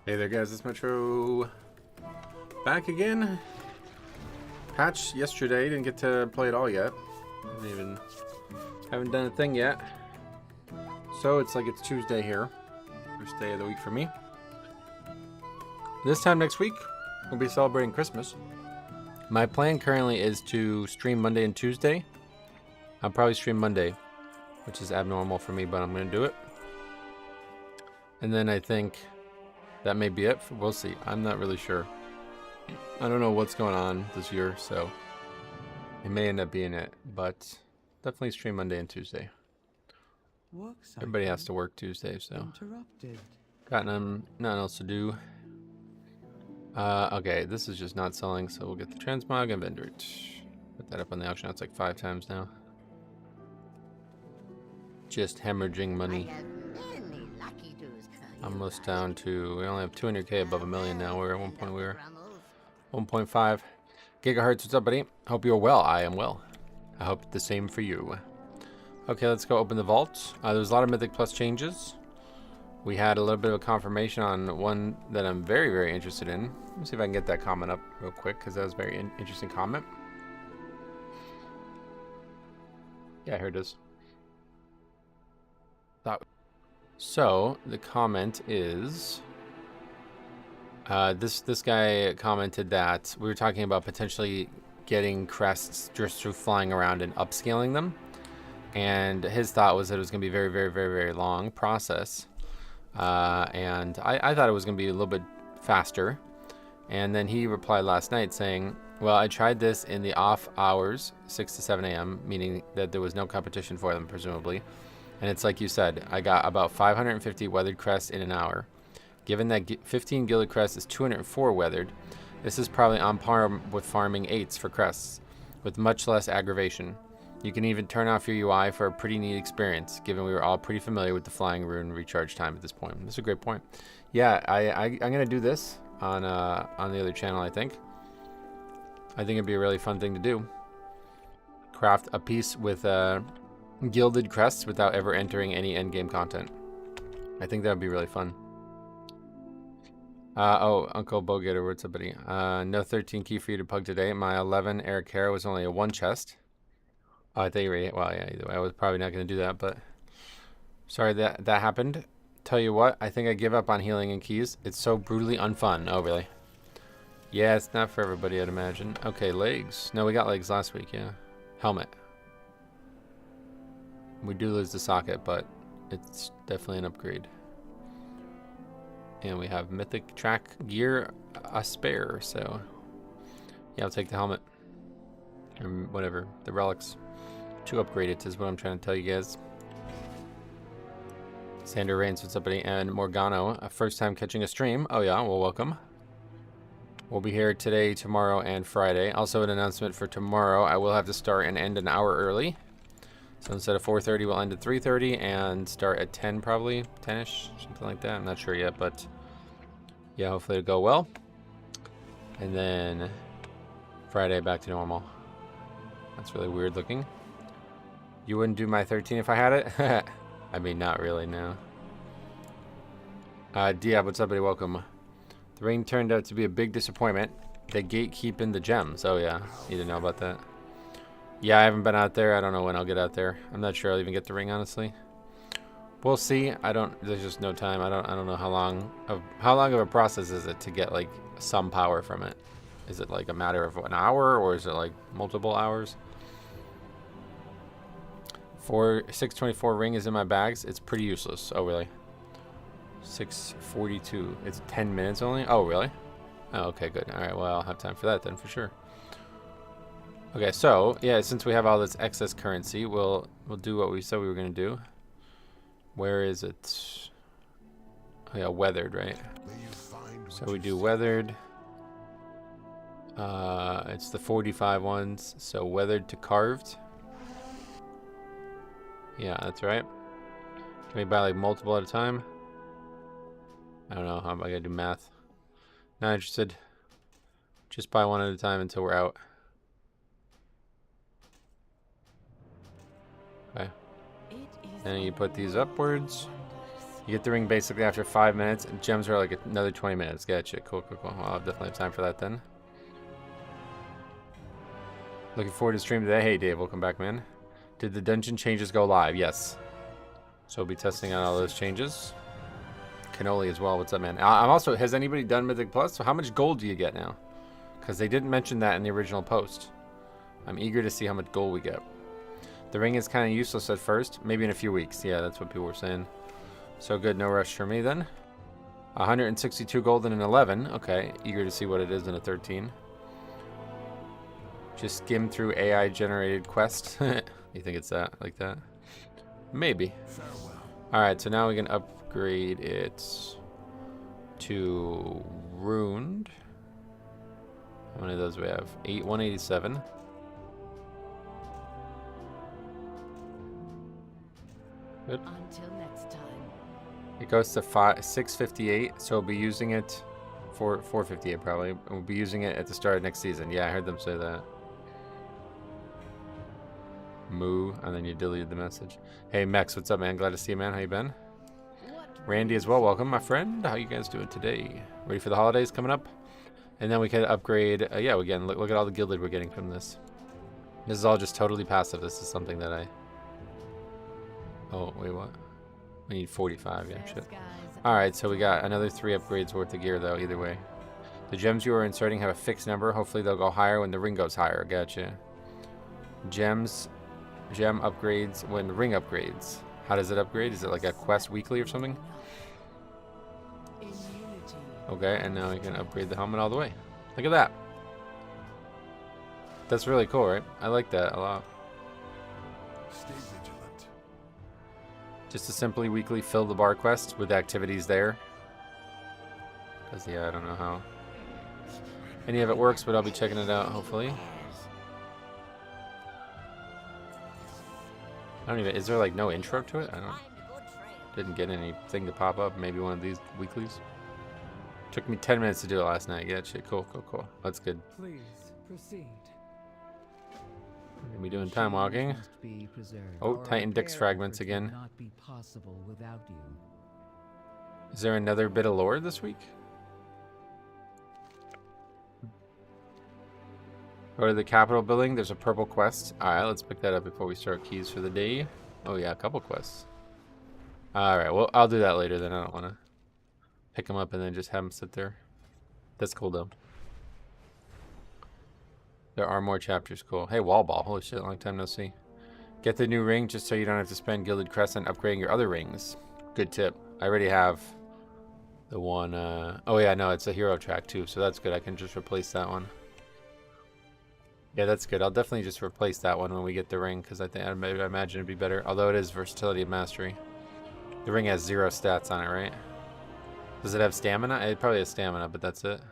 Hey there guys, it's Metro back again. Patch yesterday, didn't get to play it all yet. Haven't done a thing yet. So it's like it's Tuesday here. First day of the week for me. This time next week, we'll be celebrating Christmas. My plan currently is to stream Monday and Tuesday. I'll probably stream Monday, which is abnormal for me, but I'm gonna do it. And then I think that may be it. We'll see. I'm not really sure. I don't know what's going on this year, so it may end up being it, but definitely stream Monday and Tuesday. Everybody has to work Tuesday, so got nothing else to do. Okay, this is just not selling, so we'll get the transmog and vendor it. Put that up on the auction. That's like 5 times now. Just hemorrhaging money. Almost down to, we only have 200k above a million now. We're at one point, we were 1.5 gigahertz. What's up, buddy? Hope you're well. I am well. I hope the same for you. Okay, let's go open the vault. There was a lot of Mythic Plus changes. We had a little bit of a confirmation on one that I'm very, very interested in. Let me see if I can get that comment up real quick, because that was a very interesting comment. Yeah, here it is. So the comment is this guy commented that we were talking about potentially getting crests just through flying around and upscaling them, and his thought was that it was going to be a very, very, very, very long process, and I thought it was going to be a little bit faster. And then he replied last night saying, well, I tried this in the off hours, 6 to 7 a.m., meaning that there was no competition for them, presumably. And it's like you said, I got about 550 weathered crests in an hour. Given that 15 gilded crests is 204 weathered, this is probably on par with farming 8s for crests, with much less aggravation. You can even turn off your UI for a pretty neat experience, given we were all pretty familiar with the flying rune recharge time at this point. That's a great point. Yeah, I'm going to do this on the other channel, I think. I think it'd be a really fun thing to do. Craft a piece with gilded crests without ever entering any endgame content. I think that would be really fun. Oh, Uncle Bowgator, what's up, buddy? No 13 key for you to pug today. My 11 Eric Hare was only a 1 chest. Oh, I think you were, well, yeah, either way, I was probably not going to do that, but sorry that happened. Tell you what, I think I give up on healing and keys. It's so brutally unfun. Oh, really? Yeah, it's not for everybody, I'd imagine. Okay, legs. No, we got legs last week, yeah. Helmet. We do lose the socket, but it's definitely an upgrade. And we have mythic track gear a spare, so yeah, I'll take the helmet. Or whatever, the relics. To upgrade it is what I'm trying to tell you guys. Sander Reigns, what's up, buddy? And Morgano, a first time catching a stream. Oh yeah, well, welcome. We'll be here today, tomorrow, and Friday. Also an announcement for tomorrow. I will have to start and end an hour early. So instead of 4:30, we'll end at 3:30 and start at 10 probably, 10ish, something like that. I'm not sure yet, but yeah, hopefully it'll go well. And then Friday back to normal. That's really weird looking. You wouldn't do my 13 if I had it? I mean, not really, no. Diab, what's up, buddy? Welcome. The ring turned out to be a big disappointment. They gatekeeping the gems. Oh yeah, you didn't know about that. Yeah, I haven't been out there. I don't know when I'll get out there. I'm not sure I'll even get the ring, honestly. We'll see. There's just no time. I don't know how long of a process is it to get like some power from it. Is it like a matter of an hour, or is it like multiple hours? 624 ring is in my bags. It's pretty useless. Oh really? 642. It's 10 minutes only. Oh really? Oh, okay, good. All right. Well, I'll have time for that then for sure. Okay, so yeah, since we have all this excess currency, we'll do what we said we were gonna do. Where is it? Oh yeah, weathered, right? So we do weathered. It's the 45 ones. So weathered to carved. Yeah, that's right. Can we buy like multiple at a time? I don't know. How am I gonna do math? Not interested. Just buy one at a time until we're out. Okay. And you put these upwards. You get the ring basically after 5 minutes, and gems are like another 20 minutes. Gotcha. Cool, cool, cool. Well, I'll definitely have time for that then. Looking forward to stream today. Hey, Dave, welcome back, man. Did the dungeon changes go live? Yes. So we'll be testing out all those changes. Cannoli as well. What's up, man? I'm also, has anybody done Mythic Plus? So how much gold do you get now? Because they didn't mention that in the original post. I'm eager to see how much gold we get. The ring is kind of useless at first. Maybe in a few weeks. Yeah, that's what people were saying. So good, no rush for me then. 162 gold in an 11. Okay, eager to see what it is in a 13. Just skim through AI generated quest. You think it's that, like that? Maybe. Alright, so now we can upgrade it to Ruined. How many of those we have? 187. Good. Until next time. It goes to 658, so we'll be using it for 458 probably. We'll be using it at the start of next season. Yeah, I heard them say that. Moo, and then you deleted the message. Hey Mex, what's up, man? Glad to see you, man. How you been? Randy as well, welcome, my friend. How you guys doing today? Ready for the holidays coming up? And then we can upgrade. Yeah, again, look at all the gilded we're getting from this. This is all just totally passive. This is something that I... Oh, wait, what? We need 45, yeah, shit. Alright, so we got another 3 upgrades worth of gear, though, either way. The gems you are inserting have a fixed number. Hopefully they'll go higher when the ring goes higher. Gotcha. Gem upgrades when the ring upgrades. How does it upgrade? Is it like a quest weekly or something? Okay, and now we can upgrade the helmet all the way. Look at that. That's really cool, right? I like that a lot. Stay vigilant. Just to simply weekly fill the bar quest with activities there. Because, yeah, I don't know how any of it works, but I'll be checking it out, hopefully. I don't even, is there like no intro to it? I don't, didn't get anything to pop up. Maybe one of these weeklies. Took me 10 minutes to do it last night. Yeah, shit, cool, cool, cool. That's good. Please proceed. We're gonna be doing time walking. Oh, Titan Dix fragments again. Not be possible without you. Is there another bit of lore this week? Go to the Capitol building. There's a purple quest. Alright, let's pick that up before we start keys for the day. Oh yeah, a couple quests. Alright, well, I'll do that later then. I don't want to pick them up and then just have them sit there. That's cool though. There are more chapters. Cool. Hey, wall ball. Holy shit, long time no see. Get the new ring just so you don't have to spend Gilded Crescent upgrading your other rings. Good tip. I already have the one. Oh yeah, no, it's a hero track too, so that's good. I can just replace that one. Yeah, that's good. I'll definitely just replace that one when we get the ring, because I imagine it'd be better. Although it is versatility of mastery. The ring has 0 stats on it, right? Does it have stamina? It probably has stamina, but that's it.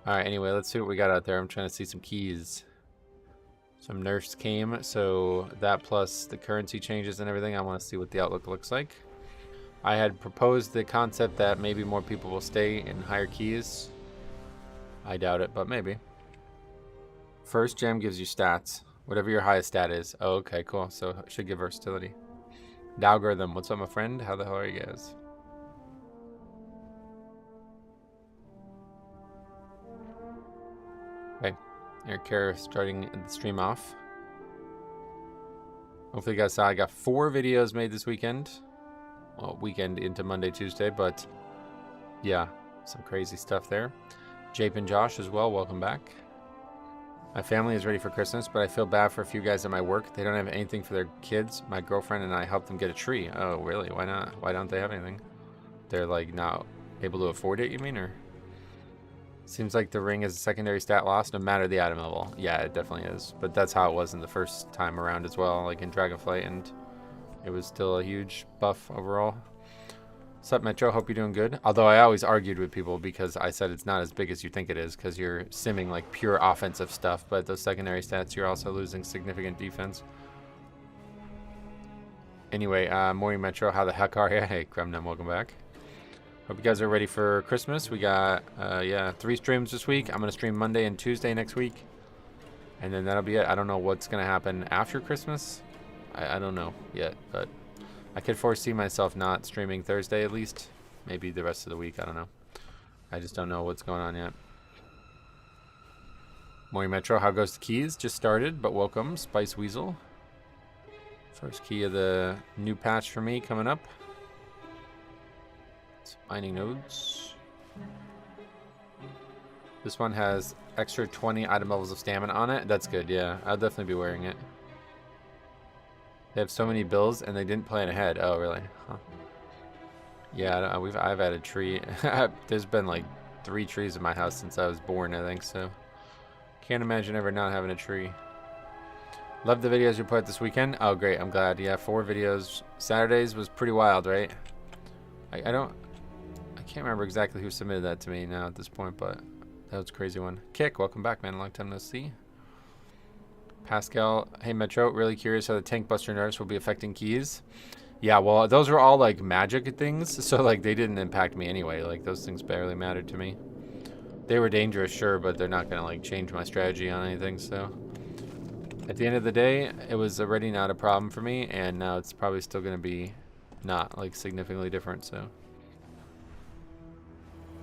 Alright, anyway, let's see what we got out there. I'm trying to see some keys. Some nerfs came, so that plus the currency changes and everything, I want to see what the outlook looks like. I had proposed the concept that maybe more people will stay in higher keys. I doubt it, but maybe. First gem gives you stats. Whatever your highest stat is. Oh, okay, cool. So it should give versatility. Dalgoritham, what's up, my friend? How the hell are you guys? Okay. Eric Kerr starting the stream off. Hopefully you guys saw I got 4 videos made this weekend. Well, weekend into Monday, Tuesday, but yeah, some crazy stuff there. Jape and Josh as well, welcome back. My family is ready for Christmas, but I feel bad for a few guys at my work. They don't have anything for their kids. My girlfriend and I helped them get a tree. Oh, really? Why not? Why don't they have anything? They're like not able to afford it, you mean? Or seems like the ring is a secondary stat loss no matter the item level. Yeah, it definitely is. But that's how it was in the first time around as well, like in Dragonflight, and it was still a huge buff overall. What's up, Metro? Hope you're doing good. Although I always argued with people because I said it's not as big as you think it is because you're simming like pure offensive stuff, but those secondary stats, you're also losing significant defense. Anyway, morning Metro, how the heck are you? Hey, Kremnum, welcome back. Hope you guys are ready for Christmas. We got, yeah, 3 streams this week. I'm going to stream Monday and Tuesday next week. And then that'll be it. I don't know what's going to happen after Christmas. I don't know yet, but I could foresee myself not streaming Thursday at least. Maybe the rest of the week, I don't know. I just don't know what's going on yet. Mori Metro, how goes the keys? Just started, but welcome, Spice Weasel. First key of the new patch for me coming up. It's mining nodes. This one has extra 20 item levels of stamina on it. That's good, yeah. I'll definitely be wearing it. They have so many bills and they didn't plan ahead. Oh, really? Huh. Yeah, I've added tree. There's been like 3 trees in my house since I was born, I think, so. Can't imagine ever not having a tree. Love the videos you put out this weekend. Oh, great. I'm glad. Yeah, 4 videos. Saturdays was pretty wild, right? I can't remember exactly who submitted that to me now at this point, but that was a crazy one. Kick, welcome back, man. Long time no see. Pascal, hey Metro, really curious how the tank buster nerfs will be affecting keys. Yeah, well, those were all like magic things, so like they didn't impact me anyway. Like those things barely mattered to me. They were dangerous, sure, but they're not gonna like change my strategy on anything. So at the end of the day, it was already not a problem for me, and now it's probably still gonna be not like significantly different. So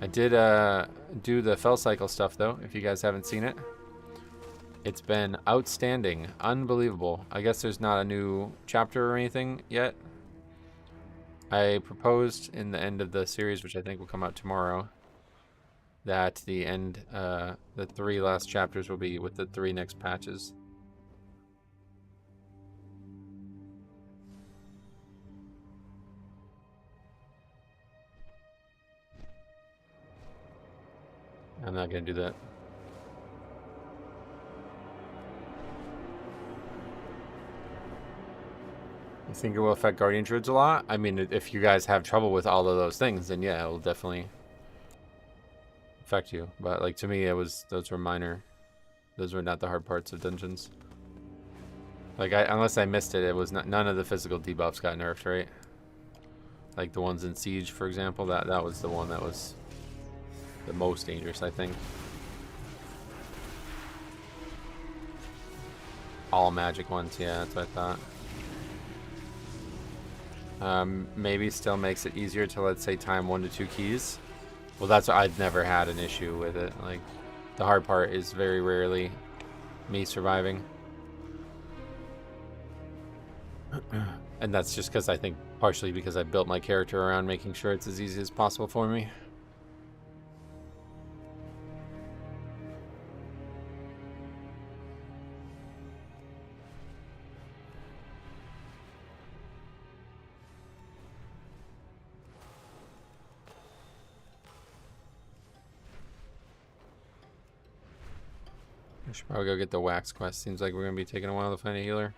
I did do the fell cycle stuff though. If you guys haven't seen it. It's been outstanding. Unbelievable. I guess there's not a new chapter or anything yet. I proposed in the end of the series, which I think will come out tomorrow, that the end, the 3 last chapters will be with the 3 next patches. I'm not going to do that. I think it will affect Guardian Druids a lot. I mean, if you guys have trouble with all of those things, then yeah, it will definitely affect you. But like to me, those were minor. Those were not the hard parts of dungeons. Like unless I missed it, it was none of the physical debuffs got nerfed, right? Like the ones in Siege, for example, that was the one that was the most dangerous, I think. All magic ones, yeah, that's what I thought. Maybe still makes it easier to, let's say, time 1 to 2 keys. Well, that's I'd never had an issue with it. Like, the hard part is very rarely me surviving. And that's just because I think partially because I built my character around making sure it's as easy as possible for me. I should probably go get the wax quest. Seems like we're going to be taking a while to find a healer.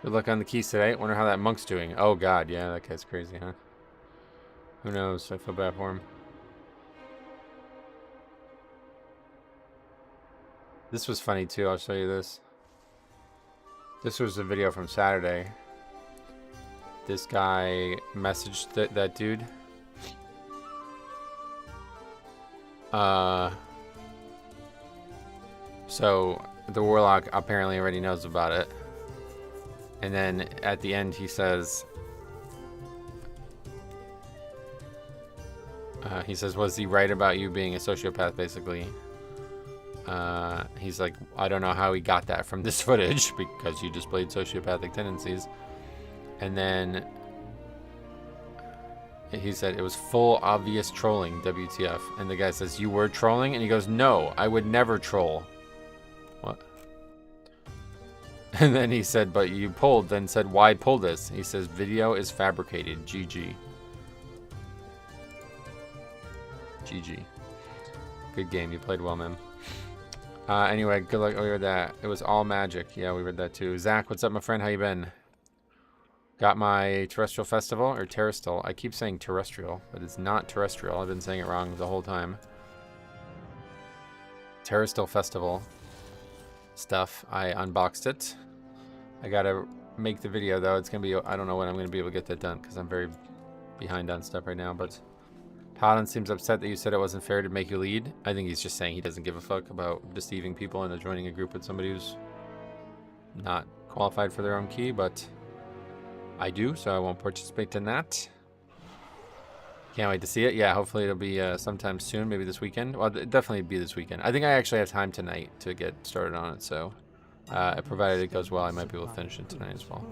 Good luck on the keys today. Wonder how that monk's doing. Oh god, yeah, that guy's crazy, huh? Who knows? I feel bad for him. This was funny too. I'll show you this. This was a video from Saturday. This guy messaged that dude. So the warlock apparently already knows about it. And then at the end he says, was he right about you being a sociopath, basically? He's like, I don't know how he got that from this footage because you displayed sociopathic tendencies. And then he said it was full obvious trolling, WTF. And the guy says, you were trolling? And he goes, no, I would never troll. What? And then he said, but you pulled, then said, why pull this? He says, video is fabricated, GG. GG. Good game, you played well, man. Anyway, good luck. Oh, we read that. It was all magic. Yeah, we read that too. Zach, what's up, my friend? How you been? Got my terrestrial festival, or terrestrial. I keep saying terrestrial, but it's not terrestrial. I've been saying it wrong the whole time. Terrestrial festival stuff. I unboxed it. I gotta make the video though. It's gonna be, I don't know when I'm gonna be able to get that done because I'm very behind on stuff right now, but Paladin seems upset that you said it wasn't fair to make you lead. I think he's just saying he doesn't give a fuck about deceiving people into joining a group with somebody who's not qualified for their own key, but I do, so I won't participate in that. Can't wait to see it. Yeah, hopefully it'll be sometime soon, maybe this weekend. Well, it'll definitely be this weekend. I think I actually have time tonight to get started on it, so provided it goes well, I might be able to finish it tonight as well.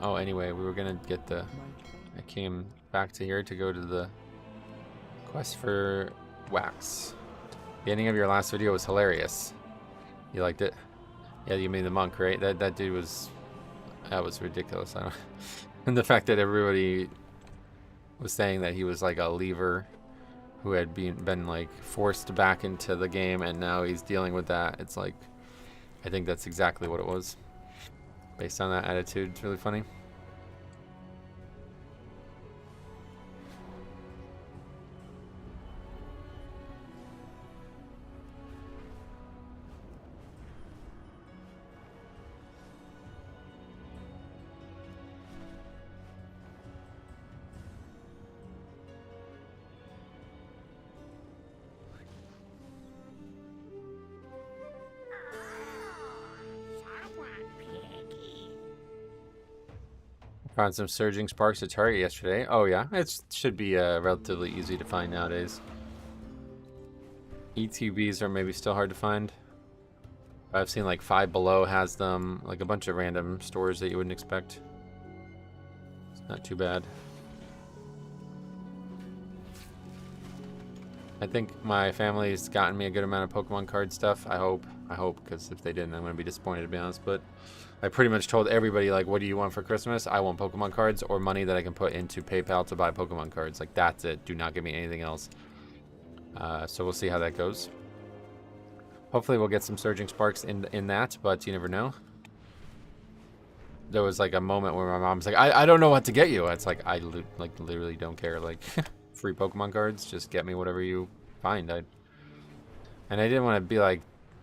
Oh, anyway, we were gonna get the... I came back to here to go to the quest for wax. The ending of your last video was hilarious. You liked it? Yeah, you made the monk, right? That dude was... That was ridiculous. I don't... And the fact that everybody was saying that he was like a leaver who had been like forced back into the game, and now he's dealing with that. It's like, I think that's exactly what it was. Based on that attitude, it's really funny. Found some surging sparks at Target yesterday. Oh yeah, it should be relatively easy to find nowadays. ETBs are maybe still hard to find. I've seen like Five Below has them, like a bunch of random stores that you wouldn't expect. It's not too bad. I think my family's gotten me a good amount of Pokemon card stuff. I hope, because if they didn't, I'm gonna be disappointed, to be honest. But I pretty much told everybody, like, what do you want for Christmas? I want Pokemon cards or money that I can put into PayPal to buy Pokemon cards. Like, that's it. Do not give me anything else. So we'll see how that goes. Hopefully we'll get some surging sparks in that, but you never know. There was like a moment where my mom's like, I don't know what to get you. It's like, I literally don't care. Like, free Pokemon cards, just get me whatever you find. And I didn't want to be like,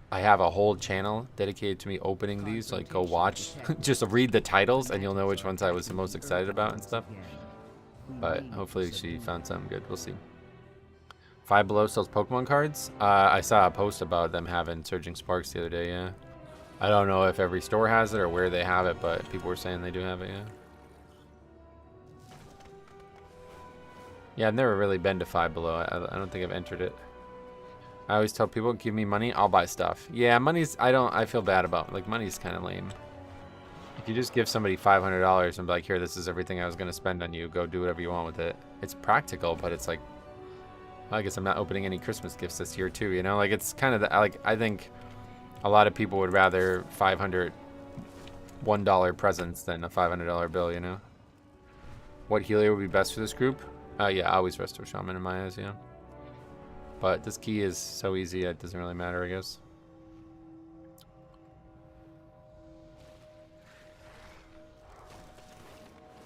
I have a whole channel dedicated to me opening these. Like, go watch, just read the titles, and you'll know which ones I was the most excited about and stuff. But hopefully she found something good. We'll see. Five Below sells Pokemon cards. I saw a post about them having Surging Sparks the other day, yeah. I don't know if every store has it or where they have it, but people were saying they do have it, yeah. Yeah, I've never really been to Five Below. I don't think I've entered it. I always tell people, give me money, I'll buy stuff. Yeah, money's, I feel bad about, like, money's kind of lame. If you just give somebody $500 and be like, here, this is everything I was going to spend on you, go do whatever you want with it. It's practical, but it's like, well, I guess I'm not opening any Christmas gifts this year too, you know? Like, it's kind of, like, I think a lot of people would rather $500 $1 presents than a $500 bill, you know? What healer would be best for this group? Yeah, always Resto Shaman in my eyes, yeah. But this key is so easy, it doesn't really matter, I guess.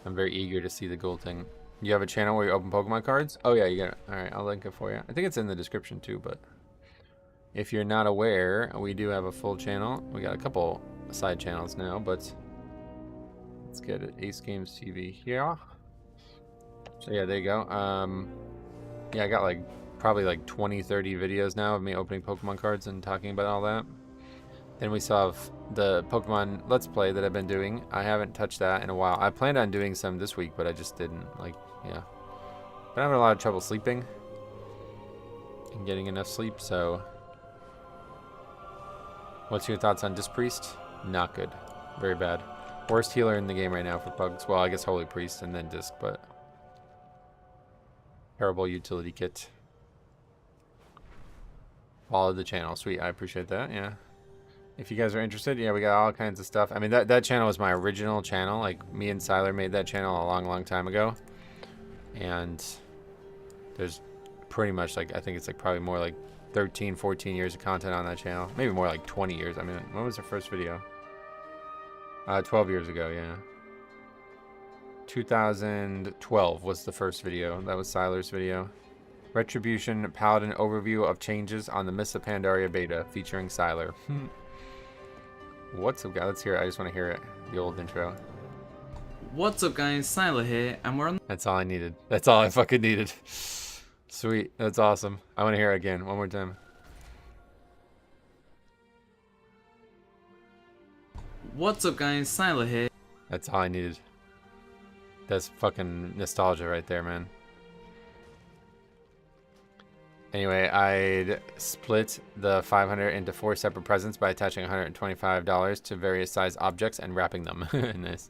I'm very eager to see the gold thing. You have a channel where you open Pokemon cards? Oh yeah, you got it. Alright, I'll link it for you. I think it's in the description too, but if you're not aware, we do have a full channel. We got a couple side channels now, but let's get it. Ace Games TV here. So yeah, there you go. Yeah, I got like probably like 20-30 videos now of me opening Pokemon cards and talking about all that. Then we still have the Pokemon Let's Play that I've been doing. I haven't touched that in a while. I planned on doing some this week, but I just didn't. Like, yeah. Been having a lot of trouble sleeping and getting enough sleep, so. What's your thoughts on Disc Priest? Not good. Very bad. Worst healer in the game right now for Pugs. Well, I guess Holy Priest and then Disc, but terrible utility kit. Follow the channel. Sweet, I appreciate that, yeah. If you guys are interested, yeah, we got all kinds of stuff. I mean, that channel was my original channel. Like, me and Siler made that channel a long time ago. And there's pretty much, like, I think it's like probably more like 13, 14 years of content on that channel. Maybe more like 20 years. I mean, when was the first video? 12 years ago, yeah. 2012 was the first video. That was Siler's video. Retribution Paladin overview of changes on the Mists of Pandaria beta featuring Siler. What's up, guys? Let's hear it. I just want to hear it. The old intro. What's up guys, Silo here, and we're on That's all I needed. That's all I fucking needed. Sweet. That's awesome. I want to hear it again. One more time. What's up guys, Silo here. That's all I needed. That's fucking nostalgia right there, man. Anyway, I'd split the 500 into 4 separate presents by attaching $125 to various size objects and wrapping them. Nice.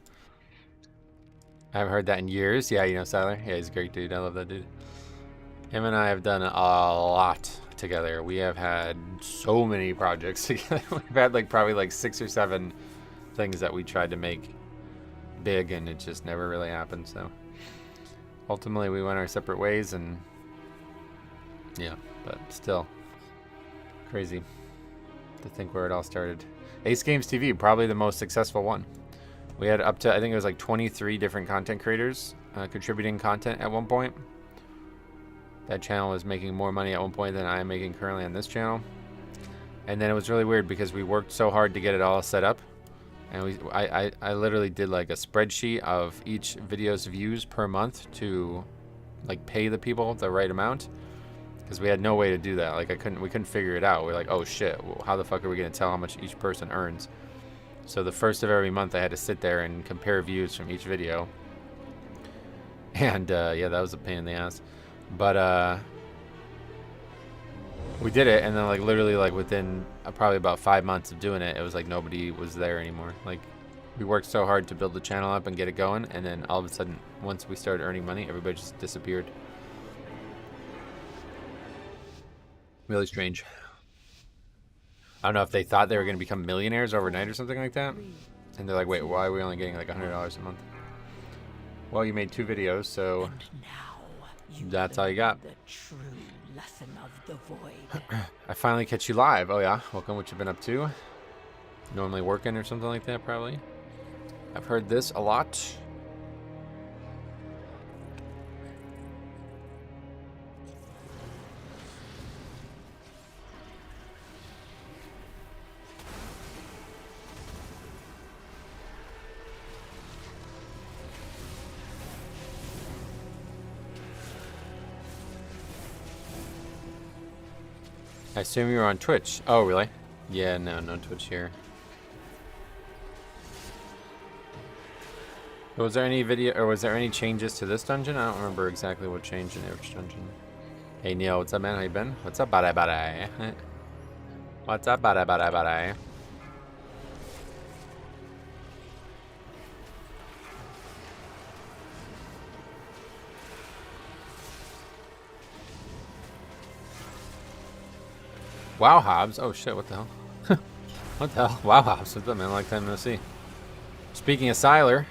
I haven't heard that in years. Yeah, you know Siler? Yeah, he's a great dude. I love that dude. Him and I have done a lot together. We have had so many projects together. We've had like probably like 6 or 7 things that we tried to make big, and it just never really happened. So ultimately we went our separate ways, and yeah, but still crazy to think where it all started. Ace Games TV, probably the most successful one. We had up to, I think it was like 23 different content creators contributing content at one point. That channel was making more money at one point than I am making currently on this channel. And then it was really weird because we worked so hard to get it all set up. And I literally did like a spreadsheet of each video's views per month to like pay the people the right amount. Because we had no way to do that. Like we couldn't figure it out. We're like, oh shit, well, how the fuck are we gonna tell how much each person earns? So the first of every month I had to sit there and compare views from each video. And yeah, that was a pain in the ass. But we did it, and then like literally like within probably about 5 months of doing it, it was like nobody was there anymore. Like we worked so hard to build the channel up and get it going, and then all of a sudden once we started earning money, everybody just disappeared. Really strange. I don't know if they thought they were going to become millionaires overnight or something like that. And they're like, wait, why are we only getting like $100 a month? Well, you made 2 videos, so that's all you got. The true lesson of the void. I finally catch you live. Oh yeah, welcome. What you been up to? Normally working or something like that, probably. I've heard this a lot. I assume you're on Twitch. Oh, really? Yeah, no Twitch here. Was there any video, or was there any changes to this dungeon? I don't remember exactly what changed in which dungeon. Hey Neil, what's up, man? How you been? What's up, bada? What's up, bada? Wow, Hobbs. Oh shit, what the hell? What the hell? Wow, Hobbs. What's up, man? Long time no see. Speaking of Siler,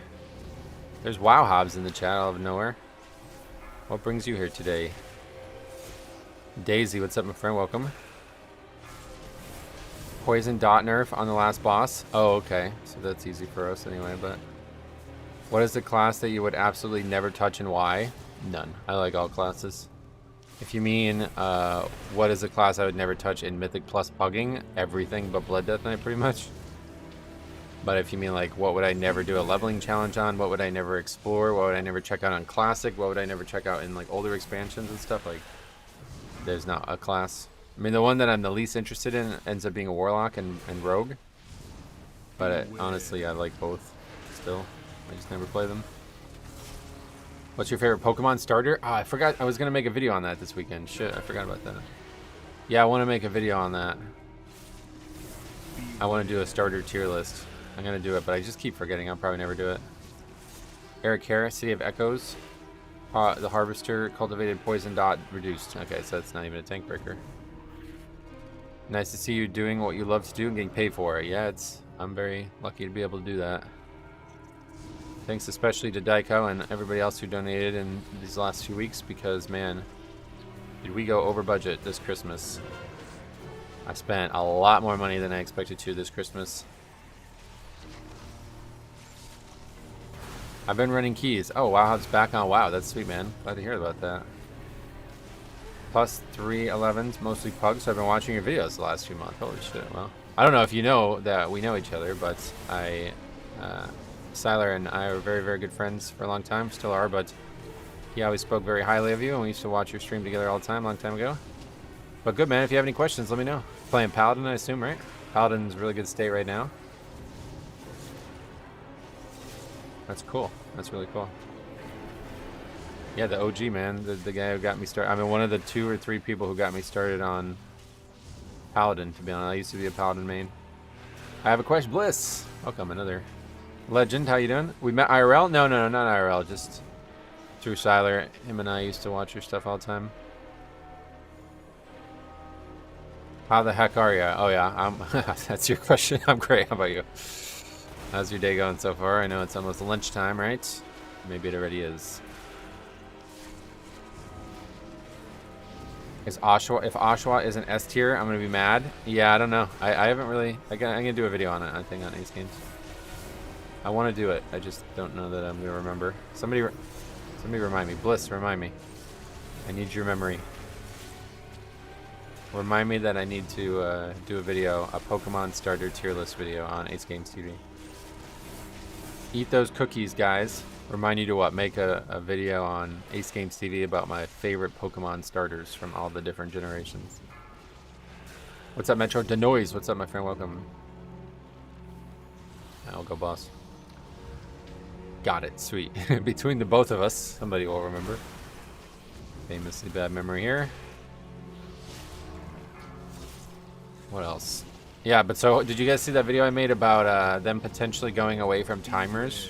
there's Wow Hobbs in the chat out of nowhere. What brings you here today? Daisy, what's up, my friend? Welcome. Poison dot nerf on the last boss. Oh, okay. So that's easy for us anyway, but what is the class that you would absolutely never touch and why? None. I like all classes. If you mean what is a class I would never touch in Mythic plus Pugging, everything but Blood Death Knight pretty much. But if you mean like what would I never do a leveling challenge on, what would I never explore, what would I never check out on Classic, what would I never check out in like older expansions and stuff, like there's not a class. I mean, the one that I'm the least interested in ends up being a Warlock and Rogue. But honestly, I like both still. I just never play them. What's your favorite Pokemon starter? Oh, I forgot. I was going to make a video on that this weekend. Shit, I forgot about that. Yeah, I want to make a video on that. I want to do a starter tier list. I'm going to do it, but I just keep forgetting. I'll probably never do it. Eric Harris, City of Echoes. The Harvester, cultivated poison dot reduced. Okay, so that's not even a tank breaker. Nice to see you doing what you love to do and getting paid for it. Yeah, I'm very lucky to be able to do that. Thanks especially to Daiko and everybody else who donated in these last few weeks, because man, did we go over budget this Christmas. I spent a lot more money than I expected to this Christmas. I've been running keys. Oh, wow, it's back on WoW. That's sweet, man. Glad to hear about that. Plus 3 11s, mostly pugs, so I've been watching your videos the last few months. Holy shit, well. I don't know if you know that we know each other, but I Siler and I were very, very good friends for a long time, still are, but he always spoke very highly of you, and we used to watch your stream together all the time, a long time ago. But good, man. If you have any questions, let me know. Playing Paladin, I assume, right? Paladin's really good state right now. That's cool. That's really cool. Yeah, the OG, man. The guy who got me started. I mean, one of the 2 or 3 people who got me started on Paladin, to be honest. I used to be a Paladin main. I have a question. Bliss! Welcome, another legend. How you doing? We met IRL? No, not IRL. Just through Siler. Him and I used to watch your stuff all the time. How the heck are you? Oh, yeah. That's your question. I'm great. How about you? How's your day going so far? I know it's almost lunchtime, right? Maybe it already is. Is Oshawa, if Oshawa is an S tier, I'm gonna be mad. Yeah, I don't know. I haven't really. I'm gonna do a video on it. I think on Ace Games. I want to do it. I just don't know that I'm gonna remember. Somebody remind me. Bliss, remind me. I need your memory. Remind me that I need to do a video, a Pokemon starter tier list video on Ace Games TV. Eat those cookies, guys. Remind you to what? Make a video on Ace Games TV about my favorite Pokemon starters from all the different generations. What's up, Metro? Denoise, what's up, my friend? Welcome. I'll go, boss. Got it. Sweet. Between the both of us, somebody will remember. Famously bad memory here. What else? Yeah, but so did you guys see that video I made about them potentially going away from timers?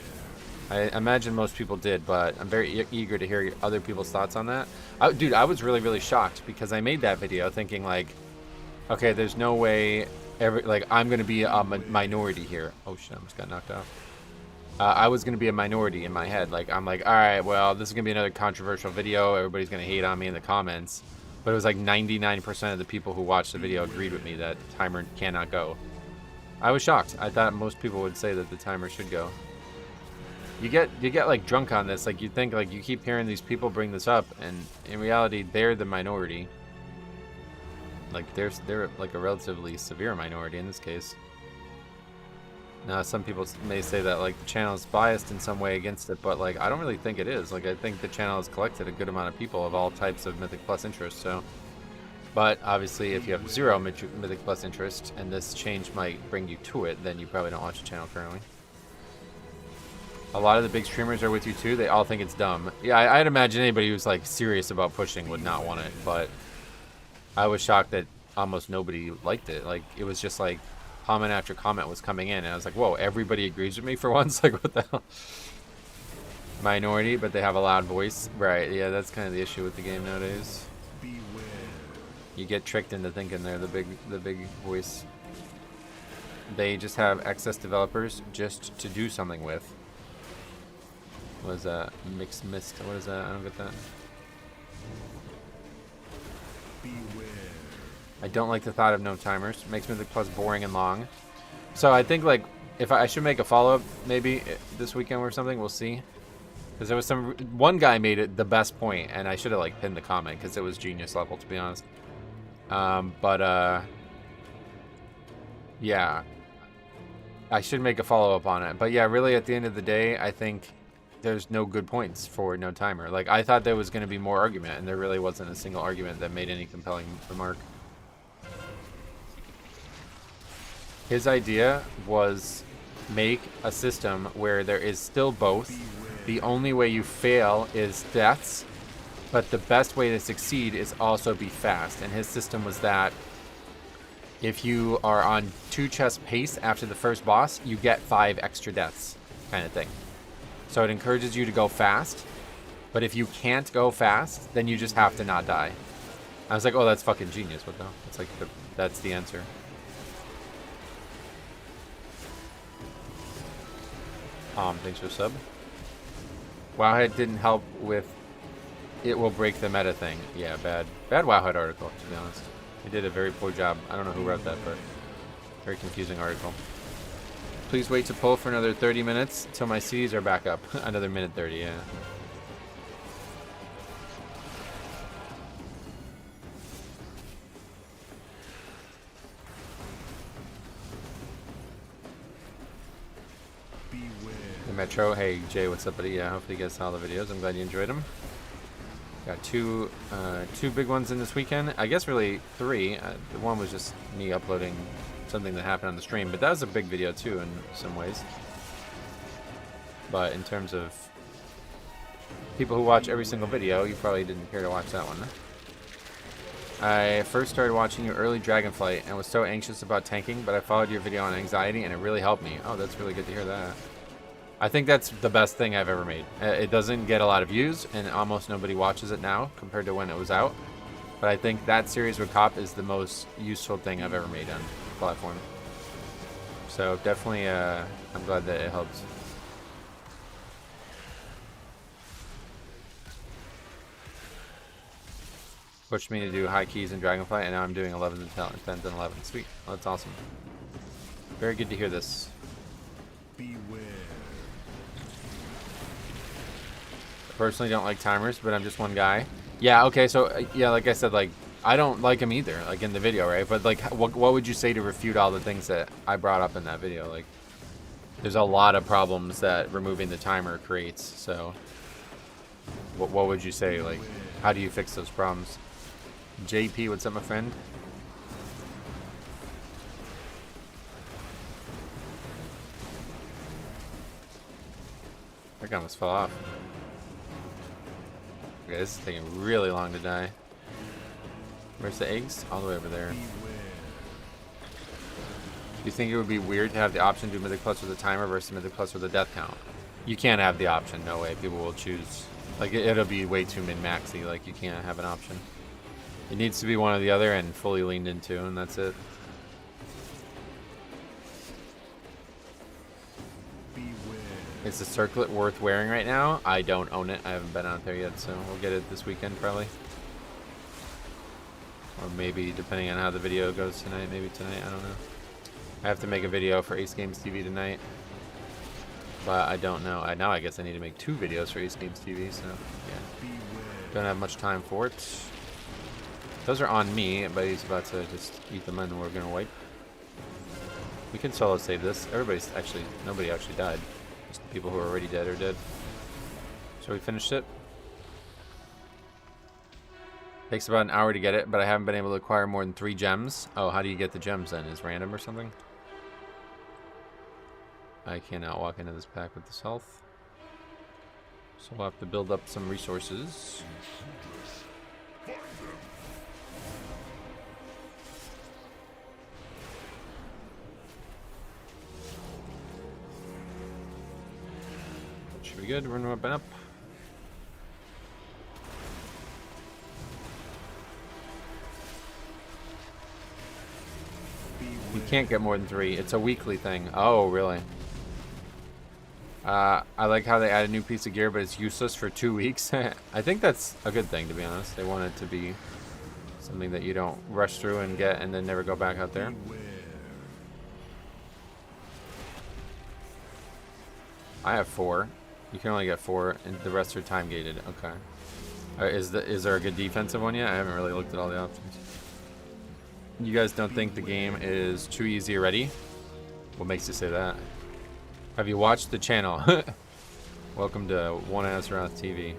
I imagine most people did, but I'm very eager to hear other people's thoughts on that. Dude, I was really, really shocked because I made that video thinking like, okay, there's no way I'm going to be a minority here. Oh shit, I almost got knocked off. I was going to be a minority in my head. Like, I'm like, all right, well, this is going to be another controversial video. Everybody's going to hate on me in the comments. But it was like 99% of the people who watched the video agreed with me that timer cannot go. I was shocked. I thought most people would say that the timer should go. You get like drunk on this. Like you think like you keep hearing these people bring this up, and in reality they're the minority. Like they're like a relatively severe minority in this case. Now some people may say that like the channel is biased in some way against it, but like I don't really think it is. Like I think the channel has collected a good amount of people of all types of Mythic Plus interest. So, but obviously if you have zero Mythic Plus interest and this change might bring you to it, then you probably don't watch the channel currently. A lot of the big streamers are with you too. They all think it's dumb. Yeah, I'd imagine anybody who's like serious about pushing would not want it, but I was shocked that almost nobody liked it. Like it was just like comment after comment was coming in, and I was like, whoa, everybody agrees with me for once? Like what the hell? Minority, but they have a loud voice. Right, yeah, that's kind of the issue with the game nowadays. Beware. You get tricked into thinking they're the big voice. They just have excess developers just to do something with. What is that? Mixed mist. What is that? I don't get that. Beware. I don't like the thought of no timers. Makes Mythic Plus boring and long. So I think like if I should make a follow-up maybe this weekend or something. We'll see. Because there was one guy made it the best point, and I should have like pinned the comment because it was genius level, to be honest. Yeah, I should make a follow-up on it. But yeah, really at the end of the day, I think there's no good points for no timer. Like I thought there was going to be more argument, and there really wasn't a single argument that made any compelling remark. His idea was make a system where there is still both. The only way you fail is deaths, but the best way to succeed is also be fast. And his system was that if you are on 2 chess pace after the first boss, you get 5 extra deaths, kind of thing. So it encourages you to go fast, but if you can't go fast, then you just have to not die. I was like, oh, that's fucking genius. What the hell? It's like, that's the answer. Thanks for the sub. Wowhead didn't help with it will break the meta thing. Yeah, bad Wowhead article, to be honest. He did a very poor job. I don't know who wrote that, but very confusing article. Please wait to pull for another 30 minutes till my CDs are back up. Another minute 30, yeah. Hey Metro, hey Jay, what's up, buddy? Yeah, hopefully you guys saw the videos. I'm glad you enjoyed them. Got two big ones in this weekend. I guess really three. The one was just me uploading something that happened on the stream, but that was a big video too in some ways. But in terms of people who watch every single video, you probably didn't care to watch that one. I first started watching your early Dragonflight and was so anxious about tanking, but I followed your video on anxiety and it really helped me. Oh, that's really good to hear that. I think that's the best thing I've ever made. It doesn't get a lot of views and almost nobody watches it now compared to when it was out. But I think that series with Cop is the most useful thing I've ever made on the platform. So definitely, I'm glad that it helps. Pushed me to do high keys and Dragonflight, and now I'm doing 11s and 10s and 11s. Sweet. Oh, that's awesome. Very good to hear this. Beware. I personally don't like timers, but I'm just one guy. Yeah, okay, so, yeah, like I said, like, I don't like them either, like in the video, right? But, like, what would you say to refute all the things that I brought up in that video? Like, there's a lot of problems that removing the timer creates, so what would you say? Like, how do you fix those problems? JP, what's up, my friend? That guy almost fell off. Okay, this is taking really long to die. Where's the eggs? All the way over there. Do you think it would be weird to have the option to do Mythic Plus with a timer versus Mythic Plus with a death count? You can't have the option, no way. People will choose. Like, it'll be way too min-maxy. Like, you can't have an option. It needs to be one or the other and fully leaned into, and that's it. Is the circlet worth wearing right now? I don't own it. I haven't been out there yet, so we'll get it this weekend probably. Or maybe, depending on how the video goes tonight, maybe tonight, I don't know. I have to make a video for Ace Games TV tonight. But I don't know. Now I guess I need to make 2 videos for Ace Games TV, so yeah. Don't have much time for it. Those are on me, but he's about to just eat them and we're gonna wipe. We can solo save this. Nobody actually died. Just the people who are already dead are dead. So we finished it. Takes about an hour to get it, but I haven't been able to acquire more than 3 gems. Oh, how do you get the gems then? Is random or something? I cannot walk into this pack with this health. So we'll have to build up some resources. Should be good. Run weapon up. You can't get more than 3. It's a weekly thing. Oh, really? I like how they add a new piece of gear, but it's useless for 2 weeks. I think that's a good thing, to be honest. They want it to be something that you don't rush through and get and then never go back out there. I have 4. You can only get 4, and the rest are time gated. Okay. Is there a good defensive one yet? I haven't really looked at all the options. You guys don't think the game is too easy already? What makes you say that? Have you watched the channel? Welcome to One Azeroth TV.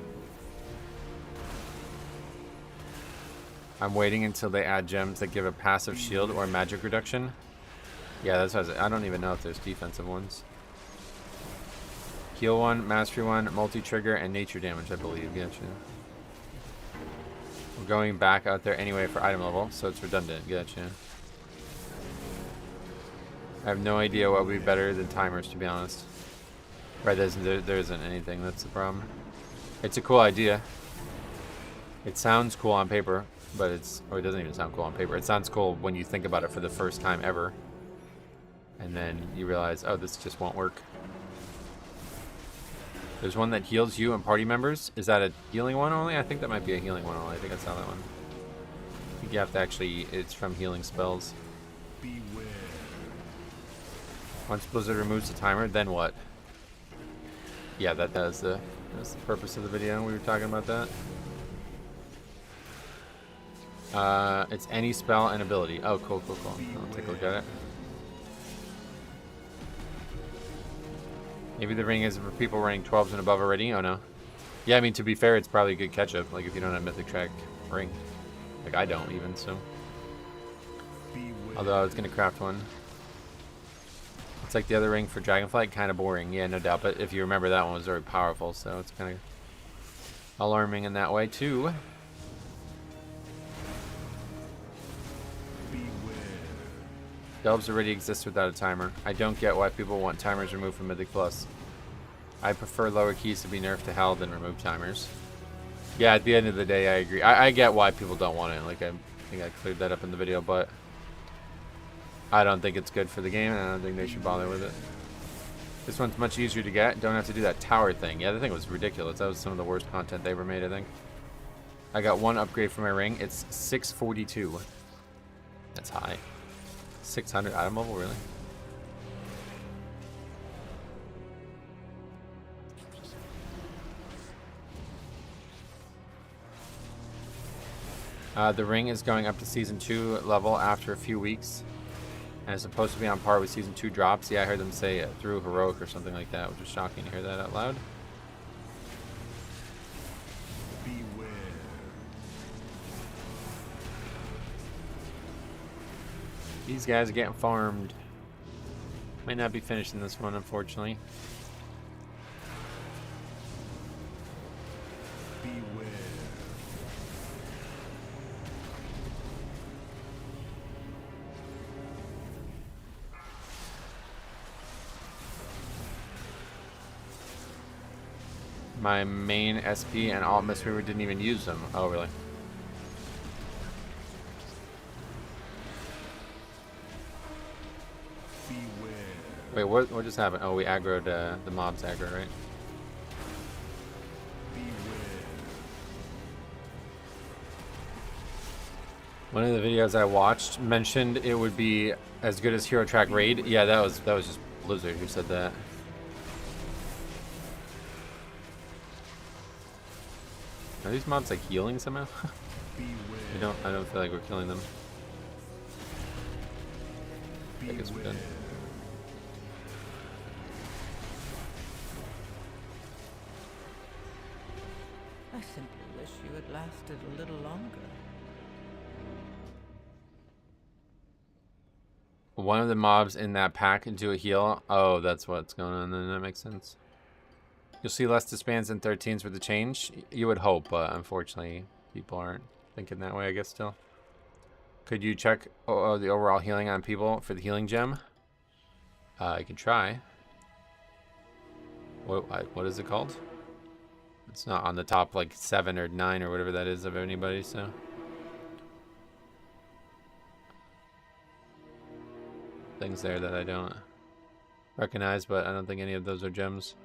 I'm waiting until they add gems that give a passive shield or magic reduction. Yeah, that's what I don't even know if there's defensive ones. Heal 1, Mastery 1, multi-trigger, and nature damage, I believe. Gotcha. We're going back out there anyway for item level, so it's redundant. Gotcha. I have no idea what would be better than timers, to be honest. Right, there isn't anything. That's the problem. It's a cool idea. It sounds cool on paper, but it doesn't even sound cool on paper. It sounds cool when you think about it for the first time ever. And then you realize, oh, this just won't work. There's one that heals you and party members. Is that a healing one only? I think that might be a healing one only. I think I saw that one. I think you have to actually, it's from healing spells. Beware. Once Blizzard removes the timer, then what? Yeah, that's the purpose of the video. We were talking about that. It's any spell and ability. Oh, cool. I'll take a look at it. Maybe the ring is for people running 12s and above already. Oh no. Yeah, I mean, to be fair, it's probably a good catch-up. Like if you don't have Mythic Track ring. Like I don't even, so. Beware. Although I was gonna craft one. It's like the other ring for Dragonflight, kind of boring. Yeah, no doubt. But if you remember, that one was very powerful, so it's kind of alarming in that way too. Delves already exist without a timer. I don't get why people want timers removed from Mythic Plus. I prefer lower keys to be nerfed to hell than remove timers. Yeah, at the end of the day, I agree. I get why people don't want it. Like, I think I cleared that up in the video, but I don't think it's good for the game, and I don't think they should bother with it. This one's much easier to get. Don't have to do that tower thing. Yeah, the thing was ridiculous. That was some of the worst content they ever made, I think. I got one upgrade for my ring. It's 642. That's high. 600 item level, really? The ring is going up to Season 2 level after a few weeks. And it's supposed to be on par with Season 2 drops. Yeah, I heard them say it through Heroic or something like that, which was shocking to hear that out loud. Beware. These guys are getting farmed. Might not be finishing this one, unfortunately. Beware. My main SP and alt Mistweaver didn't even use them. Oh, really? Beware. Wait, what just happened? Oh, we aggroed the mobs aggro, right? Beware. One of the videos I watched mentioned it would be as good as Hero Track Raid. Yeah, that was just Blizzard who said that. Are these mobs like healing somehow? Beware. I don't feel like we're killing them. I guess we're done. I simply wish you had lasted a little longer. One of the mobs in that pack can do a heal. Oh, that's what's going on then. That makes sense. You'll see less disbands than 13s with the change. You would hope, but unfortunately, people aren't thinking that way, I guess, still. Could you check the overall healing on people for the healing gem? I can try. What is it called? It's not on the top, like, 7 or 9 or whatever that is of anybody, so. Things there that I don't recognize, but I don't think any of those are gems.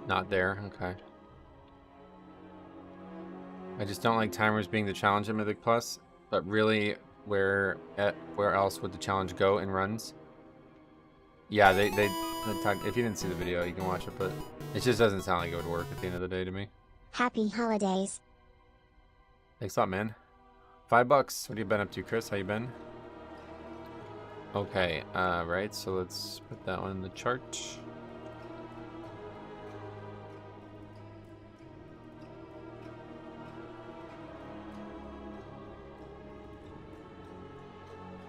Not there, okay. I just don't like timers being the challenge in Mythic Plus, but really, where else would the challenge go in runs? Yeah, they talk, if you didn't see the video, you can watch it, but it just doesn't sound like it would work at the end of the day to me. Happy holidays. Thanks a lot, man. $5. What have you been up to, Chris? How you been? Okay, right, so let's put that one in the chart.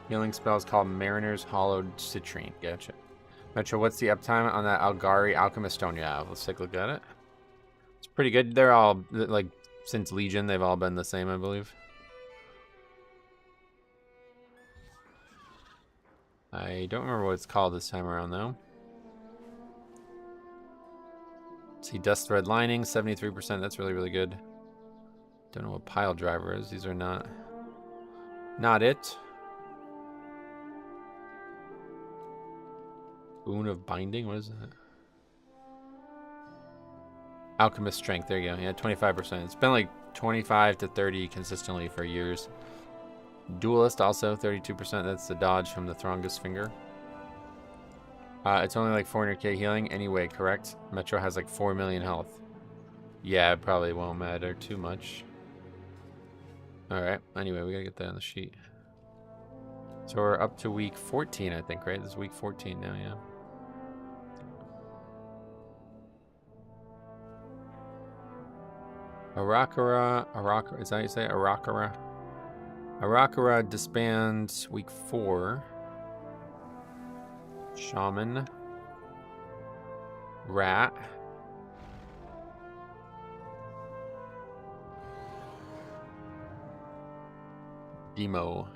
Healing spell is called Mariner's Hollowed Citrine. Gotcha. Metro, what's the uptime on that Algari Alchemist Stone? Yeah, let's take a look at it. It's pretty good. They're all, like, since Legion, they've all been the same, I believe. I don't remember what it's called this time around, though. See, Dust Thread Lining, 73%. That's really, really good. Don't know what Pile Driver is. These are not it. Boon of Binding? What is that? Alchemist Strength. There you go. Yeah, 25%. It's been like 25 to 30 consistently for years. Duelist also, 32%. That's the dodge from the Throngus Finger. It's only like 400k healing anyway, correct? Metro has like 4 million health. Yeah, it probably won't matter too much. Alright, anyway, we gotta get that on the sheet. So we're up to week 14, I think, right? This is week 14 now, yeah. Arakara, is that how you say it? Arakara? Arakara disbands week 4. Shaman. Rat. Demo.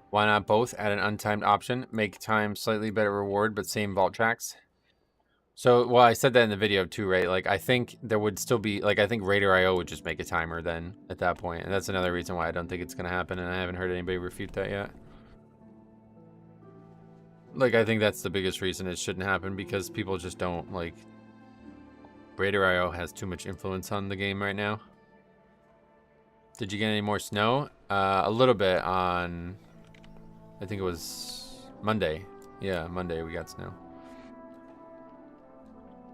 Why not both? Add an untimed option. Make time slightly better reward, but same vault tracks. So, well, I said that in the video too, right? Like, I think there would still be, like, I think Raider IO would just make a timer then at that point. And that's another reason why I don't think it's going to happen. And I haven't heard anybody refute that yet. Like, I think that's the biggest reason it shouldn't happen, because people just don't, like, Raider IO has too much influence on the game right now. Did you get any more snow? A little bit on, I think it was Monday. Yeah, Monday we got snow.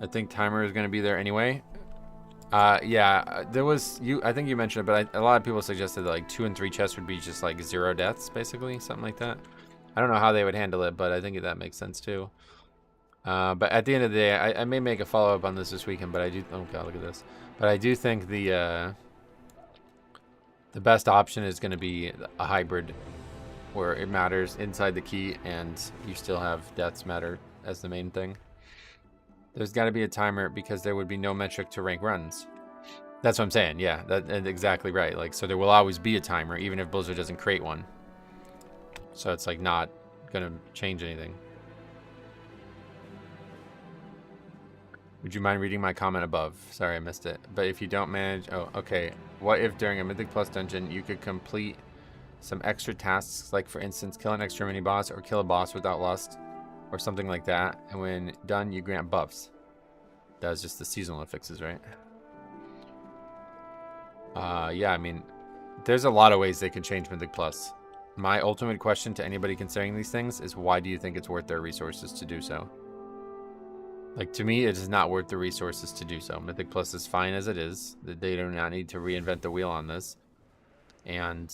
I think timer is going to be there anyway. Yeah, there was, I think you mentioned it, but a lot of people suggested that like 2 and 3 chests would be just like 0 deaths, basically, something like that. I don't know how they would handle it, but I think that makes sense too. But at the end of the day, I may make a follow-up on this weekend, but I do, oh god, look at this. But I do think the best option is going to be a hybrid where it matters inside the key and you still have deaths matter as the main thing. There's got to be a timer because there would be no metric to rank runs. That's what I'm saying. Yeah, that's exactly right. Like, so there will always be a timer even if Blizzard doesn't create one. So it's like not going to change anything. Would you mind reading my comment above? Sorry, I missed it. But if you don't manage... Oh, okay. What if during a Mythic Plus dungeon you could complete some extra tasks, like for instance, kill an extra mini-boss or kill a boss without lust or something like that, and when done, you grant buffs? That's just the seasonal fixes, right? Yeah, I mean, there's a lot of ways they could change Mythic Plus. My ultimate question to anybody considering these things is why do you think it's worth their resources to do so? Like, to me, it is not worth the resources to do so. Mythic Plus is fine as it is. They do not need to reinvent the wheel on this. And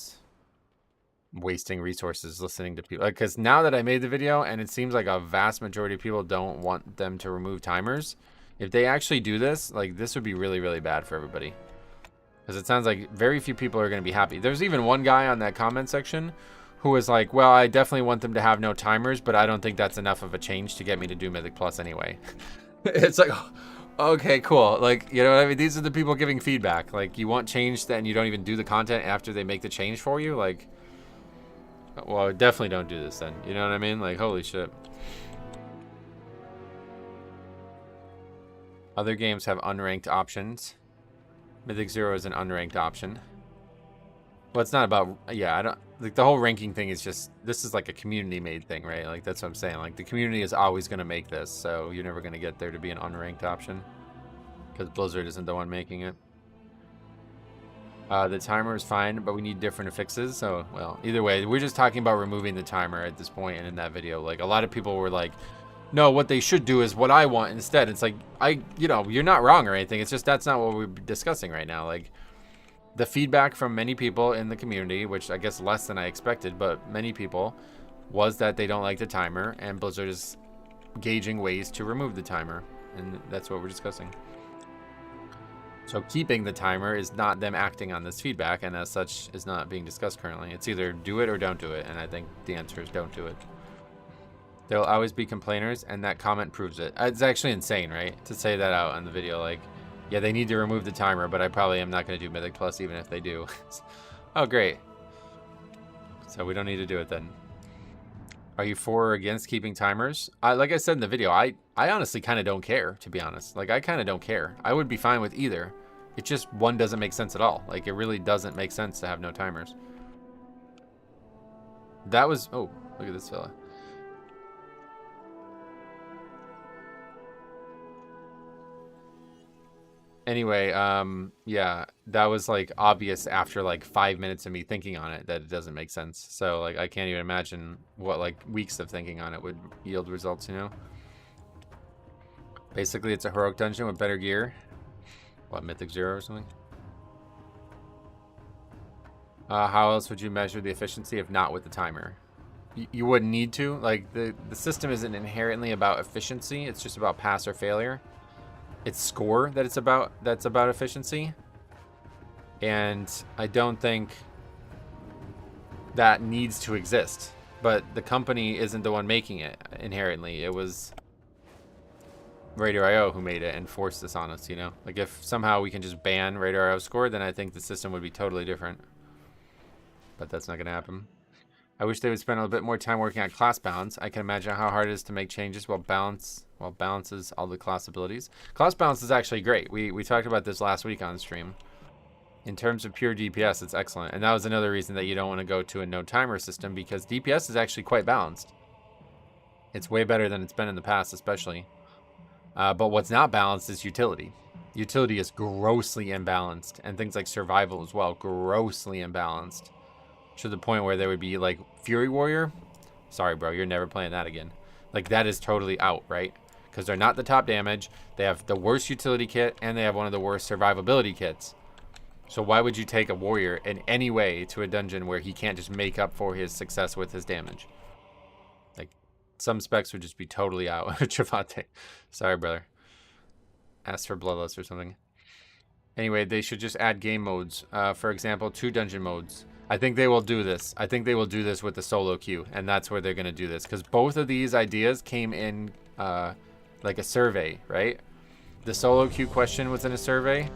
wasting resources listening to people. Because now that I made the video, and it seems like a vast majority of people don't want them to remove timers, if they actually do this, like, this would be really, really bad for everybody. Because it sounds like very few people are going to be happy. There's even one guy on that comment section who was like, well, I definitely want them to have no timers, but I don't think that's enough of a change to get me to do Mythic Plus anyway. It's like, okay, cool. Like, you know what I mean? These are the people giving feedback. Like, you want change, then you don't even do the content after they make the change for you? Like, well, definitely don't do this then. You know what I mean? Like, holy shit. Other games have unranked options. Mythic Zero is an unranked option. Well, it's not about, yeah, I don't, like, the whole ranking thing is just, this is like a community made thing, right? Like, that's what I'm saying. Like, the community is always going to make this, so you're never going to get there to be an unranked option. Because Blizzard isn't the one making it. The timer is fine, but we need different fixes. So, well, either way, we're just talking about removing the timer at this point and in that video. Like, a lot of people were like, no, what they should do is what I want instead. It's like, you know, you're not wrong or anything. It's just that's not what we're discussing right now. Like, the feedback from many people in the community, which I guess less than I expected, but many people, was that they don't like the timer, and Blizzard is gauging ways to remove the timer. And that's what we're discussing. So keeping the timer is not them acting on this feedback, and as such is not being discussed currently. It's either do it or don't do it, and I think the answer is don't do it. There will always be complainers, and that comment proves it. It's actually insane, right? To say that out on the video, like, yeah, they need to remove the timer, but I probably am not going to do Mythic Plus even if they do. Oh, great. So we don't need to do it then. Are you for or against keeping timers? Like I said in the video, I honestly kind of don't care, to be honest. Like, I kind of don't care. I would be fine with either. It just, one doesn't make sense at all. Like, it really doesn't make sense to have no timers. That was... Oh, look at this fella. Anyway, yeah, that was like obvious after like 5 minutes of me thinking on it that it doesn't make sense. So like I can't even imagine what like weeks of thinking on it would yield results, you know? Basically, it's a heroic dungeon with better gear. What, Mythic 0 or something? How else would you measure the efficiency if not with the timer? You wouldn't need to. Like, the system isn't inherently about efficiency. It's just about pass or failure. It's score that that's about efficiency. And I don't think that needs to exist. But the company isn't the one making it inherently. It was Raider.io who made it and forced this on us, you know? Like, if somehow we can just ban Raider.io score, then I think the system would be totally different. But that's not going to happen. I wish they would spend a little bit more time working on class balance. I can imagine how hard it is to make changes while balances all the class abilities. Class balance is actually great. We talked about this last week on stream. In terms of pure DPS, it's excellent. And that was another reason that you don't want to go to a no timer system, because DPS is actually quite balanced. It's way better than it's been in the past, especially. But what's not balanced is utility. Utility is grossly imbalanced, and things like survival as well, grossly imbalanced. To the point where there would be like Fury Warrior. Sorry, bro, you're never playing that again. Like, that is totally out, right? Because they're not the top damage. They have the worst utility kit, and they have one of the worst survivability kits. So why would you take a warrior in any way to a dungeon where he can't just make up for his success with his damage? Like, some specs would just be totally out. Travate. Sorry, brother. Ask for Bloodlust or something. Anyway, they should just add game modes. For example, 2 dungeon modes. I think they will do this. I think they will do this with the solo queue, and that's where they're going to do this. Because both of these ideas came in like a survey, right? The solo queue question was in a survey,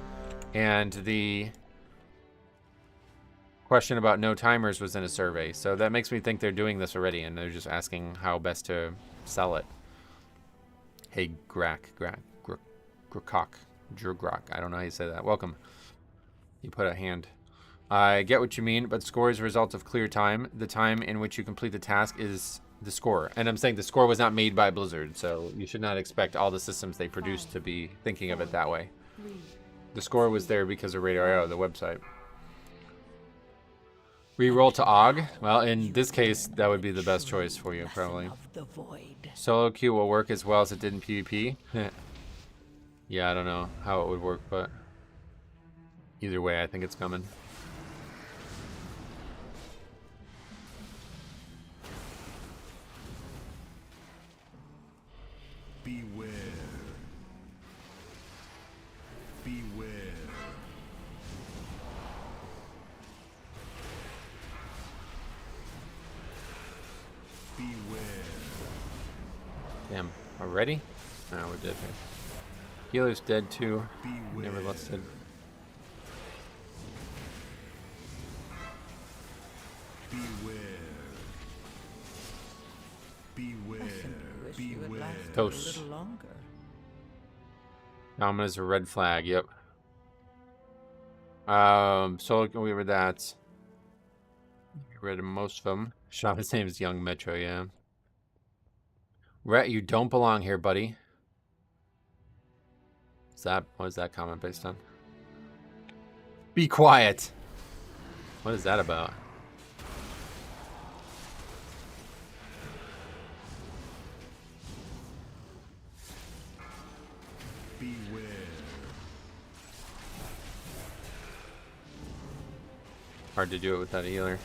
and the question about no timers was in a survey. So that makes me think they're doing this already, and they're just asking how best to sell it. Hey, Grok, I don't know how you say that. Welcome. You put a hand. I get what you mean, but score is a result of clear time. The time in which you complete the task is the score. And I'm saying the score was not made by Blizzard, so you should not expect all the systems they produced to be thinking of it that way. The score was there because of Raider.io, the website. Reroll to AUG? Well, in this case, that would be the best choice for you, probably. Solo queue will work as well as it did in PvP. Yeah, I don't know how it would work, but either way, I think it's coming. Beware. Beware. Beware. Damn, already? No, we're dead here. Healer's dead too. Beware. Never lusted. Beware. Beware. Wish you had Beware. lasted Toast. a little longer. Domina's a red flag, yep. So we read that. We read most of them. Shaman's name is Young Metro, yeah. Rhett, you don't belong here, buddy. What is that comment based on? Be quiet. What is that about? Beware. Hard to do it without a healer.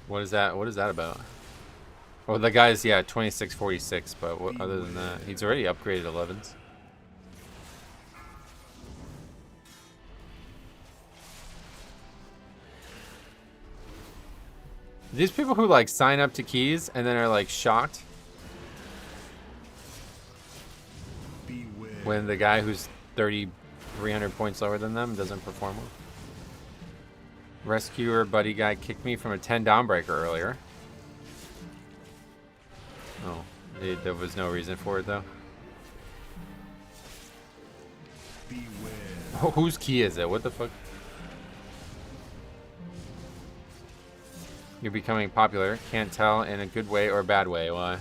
What is that? What is that about? Oh, the guy's, yeah, 2646, but what, other than that, he's already upgraded 11s. These people who like sign up to keys and then are like shocked Beware. when the guy who's 300 points lower than them doesn't perform well. Rescuer buddy guy kicked me from a 10 down breaker earlier. Oh, there was no reason for it though. Beware. Oh, whose key is it? What the fuck? You're becoming popular. Can't tell in a good way or a bad way. Why?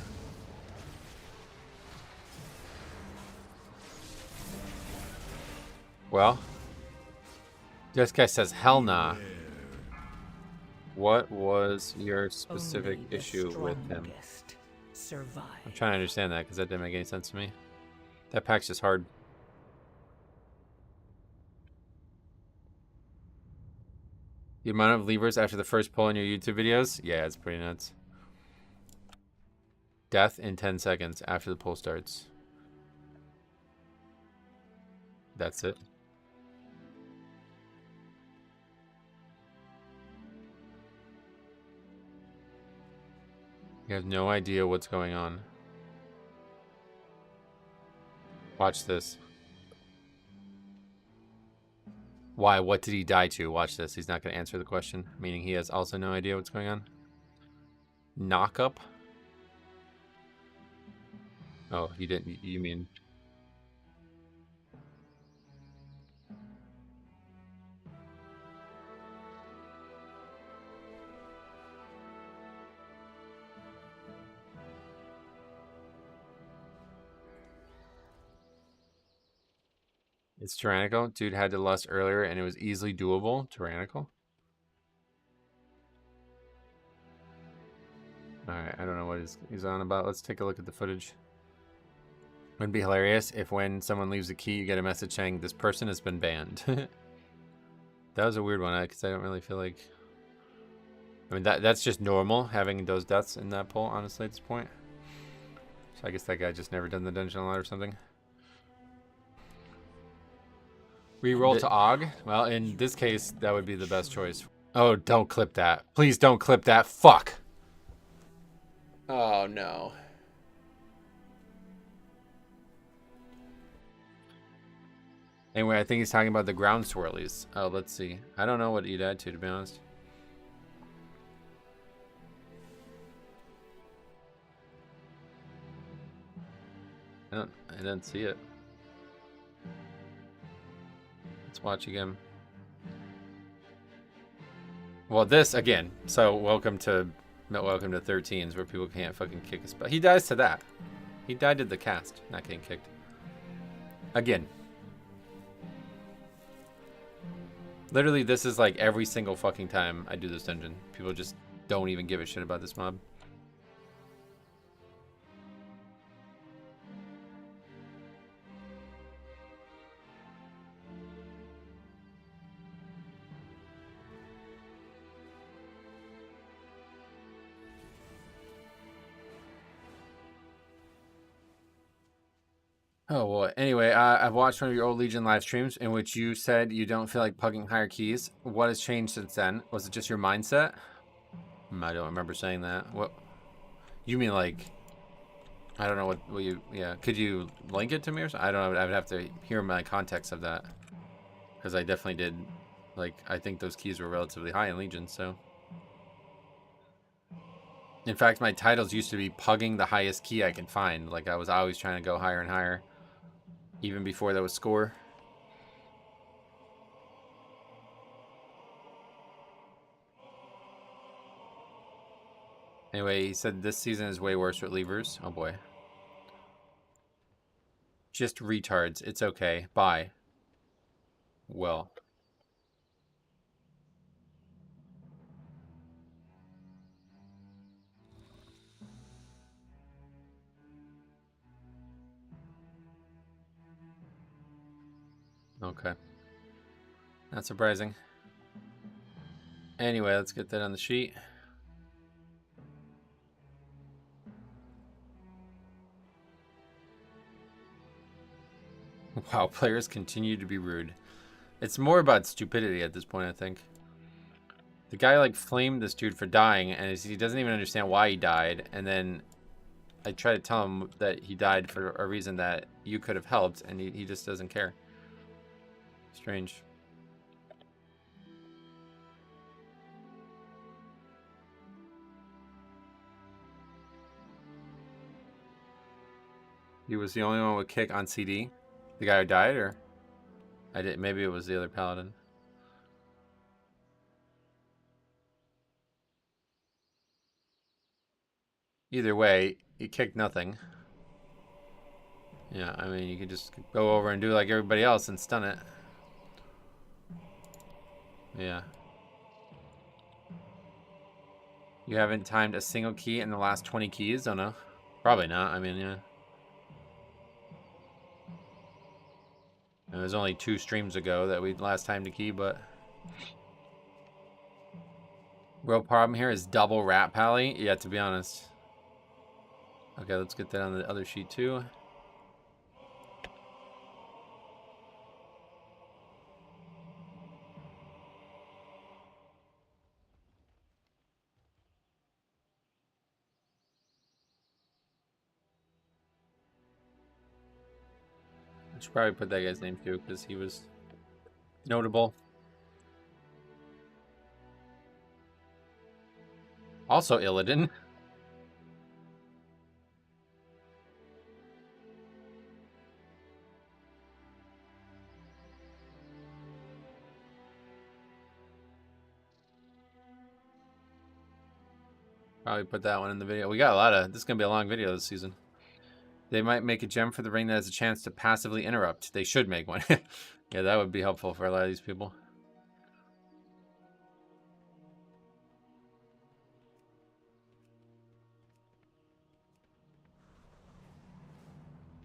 Well, this guy says hell nah. What was your specific Only the issue with him? strongest survive. I'm trying to understand that because that didn't make any sense to me. That pack's just hard. The amount of levers after the first pull in your YouTube videos? Yeah, it's pretty nuts. Death in 10 seconds after the pull starts. That's it. You have no idea what's going on. Watch this. Why? What did he die to? Watch this. He's not going to answer the question, meaning he has also no idea what's going on. Knock up? Oh, you didn't. You mean... It's tyrannical. Dude had to lust earlier and it was easily doable. Tyrannical? Alright, I don't know what he's on about. Let's take a look at the footage. Wouldn't be hilarious if when someone leaves a key, you get a message saying, this person has been banned. That was a weird one, because I don't really feel like... I mean, that's just normal, having those deaths in that poll, honestly, at this point. So I guess that guy just never done the dungeon a lot or something. Reroll to Og? Well, in this case, that would be the best choice. Oh, don't clip that. Please don't clip that. Fuck! Oh, no. Anyway, I think he's talking about the ground swirlies. Oh, let's see. I don't know what you'd add to be honest. I don't see it. Let's watch again. Well, this again. So welcome to 13s where people can't fucking kick a spell. He dies to that. He died to the cast, not getting kicked. Again. Literally, this is like every single fucking time I do this dungeon. People just don't even give a shit about this mob. Oh, well, anyway, I've watched one of your old Legion live streams in which you said you don't feel like pugging higher keys. What has changed since then? Was it just your mindset? I don't remember saying that. What? You mean like... I don't know what you... Yeah, could you link it to me or something? I don't know. I would have to hear my context of that. Because I definitely did... Like, I think those keys were relatively high in Legion, so... In fact, my titles used to be pugging the highest key I can find. Like, I was always trying to go higher and higher. Even before that was score. Anyway, he said this season is way worse with levers. Oh boy. Just retards. It's okay. Bye. Well. Okay. Not surprising. Anyway, let's get that on the sheet. Wow, players continue to be rude. It's more about stupidity at this point, I think. The guy, like, flamed this dude for dying, and he doesn't even understand why he died, and then I try to tell him that he died for a reason that you could have helped, and he just doesn't care. Strange. He was the only one with kick on CD. The guy who died, or I did. Maybe it was the other paladin. Either way, he kicked nothing. Yeah, I mean, you could just go over and do like everybody else and stun it. Yeah. You haven't timed a single key in the last 20 keys? Oh no. Probably not. I mean, yeah. It was only 2 streams ago that we last timed a key, but... Real problem here is double rat pally. Yeah, to be honest. Okay, let's get that on the other sheet too. I should probably put that guy's name too, because he was notable. Also Illidan. Probably put that one in the video. We got a lot of... This is going to be a long video this season. They might make a gem for the ring that has a chance to passively interrupt. They should make one. Yeah, that would be helpful for a lot of these people.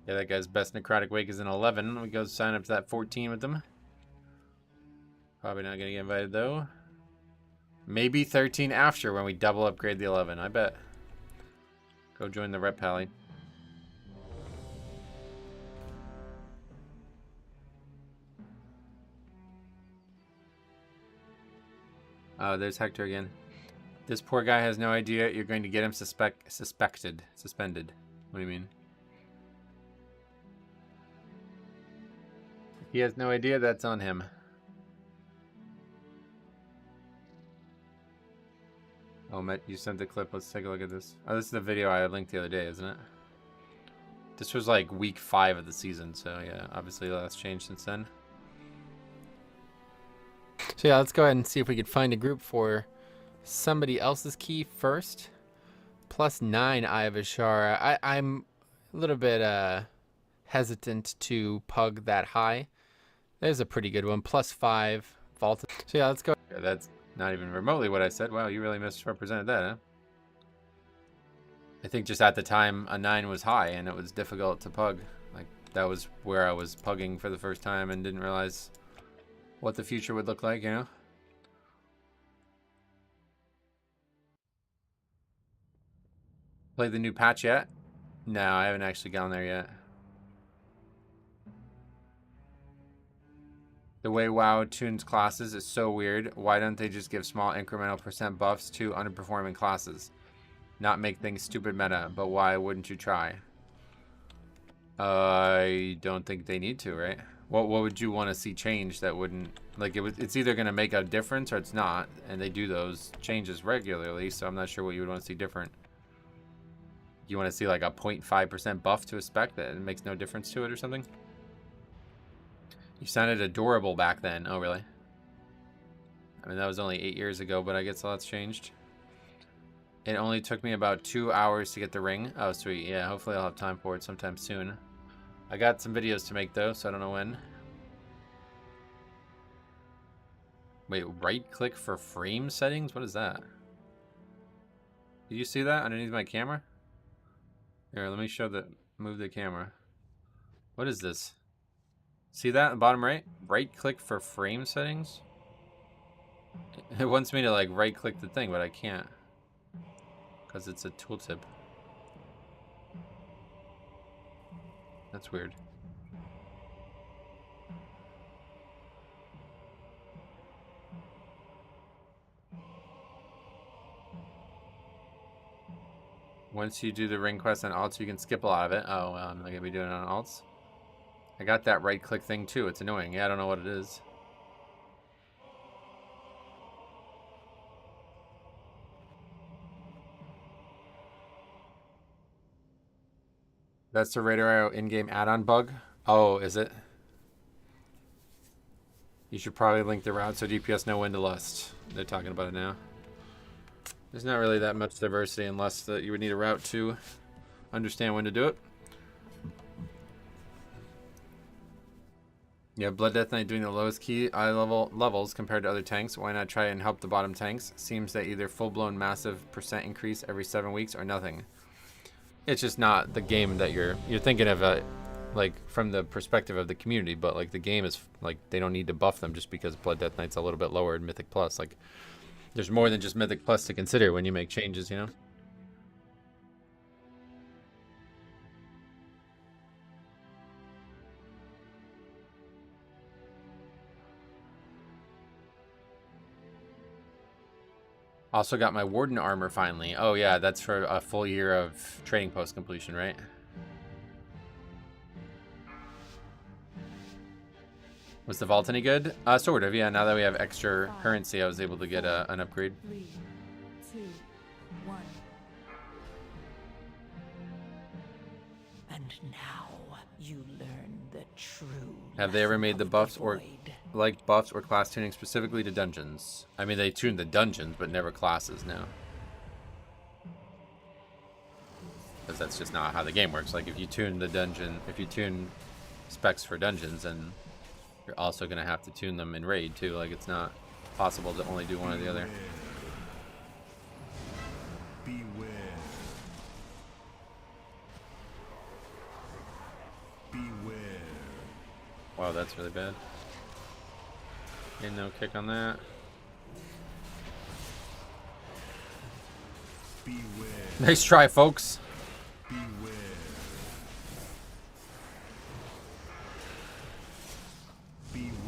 Yeah, that guy's best necrotic wake is an 11. We go sign up to that 14 with them. Probably not going to get invited, though. Maybe 13 after when we double upgrade the 11. I bet. Go join the rep pally. Oh, there's Hector again. This poor guy has no idea you're going to get him suspended. What do you mean? He has no idea that's on him. Oh, Matt, you sent the clip. Let's take a look at this. Oh, this is the video I linked the other day, isn't it? This was like week 5 of the season, so yeah, obviously a lot's changed since then. So yeah, let's go ahead and see if we could find a group for somebody else's key first. +9 Eye of Ashara. I'm a little bit hesitant to pug that high. There's a pretty good one. +5 Vault. So yeah, let's go. Yeah, that's not even remotely what I said. Wow, you really misrepresented that, huh? I think just at the time a 9 was high and it was difficult to pug. Like that was where I was pugging for the first time and didn't realize what the future would look like, you know? Played the new patch yet? No, I haven't actually gone there yet. The way WoW tunes classes is so weird. Why don't they just give small incremental % buffs to underperforming classes? Not make things stupid meta, but why wouldn't you try? I don't think they need to, right? What would you want to see change that wouldn't... Like, it's either going to make a difference or it's not. And they do those changes regularly, so I'm not sure what you would want to see different. You want to see like a 0.5% buff to a spec that makes no difference to it or something? You sounded adorable back then. Oh, really? I mean, that was only 8 years ago, but I guess a lot's changed. It only took me about 2 hours to get the ring. Oh, sweet. Yeah, hopefully I'll have time for it sometime soon. I got some videos to make, though, so I don't know when. Wait, right-click for frame settings? What is that? Did you see that underneath my camera? Here, let me show the... Move the camera. What is this? See that in the bottom right? Right-click for frame settings? It wants me to, like, right-click the thing, but I can't. Because it's a tooltip. That's weird. Once you do the ring quest on alts, you can skip a lot of it. Oh, well, I'm not going to be doing it on alts. I got that right-click thing, too. It's annoying. Yeah, I don't know what it is. That's the Radar Arrow in-game add-on bug. Oh, is it? You should probably link the route so DPS know when to lust. They're talking about it now. There's not really that much diversity unless that you would need a route to understand when to do it. Yeah, Blood Death Knight doing the lowest key eye levels compared to other tanks. Why not try and help the bottom tanks? Seems that either full-blown massive percent increase every 7 weeks or nothing. It's just not the game that you're thinking of, like from the perspective of the community. But like the game is like they don't need to buff them just because Blood Death Knight's a little bit lower in Mythic Plus. Like there's more than just Mythic Plus to consider when you make changes, you know. Also got my Warden armor finally. Oh yeah, that's for a full year of trading post completion, right? Was the vault any good? Sort of, yeah. Now that we have extra currency, I was able to get an upgrade. 3, 2, 1. And now you learn the true. Have they ever made the lesson of buffs or void. like buffs or class tuning specifically to dungeons? I mean, they tune the dungeons, but never classes now. Because that's just not how the game works. Like if you tune the dungeon, if you tune specs for dungeons, and you're also gonna have to tune them in raid too. Like it's not possible to only do one or the other. Beware. Beware. Wow, that's really bad. And no kick on that. Beware. Nice try, folks. Beware. Beware.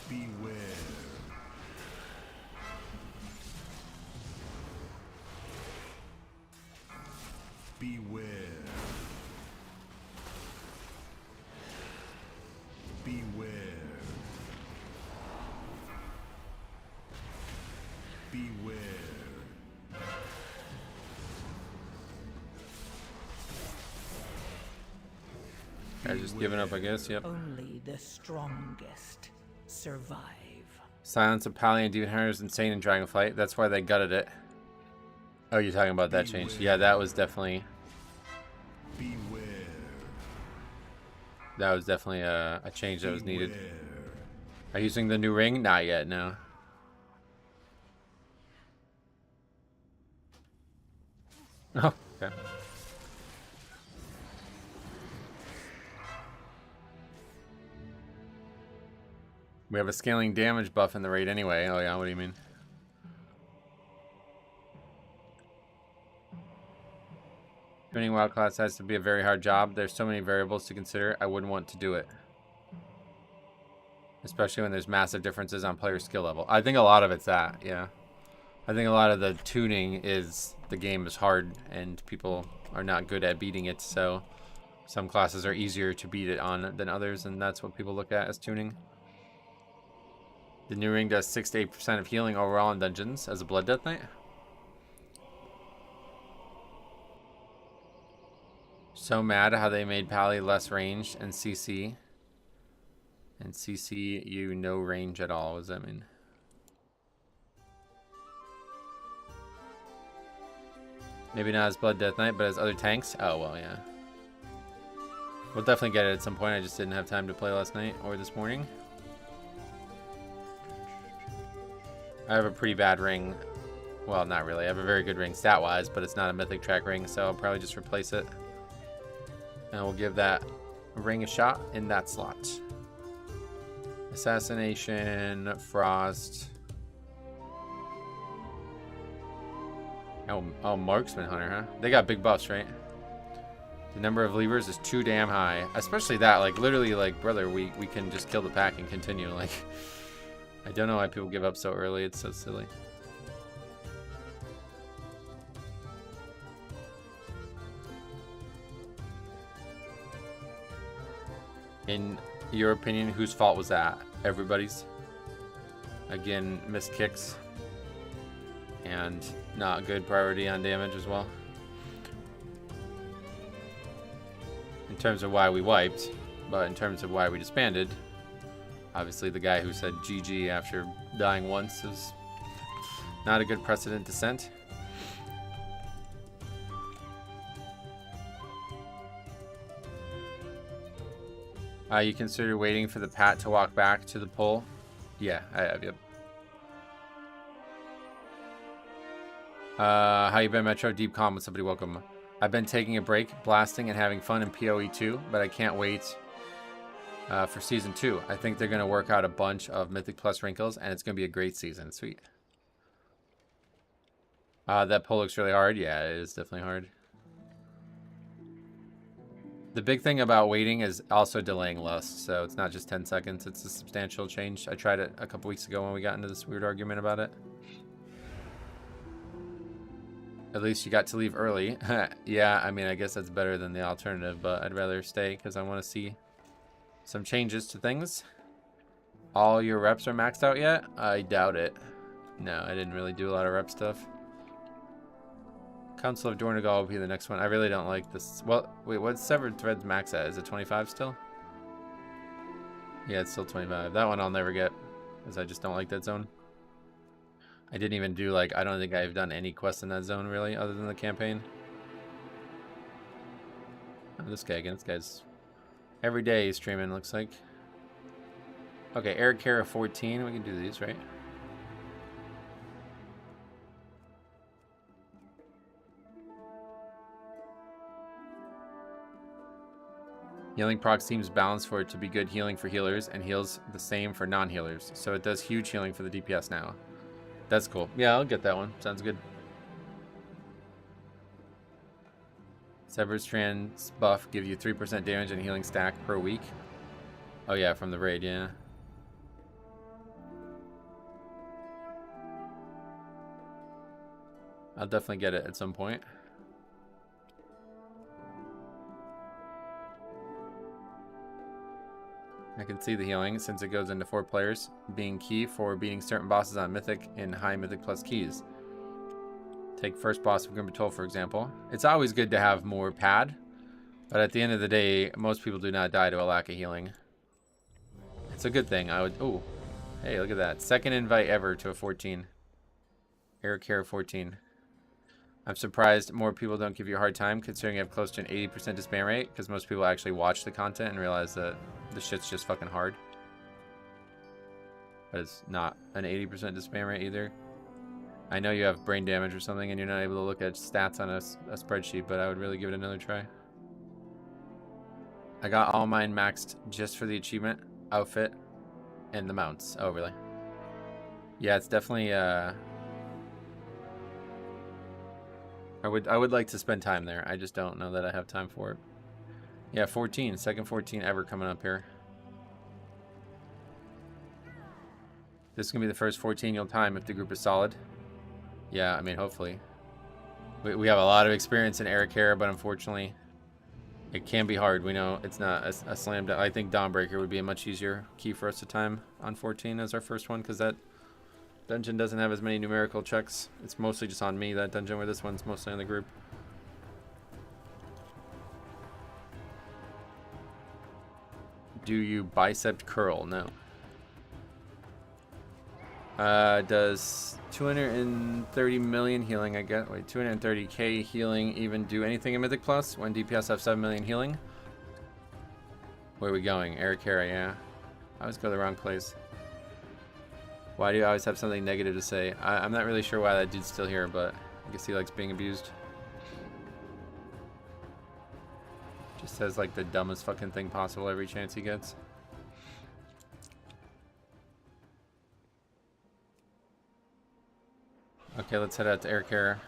Beware. Beware. Beware. Beware. Guys just giving up, I guess. Yep. Only the strongest survive. Silence of Pally and Demon Hunter is insane in Dragonflight. That's why they gutted it. Oh, you're talking about that change. Yeah, that was definitely Beware. a change that was needed. Beware. Are you using the new ring? Not yet, no. Oh, okay. We have a scaling damage buff in the raid anyway. Oh yeah, what do you mean? Tuning wild class has to be a very hard job. There's so many variables to consider. I wouldn't want to do it. Especially when there's massive differences on player skill level. I think a lot of it's that, yeah. I think a lot of the tuning is the game is hard and people are not good at beating it, so some classes are easier to beat it on than others, and that's what people look at as tuning. The new ring does 6 to 8% of healing overall in dungeons as a Blood Death Knight. So mad how they made Pally less ranged and CC. And CC you no range at all. What does that mean? Maybe not as Blood Death Knight, but as other tanks? Oh, well, yeah. We'll definitely get it at some point. I just didn't have time to play last night or this morning. I have a pretty bad ring. Well, not really. I have a very good ring stat-wise, but it's not a Mythic Track ring, so I'll probably just replace it. And we'll give that ring a shot in that slot. Assassination, Frost. Oh, Marksman Hunter, huh? They got big buffs, right? The number of levers is too damn high. Especially that, like, literally, like, brother, we can just kill the pack and continue. Like, I don't know why people give up so early. It's so silly. In your opinion, whose fault was that? Everybody's? Again, missed kicks. And not good priority on damage as well. In terms of why we wiped, but in terms of why we disbanded, obviously the guy who said GG after dying once is not a good precedent to set. You consider waiting for the Pat to walk back to the pole? Yeah, I have, yep. How you been, Metro? Deep calm with somebody, welcome. I've been taking a break, blasting and having fun in PoE 2, but I can't wait for Season 2. I think they're going to work out a bunch of Mythic Plus wrinkles, and it's going to be a great season. Sweet. That pole looks really hard. Yeah, it is definitely hard. The big thing about waiting is also delaying Lust, so it's not just 10 seconds. It's a substantial change. I tried it a couple weeks ago when we got into this weird argument about it. At least you got to leave early. Yeah, I mean, I guess that's better than the alternative, but I'd rather stay because I want to see some changes to things. All your reps are maxed out yet? I doubt it. No, I didn't really do a lot of rep stuff. Council of Dornegal will be the next one. I really don't like this. Well, wait, what's Severed Threads max at? Is it 25 still? Yeah, it's still 25. That one I'll never get because I just don't like that zone. I didn't even do, like, I don't think I've done any quests in that zone, really, other than the campaign. Oh, this guy again. This guy's... Every day he's streaming, looks like. Okay, Eric Kara 14. We can do these, right? Healing proc seems balanced for it to be good healing for healers and heals the same for non-healers. So it does huge healing for the DPS now. That's cool. Yeah, I'll get that one. Sounds good. Severed Strands buff give you 3% damage and healing stack per week. Oh yeah, from the raid, yeah. I'll definitely get it at some point. I can see the healing since it goes into 4 players, being key for beating certain bosses on Mythic and high Mythic Plus keys. Take first boss of Grim Patrol, for example. It's always good to have more pad, but at the end of the day, most people do not die to a lack of healing. It's a good thing. I would... Oh, hey, look at that. Second invite ever to a 14. Eric Care 14. I'm surprised more people don't give you a hard time considering you have close to an 80% disband rate, because most people actually watch the content and realize that the shit's just fucking hard. But it's not an 80% disband rate either. I know you have brain damage or something and you're not able to look at stats on a spreadsheet, but I would really give it another try. I got all mine maxed just for the achievement, outfit, and the mounts. Oh, really? Yeah, it's definitely... I would like to spend time there. I just don't know that I have time for it. Yeah, 14. Second 14 ever coming up here. This is going to be the first 14 you'll time if the group is solid. Yeah, I mean, hopefully. We have a lot of experience in Eric Hera, but unfortunately, it can be hard. We know it's not a slam dunk. I think Dawnbreaker would be a much easier key for us to time on 14 as our first one, because that dungeon doesn't have as many numerical checks. It's mostly just on me, that dungeon, where this one's mostly on the group. Do you bicep curl? No. Does 230 million healing, I get, wait, 230k healing even do anything in Mythic Plus when DPS have 7 million healing? Where are we going? Eric Hera, yeah. I always go to the wrong place. Why do you always have something negative to say? I'm not really sure why that dude's still here, but I guess he likes being abused. Just says like the dumbest fucking thing possible every chance he gets. Okay, let's head out to Eric Hera.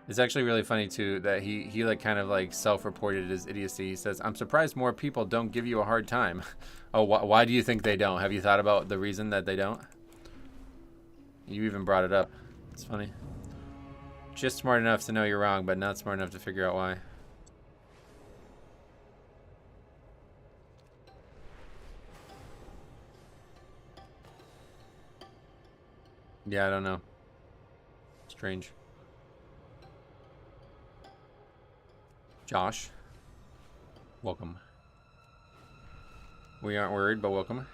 It's actually really funny too that he like kind of like self-reported his idiocy. He says, "I'm surprised more people don't give you a hard time." Oh, why do you think they don't? Have you thought about the reason that they don't? You even brought it up. It's funny. Just smart enough to know you're wrong, but not smart enough to figure out why. Yeah, I don't know. Strange. Josh. Welcome. We aren't worried, but welcome.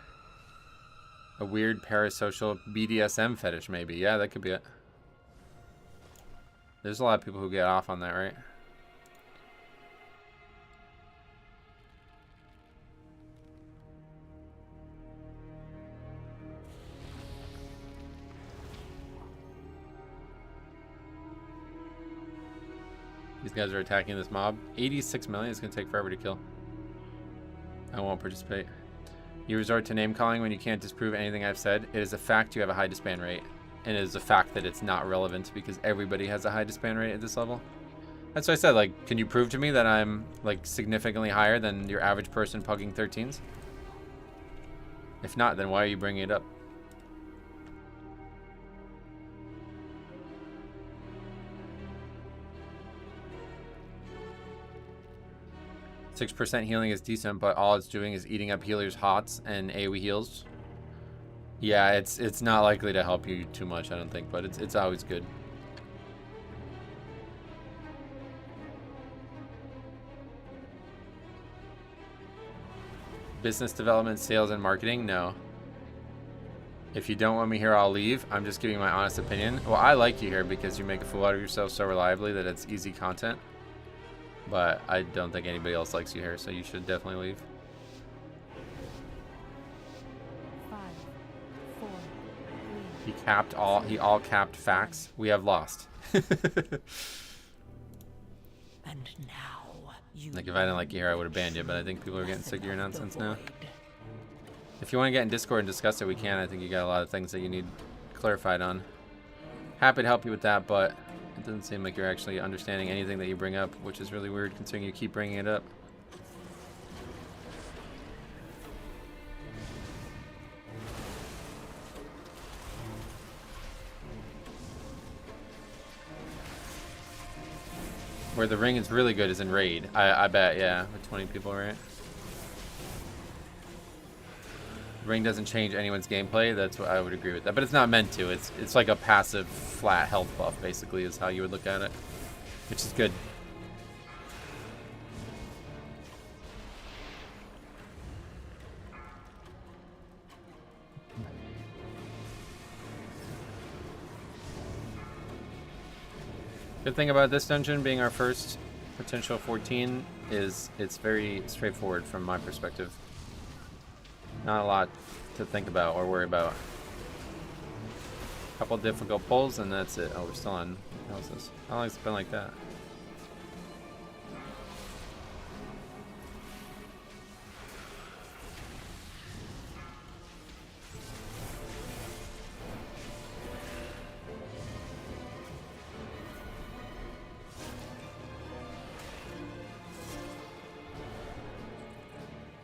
A weird parasocial BDSM fetish, maybe. Yeah, that could be it. There's a lot of people who get off on that, right? These guys are attacking this mob. 86 million is going to take forever to kill. I won't participate. You resort to name calling when you can't disprove anything I've said. It is a fact you have a high disband rate. And it is a fact that it's not relevant because everybody has a high disband rate at this level. That's what I said. Like, can you prove to me that I'm like significantly higher than your average person pugging 13s? If not, then why are you bringing it up? %6 healing is decent, but all it's doing is eating up healers' hots and AoE heals. Yeah, it's not likely to help you too much, I don't think, but it's always good. Business development, sales, and marketing? No. If you don't want me here, I'll leave. I'm just giving my honest opinion. Well, I like you here because you make a fool out of yourself so reliably that it's easy content. But I don't think anybody else likes you here, so you should definitely leave. 5, 4, 3. He all capped facts. We have lost. And now you. Like if I didn't like you here, I would have banned you, but I think people are getting sick of your nonsense now. If you want to get in Discord and discuss it, we can. I think you got a lot of things that you need clarified on. Happy to help you with that, but it doesn't seem like you're actually understanding anything that you bring up, which is really weird considering you keep bringing it up. Where the ring is really good is in raid. I bet, yeah, with 20 people, right? Ring doesn't change anyone's gameplay. That's what I would agree with that, but it's not meant to. It's like a passive flat health buff, basically, is how you would look at it, which is good. Good thing about this dungeon being our first potential 14 is it's very straightforward from my perspective. Not a lot to think about or worry about. Couple difficult pulls and that's it. Oh, we're still on houses. How long has it been like that?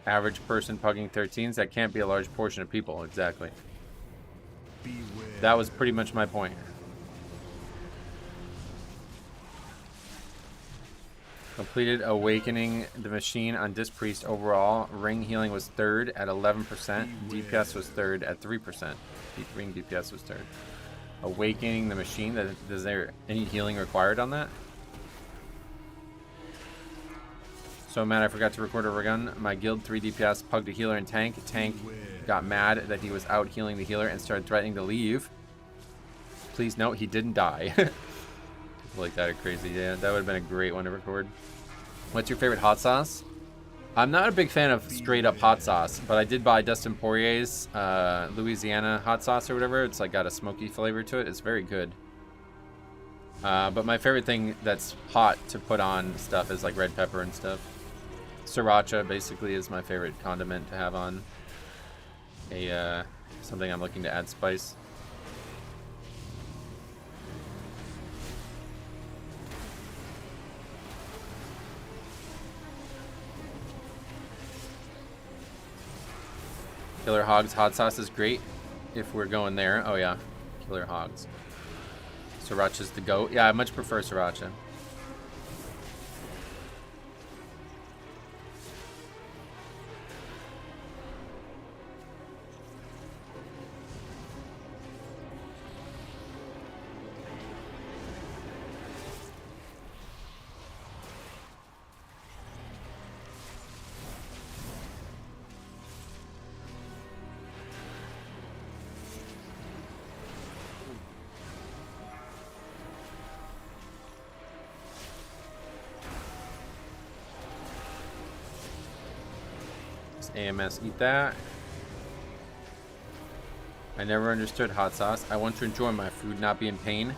Average person pugging 13s, that can't be a large portion of people, exactly. Beware. That was pretty much my point. Completed Awakening the Machine on Disc Priest overall. Ring healing was third at 11%. DPS was third at 3%. Ring DPS was third. Awakening the Machine, is there any healing required on that? So mad I forgot to record a gun. My guild 3 DPS pugged a healer and tank. Tank got mad that he was out healing the healer and started threatening to leave. Please note he didn't die. People like that are crazy. Yeah, that would have been a great one to record. What's your favorite hot sauce? I'm not a big fan of straight up hot sauce, but I did buy Dustin Poirier's Louisiana hot sauce or whatever. It's like got a smoky flavor to it. It's very good. But my favorite thing that's hot to put on stuff is like red pepper and stuff. Sriracha basically is my favorite condiment to have on a something I'm looking to add spice. Killer Hogs hot sauce is great if we're going there. Oh yeah, Killer Hogs. Sriracha's the goat. Yeah, I much prefer Sriracha. Just AMS, eat that. I never understood hot sauce. I want to enjoy my food, not be in pain.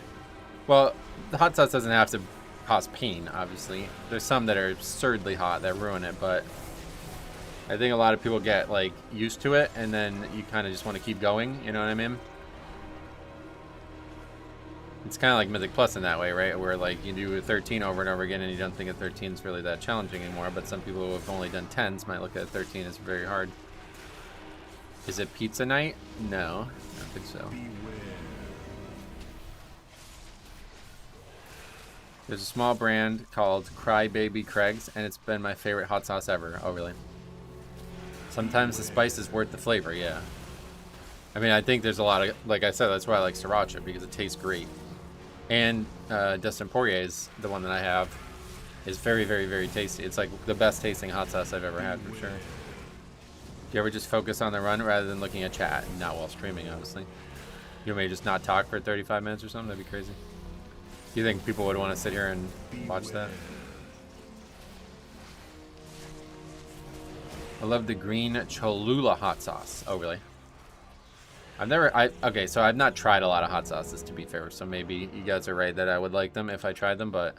Well, the hot sauce doesn't have to cause pain, obviously. There's some that are absurdly hot that ruin it, but I think a lot of people get like used to it and then you kind of just want to keep going, you know what I mean? It's kind of like Mythic Plus in that way, right? Where like you do a 13 over and over again and you don't think a 13 is really that challenging anymore, but some people who have only done 10s might look at a 13 as very hard. Is it pizza night? No, I don't think so. There's a small brand called Crybaby Craig's, and it's been my favorite hot sauce ever. Oh, really? Sometimes the spice is worth the flavor, yeah. I mean, I think there's a lot of, like I said, that's why I like Sriracha, because it tastes great. And Dustin Poirier's, the one that I have, is very, very, very tasty. It's like the best tasting hot sauce I've ever had, for sure. Do you ever just focus on the run rather than looking at chat? Not while streaming, obviously. You want me to just not talk for 35 minutes or something? That'd be crazy. Do you think people would want to sit here and watch that? I love the green Cholula hot sauce. Oh, really? Okay, so I've not tried a lot of hot sauces, to be fair, so maybe you guys are right that I would like them if I tried them, but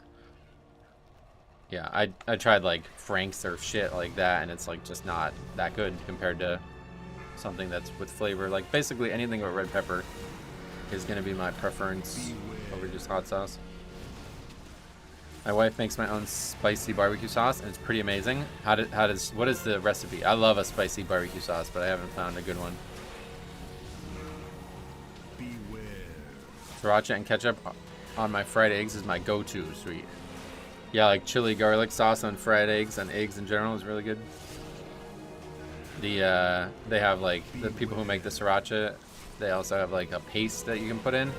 yeah, I tried like Frank's or shit like that, and it's like just not that good compared to something that's with flavor. Like basically anything with red pepper is going to be my preference over just hot sauce. My wife makes my own spicy barbecue sauce, and it's pretty amazing. What is the recipe? I love a spicy barbecue sauce, but I haven't found a good one. Sriracha and ketchup on my fried eggs is my go-to. Sweet. Yeah, like chili garlic sauce on fried eggs and eggs in general is really good. They have like the people who make the sriracha, they also have like a paste that you can put in.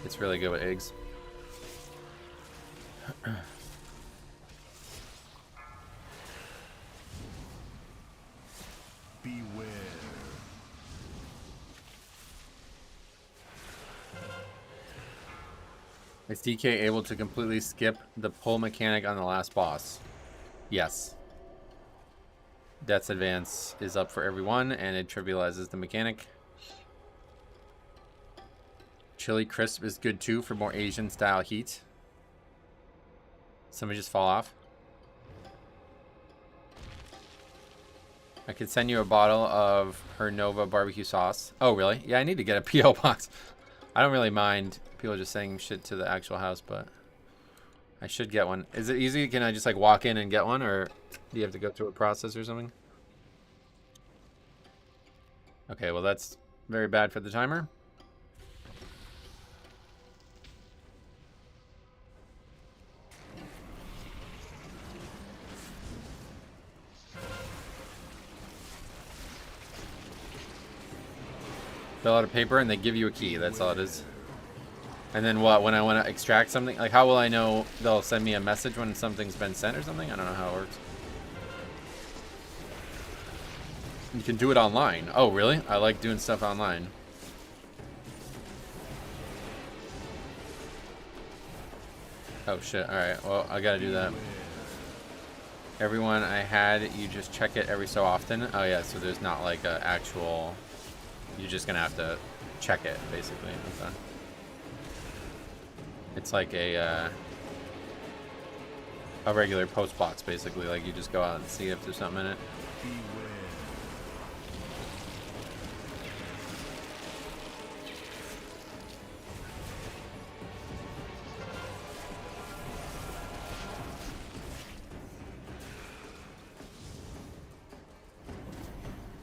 It's really good with eggs. Beware. Is DK able to completely skip the pull mechanic on the last boss? Yes. Death's Advance is up for everyone, and it trivializes the mechanic. Chili Crisp is good too for more Asian style heat. Somebody just fall off. I could send you a bottle of her Nova barbecue sauce. Oh, really? Yeah, I need to get a P.O. box. I don't really mind people just saying shit to the actual house, but I should get one. Is it easy? Can I just like walk in and get one, or do you have to go through a process or something? Okay, well that's very bad for the timer. Fill out a paper and they give you a key. That's all it is. And then what? When I want to extract something, like how will I know they'll send me a message when something's been sent or something? I don't know how it works. You can do it online. Oh, really? I like doing stuff online. Oh shit. Alright, well I gotta do that. Everyone I had, you just check it every so often. Oh yeah, so there's not like a actual... You're just gonna have to check it, basically. Okay. It's like a regular post box, basically. Like you just go out and see if there's something in it.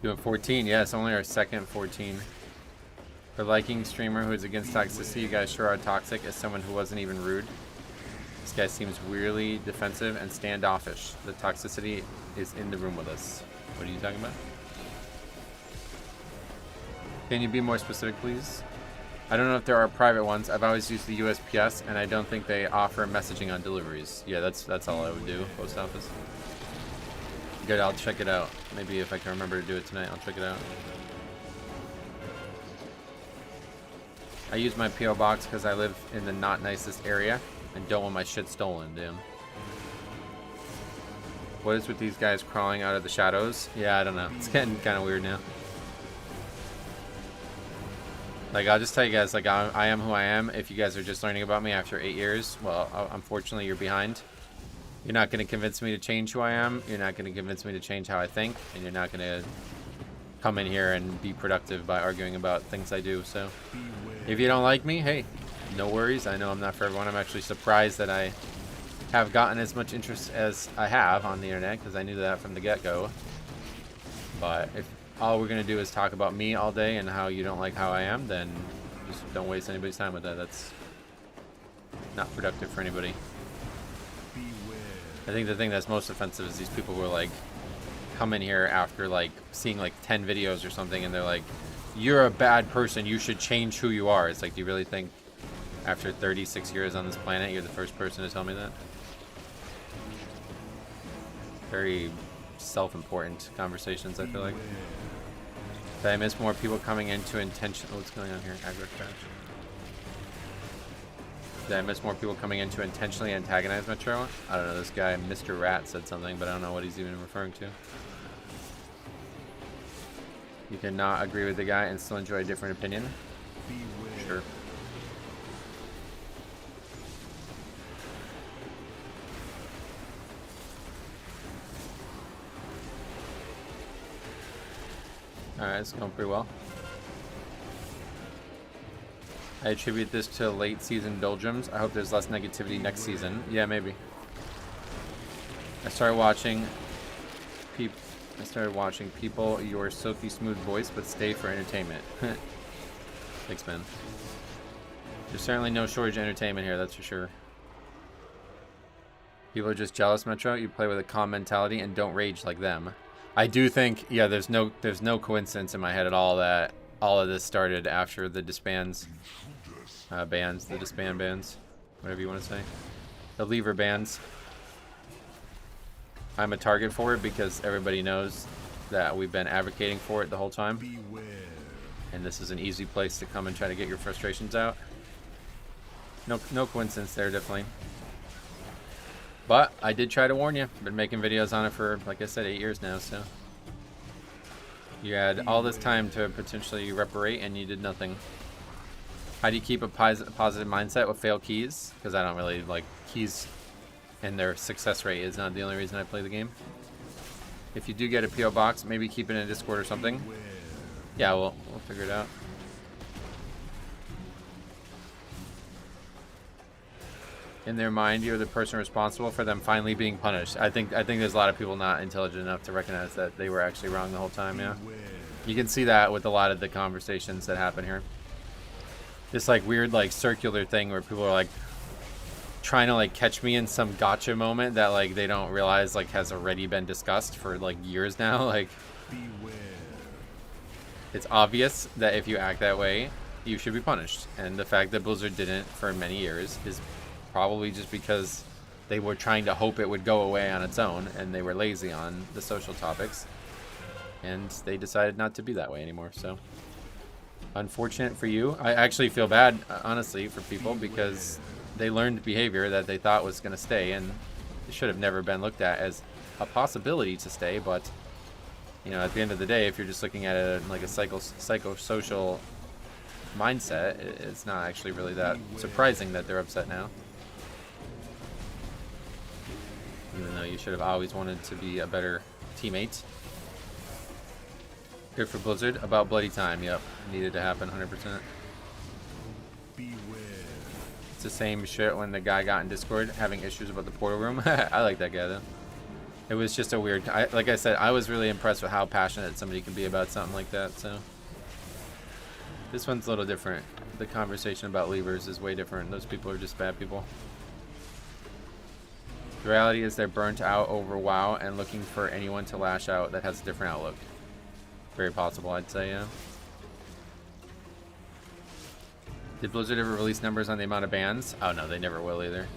Doing 14, yeah, it's only our second 14. For liking streamer who is against toxicity, you guys sure are toxic as someone who wasn't even rude. This guy seems weirdly defensive and standoffish. The toxicity is in the room with us. What are you talking about? Can you be more specific, please? I don't know if there are private ones. I've always used the USPS, and I don't think they offer messaging on deliveries. Yeah, that's all I would do, post office. Good, I'll check it out. Maybe if I can remember to do it tonight, I'll check it out. I use my P.O. box because I live in the not nicest area and don't want my shit stolen, damn. What is with these guys crawling out of the shadows? Yeah, I don't know. It's getting kind of weird now. Like, I'll just tell you guys, like, I am who I am. If you guys are just learning about me after 8 years, well, unfortunately, you're behind. You're not going to convince me to change who I am. You're not going to convince me to change how I think. And you're not going to come in here and be productive by arguing about things I do. So, if you don't like me, hey, no worries. I know I'm not for everyone. I'm actually surprised that I have gotten as much interest as I have on the internet, because I knew that from the get-go. But if all we're going to do is talk about me all day and how you don't like how I am, then just don't waste anybody's time with that. That's not productive for anybody. I think the thing that's most offensive is these people who are like, come in here after like seeing like 10 videos or something, and they're like, you're a bad person, you should change who you are. It's like, do you really think after 36 years on this planet you're the first person to tell me that? Very self-important conversations, I feel like. Did I miss more people coming into intention? What's going on here? Aggro crash. Did I miss more people coming in to intentionally antagonize Metro? I don't know. This guy, Mr. Rat, said something, but I don't know what he's even referring to. You cannot agree with the guy and still enjoy a different opinion? Sure. Alright, it's going pretty well. I attribute this to late season doldrums. I hope there's less negativity next season. Yeah, maybe. I started watching people your silky smooth voice, but stay for entertainment. Thanks, man. There's certainly no shortage of entertainment here, that's for sure. People are just jealous, Metro. You play with a calm mentality and don't rage like them. I do think, yeah, there's no coincidence in my head at all that all of this started after the disband bans, whatever you want to say, the lever bans. I'm a target for it because everybody knows that we've been advocating for it the whole time, and this is an easy place to come and try to get your frustrations out. No coincidence there, definitely. But I did try to warn you. Been making videos on it for, like I said, 8 years now, so. You had all this time to potentially reparate, and you did nothing. How do you keep a positive mindset with failed keys? Because I don't really like keys, and their success rate is not the only reason I play the game. If you do get a PO box, maybe keep it in a Discord or something. Yeah, we'll figure it out. In their mind, you're the person responsible for them finally being punished. I think there's a lot of people not intelligent enough to recognize that they were actually wrong the whole time. Yeah, you can see that with a lot of the conversations that happen here. This like weird like circular thing where people are like trying to like catch me in some gotcha moment that like they don't realize like has already been discussed for like years now. Like, it's obvious that if you act that way, you should be punished, and the fact that Blizzard didn't for many years is probably just because they were trying to hope it would go away on its own, and they were lazy on the social topics, and they decided not to be that way anymore. So unfortunate for you. I actually feel bad, honestly, for people, because they learned behavior that they thought was going to stay, and it should have never been looked at as a possibility to stay. But you know, at the end of the day, if you're just looking at it like a psychosocial mindset, it's not actually really that surprising that they're upset now. Even though you should have always wanted to be a better teammate. Good for Blizzard. About bloody time. Yep. Needed to happen 100%. It's the same shit when the guy got in Discord having issues about the portal room. I like that guy though. It was just a weird... like I said, I was really impressed with how passionate somebody can be about something like that, so... This one's a little different. The conversation about levers is way different. Those people are just bad people. The reality is they're burnt out over WoW and looking for anyone to lash out that has a different outlook. Very possible, I'd say, yeah. Did Blizzard ever release numbers on the amount of bans? Oh no, they never will either.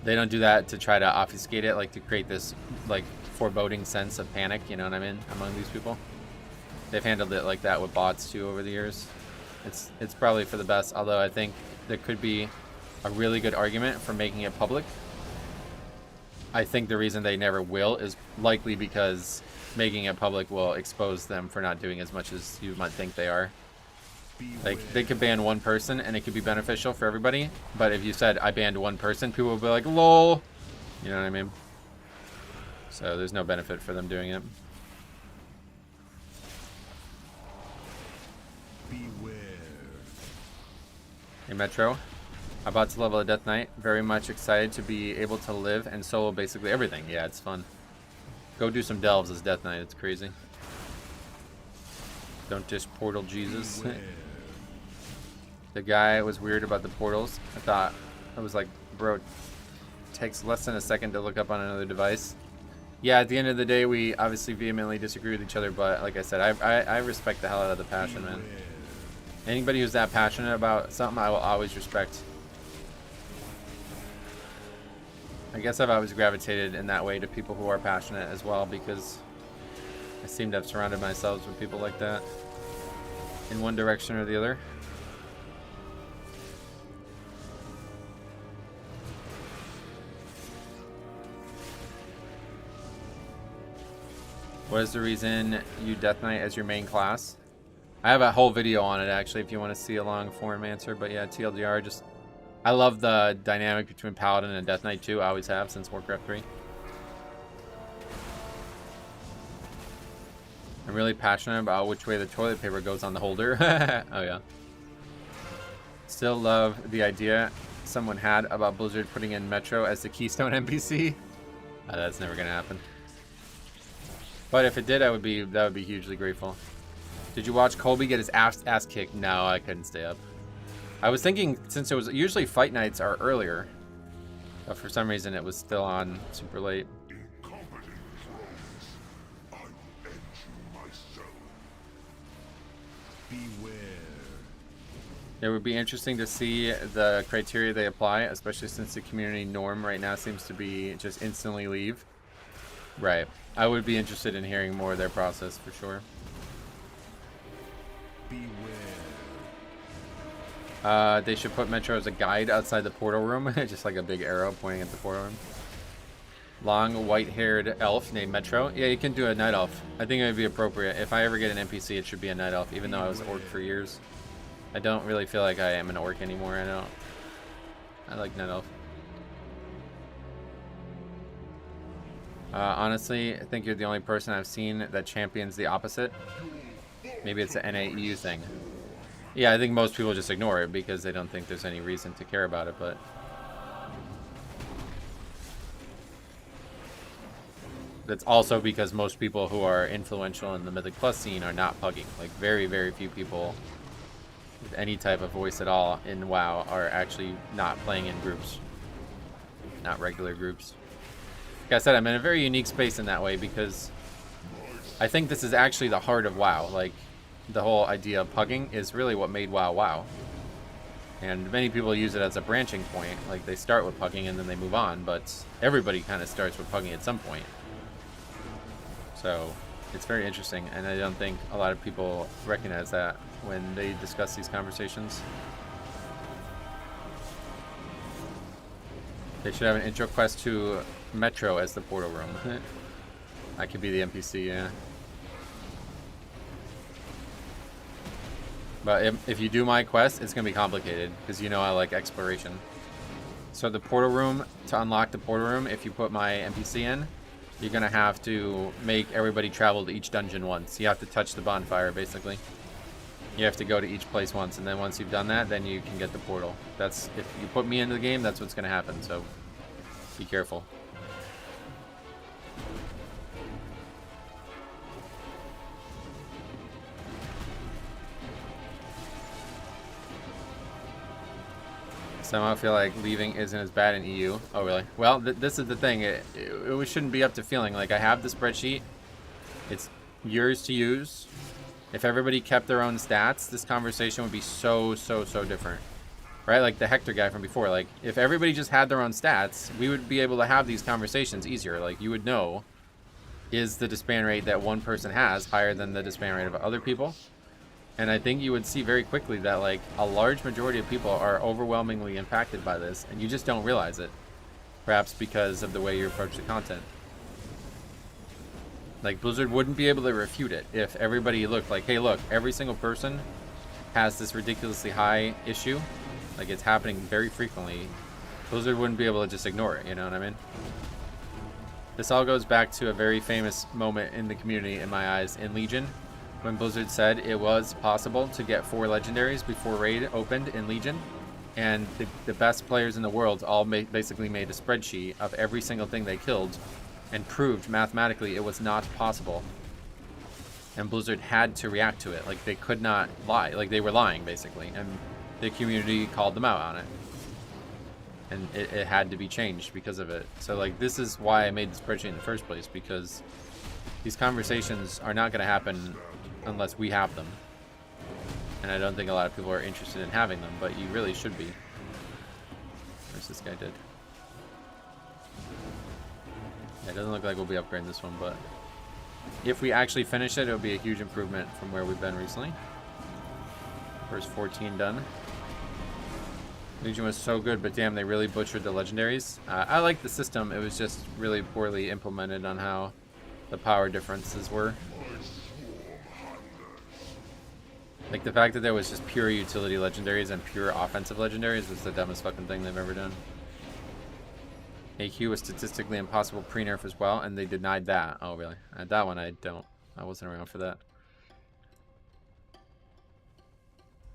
They don't do that to try to obfuscate it, like to create this like foreboding sense of panic, you know what I mean, among these people. They've handled it like that with bots too over the years. It's probably for the best, although I think there could be a really good argument for making it public. I think the reason they never will is likely because making it public will expose them for not doing as much as you might think they are. Like, they could ban one person and it could be beneficial for everybody, but if you said, I banned one person, people would be like, lol. You know what I mean? So there's no benefit for them doing it. Beware. Hey, Metro. About to level a Death Knight. Very much excited to be able to live and solo basically everything. Yeah, it's fun. Go do some delves as Death Knight. It's crazy. Don't just portal Jesus. The guy was weird about the portals. I thought, I was like, bro, it takes less than a second to look up on another device. Yeah, at the end of the day, we obviously vehemently disagree with each other, but like I said, I respect the hell out of the passion, man. Anybody who's that passionate about something, I will always respect. I guess I've always gravitated in that way to people who are passionate as well, because I seem to have surrounded myself with people like that in one direction or the other. What is the reason you Death Knight as your main class? I have a whole video on it actually if you want to see a long form answer, but yeah, TLDR, just I love the dynamic between Paladin and Death Knight too. I always have since Warcraft 3. I'm really passionate about which way the toilet paper goes on the holder. Oh yeah. Still love the idea someone had about Blizzard putting in Metro as the Keystone NPC. That's never gonna happen. But if it did, that would be hugely grateful. Did you watch Colby get his ass kicked? No, I couldn't stay up. I was thinking, since it was usually fight nights are earlier, but for some reason it was still on super late. It would be interesting to see the criteria they apply, especially since the community norm right now seems to be just instantly leave. Right. I would be interested in hearing more of their process for sure. They should put Metro as a guide outside the portal room, just like a big arrow pointing at the portal room. Long white-haired elf named Metro. Yeah, you can do a night elf. I think it would be appropriate. If I ever get an NPC, it should be a night elf, even though I was orc for years. I don't really feel like I am an orc anymore. I like night elf. Honestly, I think you're the only person I've seen that champions the opposite. Maybe it's an NAEU thing. Yeah, I think most people just ignore it because they don't think there's any reason to care about it, but... That's also because most people who are influential in the Mythic Plus scene are not pugging. Like, very, very few people with any type of voice at all in WoW are actually not playing in groups. Not regular groups. Like I said, I'm in a very unique space in that way because I think this is actually the heart of WoW. Like, the whole idea of pugging is really what made WoW WoW. And many people use it as a branching point. Like, they start with pugging and then they move on, but everybody kind of starts with pugging at some point. So, it's very interesting, and I don't think a lot of people recognize that when they discuss these conversations. They should have an intro quest to Metro as the portal room. I could be the NPC, yeah. But if you do my quest, it's going to be complicated, because you know I like exploration. So the portal room, to unlock the portal room, if you put my NPC in, you're going to have to make everybody travel to each dungeon once. You have to touch the bonfire, basically. You have to go to each place once, and then once you've done that, then you can get the portal. That's, if you put me into the game, that's what's going to happen, so be careful. Somehow I feel like leaving isn't as bad in EU. Oh, really? Well, this is the thing. It shouldn't be up to feeling. Like, I have the spreadsheet. It's yours to use. If everybody kept their own stats, this conversation would be so different. Right? Like the Hector guy from before. Like, if everybody just had their own stats, we would be able to have these conversations easier. Like, you would know, is the disband rate that one person has higher than the disband rate of other people? And I think you would see very quickly that, like, a large majority of people are overwhelmingly impacted by this, and you just don't realize it. Perhaps because of the way you approach the content. Like, Blizzard wouldn't be able to refute it if everybody looked like, hey, look, every single person has this ridiculously high issue. Like, it's happening very frequently. Blizzard wouldn't be able to just ignore it, you know what I mean? This all goes back to a very famous moment in the community, in my eyes, in Legion, when Blizzard said it was possible to get 4 legendaries before Raid opened in Legion, and the best players in the world all basically made a spreadsheet of every single thing they killed and proved mathematically it was not possible. And Blizzard had to react to it. Like, they could not lie. Like, they were lying, basically, and the community called them out on it. And it had to be changed because of it. So, like, this is why I made the spreadsheet in the first place, because these conversations are not going to happen unless we have them. And I don't think a lot of people are interested in having them, but you really should be. Where's this guy dead? Yeah, it doesn't look like we'll be upgrading this one, but if we actually finish it, it'll be a huge improvement from where we've been recently. First 14 done. Legion was so good, but damn, they really butchered the legendaries. I like the system. It was just really poorly implemented on how the power differences were. Like, the fact that there was just pure utility legendaries and pure offensive legendaries was the dumbest fucking thing they've ever done. AQ was statistically impossible pre-nerf as well, and they denied that. Oh, really? That one I wasn't around for that.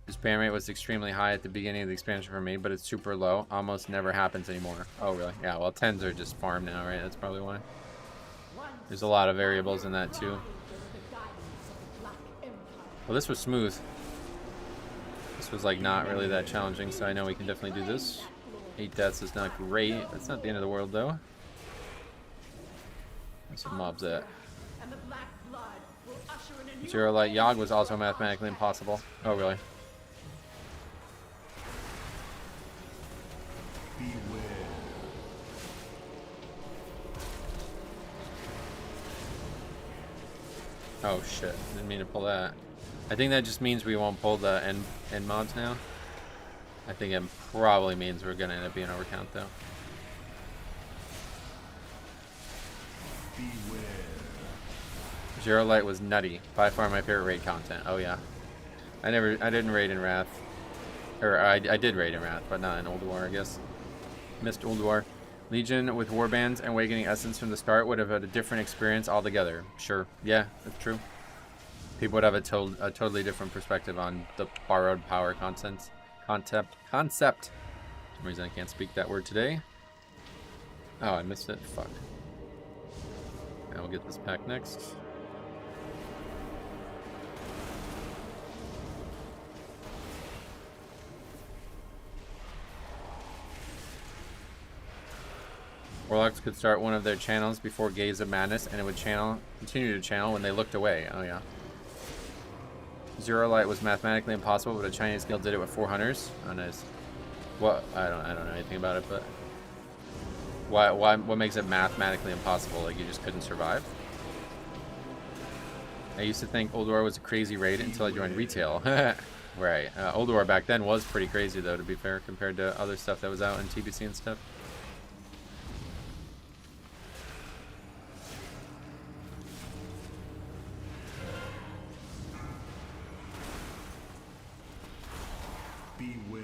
The spam rate was extremely high at the beginning of the expansion for me, but it's super low. Almost never happens anymore. Oh, really? Yeah, well, 10s are just farm now, right? That's probably why. There's a lot of variables in that, too. Well, this was smooth. This was, like, not really that challenging, so I know we can definitely do this. 8 deaths is not great. That's not the end of the world, though. Where's some mobs at? 0 light Yogg was also mathematically impossible. Oh, really? Oh shit, didn't mean to pull that. I think that just means we won't pull the end mods now. I think it probably means we're gonna end up being overcount though. Beware. 0 light was nutty. By far my favorite raid content. Oh yeah. I didn't raid in Wrath. Or I did raid in Wrath, but not in Old War, I guess. Missed Old War. Legion with Warbands and Awakening Essence from the start would have had a different experience altogether. Sure. Yeah, that's true. People would have a totally different perspective on the borrowed power concept. For some reason I can't speak that word today. Oh, I missed it. Fuck. Now we'll get this pack next. Warlocks could start one of their channels before Gaze of Madness, and it would continue to channel when they looked away. Oh yeah. 0 light was mathematically impossible, but a Chinese guild did it with 4 hunters. Oh nice. What? I don't know anything about it, but what makes it mathematically impossible? Like you just couldn't survive? I used to think Old War was a crazy raid until I joined retail. Right. Old War back then was pretty crazy though, to be fair, compared to other stuff that was out in TBC and stuff. Beware.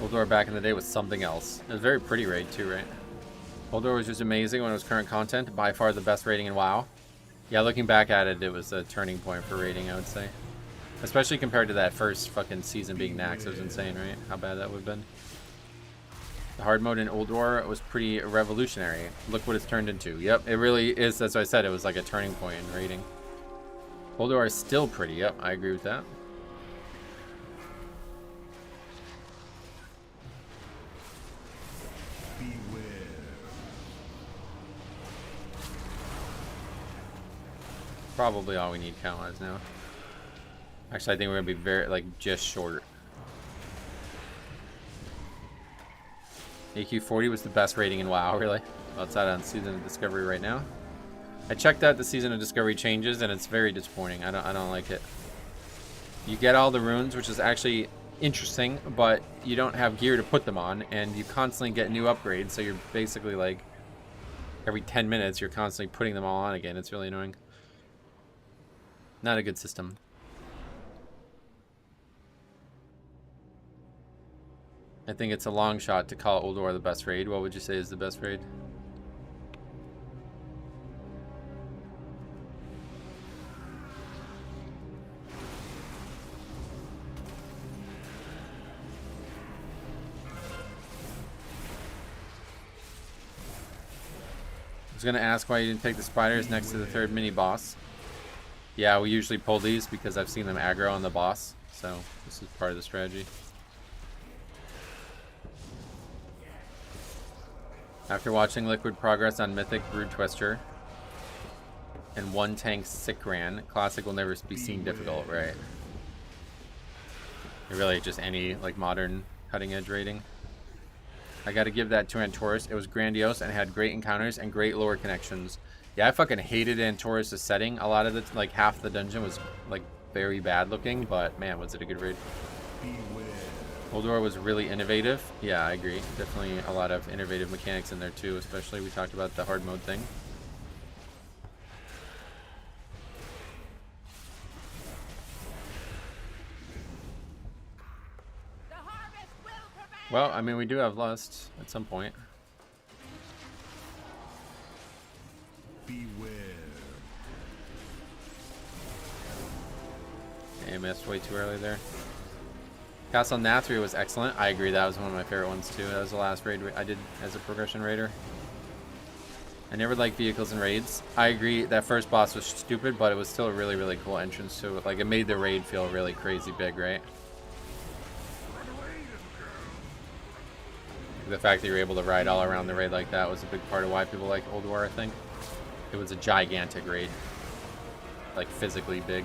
Old War back in the day was something else. It was a very pretty raid too, right? Old War was just amazing when it was current content. By far the best rating in WoW. Yeah, looking back at it, it was a turning point for rating, I would say. Especially compared to that first fucking season being Nax. It was insane, right? How bad that would have been. The hard mode in Old War was pretty revolutionary. Look what it's turned into. Yep, it really is. That's what I said. It was like a turning point in rating. Old War is still pretty. Yep, I agree with that. Beware. Probably all we need count-wise now. Actually, I think we're gonna be very, like, just short. AQ 40 was the best rating in WoW, really. Well, it's out on Season of Discovery right now. I checked out the Season of Discovery changes, and it's very disappointing. I don't like it. You get all the runes, which is actually interesting, but you don't have gear to put them on, and you constantly get new upgrades, so you're basically like every 10 minutes you're constantly putting them all on again. It's really annoying. Not a good system. I think it's a long shot to call Oldor the best raid. What would you say is the best raid? I was gonna ask why you didn't take the spiders next to the third mini boss. Yeah, we usually pull these because I've seen them aggro on the boss, so this is part of the strategy. After watching Liquid progress on Mythic Brood Twister and one tank Sickran, Classic will never be seen difficult, right? Really, just any like modern cutting edge rating. I gotta give that to Antorus. It was grandiose and had great encounters and great lore connections. Yeah, I fucking hated Antorus' setting. A lot of the, like half the dungeon was like very bad looking, but man, was it a good raid. Oldor was really innovative. Yeah, I agree. Definitely a lot of innovative mechanics in there too, especially we talked about the hard mode thing. Well, I mean, we do have Lust at some point. Beware. I missed way too early there. Castle Nathria was excellent. I agree, that was one of my favorite ones too. That was the last raid I did as a progression raider. I never liked vehicles and raids. I agree, that first boss was stupid, but it was still a really, really cool entrance to it. Like, it made the raid feel really crazy big, right? The fact that you were able to ride all around the raid like that was a big part of why people like Old War, I think. It was a gigantic raid. Like, physically big.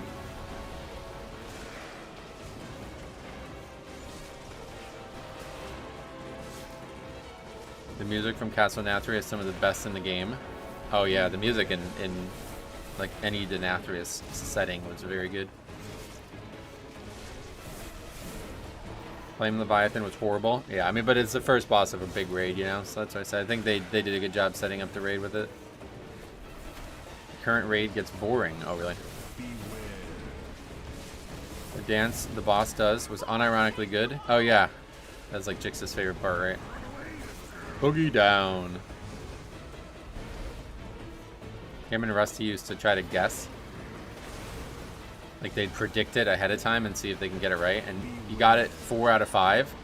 The music from Castle Nathria is some of the best in the game. Oh yeah, the music in like any Denathrius setting was very good. Flame Leviathan was horrible. Yeah, I mean, but it's the first boss of a big raid, you know? So that's what I said. I think they did a good job setting up the raid with it. The current raid gets boring. Oh, really? The dance the boss does was unironically good. Oh, yeah. That's like Jix's favorite part, right? Boogie down. Cameron and Rusty used to try to guess. Like, they'd predict it ahead of time and see if they can get it right. And he got it 4 out of 5.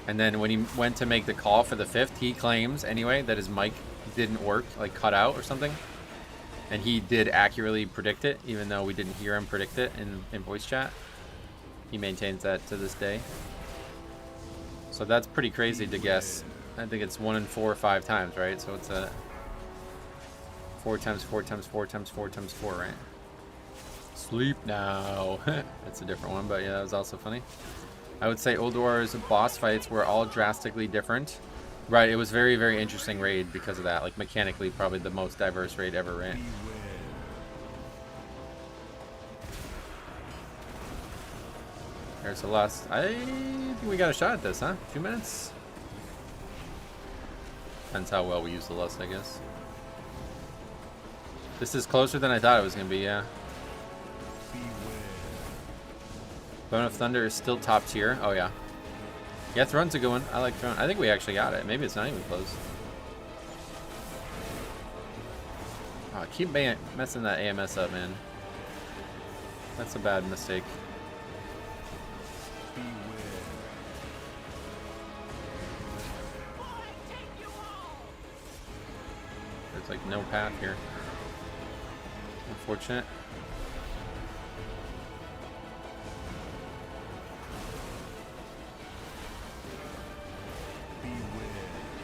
And then when he went to make the call for the 5th, he claims, anyway, that his mic didn't work, like cut out or something. And he did accurately predict it, even though we didn't hear him predict it in voice chat. He maintains that to this day. So that's pretty crazy to guess. I think it's 1 in 4 or 5 times, right? So it's a 4 times 4 times 4 times 4 times 4, right? Sleep now. That's a different one, but yeah, that was also funny. I would say Old War's boss fights were all drastically different. Right, it was very, very interesting raid because of that. Like, mechanically, probably the most diverse raid ever ran. There's the last. I think we got a shot at this, huh? 2 minutes? Depends how well we use the lust, I guess. This is closer than I thought it was going to be, yeah. Bone of Thunder is still top tier. Oh, yeah. Yeah, Throne's a good one. I like Throne. I think we actually got it. Maybe it's not even close. Oh, I keep messing that AMS up, man. That's a bad mistake. There's like no path here. Unfortunate.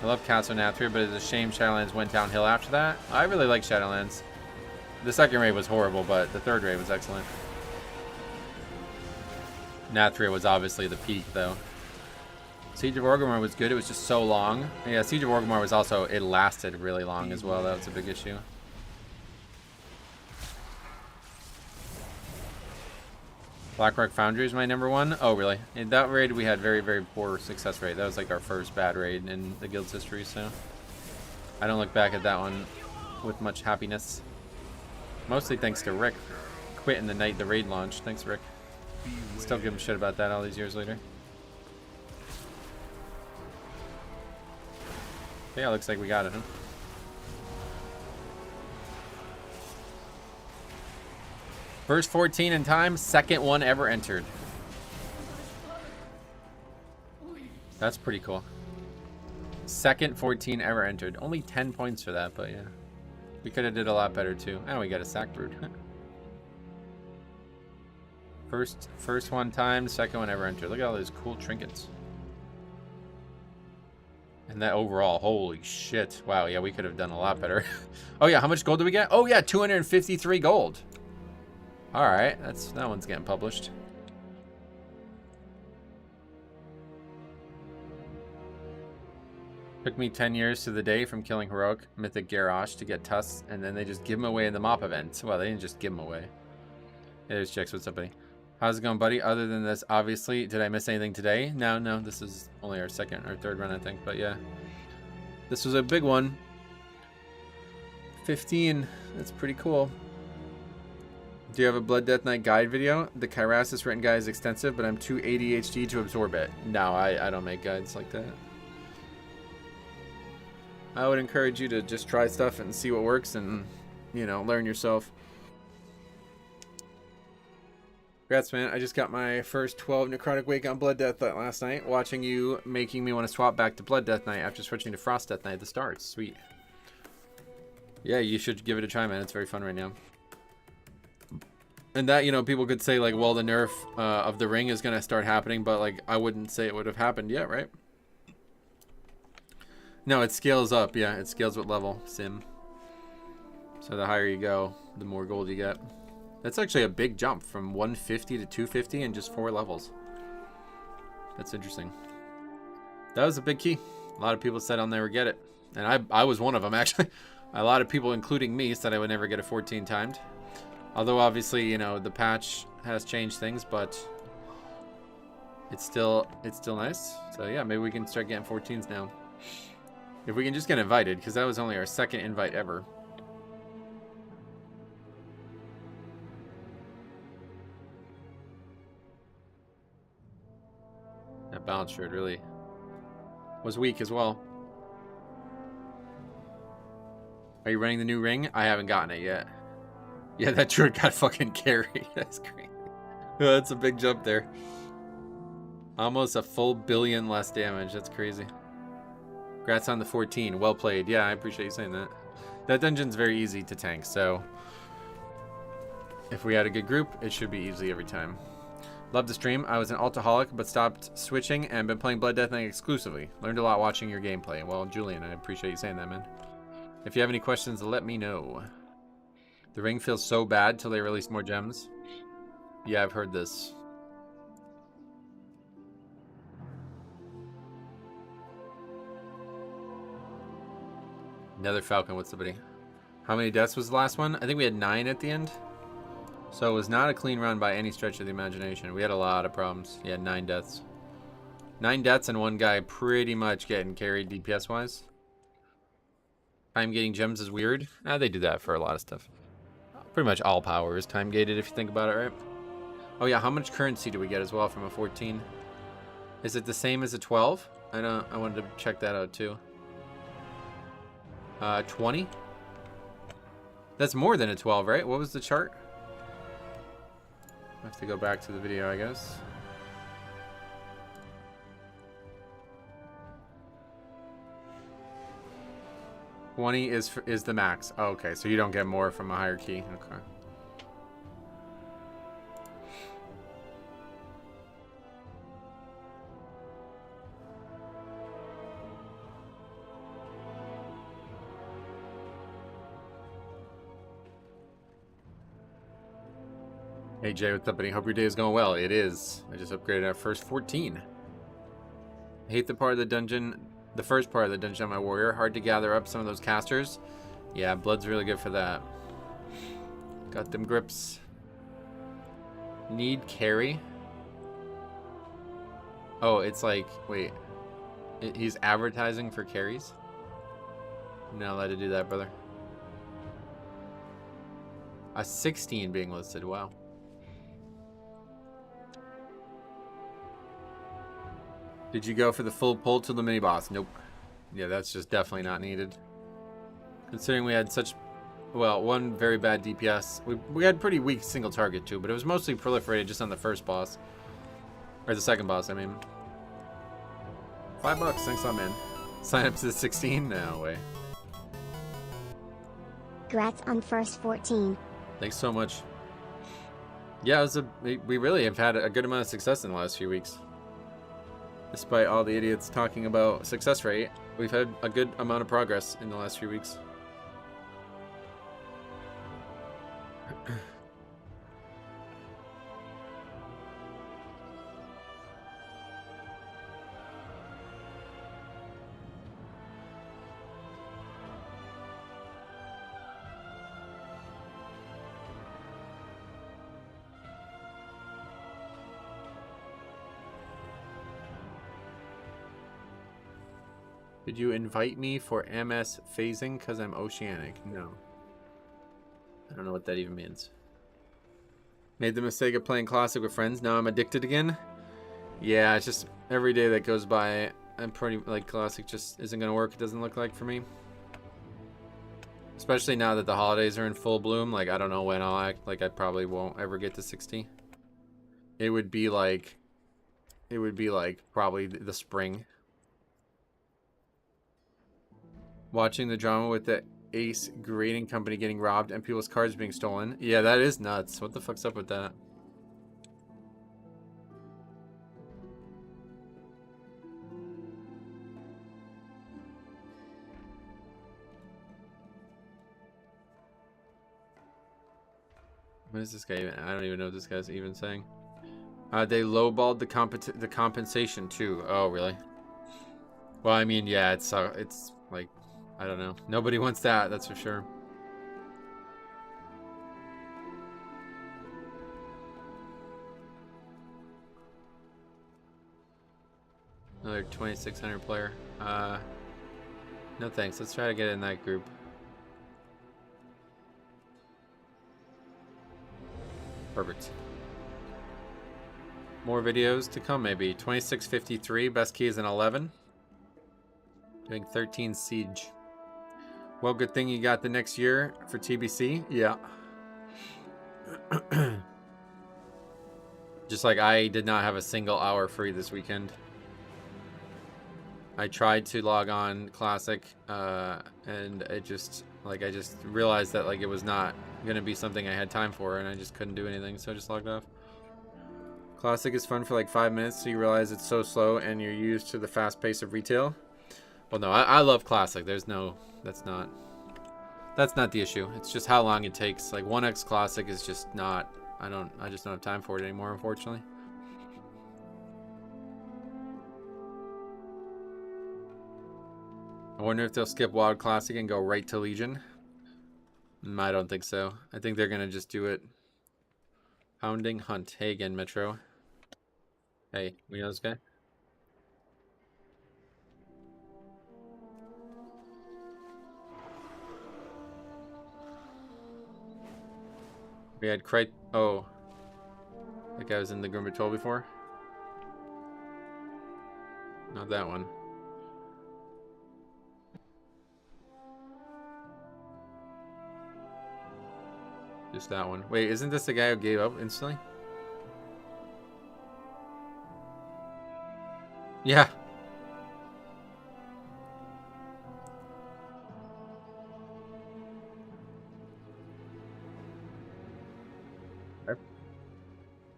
I love Castle Nathria, but it's a shame Shadowlands went downhill after that. I really like Shadowlands. The second raid was horrible, but the third raid was excellent. Nathria was obviously the peak, though. Siege of Orgrimmar was good. It was just so long. Yeah, Siege of Orgrimmar was also, it lasted really long as well. That was a big issue. Blackrock Foundry is my #1. Oh, really? In that raid, we had very, very poor success rate. That was like our first bad raid in the guild's history, so I don't look back at that one with much happiness. Mostly thanks to Rick quitting the night the raid launched. Thanks, Rick. Still give him shit about that all these years later. Yeah, looks like we got it, huh? First 14 in time, second one ever entered. That's pretty cool. Second 14 ever entered. Only 10 points for that, but yeah. We could have did a lot better too. And we got a sack brood. First one time, second one ever entered. Look at all those cool trinkets. And that overall, holy shit. Wow, yeah, we could have done a lot better. Oh yeah, how much gold do we get? Oh yeah, 253 gold. All right, that one's getting published. Took me 10 years to the day from killing Heroic Mythic Garrosh to get Tusks, and then they just give them away in the mop event. Well, they didn't just give them away. Hey, there's Chicks. What's up, buddy? How's it going, buddy? Other than this, obviously, did I miss anything today? No, this is only our second or third run, I think. But yeah, this was a big one. 15. That's pretty cool. Do you have a Blood Death Knight guide video? The Kyrasis written guide is extensive, but I'm too ADHD to absorb it. No, I don't make guides like that. I would encourage you to just try stuff and see what works and, you know, learn yourself. Congrats, man. I just got my first 12 Necrotic Wake on Blood Death Knight last night. Watching you making me want to swap back to Blood Death Knight after switching to Frost Death Knight at the start. Sweet. Yeah, you should give it a try, man. It's very fun right now. And that, you know, people could say, like, well, the nerf of the ring is going to start happening, but, like, I wouldn't say it would have happened yet, right? No, it scales up. Yeah, it scales with level sim. So the higher you go, the more gold you get. That's actually a big jump from 150 to 250 in just 4 levels. That's interesting. That was a big key. A lot of people said I'll never get it. And I was one of them, actually. A lot of people, including me, said I would never get a 14 timed. Although, obviously, you know, the patch has changed things, but it's still nice. So, yeah, maybe we can start getting 14s now. If we can just get invited, because that was only our second invite ever. That balance shard really was weak as well. Are you running the new ring? I haven't gotten it yet. Yeah, that druid got fucking carried. That's crazy. That's a big jump there. Almost a full billion less damage. That's crazy. Congrats on the 14. Well played. Yeah, I appreciate you saying that. That dungeon's very easy to tank, so if we had a good group, it should be easy every time. Love the stream. I was an Altaholic, but stopped switching and been playing Blood Death Knight exclusively. Learned a lot watching your gameplay. Well, Julian, I appreciate you saying that, man. If you have any questions, let me know. The ring feels so bad till they release more gems. Yeah, I've heard this. Another Falcon, what's the buddy? How many deaths was the last one? I think we had 9 at the end. So it was not a clean run by any stretch of the imagination. We had a lot of problems. Yeah, 9 deaths. 9 deaths and one guy pretty much getting carried DPS-wise. Time gating gems is weird. They do that for a lot of stuff. Pretty much all power is time gated if you think about it, right? Oh yeah, how much currency do we get as well from a 14? Is it the same as a 12? I wanted to check that out too. 20? That's more than a 12, right? What was the chart? I have to go back to the video, I guess. $20 is the max. Oh, okay, so you don't get more from a higher key. Okay. Hey Jay, what's up, buddy? Hope your day is going well. It is. I just upgraded our first 14. I hate the part of the dungeon, the first part of the dungeon on my warrior. Hard to gather up some of those casters. Yeah, blood's really good for that. Got them grips. Need carry? Oh, it's like, wait. He's advertising for carries? I'm not allowed to do that, brother. A 16 being listed, wow. Did you go for the full pull to the mini boss? Nope. Yeah, that's just definitely not needed. Considering we had such, well, one very bad DPS. We had pretty weak single target too, but it was mostly proliferated just on the first boss. Or the second boss, I mean. $5, thanks a lot, man. Sign up to the 16? No way. Congrats on first 14. Thanks so much. Yeah, we really have had a good amount of success in the last few weeks. Despite all the idiots talking about success rate, we've had a good amount of progress in the last few weeks. Did you invite me for MS phasing because I'm oceanic? No. I don't know what that even means. Made the mistake of playing Classic with friends. Now I'm addicted again. Yeah, it's just every day that goes by, I'm pretty, like, Classic just isn't going to work, it doesn't look like, for me. Especially now that the holidays are in full bloom. Like, I don't know when I'll act. Like, I probably won't ever get to 60. It would be like probably the spring. Watching the drama with the Ace grading company getting robbed and people's cards being stolen. Yeah, that is nuts. What the fuck's up with that? What is this guy even? I don't even know what this guy's even saying. They lowballed the compensation too. Oh, really? Well, I mean, yeah, it's like, I don't know. Nobody wants that, that's for sure. Another 2600 player. No thanks. Let's try to get in that group. Perfect. More videos to come, maybe. 2653. Best key is an 11. Doing 13 siege. Well, good thing you got the next year for TBC. Yeah. Just like I did not have a single hour free this weekend. I tried to log on Classic, and it just, like, I just realized that, like, it was not going to be something I had time for, and I just couldn't do anything, so I just logged off. Classic is fun for like 5 minutes, so you realize it's so slow, and you're used to the fast pace of retail. Well, no, I love Classic. There's no, that's not the issue. It's just how long it takes. Like 1x Classic is just not, I just don't have time for it anymore, unfortunately. I wonder if they'll skip Wild Classic and go right to Legion. I don't think so. I think they're going to just do it. Pounding Hunt. Hey again, Metro. Hey, we know this guy? We had oh. That guy was in the Grim Patrol before? Not that one. Just that one. Wait, isn't this the guy who gave up instantly? Yeah.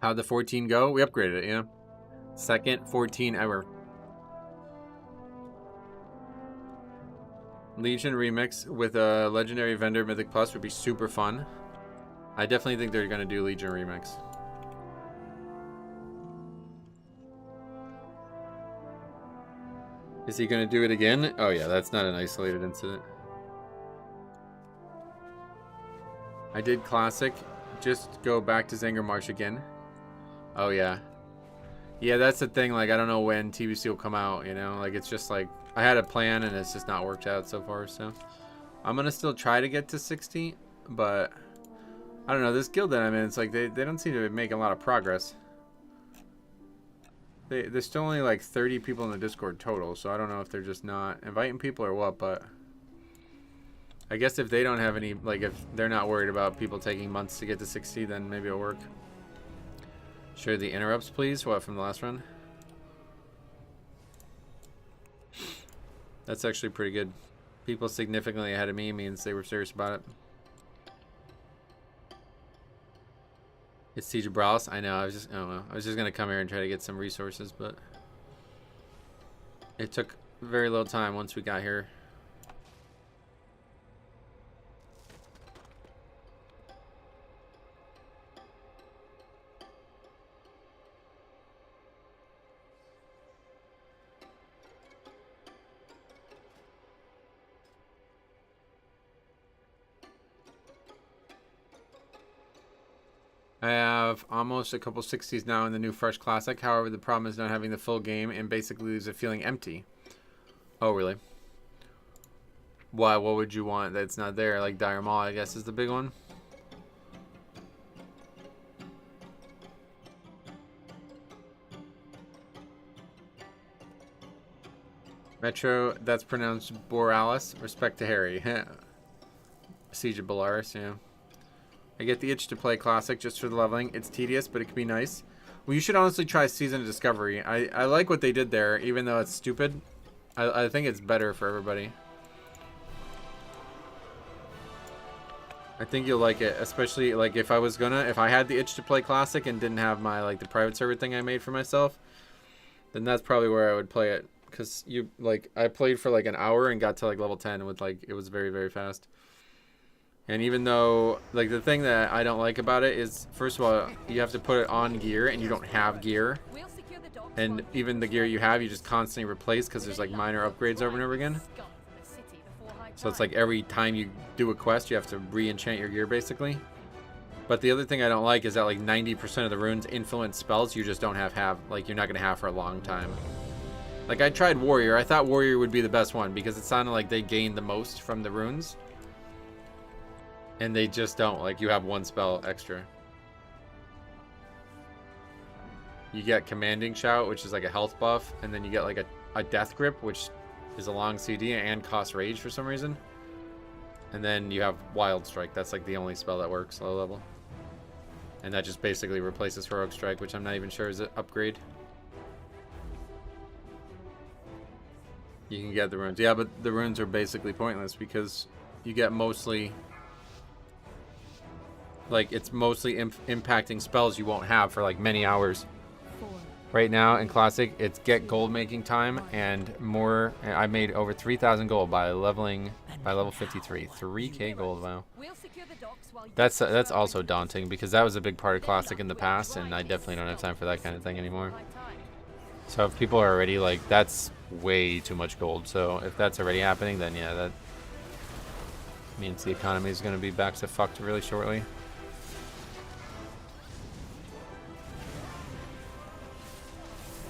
How'd the 14 go? We upgraded it, you know? Second 14 ever. Legion remix with a legendary vendor Mythic Plus would be super fun. I definitely think they're gonna do Legion remix. Is he gonna do it again? Oh yeah, that's not an isolated incident. I did Classic. Just go back to Zanger Marsh again. Oh yeah. Yeah, that's the thing. Like, I don't know when TBC will come out, you know? Like, it's just like, I had a plan and it's just not worked out so far, so. I'm gonna still try to get to 60, but I don't know. This guild that I'm in, it's like, they don't seem to be making a lot of progress. There's still only like 30 people in the Discord total, so I don't know if they're just not inviting people or what, but I guess if they don't have any, like, if they're not worried about people taking months to get to 60, then maybe it'll work. Share the interrupts, please. What, from the last run? That's actually pretty good. People significantly ahead of me means they were serious about it. It's Siege of Brawls. I know. I don't know. I was just gonna come here and try to get some resources, but it took very little time once we got here. I have almost a couple 60s now in the new Fresh Classic. However, the problem is not having the full game and basically leaves it feeling empty. Oh, really? Why? What would you want that's not there? Like Dire Maul, I guess, is the big one. Metro, that's pronounced Borealis. Respect to Harry. Siege of Belarus, yeah. I get the itch to play Classic just for the leveling. It's tedious, but it can be nice. Well, you should honestly try Season of Discovery. I like what they did there, even though it's stupid. I think it's better for everybody. I think you'll like it, especially like if I had the itch to play Classic and didn't have my like the private server thing I made for myself, then that's probably where I would play it. Cause I played for like an hour and got to like level 10 with like, it was very, very fast. And even though, like, the thing that I don't like about it is, first of all, you have to put it on gear, and you don't have gear. And even the gear you have, you just constantly replace, because there's, like, minor upgrades over and over again. So it's like every time you do a quest, you have to re-enchant your gear, basically. But the other thing I don't like is that, like, 90% of the runes influence spells you just don't have, like, you're not going to have for a long time. Like, I tried Warrior. I thought Warrior would be the best one, because it sounded like they gained the most from the runes. And they just don't. Like, you have one spell extra. You get Commanding Shout, which is like a health buff. And then you get like a Death Grip, which is a long CD and costs Rage for some reason. And then you have Wild Strike. That's like the only spell that works low level. And that just basically replaces Heroic Strike, which I'm not even sure is an upgrade. You can get the runes. Yeah, but the runes are basically pointless because you get mostly... Like, it's mostly impacting spells you won't have for, like, many hours. Right now, in Classic, it's get gold making time and more. I made over 3,000 gold by leveling, by level 53. 3k gold, wow. That's also daunting because that was a big part of Classic in the past, and I definitely don't have time for that kind of thing anymore. So if people are already, like, that's way too much gold. So if that's already happening, then yeah, that means the economy is going to be back to fucked really shortly.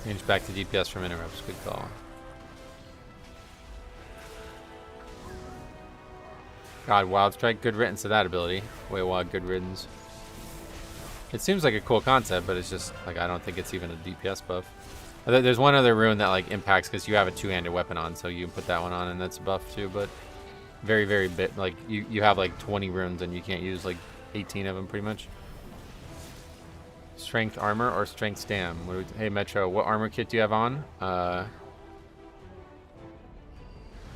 Change back to DPS from interrupts. Good call. God, Wild Strike. Good riddance to that ability. Wait, wild, good riddance. It seems like a cool concept, but it's just, like, I don't think it's even a DPS buff. There's one other rune that, like, impacts because you have a two-handed weapon on, so you can put that one on, and that's a buff too, but very, very bit. Like, you have, like, 20 runes, and you can't use, like, 18 of them, pretty much. Strength armor or strength stam? Hey Metro, what armor kit do you have on?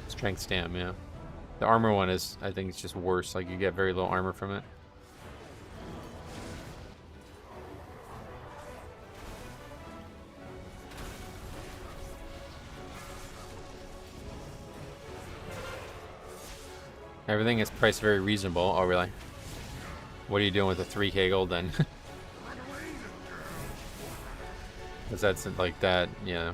Strength stam, yeah. The armor one is, I think it's just worse. Like, you get very low armor from it. Everything is priced very reasonable. Oh, really? What are you doing with the 3k gold then? Because that's like that, yeah.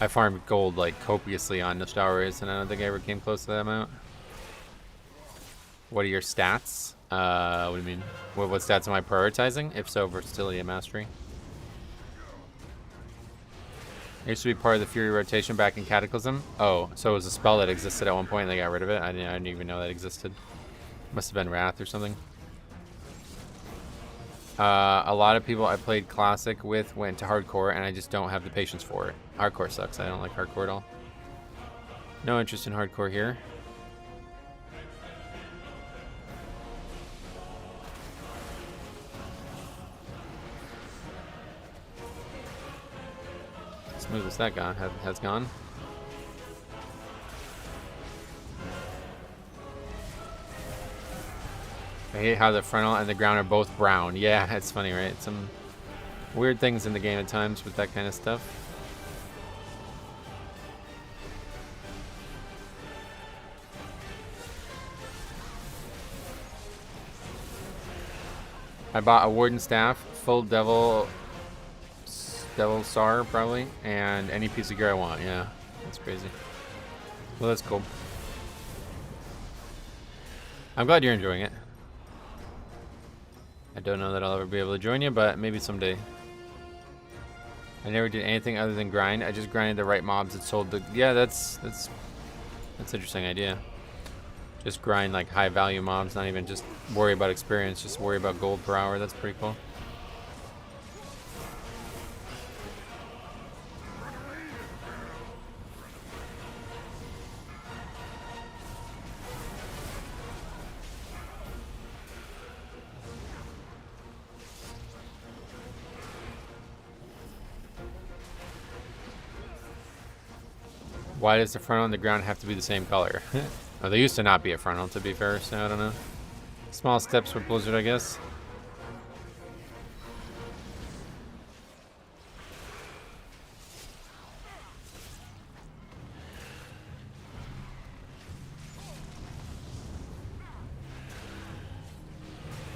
I farmed gold like copiously on Nostalrius, and I don't think I ever came close to that amount. What are your stats? What do you mean? What stats am I prioritizing? If so, versatility and mastery. It used to be part of the Fury rotation back in Cataclysm. Oh, so it was a spell that existed at one point and they got rid of it? I didn't even know that existed. Must have been Wrath or something. A lot of people I played Classic with went to Hardcore, and I just don't have the patience for it. Hardcore sucks. I don't like Hardcore at all. No interest in Hardcore here. Smooth as that guy has gone. I hate how the frontal and the ground are both brown. Yeah, it's funny, right? Some weird things in the game at times with that kind of stuff. I bought a Warden Staff, full Devil Sar probably, and any piece of gear I want. Yeah, that's crazy. Well, that's cool. I'm glad you're enjoying it. I don't know that I'll ever be able to join you, but maybe someday. I never did anything other than grind. I just grinded the right mobs that sold the... Yeah, that's an interesting idea. Just grind like high value mobs, not even just worry about experience, just worry about gold per hour. That's pretty cool. Why does the frontal and the ground have to be the same color? Oh, they used to not be a frontal, to be fair, so I don't know. Small steps with Blizzard, I guess.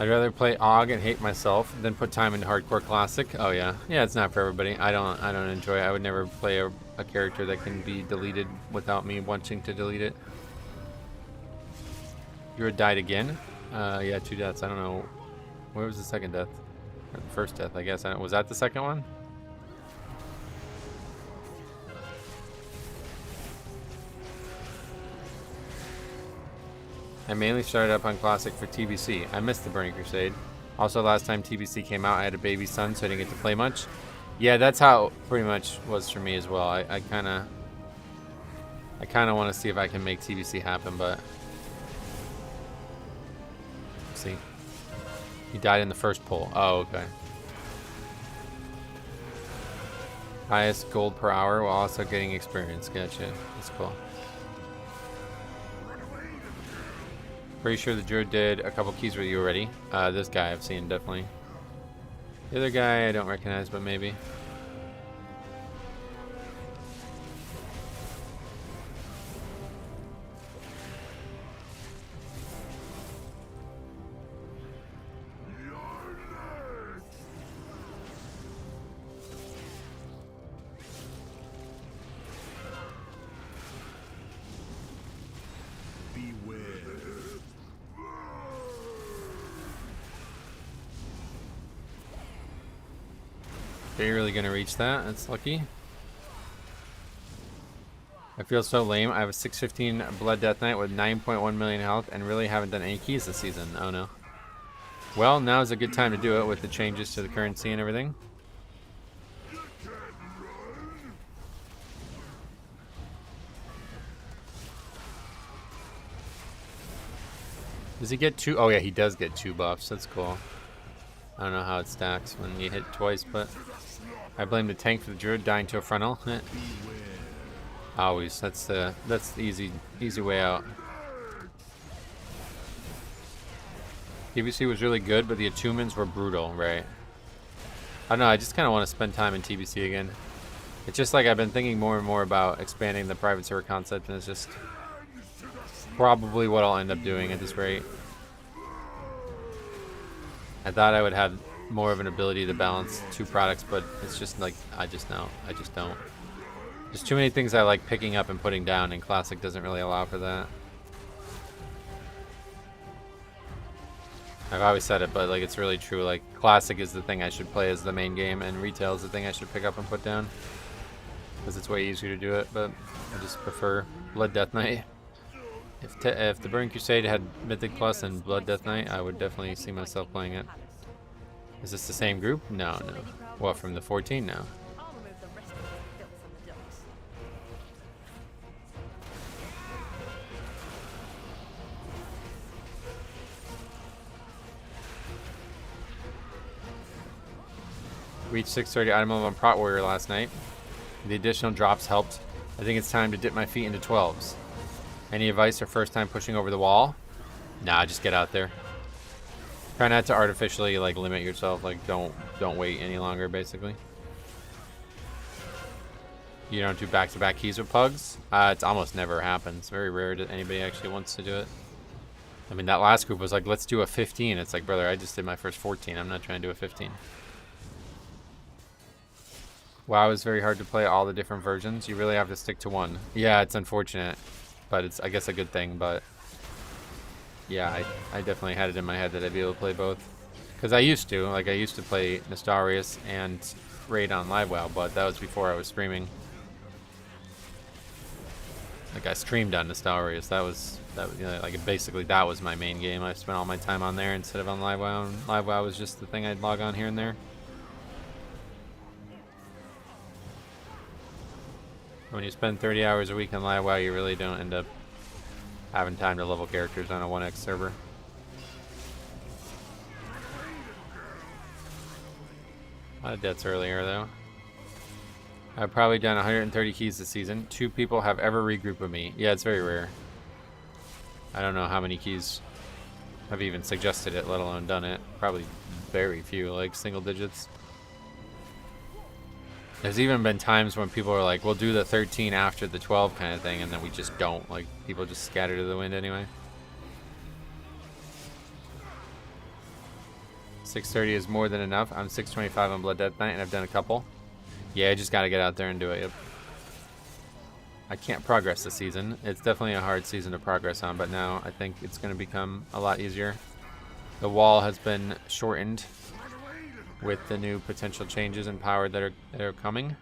I'd rather play AUG and hate myself than put time into Hardcore Classic. Oh yeah, yeah, it's not for everybody. I don't enjoy it. I would never play a character that can be deleted without me wanting to delete it. You died again? Yeah, 2 deaths. I don't know. Where was the second death? Or the first death, I guess. Was that the second one? I mainly started up on Classic for TBC. I missed the Burning Crusade. Also, last time TBC came out, I had a baby son, so I didn't get to play much. Yeah, that's how it pretty much was for me as well. I kind of want to see if I can make TBC happen, but... Let's see. He died in the first pull. Oh, okay. Highest gold per hour while also getting experience. Gotcha. That's cool. Pretty sure the Druid did a couple keys with you already. This guy I've seen, definitely. The other guy I don't recognize, but maybe. Are you really gonna reach that? That's lucky. I feel so lame. I have a 615 Blood Death Knight with 9.1 million health and really haven't done any keys this season. Oh no. Well, now's a good time to do it with the changes to the currency and everything. Does he get 2? Oh yeah, he does get 2 buffs. That's cool. I don't know how it stacks when you hit twice, but I blame the tank for the Druid dying to a frontal. Always. That's the easy way out. TBC was really good, but the attunements were brutal, right? I don't know, I just kind of want to spend time in TBC again. It's just like I've been thinking more and more about expanding the private server concept, and it's just probably what I'll end up doing at this rate. I thought I would have more of an ability to balance 2 products, but it's just like, I just don't. There's too many things I like picking up and putting down, and Classic doesn't really allow for that. I've always said it, but like it's really true. Like Classic is the thing I should play as the main game, and Retail is the thing I should pick up and put down. Because it's way easier to do it, but I just prefer Blood Death Knight. If the Burning Crusade had Mythic Plus and Blood Death Knight, I would definitely see myself playing it. Is this the same group? No, no. What, from the 14? No. Reached 630 item level on Prot Warrior last night. The additional drops helped. I think it's time to dip my feet into 12s. Any advice for first time pushing over the wall? Nah, just get out there. Try not to artificially like limit yourself. Like don't wait any longer. Basically, you don't do back-to-back keys with pugs. It's almost never happens. Very rare that anybody actually wants to do it. I mean, that last group was like, let's do a 15. It's like, brother, I just did my first 14. I'm not trying to do a 15. WoW is very hard to play all the different versions. You really have to stick to one. Yeah, it's unfortunate, but it's, I guess, a good thing. But yeah, I definitely had it in my head that I'd be able to play both. Because I used to. Like, I used to play Nostarius and Raid on Live WoW, but that was before I was streaming. Like, I streamed on Nostarius. That was you know, like, basically that was my main game. I spent all my time on there instead of on Live WoW. And Live WoW was just the thing I'd log on here and there. When you spend 30 hours a week on Live WoW, you really don't end up having time to level characters on a 1x server. A lot of deaths earlier, though. I've probably done 130 keys this season. 2 people have ever regrouped with me. Yeah, it's very rare. I don't know how many keys have even suggested it, let alone done it. Probably very few, like single digits. There's even been times when people are like, we'll do the 13 after the 12 kind of thing, and then we just don't. Like, people just scatter to the wind anyway. 630 is more than enough. I'm 625 on Blood Death Knight, and I've done a couple. Yeah, I just got to get out there and do it. Yep. I can't progress this season. It's definitely a hard season to progress on, but now I think it's going to become a lot easier. The wall has been shortened with the new potential changes in power that are coming.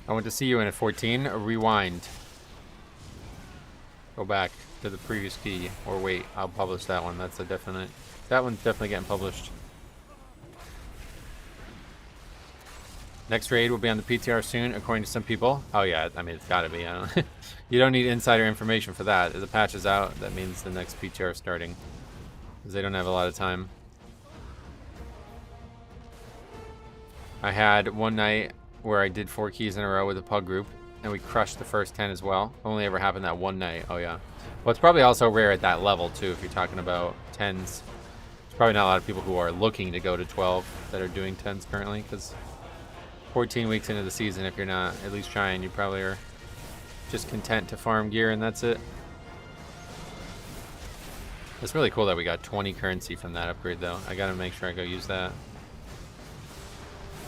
I want to see you in a 14. Rewind. Go back to the previous key, or wait, I'll publish that one. That's a definite. That one's definitely getting published. Next raid will be on the PTR soon, according to some people. Oh yeah, I mean, it's gotta be. I don't you don't need insider information for that. If the patch is out, that means the next PTR is starting. Because they don't have a lot of time. I had one night where I did 4 keys in a row with a pug group, and we crushed the first 10 as well. Only ever happened that one night. Oh yeah. Well, it's probably also rare at that level too, if you're talking about 10s. There's probably not a lot of people who are looking to go to 12 that are doing 10s currently, because 14 weeks into the season, if you're not at least trying, you probably are just content to farm gear and that's it. It's really cool that we got 20 currency from that upgrade though. I gotta make sure I go use that.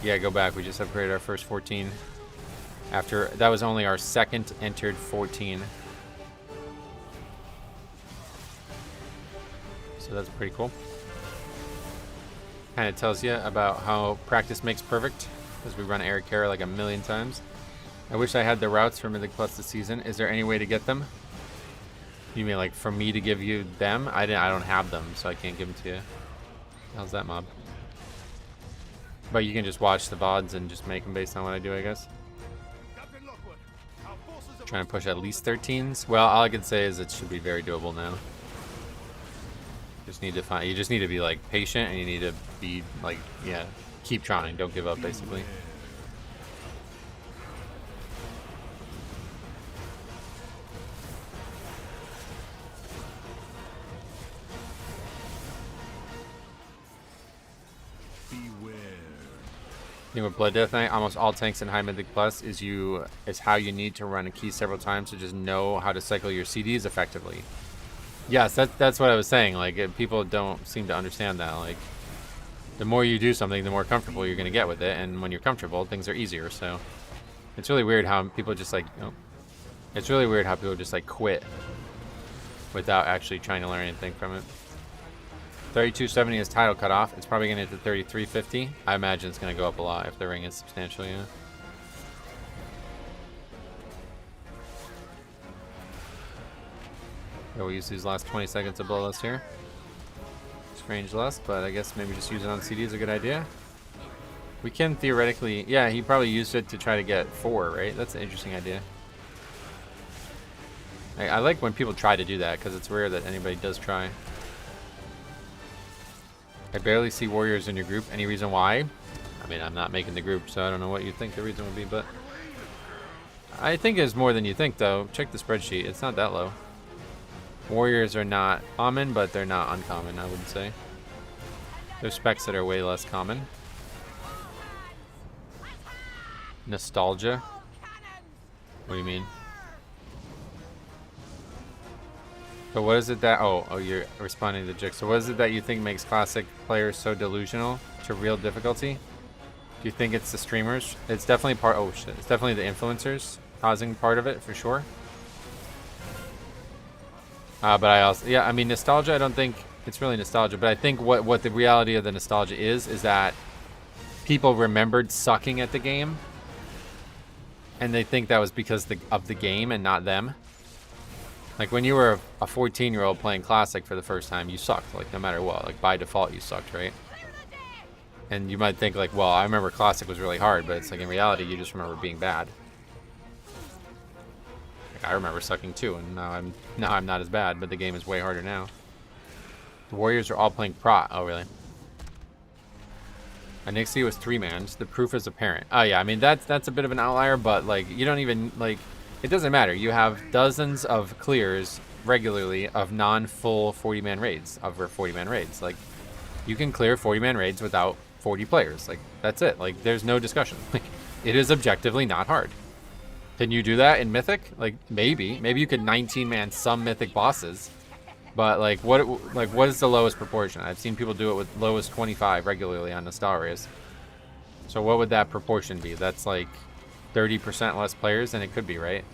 Yeah, go back. We just upgraded our first 14. After that was only our second entered 14. So that's pretty cool. Kind of tells you about how practice makes perfect, because we run Eric Kara like a million times. I wish I had the routes for Mythic Plus this season. Is there any way to get them? You mean like for me to give you them? I don't have them, so I can't give them to you. How's that, mob? But you can just watch the VODs and just make them based on what I do, I guess. Trying to push at least 13s. Well, all I can say is it should be very doable now. Just need to find. You just need to be like patient, and you need to be like, yeah, keep trying. Don't give up, basically. With Blood Death Knight, almost all tanks in High Mythic Plus is how you need to run a key several times to just know how to cycle your CDs effectively. Yes, that's what I was saying. Like, people don't seem to understand that. Like, the more you do something, the more comfortable you're going to get with it. And when you're comfortable, things are easier. So it's really weird how people just like, it's really weird how people just like quit without actually trying to learn anything from it. 3270 is title cutoff. It's probably going to hit to 3350. I imagine it's going to go up a lot if the ring is substantial, yeah. We'll use these last 20 seconds of bloodlust here. Strange lust, but I guess maybe just use it on CD is a good idea. We can theoretically, yeah, he probably used it to try to get 4, right? That's an interesting idea. I like when people try to do that because it's rare that anybody does try. I barely see warriors in your group. Any reason why? I mean, I'm not making the group, so I don't know what you think the reason would be, but I think it's more than you think, though. Check the spreadsheet. It's not that low. Warriors are not common, but they're not uncommon, I would say. There's specs that are way less common. Nostalgia? What do you mean? So what is it that... Oh, you're responding to Jix. So what is it that you think makes classic players so delusional to real difficulty? Do you think it's the streamers? It's definitely part... Oh, shit. It's definitely the influencers causing part of it, for sure. But I also... Yeah, I mean, nostalgia, I don't think it's really nostalgia. But I think what the reality of the nostalgia is that people remembered sucking at the game. And they think that was because of the game and not them. Like, when you were a 14-year-old playing Classic for the first time, you sucked, like, no matter what. Like, by default, you sucked, right? And you might think, like, well, I remember Classic was really hard, but it's like, in reality, you just remember being bad. Like, I remember sucking, too, and now I'm not as bad, but the game is way harder now. The Warriors are all playing Prot. Oh, really? Anixia was 3-mans. The proof is apparent. Oh, yeah, I mean, that's a bit of an outlier, but, like, you don't even, like... It doesn't matter. You have dozens of clears regularly of non-full 40-man raids, over 40-man raids. Like, you can clear 40-man raids without 40 players. Like, that's it. Like, there's no discussion. Like, it is objectively not hard. Can you do that in Mythic? Like, maybe. Maybe you could 19-man some Mythic bosses. But, like, what is the lowest proportion? I've seen people do it with lowest 25 regularly on Nostalrias. So what would that proportion be? That's, like... 30% less players than it could be, right?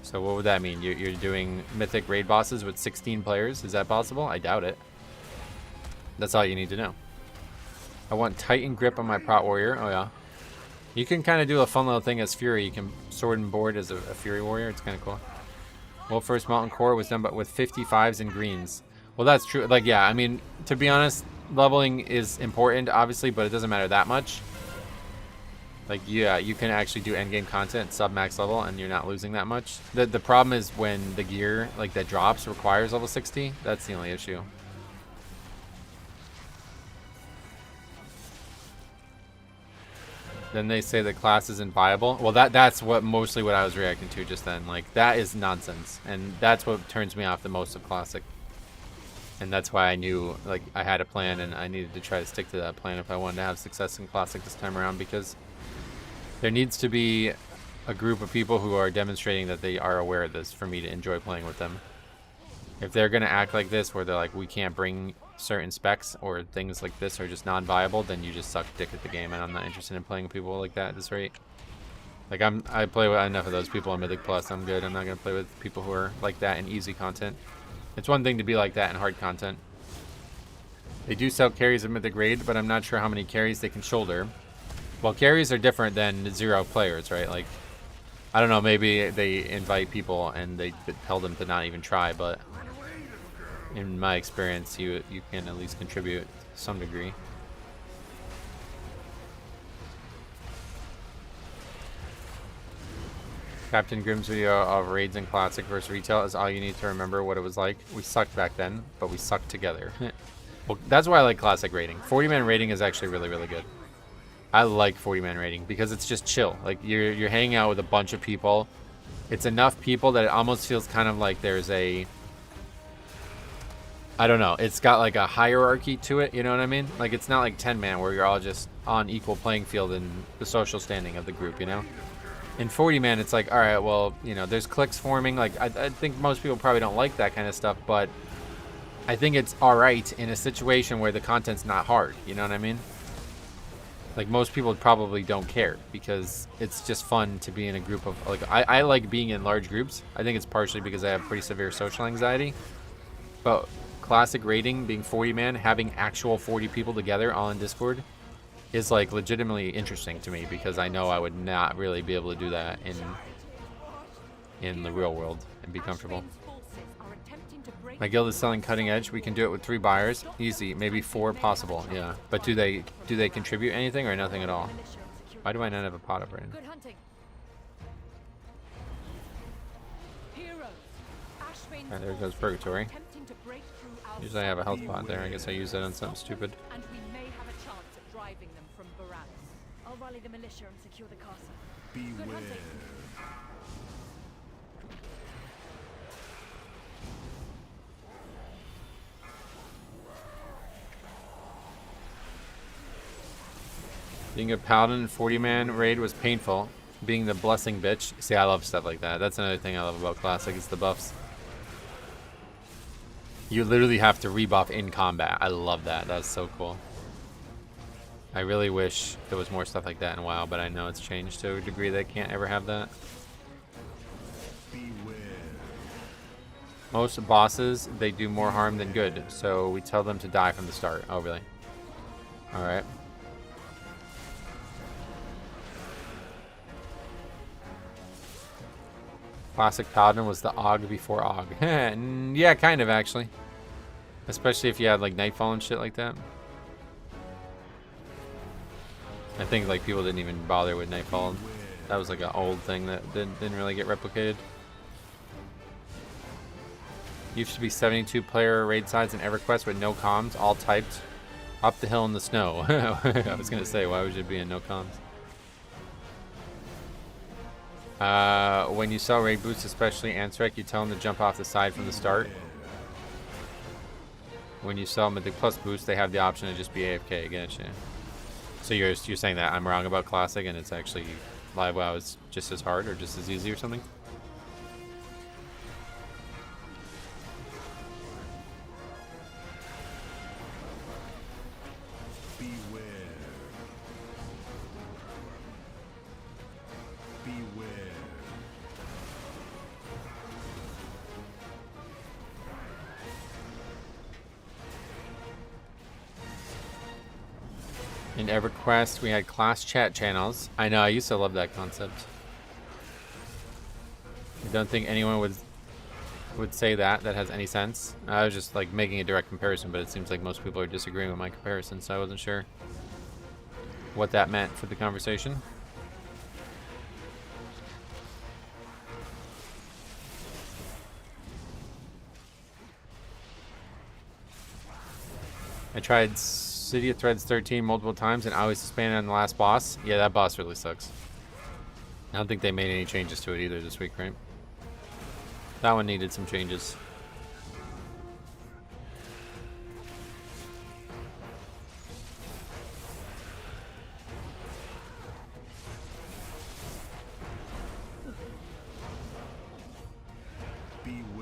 So what would that mean? You're doing Mythic raid bosses with 16 players? Is that possible? I doubt it. That's all you need to know. I want Titan grip on my Prot Warrior. Oh, yeah. You can kind of do a fun little thing as Fury. You can sword and board as a Fury Warrior. It's kind of cool. Well, first Mountain Core was done but with 55s and greens. Well, that's true. Like, yeah, I mean, to be honest, leveling is important, obviously, but it doesn't matter that much. Like, yeah, you can actually do endgame content sub-max level, and you're not losing that much. The problem is when the gear, like, that drops requires level 60. That's the only issue. Then they say the class isn't viable. Well, that's mostly what I was reacting to just then. Like, that is nonsense. And that's what turns me off the most of Classic. And that's why I knew, like, I had a plan, and I needed to try to stick to that plan if I wanted to have success in Classic this time around, because... there needs to be a group of people who are demonstrating that they are aware of this for me to enjoy playing with them. If they're going to act like this, where they're like, we can't bring certain specs or things like this are just non-viable, then you just suck dick at the game, and I'm not interested in playing with people like that at this rate. Like, I play with enough of those people on Mythic Plus. I'm good. I'm not going to play with people who are like that in easy content. It's one thing to be like that in hard content. They do sell carries of Mythic Raid, but I'm not sure how many carries they can shoulder. Well, carries are different than 0 players, right? Like, I don't know, maybe they invite people and they tell them to not even try, but in my experience, you can at least contribute to some degree. Captain Grimm's video of raids in Classic versus Retail is all you need to remember what it was like. We sucked back then, but we sucked together. Well, that's why I like Classic raiding. 40-man raiding is actually really, really good. I like 40-man raiding because it's just chill. Like, you're hanging out with a bunch of people. It's enough people that it almost feels kind of like there's a... I don't know. It's got like a hierarchy to it, you know what I mean? Like, it's not like 10-man where you're all just on equal playing field in the social standing of the group, you know? In 40 man, it's like, all right, well, you know, there's clicks forming. Like, I think most people probably don't like that kind of stuff, but I think it's all right in a situation where the content's not hard. You know what I mean? Like, most people probably don't care because it's just fun to be in a group of, like, I like being in large groups. I think it's partially because I have pretty severe social anxiety. But classic rating, being 40 man, having actual 40 people together all in Discord is like legitimately interesting to me because I know I would not really be able to do that in the real world and be comfortable. My guild is selling cutting edge. We can do it with 3 buyers. Easy. Maybe 4 possible. Yeah. But do they contribute anything or nothing at all? Why do I not have a pot operating? Alright, there goes Purgatory. Usually I have a health pot there. I guess I use that on something stupid. And we may have a chance at driving them from Barabbas. I'll rally the militia and secure the castle. Good Beware. hunting. Being a paladin in 40-man raid was painful. Being the blessing bitch. See, I love stuff like that. That's another thing I love about Classic is the buffs. You literally have to rebuff in combat. I love that. That's so cool. I really wish there was more stuff like that in WoW, but I know it's changed to a degree that I can't ever have that. Beware. Most bosses, they do more harm than good, so we tell them to die from the start. Oh, really? Alright. Classic Paladin was the AUG before AUG. Yeah, kind of, actually. Especially if you had, like, Nightfall and shit like that. I think, like, people didn't even bother with Nightfall. That was, like, an old thing that didn't really get replicated. Used to be 72-player raid sides in EverQuest with no comms, all typed. Up the hill in the snow. I was going to say, why would you be in no comms? When you sell raid boots, especially Ansrek, you tell them to jump off the side from the start. When you sell Mythic Plus boots, they have the option to just be AFK. Get you. So you're saying that I'm wrong about Classic, and it's actually Live WoW is just as hard or just as easy or something? Beware. Beware. In EverQuest, we had class chat channels. I know, I used to love that concept. I don't think anyone would say that has any sense. I was just like making a direct comparison, but it seems like most people are disagreeing with my comparison, so I wasn't sure what that meant for the conversation. I tried City of Threads 13 multiple times and I always suspended on the last boss. Yeah, that boss really sucks. I don't think they made any changes to it either this week, right? That one needed some changes. Beware.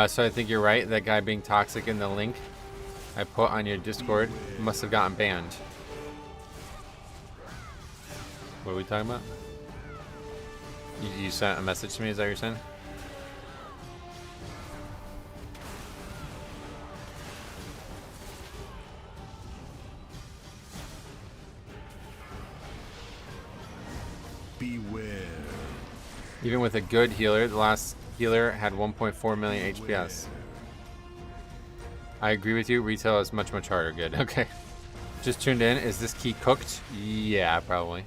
So I think you're right. That guy being toxic in the link I put on your Discord must have gotten banned. What are we talking about? You sent a message to me, is that what you're saying? Beware. Even with a good healer, the last healer had 1.4 million HPS. I agree with you. Retail is much, much harder. Good. Okay. Just tuned in. Is this key cooked? Yeah, probably.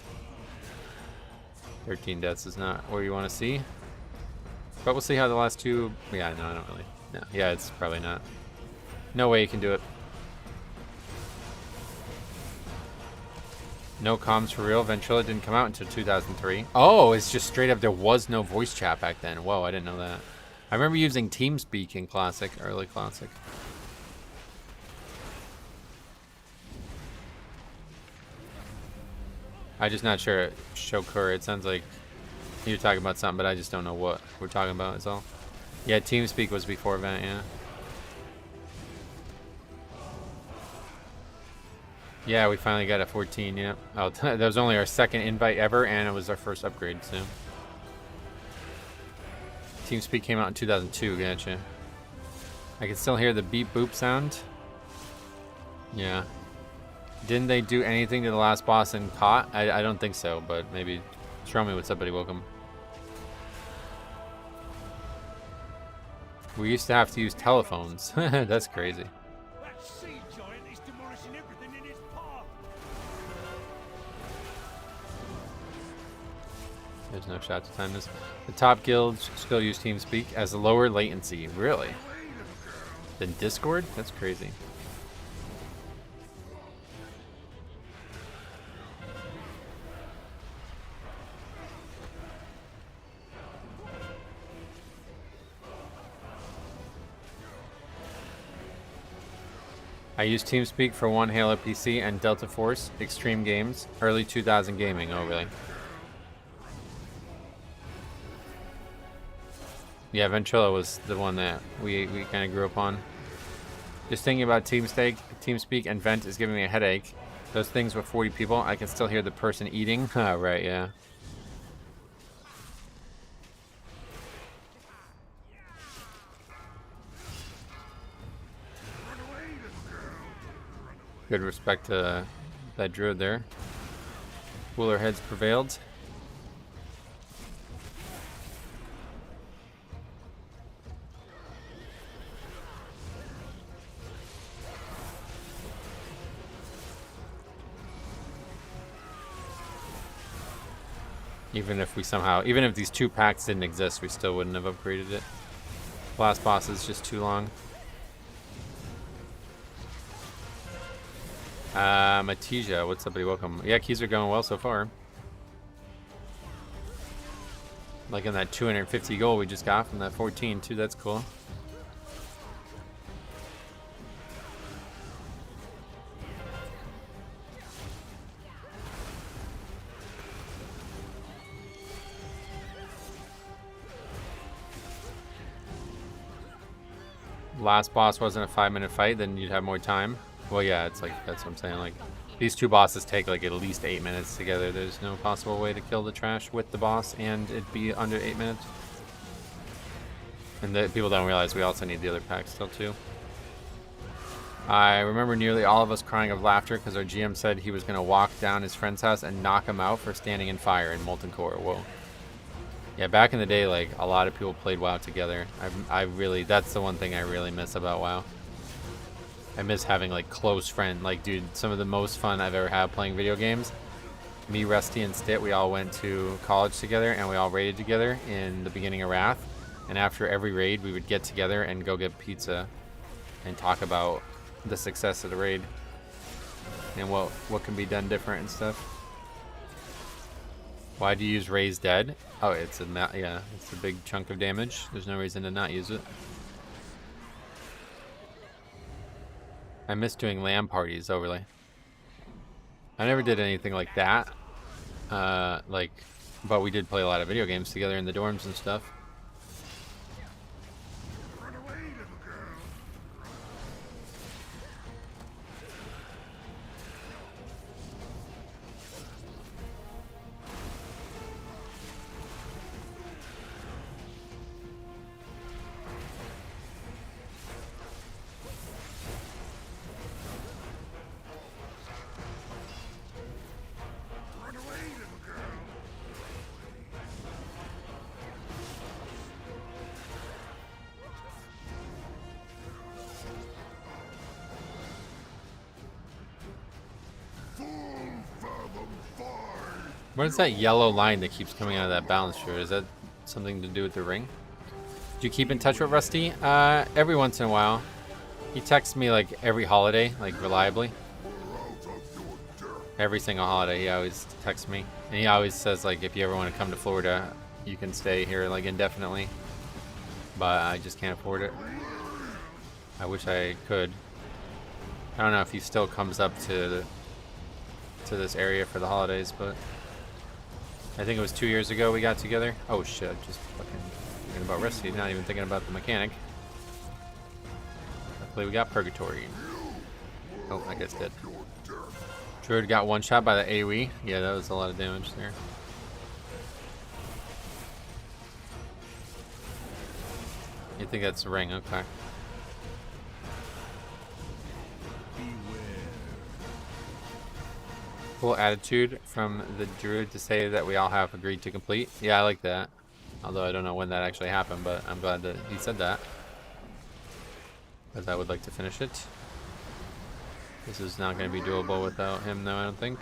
13 deaths is not where you want to see. But we'll see how the last two... Yeah, no, I don't really... No. Yeah, it's probably not. No way you can do it. No comms for real. Ventrilla didn't come out until 2003. Oh, it's just straight up. There was no voice chat back then. Whoa, I didn't know that. I remember using TeamSpeak in Classic, early Classic. I'm just not sure. Shokur, it sounds like you're talking about something, but I just don't know what we're talking about, is all. Yeah, TeamSpeak was before Vent, yeah. Yeah, we finally got a 14, yeah. Oh, that was only our second invite ever, and it was our first upgrade, so. TeamSpeak came out in 2002, gotcha. I can still hear the beep boop sound. Yeah. Didn't they do anything to the last boss in COT? I don't think so, but maybe. Show me what's up, buddy. Welcome. We used to have to use telephones. That's crazy. That sea giant is demolishing everything in its path. There's no shot to time this. The top guilds still use TeamSpeak as a lower latency. Really? Than Discord? That's crazy. I used TeamSpeak for one Halo PC and Delta Force Extreme Games, early 2000 gaming. Oh, really? Yeah, Ventrilla was the one that we kind of grew up on. Just thinking about TeamSpeak and Vent is giving me a headache. Those things with 40 people, I can still hear the person eating. Oh, right, yeah. Good respect to that druid there. Cooler heads prevailed. Even if we somehow, even if these two packs didn't exist, we still wouldn't have upgraded it. Last boss is just too long. Matija, what's up, buddy? Welcome. Yeah, keys are going well so far. Like in that 250 gold we just got from that 14 too, that's cool. Last boss wasn't a 5-minute fight, then you'd have more time. Well, yeah, it's like, that's what I'm saying. Like, these two bosses take like at least 8 minutes together. There's no possible way to kill the trash with the boss and it be under 8 minutes. And the people don't realize we also need the other pack still too. I remember nearly all of us crying of laughter because our GM said he was going to walk down his friend's house and knock him out for standing in fire in Molten Core. Whoa. Yeah, back in the day, like, a lot of people played WoW together. I really, that's the one thing I really miss about WoW. I miss having, like, close friends. Like, dude, some of the most fun I've ever had playing video games. Me, Rusty, and Stit, we all went to college together, and we all raided together in the beginning of Wrath. And after every raid, we would get together and go get pizza and talk about the success of the raid and what can be done different and stuff. Why do you use Raise Dead? Oh, it's yeah, it's a big chunk of damage. There's no reason to not use it. I miss doing LAN parties overlay. I never did anything like that. But we did play a lot of video games together in the dorms and stuff. What is that yellow line that keeps coming out of that balance shirt? Is that something to do with the ring? Do you keep in touch with Rusty? Every once in a while. He texts me like every holiday, like reliably. Every single holiday, he always texts me. And he always says, like, if you ever want to come to Florida, you can stay here, like, indefinitely. But I just can't afford it. I wish I could. I don't know if he still comes up to this area for the holidays, but I think it was 2 years ago we got together. Oh shit, just fucking thinking about Rusty, not even thinking about the mechanic. Luckily we got Purgatory. Oh, I guess dead. Druid got one shot by the AoE. Yeah, that was a lot of damage there. You think that's the ring? Okay. Cool attitude from the druid to say that we all have agreed to complete. Yeah, I like that. Although I don't know when that actually happened, but I'm glad that he said that. Because I would like to finish it. This is not going to be doable without him, though, I don't think.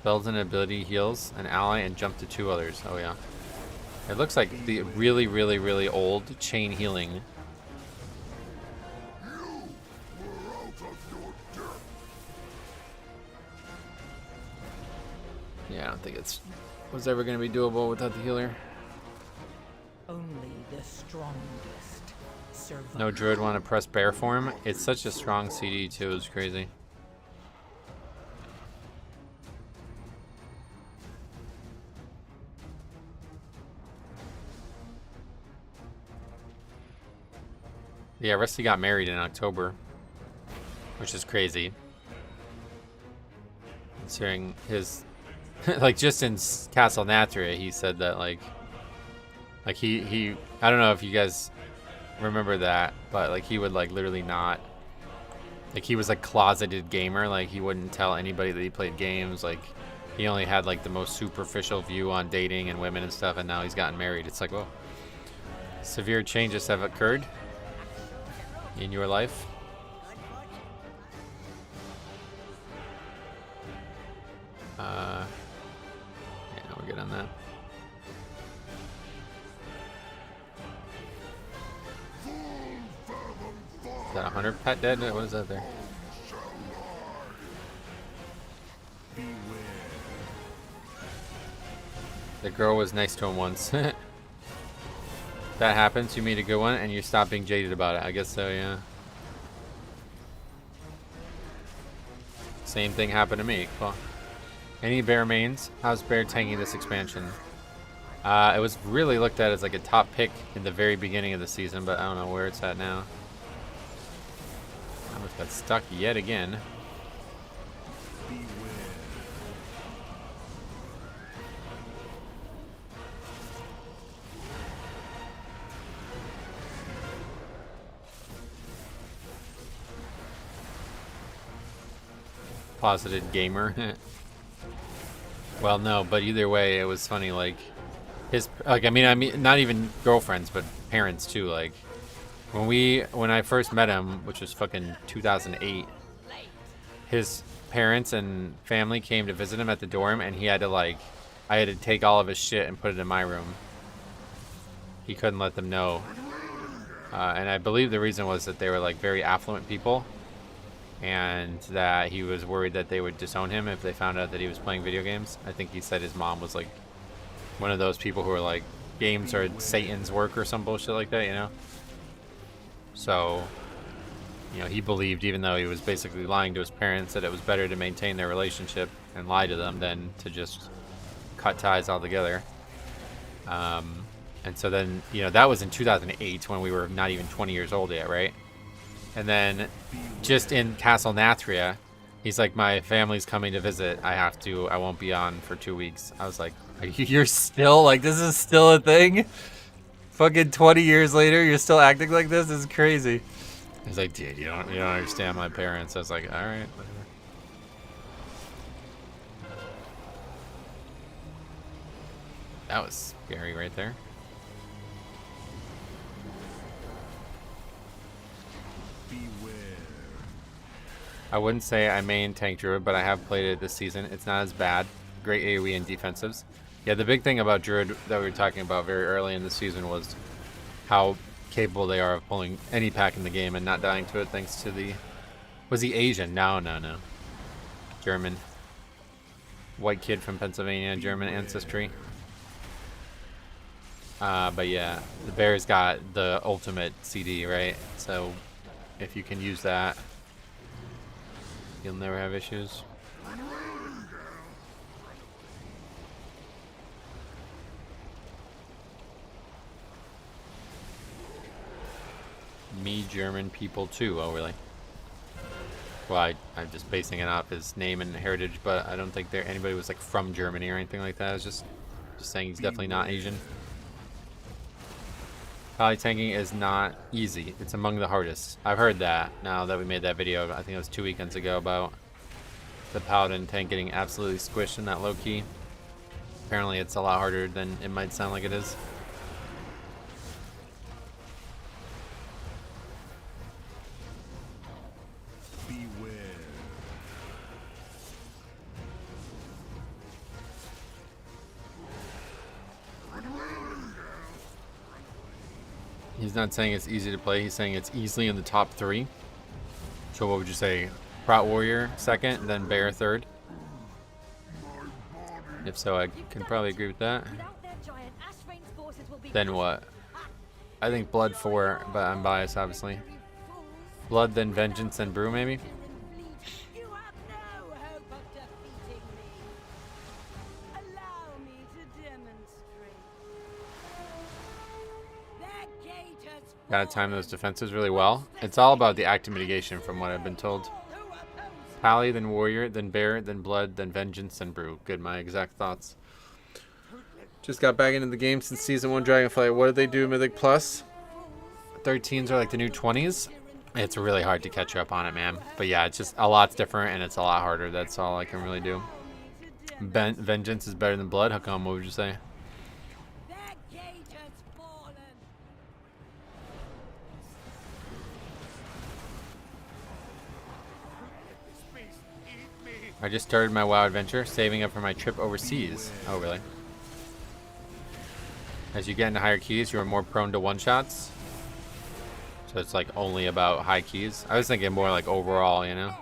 Builds an ability, heals an ally, and jump to 2 others. Oh, yeah. It looks like the really, really, really old chain healing. Yeah, I don't think it's was ever going to be doable without the healer. Only the strongest survive. No druid want to press bear form. It's such a strong CD too. It's crazy. Yeah, Rusty got married in October, which is crazy. Considering his, like, just in Castle Nathria, he said that like he I don't know if you guys remember that, but like he would like literally not, like he was like closeted gamer, like he wouldn't tell anybody that he played games, like he only had like the most superficial view on dating and women and stuff, and now he's gotten married. It's like, whoa. Severe changes have occurred in your life. Yeah, no, we're good on that. Is that 100 pet dead? What is that there? The girl was nice to him once. That happens, you meet a good one and you stop being jaded about it. I guess so, yeah. Same thing happened to me. Cool. Any bear mains? How's bear tanking this expansion? It was really looked at as like a top pick in the very beginning of the season, but I don't know where it's at now. I almost got stuck yet again. Closeted gamer. Well, no, but either way, it was funny. Like his, like, I mean, not even girlfriends, but parents too. Like when I first met him, which was fucking 2008, his parents and family came to visit him at the dorm, and he had to like, I had to take all of his shit and put it in my room. He couldn't let them know, and I believe the reason was that they were like very affluent people. And that he was worried that they would disown him if they found out that he was playing video games. I think he said his mom was like one of those people who are like, games are Satan's work or some bullshit like that, you know? So, you know, he believed, even though he was basically lying to his parents, that it was better to maintain their relationship and lie to them than to just cut ties altogether. And so then, you know, that was in 2008 when we were not even 20 years old yet, right? And then just in Castle Nathria, he's like, my family's coming to visit. I won't be on for 2 weeks. I was like, you're still, like, this is still a thing? Fucking 20 years later, you're still acting like this? This is crazy. He's like, dude, you don't understand my parents. I was like, all right, whatever. That was scary right there. I wouldn't say I main tank druid, but I have played it this season. It's not as bad. Great AoE and defensives. Yeah, the big thing about druid that we were talking about very early in the season was how capable they are of pulling any pack in the game and not dying to it thanks to the... Was he Asian? No. German. White kid from Pennsylvania, German ancestry. But yeah, the Bears got the ultimate CD, right? So if you can use that, you'll never have issues. Me German people too. Oh really? Well, I'm just basing it off his name and heritage, but I don't think anybody was like from Germany or anything like that. I was just saying he's definitely not Asian. Pally tanking is not easy. It's among the hardest. I've heard that now that we made that video. I think it was 2 weekends ago about the Paladin tank getting absolutely squished in that low key. Apparently it's a lot harder than it might sound like it is. He's not saying it's easy to play, he's saying it's easily in the top 3. So what would you say? Prot Warrior second, then Bear third? If so, I can probably agree with that. Then what? I think Blood 4, but I'm biased obviously. Blood, then Vengeance, then Brew maybe? Gotta time those defenses really well. It's all about the active mitigation from what I've been told. Pally, then Warrior, then Bear, then Blood, then Vengeance, then Brew. Good, my exact thoughts. Just got back into the game since Season 1 Dragonflight. What did they do, Mythic Plus? 13s are like the new 20s. It's really hard to catch up on it, man. But yeah, it's just a lot's different and it's a lot harder. That's all I can really do. Vengeance is better than Blood? How come? What would you say? I just started my WoW adventure, saving up for my trip overseas. Oh, really? As you get into higher keys, you are more prone to one-shots. So it's like only about high keys. I was thinking more like overall, you know?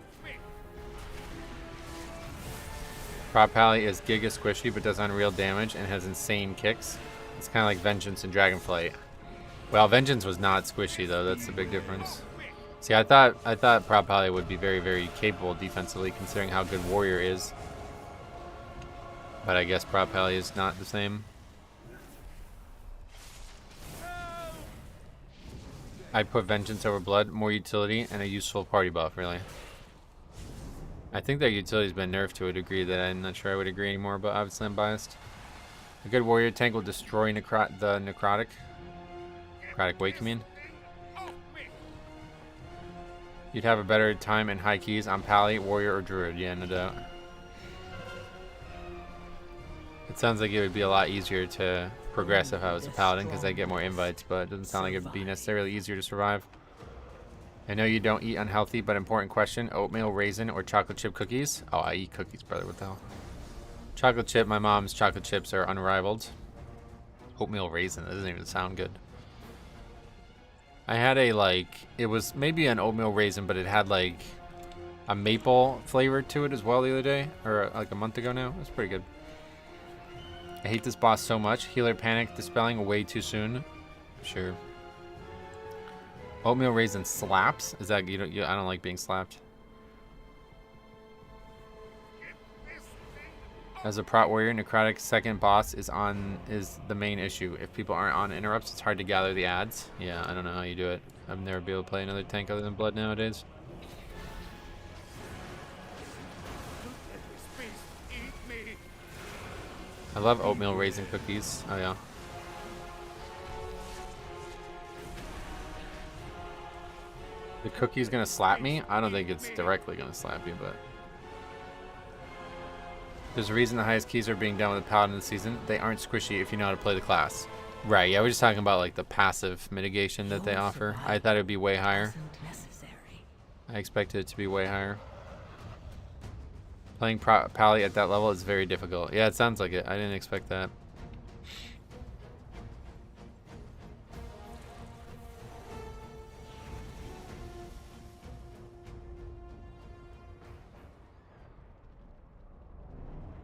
Prop Pally is giga squishy, but does unreal damage and has insane kicks. It's kind of like Vengeance and Dragonflight. Well, Vengeance was not squishy, though. That's the big difference. See, I thought Prop Pally would be very, very capable defensively, considering how good Warrior is. But I guess Prop Pally is not the same. I'd put Vengeance over Blood, more utility, and a useful party buff, really. I think that utility's been nerfed to a degree that I'm not sure I would agree anymore, but obviously I'm biased. A good Warrior tank will destroy the Necrotic Wake, you mean? You'd have a better time in high keys on Pally, Warrior, or Druid. Yeah, no doubt. It sounds like it would be a lot easier to progress if I was a Paladin because I get more invites, but it doesn't sound like it would be necessarily easier to survive. I know you don't eat unhealthy, but important question. Oatmeal, raisin, or chocolate chip cookies? Oh, I eat cookies, brother. What the hell? Chocolate chip. My mom's chocolate chips are unrivaled. Oatmeal raisin. That doesn't even sound good. I had a, like, it was maybe an oatmeal raisin, but it had, like, a maple flavor to it as well the other day. Or, like, a month ago now. It was pretty good. I hate this boss so much. Healer panic dispelling way too soon. Sure. Oatmeal raisin slaps? Is that, I don't like being slapped. As a Prot Warrior, Necrotic second boss is the main issue. If people aren't on interrupts, it's hard to gather the ads. Yeah, I don't know how you do it. I've never been able to play another tank other than Blood nowadays. I love oatmeal raisin cookies. Oh yeah. The cookie's gonna slap me? I don't think it's directly gonna slap you, but... There's a reason the highest keys are being done with the Paladin this season. They aren't squishy if you know how to play the class. Right, yeah, we're just talking about like the passive mitigation that they offer. I thought it would be way higher. I expected it to be way higher. Playing Pally at that level is very difficult. Yeah, it sounds like it. I didn't expect that.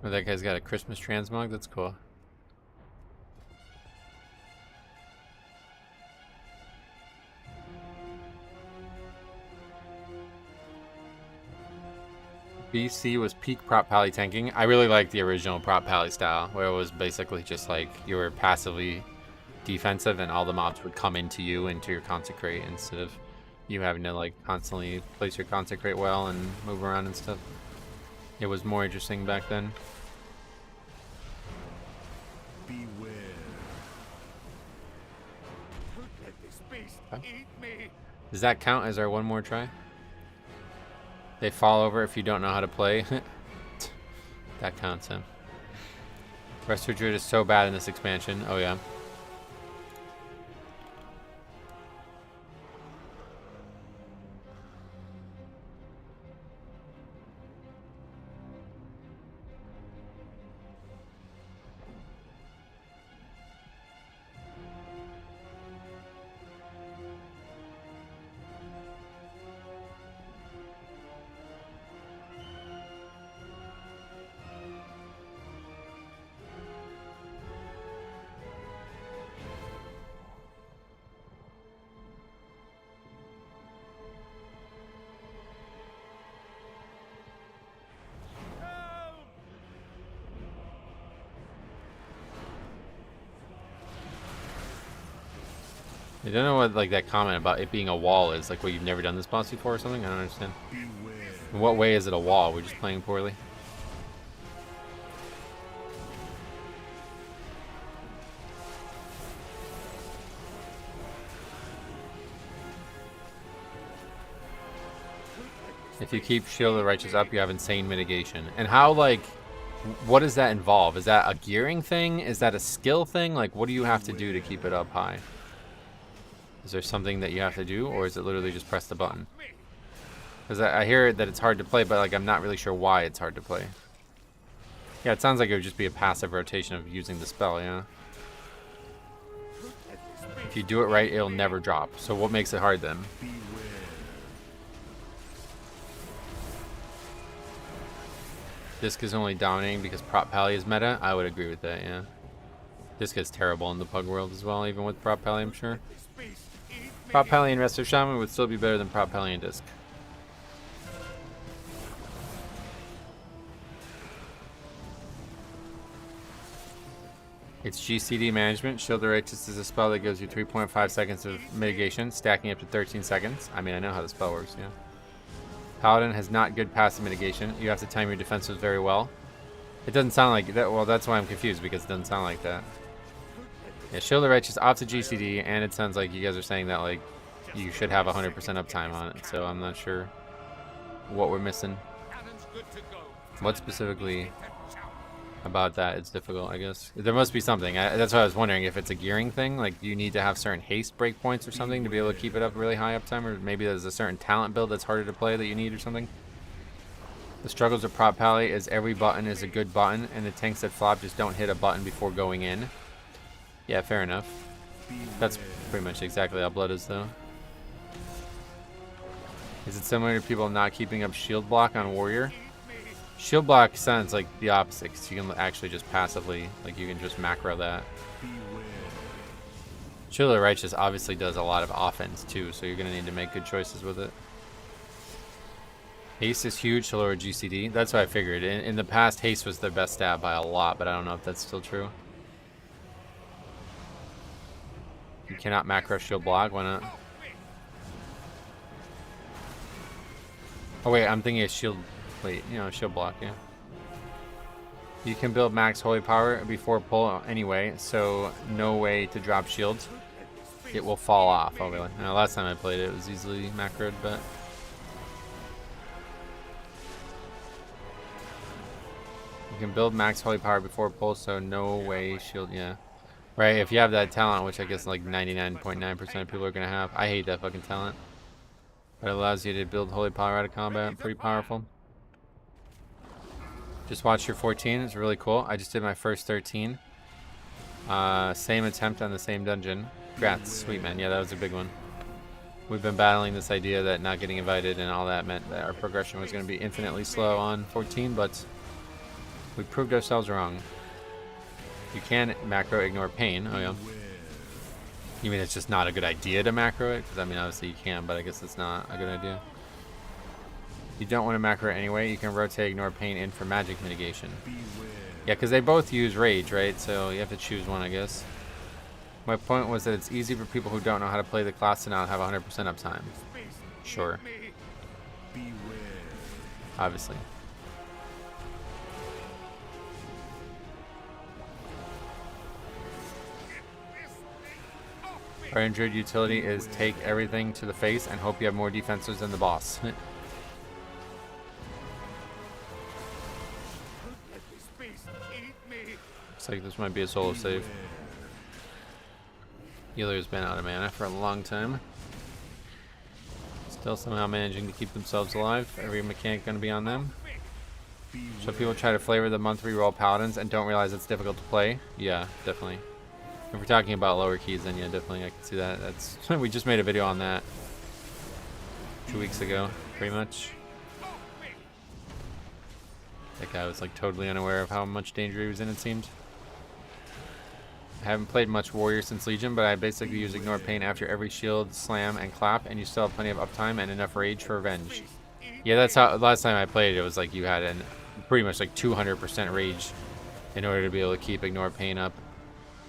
Oh, that guy's got a Christmas transmog? That's cool. BC was peak prop pally tanking. I really like the original prop pally style, where it was basically just like you were passively defensive and all the mobs would come into you, into your consecrate, instead of you having to like constantly place your consecrate well and move around and stuff. It was more interesting back then. Beware. Don't let this beast eat me. Does that count as our one more try? They fall over if you don't know how to play. That counts, huh? Resto Druid is so bad in this expansion. Oh yeah. I don't know what like that comment about it being a wall is, like what you've never done this boss before or something. I don't understand. In what way is it a wall? We're just playing poorly. If you keep Shield of the Righteous up, you have insane mitigation. And how, like, what does that involve? Is that a gearing thing? Is that a skill thing? Like, what do you have to do to keep it up high? Is there something that you have to do, or is it literally just press the button? Because I hear that it's hard to play, but like I'm not really sure why it's hard to play. Yeah, it sounds like it would just be a passive rotation of using the spell, yeah? If you do it right, it'll never drop. So what makes it hard then? Disc is only dominating because Prop Pally is meta? I would agree with that, yeah. Disc is terrible in the Pug world as well, even with Prop Pally, I'm sure. Prop Pally and Resto Shaman would still be better than Prop Pally and Disc. It's GCD management. Shield of the Righteous is a spell that gives you 3.5 seconds of mitigation, stacking up to 13 seconds. I mean, I know how the spell works, yeah. Paladin has not good passive mitigation. You have to time your defenses very well. It doesn't sound like that. Well, that's why I'm confused, because it doesn't sound like that. Yeah, Shield of the Righteous off to GCD, and it sounds like you guys are saying that like you should have 100% uptime on it. So I'm not sure what we're missing. What specifically about that it's difficult, I guess. There must be something. That's why I was wondering if it's a gearing thing. Like, you need to have certain haste breakpoints or something to be able to keep it up really high uptime, or maybe there's a certain talent build that's harder to play that you need or something. The struggles of Prop Pally is every button is a good button, and the tanks that flop just don't hit a button before going in. Yeah, fair enough. That's pretty much exactly how Blood is, though. Is it similar to people not keeping up shield block on Warrior? Shield block sounds like the opposite, because you can actually just passively, like you can just macro that. Shield of the Righteous obviously does a lot of offense too, so you're going to need to make good choices with it. Haste is huge to lower GCD. That's what I figured. In the past, Haste was their best stat by a lot, but I don't know if that's still true. You cannot macro shield block, why not? Oh wait, I'm thinking of shield, wait, you know, shield block, yeah. You can build max holy power before pull anyway, so no way to drop shields. It will fall off. Oh really? Now, last time I played it was easily macroed, but... You can build max holy power before pull, so no way shield, yeah. Right, if you have that talent, which I guess like 99.9% of people are going to have. I hate that fucking talent. But it allows you to build holy power out of combat. Pretty powerful. Just watched your 14. It's really cool. I just did my first 13. Same attempt on the same dungeon. Congrats. Sweet, man. Yeah, that was a big one. We've been battling this idea that not getting invited and all that meant that our progression was going to be infinitely slow on 14, but We proved ourselves wrong. You can macro ignore pain. Oh yeah. You mean it's just not a good idea to macro it? Because I mean, obviously you can, but I guess it's not a good idea. You don't want to macro it anyway. You can rotate ignore pain in for magic mitigation. Yeah, because they both use rage, right? So you have to choose one, I guess. My point was that it's easy for people who don't know how to play the class to not have 100% uptime. Sure. Obviously. Our injured utility is take everything to the face and hope you have more defenses than the boss. Looks like this might be a solo save. Healer's been out of mana for a long time. Still somehow managing to keep themselves alive. Every mechanic gonna be on them. So people try to flavor the month reroll paladins and don't realize it's difficult to play. Yeah, definitely. If we're talking about lower keys, then yeah, definitely I can see that. That's we just made a video on that 2 weeks ago, pretty much. That guy was like totally unaware of how much danger he was in, it seemed. I haven't played much Warrior since Legion, but I basically use Ignore Pain after every shield, slam, and clap, and you still have plenty of uptime and enough rage for revenge. Yeah, that's how last time I played it was like you had an pretty much like 200% rage in order to be able to keep Ignore Pain up.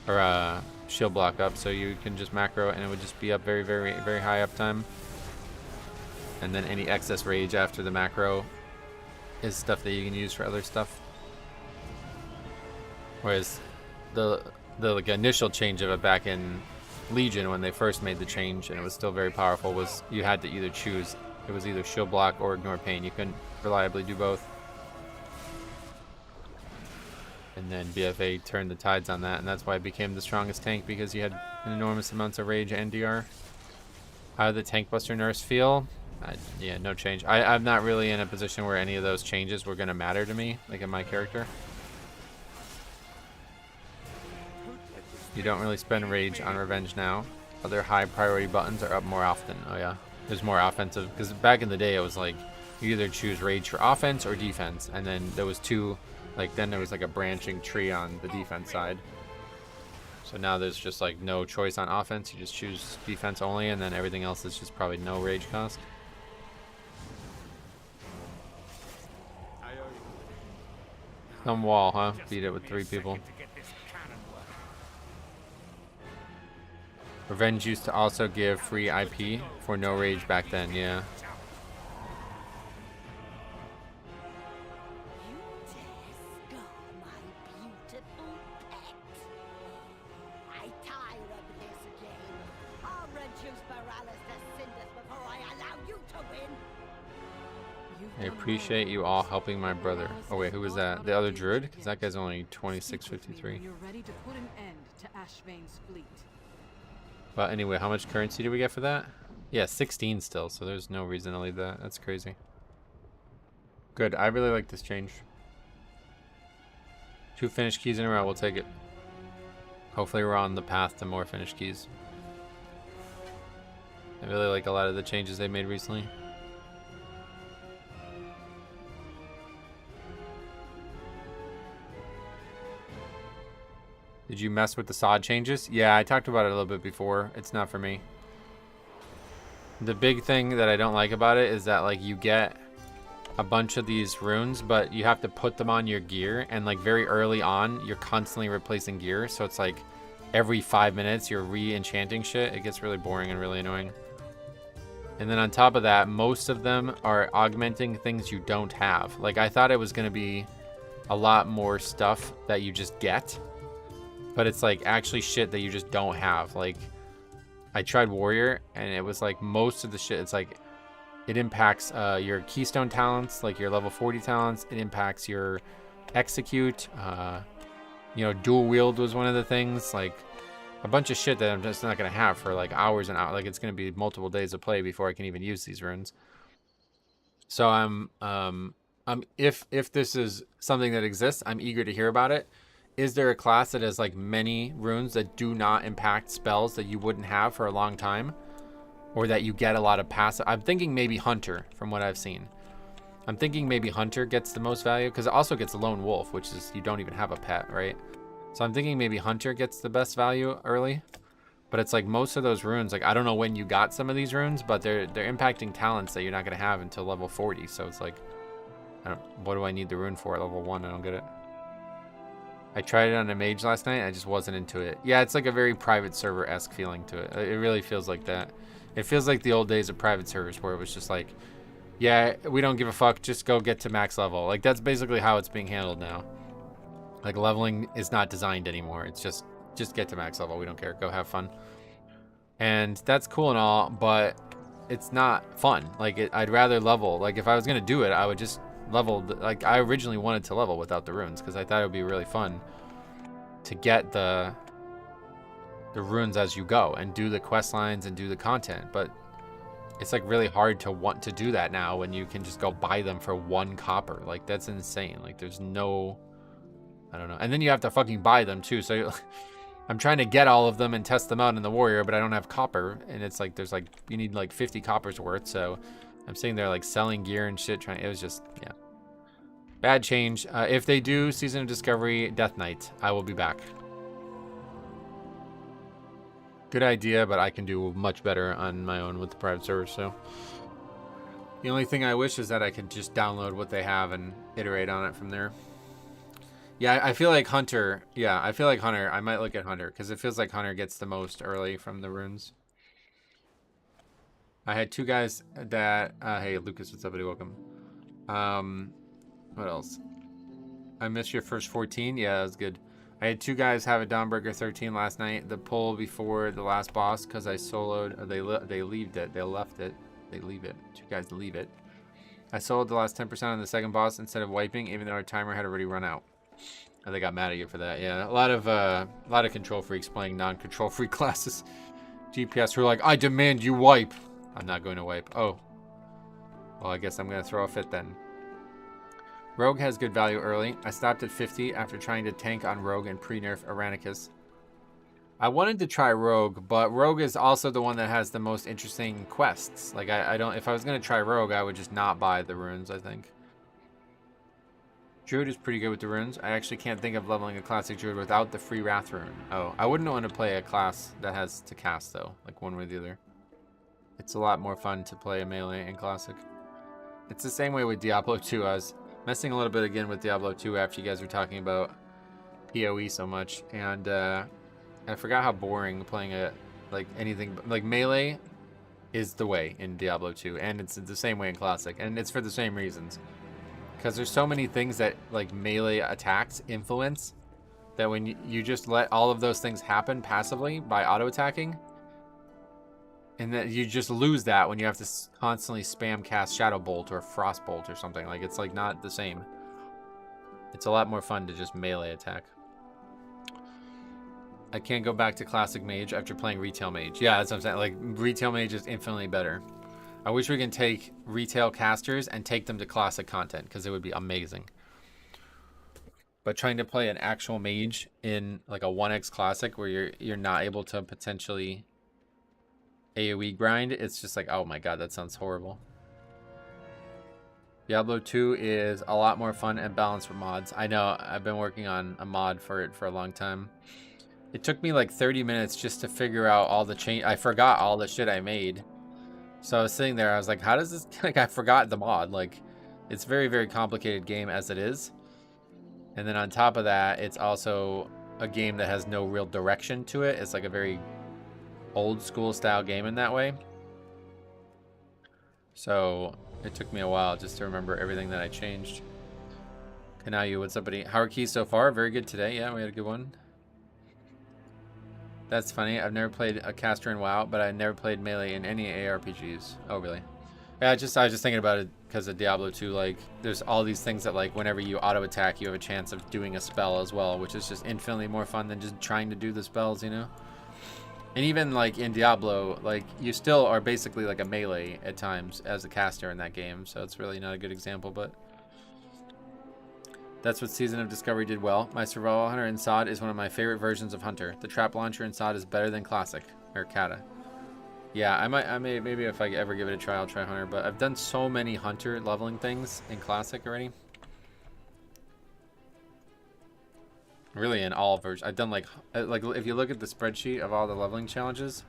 Or shield block up, so you can just macro and it would just be up very, very, very high uptime. And then any excess rage after the macro is stuff that you can use for other stuff. Whereas the like initial change of it back in Legion when they first made the change and it was still very powerful was you had to either choose. It was either shield block or ignore pain. You couldn't reliably do both. And then BFA turned the tides on that, and that's why it became the strongest tank, because you had an enormous amounts of rage and DR. How did the tank buster nerfs feel? Yeah, no change. I'm not really in a position where any of those changes were going to matter to me, like in my character. You don't really spend rage on revenge now. Other high priority buttons are up more often. Oh yeah, there's more offensive, because back in the day it was like you either choose rage for offense or defense, and then there was two. Like then there was like a branching tree on the defense side. So now there's just like no choice on offense. You just choose defense only, and then everything else is just probably no rage cost. Some wall, huh? Beat it with 3 people. Revenge used to also give free IP for no rage back then, yeah. I appreciate you all helping my brother. Oh wait, who was that? The other druid? Because that guy's only 2653. You're ready to put an end to Ashvane's fleet. But anyway, how much currency do we get for that? Yeah, 16 still, so there's no reason to leave that. That's crazy. Good, I really like this change. 2 finished keys in a row, we'll take it. Hopefully we're on the path to more finished keys. I really like a lot of the changes they made recently. Did you mess with the sod changes? Yeah, I talked about it a little bit before. It's not for me. The big thing that I don't like about it is that like you get a bunch of these runes, but you have to put them on your gear, and like very early on you're constantly replacing gear, so it's like every 5 minutes you're re-enchanting shit. It gets really boring and really annoying. And then on top of that, most of them are augmenting things you don't have. Like I thought it was going to be a lot more stuff that you just get, but it's like actually shit that you just don't have. Like I tried Warrior and it was like most of the shit, it's like it impacts your keystone talents, like your level 40 talents. It impacts your execute. You know, dual wield was one of the things. Like a bunch of shit that I'm just not gonna have for like hours and hours. Like it's gonna be multiple days of play before I can even use these runes. So if this is something that exists, I'm eager to hear about it. Is there a class that has like many runes that do not impact spells that you wouldn't have for a long time, or that you get a lot of passive? I'm thinking maybe Hunter, from what I've seen. I'm thinking maybe Hunter gets the most value because it also gets Lone Wolf, which is you don't even have a pet, right? So I'm thinking maybe Hunter gets the best value early. But it's like most of those runes, like I don't know when you got some of these runes, but they're impacting talents that you're not gonna have until level 40. So it's like, what do I need the rune for at level 1? I don't get it. I tried it on a mage last night. I just wasn't into it. Yeah, it's like a very private server-esque feeling to it. It really feels like that. It feels like the old days of private servers where it was just like, yeah, we don't give a fuck. Just go get to max level. Like that's basically how it's being handled now. Like leveling is not designed anymore. It's just get to max level. We don't care. Go have fun. And that's cool and all, but it's not fun. Like I'd rather level. Like if I was gonna do it, I would just level. Like I originally wanted to level without the runes because I thought it would be really fun to get the runes as you go and do the quest lines and do the content. But it's like really hard to want to do that now when you can just go buy them for 1 copper. Like that's insane. Like there's no, I don't know. And then you have to fucking buy them too. So I'm trying to get all of them and test them out in the warrior, but I don't have copper. And it's like, there's like, you need like 50 coppers worth. So I'm sitting there like selling gear and shit. It was just, yeah. Bad change. If they do Season of Discovery Death Knight, I will be back. Good idea, but I can do much better on my own with the private server. So the only thing I wish is that I could just download what they have and iterate on it from there. Yeah, I feel like Hunter. Yeah, I feel like Hunter. I might look at Hunter because it feels like Hunter gets the most early from the runes. I had 2 guys that. Hey, Lucas, what's up, buddy? Welcome. What else? I missed your first 14. Yeah, that was good. I had 2 guys have a Dawnbreaker 13 last night. The pull before the last boss because I soloed. Or they leaved it. They left it. They leave it. 2 guys leave it. I soloed the last 10% on the second boss instead of wiping, even though our timer had already run out. And they got mad at you for that. Yeah, a lot of control freaks playing non-control freak classes. GPS who are like, I demand you wipe. I'm not going to wipe. Oh. Well, I guess I'm going to throw a fit then. Rogue has good value early. I stopped at 50 after trying to tank on Rogue and pre-nerf Aranicus. I wanted to try Rogue, but Rogue is also the one that has the most interesting quests. Like, I don't... If I was going to try Rogue, I would just not buy the runes, I think. Druid is pretty good with the runes. I actually can't think of leveling a classic Druid without the free Wrath rune. Oh, I wouldn't want to play a class that has to cast, though. Like, one way or the other. It's a lot more fun to play a melee in classic. It's the same way with Diablo 2. I was messing a little bit again with Diablo 2 after you guys were talking about PoE so much. And I forgot how boring playing like anything. Like, melee is the way in Diablo 2. And it's the same way in classic. And it's for the same reasons. Because there's so many things that like melee attacks influence that when you just let all of those things happen passively by auto attacking, and that you just lose that when you have to constantly spam cast Shadow Bolt or Frost Bolt or something. Like it's like not the same. It's a lot more fun to just melee attack. I can't go back to classic mage after playing retail mage. Yeah, that's what I'm saying. Like retail mage is infinitely better. I wish we can take retail casters and take them to classic content because it would be amazing. But trying to play an actual mage in like a 1x classic where you're not able to potentially AoE grind, it's just like, oh my god, that sounds horrible. Diablo 2 is a lot more fun and balanced with mods. I know, I've been working on a mod for it for a long time. It took me like 30 minutes just to figure out all the change. I forgot all the shit I made. So I was sitting there, I was like, how does this, like, I forgot the mod. Like, it's a very, very complicated game as it is. And then on top of that, it's also a game that has no real direction to it. It's like a very old school style game in that way. So it took me a while just to remember everything that I changed. Kanayu, what's up, buddy? How are keys so far? Very good today. Yeah, we had a good one. That's funny. I've never played a caster in WoW, but I never played melee in any ARPGs. Oh, really? Yeah, I was just thinking about it because of Diablo 2. Like, there's all these things that, like, whenever you auto-attack, you have a chance of doing a spell as well, which is just infinitely more fun than just trying to do the spells, you know? And even, like, in Diablo, like, you still are basically, like, a melee at times as a caster in that game, so it's really not a good example, but... That's what Season of Discovery did well. My Survival Hunter in SOD is one of my favorite versions of Hunter. The trap launcher in SOD is better than Classic, or Kata. Yeah, I may, maybe if I ever give it a try, I'll try Hunter. But I've done so many Hunter leveling things in Classic already. Really, in all versions. I've done like if you look at the spreadsheet of all the leveling challenges,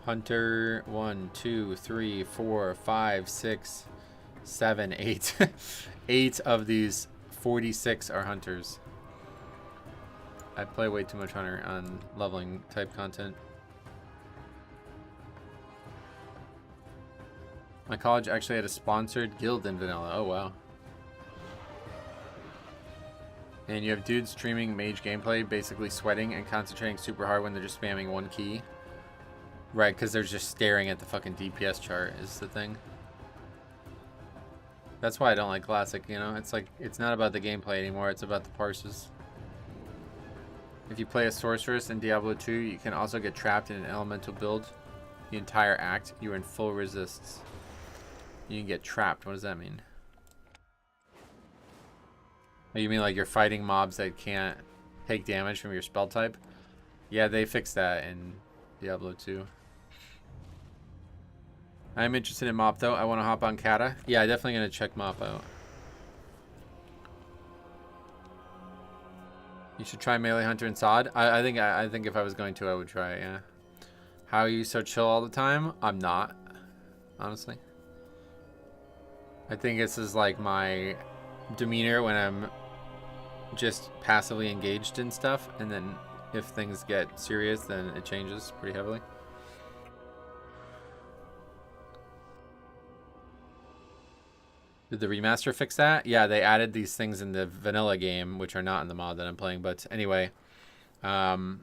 Hunter 1, 2, 3, 4, 5, 6, 7, 8. 8 of these 46 are Hunters. I play way too much Hunter on leveling type content. My college actually had a sponsored guild in vanilla. Oh wow. And you have dudes streaming mage gameplay, basically sweating and concentrating super hard when they're just spamming one key. Right, because they're just staring at the fucking DPS chart is the thing. That's why I don't like Classic, you know? It's like, it's not about the gameplay anymore, it's about the parses. If you play a sorceress in Diablo 2, you can also get trapped in an elemental build. The entire act, you are in full resists. You can get trapped, what does that mean? Oh, you mean like you're fighting mobs that can't take damage from your spell type? Yeah, they fixed that in Diablo 2. I'm interested in Mop though. I want to hop on Kata. Yeah, definitely gonna check Mop out. You should try Melee Hunter and Sod. I think if I was going to, I would try it. Yeah. How are you so chill all the time? I'm not, honestly. I think this is like my demeanor when I'm just passively engaged in stuff, and then if things get serious, then it changes pretty heavily. Did the remaster fix that? Yeah, they added these things in the vanilla game, which are not in the mod that I'm playing. But anyway, in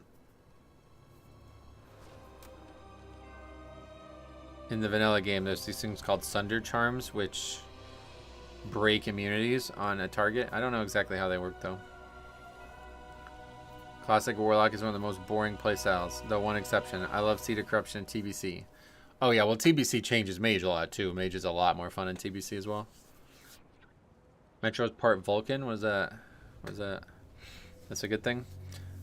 the vanilla game, there's these things called Sunder Charms, which break immunities on a target. I don't know exactly how they work though. Classic Warlock is one of the most boring playstyles, though one exception. I love Seed of Corruption and TBC. Oh yeah, well TBC changes Mage a lot too. Mage is a lot more fun in TBC as well. Metro's part Vulcan. What is that? What is that? That's a good thing.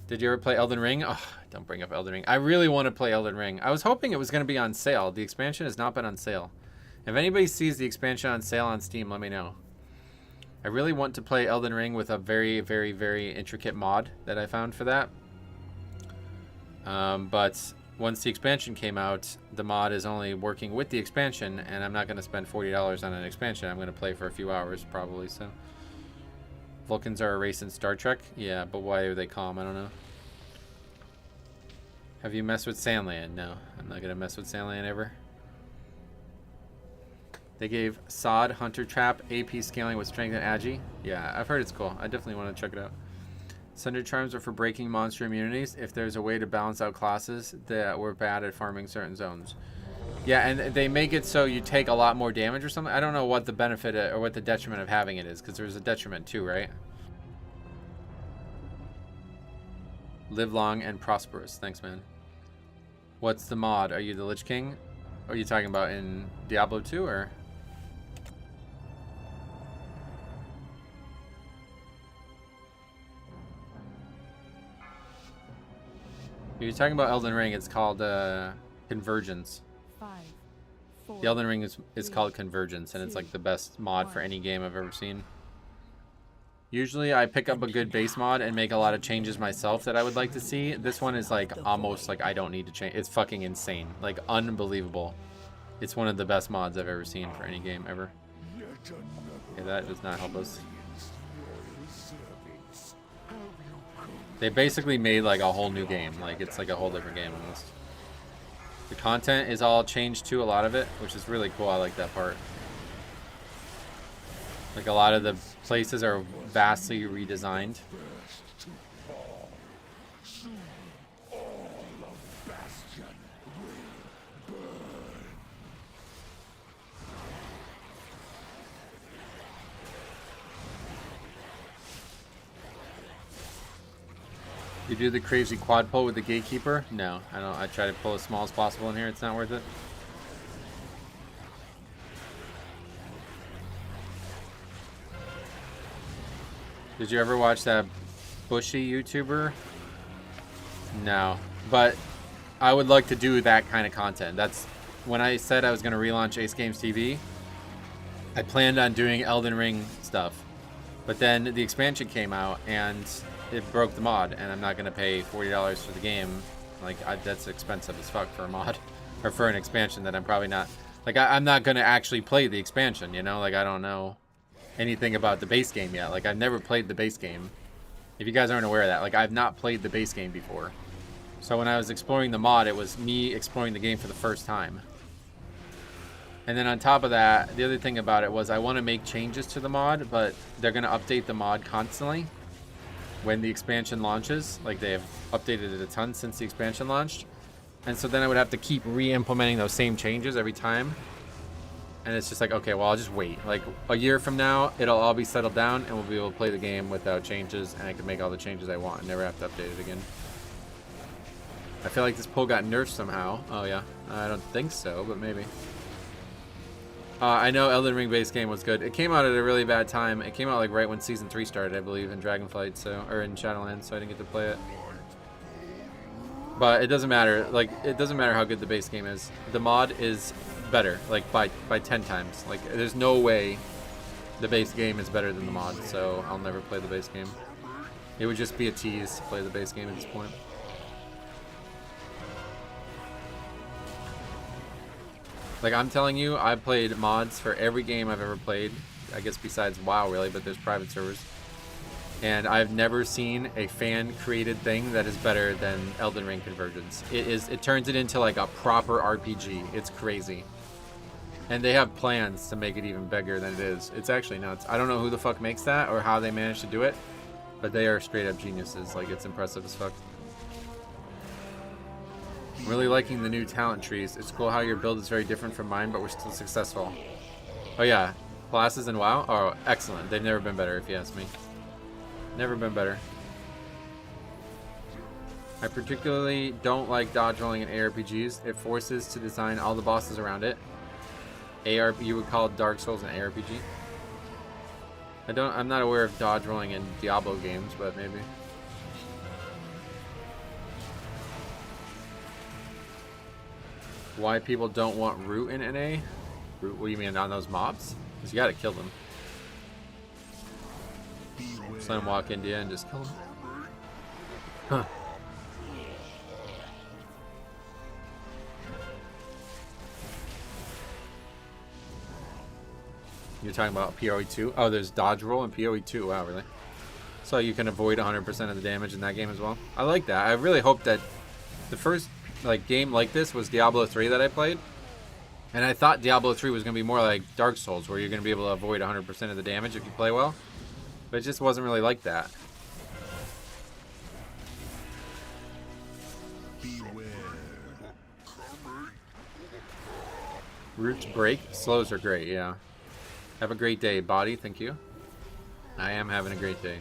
Did you ever play Elden Ring? Oh, don't bring up Elden Ring. I really want to play Elden Ring. I was hoping it was going to be on sale. The expansion has not been on sale. If anybody sees the expansion on sale on Steam, let me know. I really want to play Elden Ring with a very, very, very intricate mod that I found for that. But once the expansion came out, the mod is only working with the expansion, and I'm not going to spend $40 on an expansion. I'm going to play for a few hours, probably, so. Vulcans are a race in Star Trek? Yeah, but why are they calm? I don't know. Have you messed with Sandland? No, I'm not going to mess with Sandland ever. They gave Sod Hunter Trap AP scaling with Strength and Agi. Yeah, I've heard it's cool. I definitely want to check it out. Sunder Charms are for breaking monster immunities if there's a way to balance out classes that were bad at farming certain zones. Yeah, and they make it so you take a lot more damage or something. I don't know what the benefit or what the detriment of having it is, because there's a detriment too, right? Live long and prosperous. Thanks, man. What's the mod? Are you the Lich King? Are you talking about in Diablo 2 or? If you're talking about Elden Ring, it's called Convergence. 5, 4, The Elden Ring is called Convergence, and it's like the best mod for any game I've ever seen. Usually I pick up a good base mod and make a lot of changes myself that I would like to see. This one is like almost like I don't need to change. It's fucking insane. Like unbelievable. It's one of the best mods I've ever seen for any game ever. Okay, that does not help us. They basically made like a whole new game. Like it's like a whole different game almost. The content is all changed too, a lot of it, which is really cool. I like that part. Like a lot of the places are vastly redesigned. You do the crazy quad pull with the gatekeeper? No, I don't. I try to pull as small as possible in here. It's not worth it. Did you ever watch that bushy YouTuber? No, but I would like to do that kind of content. That's when I said I was going to relaunch Ace Games TV. I planned on doing Elden Ring stuff, but then the expansion came out and it broke the mod, and I'm not going to pay $40 for the game. Like, that's expensive as fuck for a mod, or for an expansion that I'm probably not... Like, I'm not going to actually play the expansion, you know? Like, I don't know anything about the base game yet. Like, I've never played the base game. If you guys aren't aware of that, like, I've not played the base game before. So when I was exploring the mod, it was me exploring the game for the first time. And then on top of that, the other thing about it was I want to make changes to the mod, but they're going to update the mod constantly when the expansion launches. Like, they've updated it a ton since the expansion launched. And so then I would have to keep re-implementing those same changes every time. And it's just like, okay, well, I'll just wait. Like, a year from now, it'll all be settled down, and we'll be able to play the game without changes, and I can make all the changes I want and never have to update it again. I feel like this pull got nerfed somehow. Oh, yeah. I don't think so, but maybe. I know Elden Ring base game was good. It came out at a really bad time. It came out like right when Season 3 started, I believe, in Dragonflight, so, or in Shadowlands, so I didn't get to play it. But it doesn't matter. Like, it doesn't matter how good the base game is. The mod is better, like, by 10 times. Like, there's no way the base game is better than the mod, so I'll never play the base game. It would just be a tease to play the base game at this point. Like, I'm telling you, I've played mods for every game I've ever played. I guess besides WoW, really, but there's private servers. And I've never seen a fan-created thing that is better than Elden Ring Convergence. It turns it into, like, a proper RPG. It's crazy. And they have plans to make it even bigger than it is. It's actually nuts. I don't know who the fuck makes that or how they managed to do it, but they are straight-up geniuses. Like, it's impressive as fuck. I'm really liking the new talent trees. It's cool how your build is very different from mine, but we're still successful. Oh yeah, classes in WoW? Oh, excellent. They've never been better, if you ask me. Never been better. I particularly don't like dodge rolling in ARPGs. It forces to design all the bosses around it. You would call Dark Souls an ARPG? I'm not aware of dodge rolling in Diablo games, but maybe. Why people don't want root in NA? Root, what do you mean, on those mobs? Because you gotta kill them. Just let them walk into you and just kill them. Huh. You're talking about PoE 2? Oh, there's dodge roll in PoE 2. Wow, really? So you can avoid 100% of the damage in that game as well? I like that. I really hope that the first game like this was Diablo 3 that I played, and I thought Diablo 3 was going to be more like Dark Souls, where you're going to be able to avoid 100% of the damage if you play well, but it just wasn't really like that. Roots break, slows are great. Yeah, have a great day, body. Thank you. I am having a great day.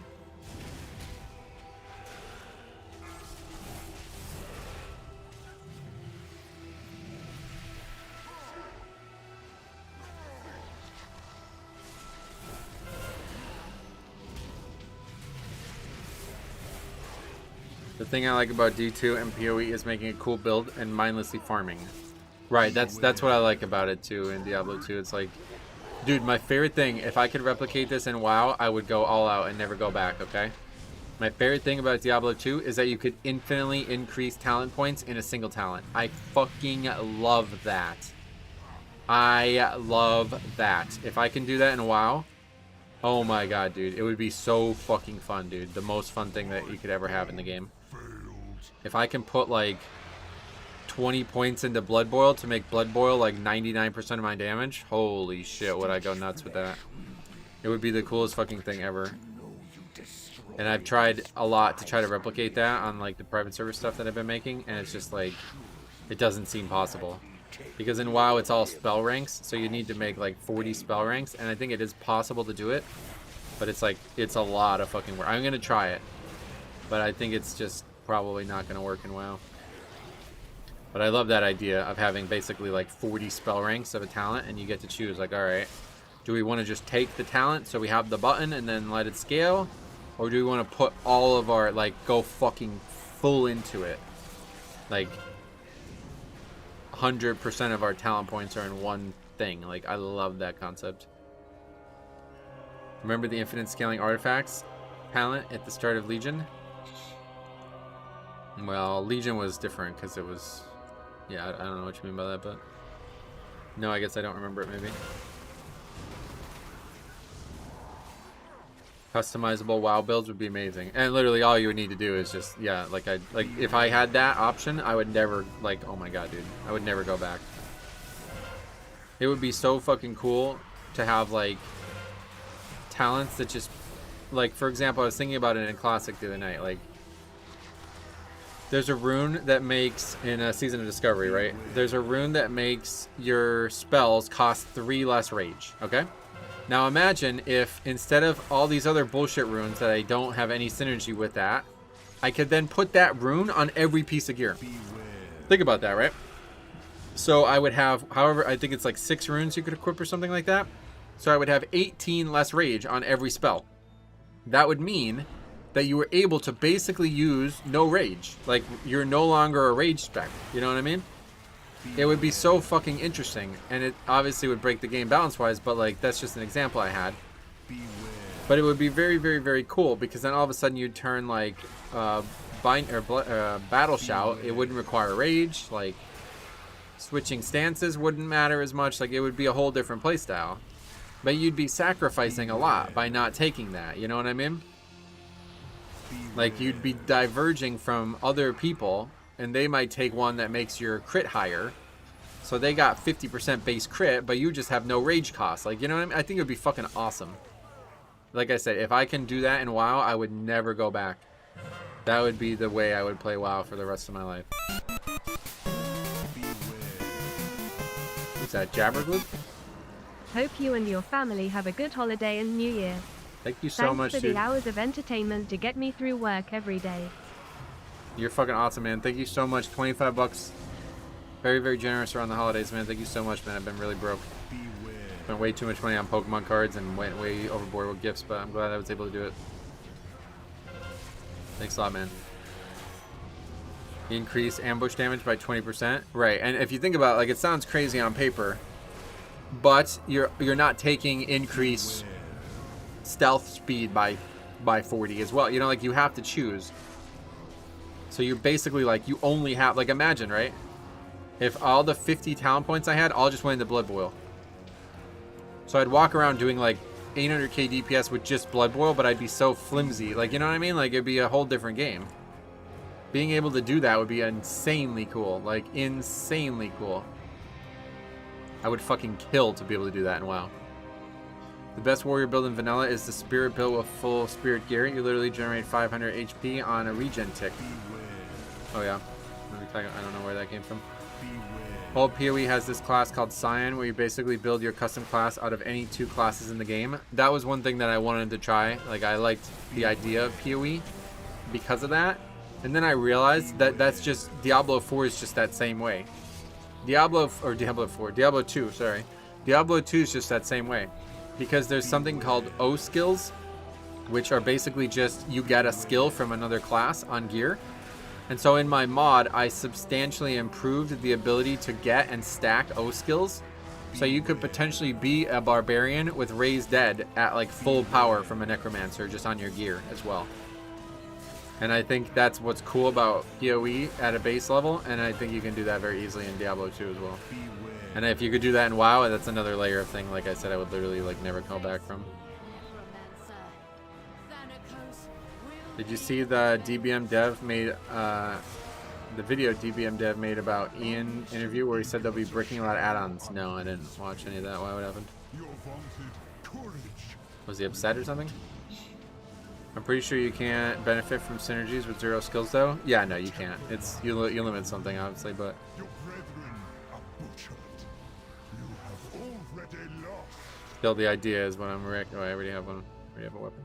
The thing I like about D2 and PoE is making a cool build and mindlessly farming. Right, that's what I like about it too in Diablo 2. It's like, dude, my favorite thing, if I could replicate this in WoW, I would go all out and never go back, okay? My favorite thing about Diablo 2 is that you could infinitely increase talent points in a single talent. I fucking love that. I love that. If I can do that in WoW, oh my god, dude, it would be so fucking fun, dude. The most fun thing that you could ever have in the game. If I can put like 20 points into Blood Boil to make Blood Boil like 99% of my damage, holy shit, would I go nuts with that. It would be the coolest fucking thing ever. And I've tried a lot to try to replicate that on like the private server stuff that I've been making, and it's just like, it doesn't seem possible. Because in WoW it's all spell ranks, so you need to make like 40 spell ranks, and I think it is possible to do it, but it's like, it's a lot of fucking work. I'm gonna try it, but I think it's just probably not gonna work in WoW. But I love that idea of having basically like 40 spell ranks of a talent, and you get to choose like, alright, do we want to just take the talent so we have the button and then let it scale, or do we want to put all of our, like, go fucking full into it? Like, 100% of our talent points are in one thing. Like, I love that concept. Remember the infinite scaling artifacts talent at the start of Legion? Well, Legion was different because it was... Yeah, I don't know what you mean by that, but... No, I guess I don't remember it, maybe. Customizable WoW builds would be amazing. And literally all you would need to do is just... Yeah, like, if I had that option, I would never... Like, oh my god, dude. I would never go back. It would be so fucking cool to have, like... talents that just... Like, for example, I was thinking about it in Classic the other night. Like... There's a rune that makes, in a Season of Discovery, right? There's a rune that makes your spells cost 3 less rage, okay? Now imagine if, instead of all these other bullshit runes that I don't have any synergy with that, I could then put that rune on every piece of gear. Think about that, right? So I would have, however, I think it's like 6 runes you could equip or something like that. So I would have 18 less rage on every spell. That would mean that you were able to basically use no rage. Like, you're no longer a rage spec. You know what I mean? It would be so fucking interesting. And it obviously would break the game balance-wise, but, like, that's just an example I had. But it would be very, very, very cool, because then all of a sudden you'd turn, like, Battle Shout. It wouldn't require rage. Like, switching stances wouldn't matter as much. Like, it would be a whole different playstyle. But you'd be sacrificing a lot by not taking that. You know what I mean? Like, you'd be diverging from other people, and they might take one that makes your crit higher. So they got 50% base crit, but you just have no rage cost. Like, you know what I mean? I think it would be fucking awesome. Like I said, if I can do that in WoW, I would never go back. That would be the way I would play WoW for the rest of my life. What's that, Jabbergloop? Hope you and your family have a good holiday and New Year. Thank you so much, Thanks for dude. the hours of entertainment to get me through work every day. You're fucking awesome, man. Thank you so much. 25 bucks. Very, very generous around the holidays, man. Thank you so much, man. I've been really broke. Spent way too much money on Pokemon cards and went way overboard with gifts, but I'm glad I was able to do it. Thanks a lot, man. Increase ambush damage by 20%. Right, and if you think about it, like, it sounds crazy on paper, but you're not taking increase stealth speed by 40 as well. You know, like, you have to choose. So you're basically, like, you only have, like, imagine, right? If all the 50 talent points I had all just went into Blood Boil. So I'd walk around doing, like, 800k DPS with just Blood Boil, but I'd be so flimsy. Like, you know what I mean? Like, it'd be a whole different game. Being able to do that would be insanely cool. Like, insanely cool. I would fucking kill to be able to do that in WoW. The best warrior build in vanilla is the spirit build with full spirit gear. You literally generate 500 HP on a regen tick. Oh yeah, I don't know where that came from. Old PoE has this class called Scion, where you basically build your custom class out of any 2 classes in the game. That was one thing that I wanted to try. Like, I liked the idea of PoE because of that. And then I realized that that's just, Diablo 4 is just that same way. Diablo 2, sorry. Diablo 2 is just that same way. Because there's something called O skills, which are basically just you get a skill from another class on gear. And so in my mod, I substantially improved the ability to get and stack O skills. So you could potentially be a barbarian with Raised Dead at, like, full power from a necromancer just on your gear as well. And I think that's what's cool about PoE at a base level, and I think you can do that very easily in Diablo 2 as well. And if you could do that in WoW, that's another layer of thing, like I said, I would literally, like, never come back from. Did you see the DBM dev made, the video DBM dev made about Ian interview where he said they'll be breaking a lot of add-ons? No, I didn't watch any of that. Why would happen? Was he upset or something? I'm pretty sure you can't benefit from synergies with 0 skills, though. Yeah, no, you can't. It's you limit something, obviously, but. Still, the idea is when I'm wrecked. Oh, I already have one. I already have a weapon.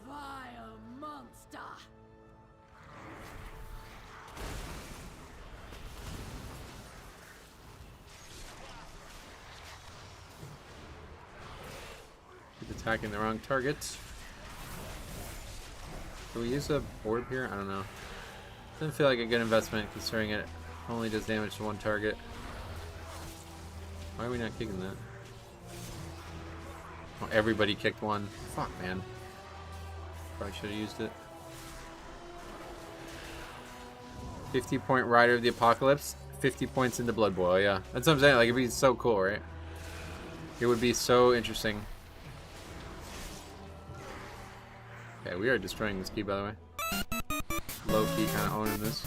Vile monster! Keep attacking the wrong target. Do we use a orb here? I don't know. Doesn't feel like a good investment considering it Only does damage to one target. Why are we not kicking that? Oh, everybody kicked one. Fuck, man. Probably should have used it. 50-point Rider of the Apocalypse. 50 points into Blood Boil, yeah. That's what I'm saying. Like, it'd be so cool, right? It would be so interesting. Okay, we are destroying this key, by the way. Low key kind of owning this.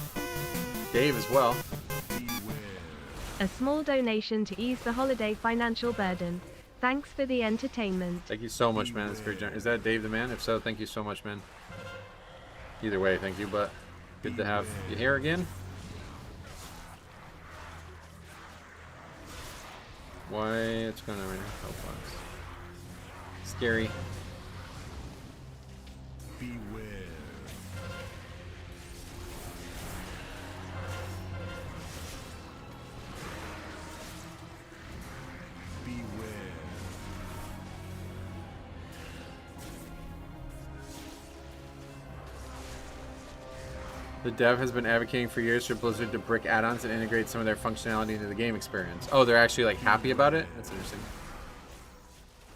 Dave as well. A small donation to ease the holiday financial burden. Thanks for the entertainment. Thank you so much, man. That's very generous. Is that Dave the man? If so, thank you so much, man. Either way, thank you, but good to have you here again. Why? It's going on right now. Oh, fuck. Scary. The dev has been advocating for years for Blizzard to brick add-ons and integrate some of their functionality into the game experience. Oh, they're actually like happy about it? That's interesting.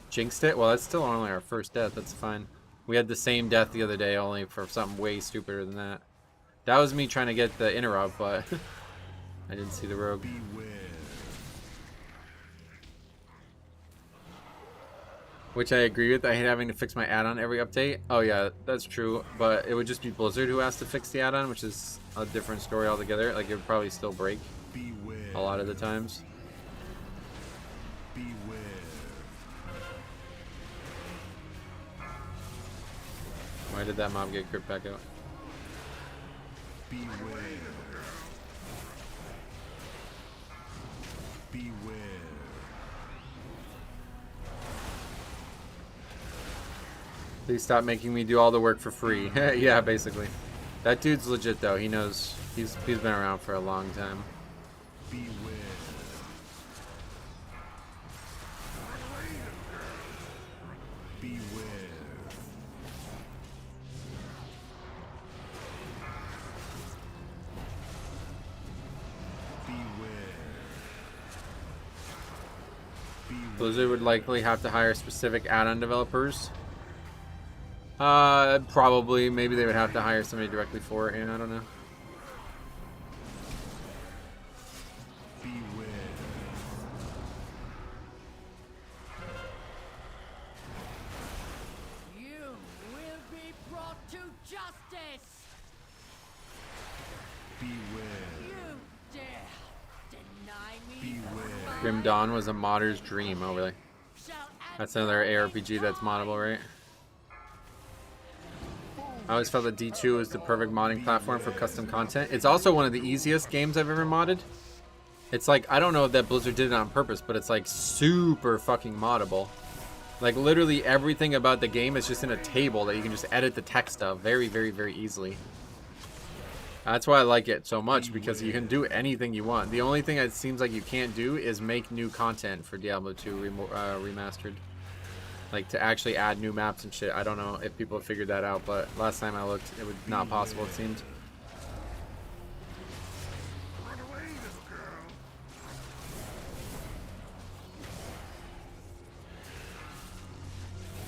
Jinxed it? Well, that's still only our first death. That's fine. We had the same death the other day, only for something way stupider than that. That was me trying to get the interrupt, but I didn't see the rogue. Which I agree with. I hate having to fix my add-on every update. Oh yeah, that's true. But it would just be Blizzard who has to fix the add-on, which is a different story altogether. Like, it would probably still break a lot of the times. Why did that mob get crit back out? Please stop making me do all the work for free. Yeah, basically. That dude's legit though. He knows. He's been around for a long time. Blizzard would likely have to hire specific add-on developers. Probably. Maybe they would have to hire somebody directly for it, and I don't know. You will be brought to justice. You dare deny me. Grim Dawn was a modder's dream. Oh, really? That's another ARPG that's moddable, right? I always felt that D2 was the perfect modding platform for custom content. It's also one of the easiest games I've ever modded. It's like, I don't know if that Blizzard did it on purpose, but it's like super fucking moddable. Like, literally everything about the game is just in a table that you can just edit the text of very, very, very easily. That's why I like it so much, because you can do anything you want. The only thing it seems like you can't do is make new content for Diablo 2 remastered. Like, to actually add new maps and shit. I don't know if people have figured that out, but last time I looked, it was not possible, it seemed.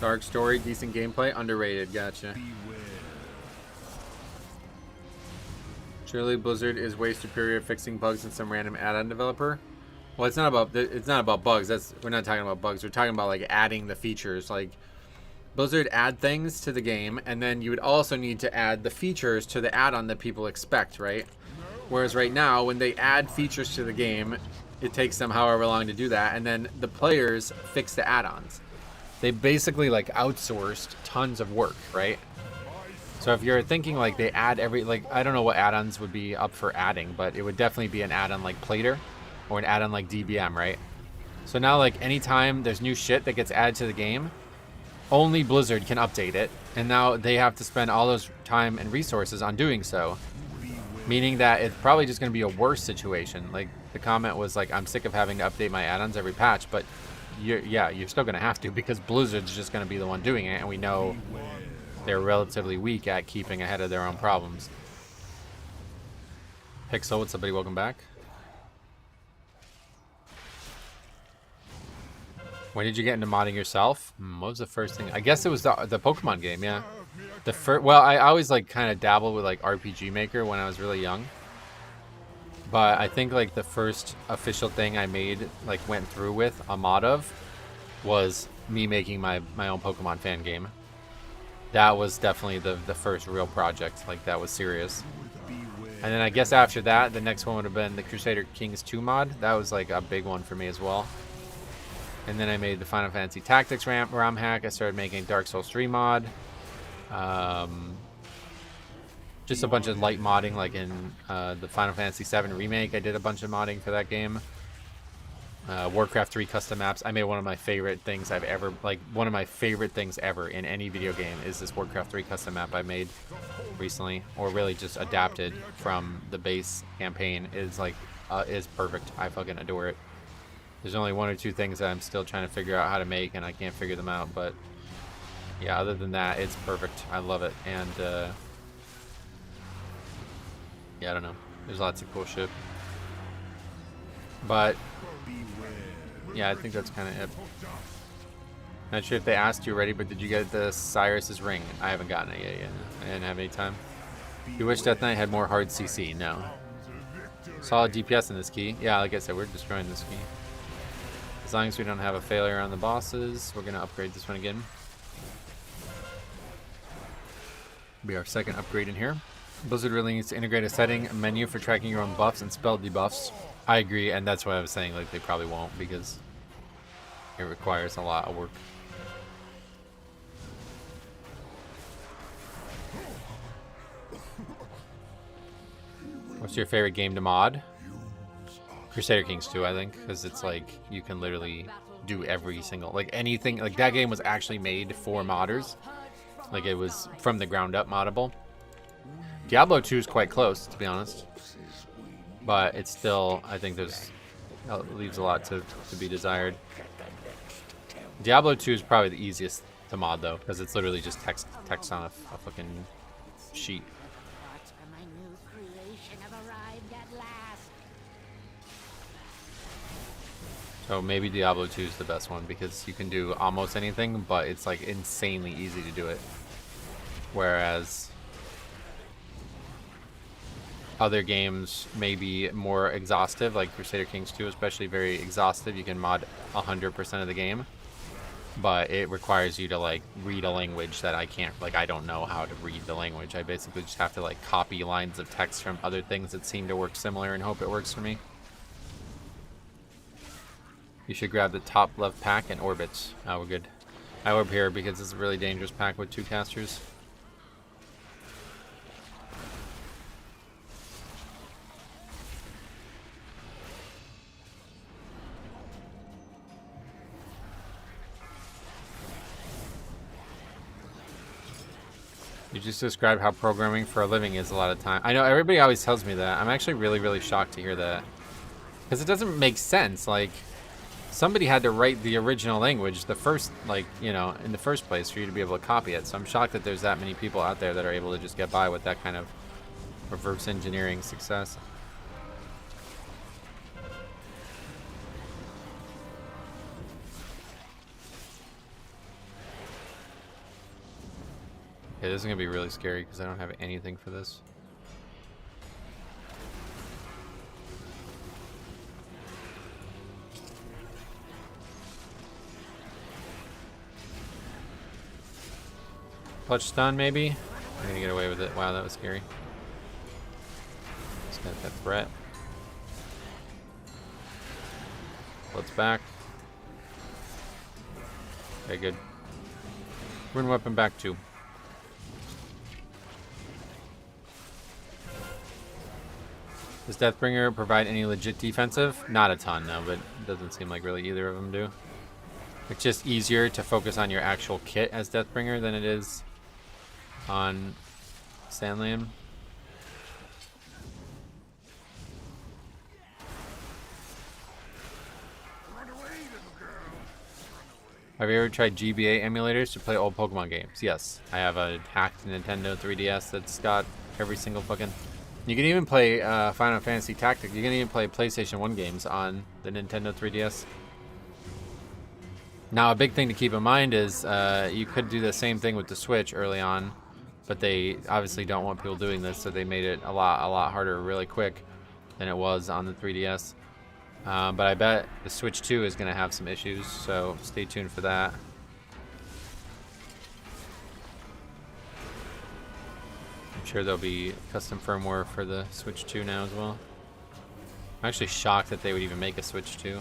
Dark story, decent gameplay, underrated. Gotcha. Surely Blizzard is way superior at fixing bugs than some random add-on developer. Well, it's not about bugs. We're not talking about bugs. We're talking about like adding the features. Like, Blizzard add things to the game, and then you would also need to add the features to the add-on that people expect, right? Whereas right now, when they add features to the game, it takes them however long to do that, and then the players fix the add-ons. They basically like outsourced tons of work, right? So if you're thinking like they add I don't know what add-ons would be up for adding, but it would definitely be an add-on like Plater or an add-on like DBM, right? So now like anytime there's new shit that gets added to the game, only Blizzard can update it, and now they have to spend all those time and resources on doing so, meaning that it's probably just going to be a worse situation. Like, the comment was like, I'm sick of having to update my add-ons every patch, but you're still going to have to, because Blizzard's just going to be the one doing it, and we know they're relatively weak at keeping ahead of their own problems. Pixel, what's up, buddy? Welcome back. When did you get into modding yourself? What was the first thing? I guess it was the Pokemon game, yeah. The first, well, I always like kind of dabbled with like RPG Maker when I was really young. But I think like the first official thing I made, like went through with a mod of, was me making my own Pokemon fan game. That was definitely the first real project, like that was serious. And then I guess after that, the next one would have been the Crusader Kings 2 mod. That was like a big one for me as well. And then I made the Final Fantasy Tactics ROM hack. I started making Dark Souls 3 mod. Just a bunch of light modding, like in the Final Fantasy 7 remake. I did a bunch of modding for that game. Warcraft 3 custom maps. I made one of my favorite things I've ever, like one of my favorite things ever in any video game is this Warcraft 3 custom map I made recently, or really just adapted from the base campaign. Is like is perfect. I fucking adore it. There's only one or two things that I'm still trying to figure out how to make, and I can't figure them out. But yeah, other than that, it's perfect. I love it. And yeah, I don't know. There's lots of cool shit. But yeah, I think that's kind of it. Not sure if they asked you already, but did you get the Cyrus's ring? I haven't gotten it yet. I didn't have any time. You wish Death Knight had more hard CC? No. Solid DPS in this key. Yeah, like I said, we're destroying this key. As long as we don't have a failure on the bosses, we're going to upgrade this one again. Be our second upgrade in here. Blizzard really needs to integrate a setting menu for tracking your own buffs and spell debuffs. I agree, and that's why I was saying like they probably won't, because it requires a lot of work. What's your favorite game to mod? Crusader Kings 2, I think, because it's like you can literally do every single, like anything, like that game was actually made for modders. Like it was from the ground up moddable. Diablo 2 is quite close, to be honest. But it's still, I think there's, leaves a lot to be desired. Diablo 2 is probably the easiest to mod though, because it's literally just text on a fucking sheet. So maybe Diablo 2 is the best one because you can do almost anything, but it's like insanely easy to do it. Whereas other games may be more exhaustive, like Crusader Kings 2, especially very exhaustive. You can mod 100% of the game, but it requires you to like read a language that I can't, like I don't know how to read the language. I basically just have to like copy lines of text from other things that seem to work similar and hope it works for me. You should grab the top left pack and orbits. Oh, we're good. I orb here because it's a really dangerous pack with 2 casters. You just described how programming for a living is a lot of time. I know everybody always tells me that. I'm actually really, really shocked to hear that. Because it doesn't make sense. Like, somebody had to write the original language the first, like, you know, in the first place for you to be able to copy it. So I'm shocked that there's that many people out there that are able to just get by with that kind of reverse engineering success. Yeah, this is going to be really scary because I don't have anything for this. Clutch stun, maybe? I'm going to get away with it. Wow, that was scary. Just got that threat. Blood's back. Okay, good. Rune weapon back too. Does Deathbringer provide any legit defensive? Not a ton, no, but it doesn't seem like really either of them do. It's just easier to focus on your actual kit as Deathbringer than it is on Sandland. Have you ever tried GBA emulators to play old Pokemon games? Yes. I have a hacked Nintendo 3DS that's got every single fucking... You can even play Final Fantasy Tactics. You can even play PlayStation 1 games on the Nintendo 3DS. Now, a big thing to keep in mind is you could do the same thing with the Switch early on, but they obviously don't want people doing this, so they made it a lot harder really quick than it was on the 3DS. But I bet the Switch 2 is going to have some issues, so stay tuned for that. I'm sure there'll be custom firmware for the Switch 2 now as well. I'm actually shocked that they would even make a Switch 2.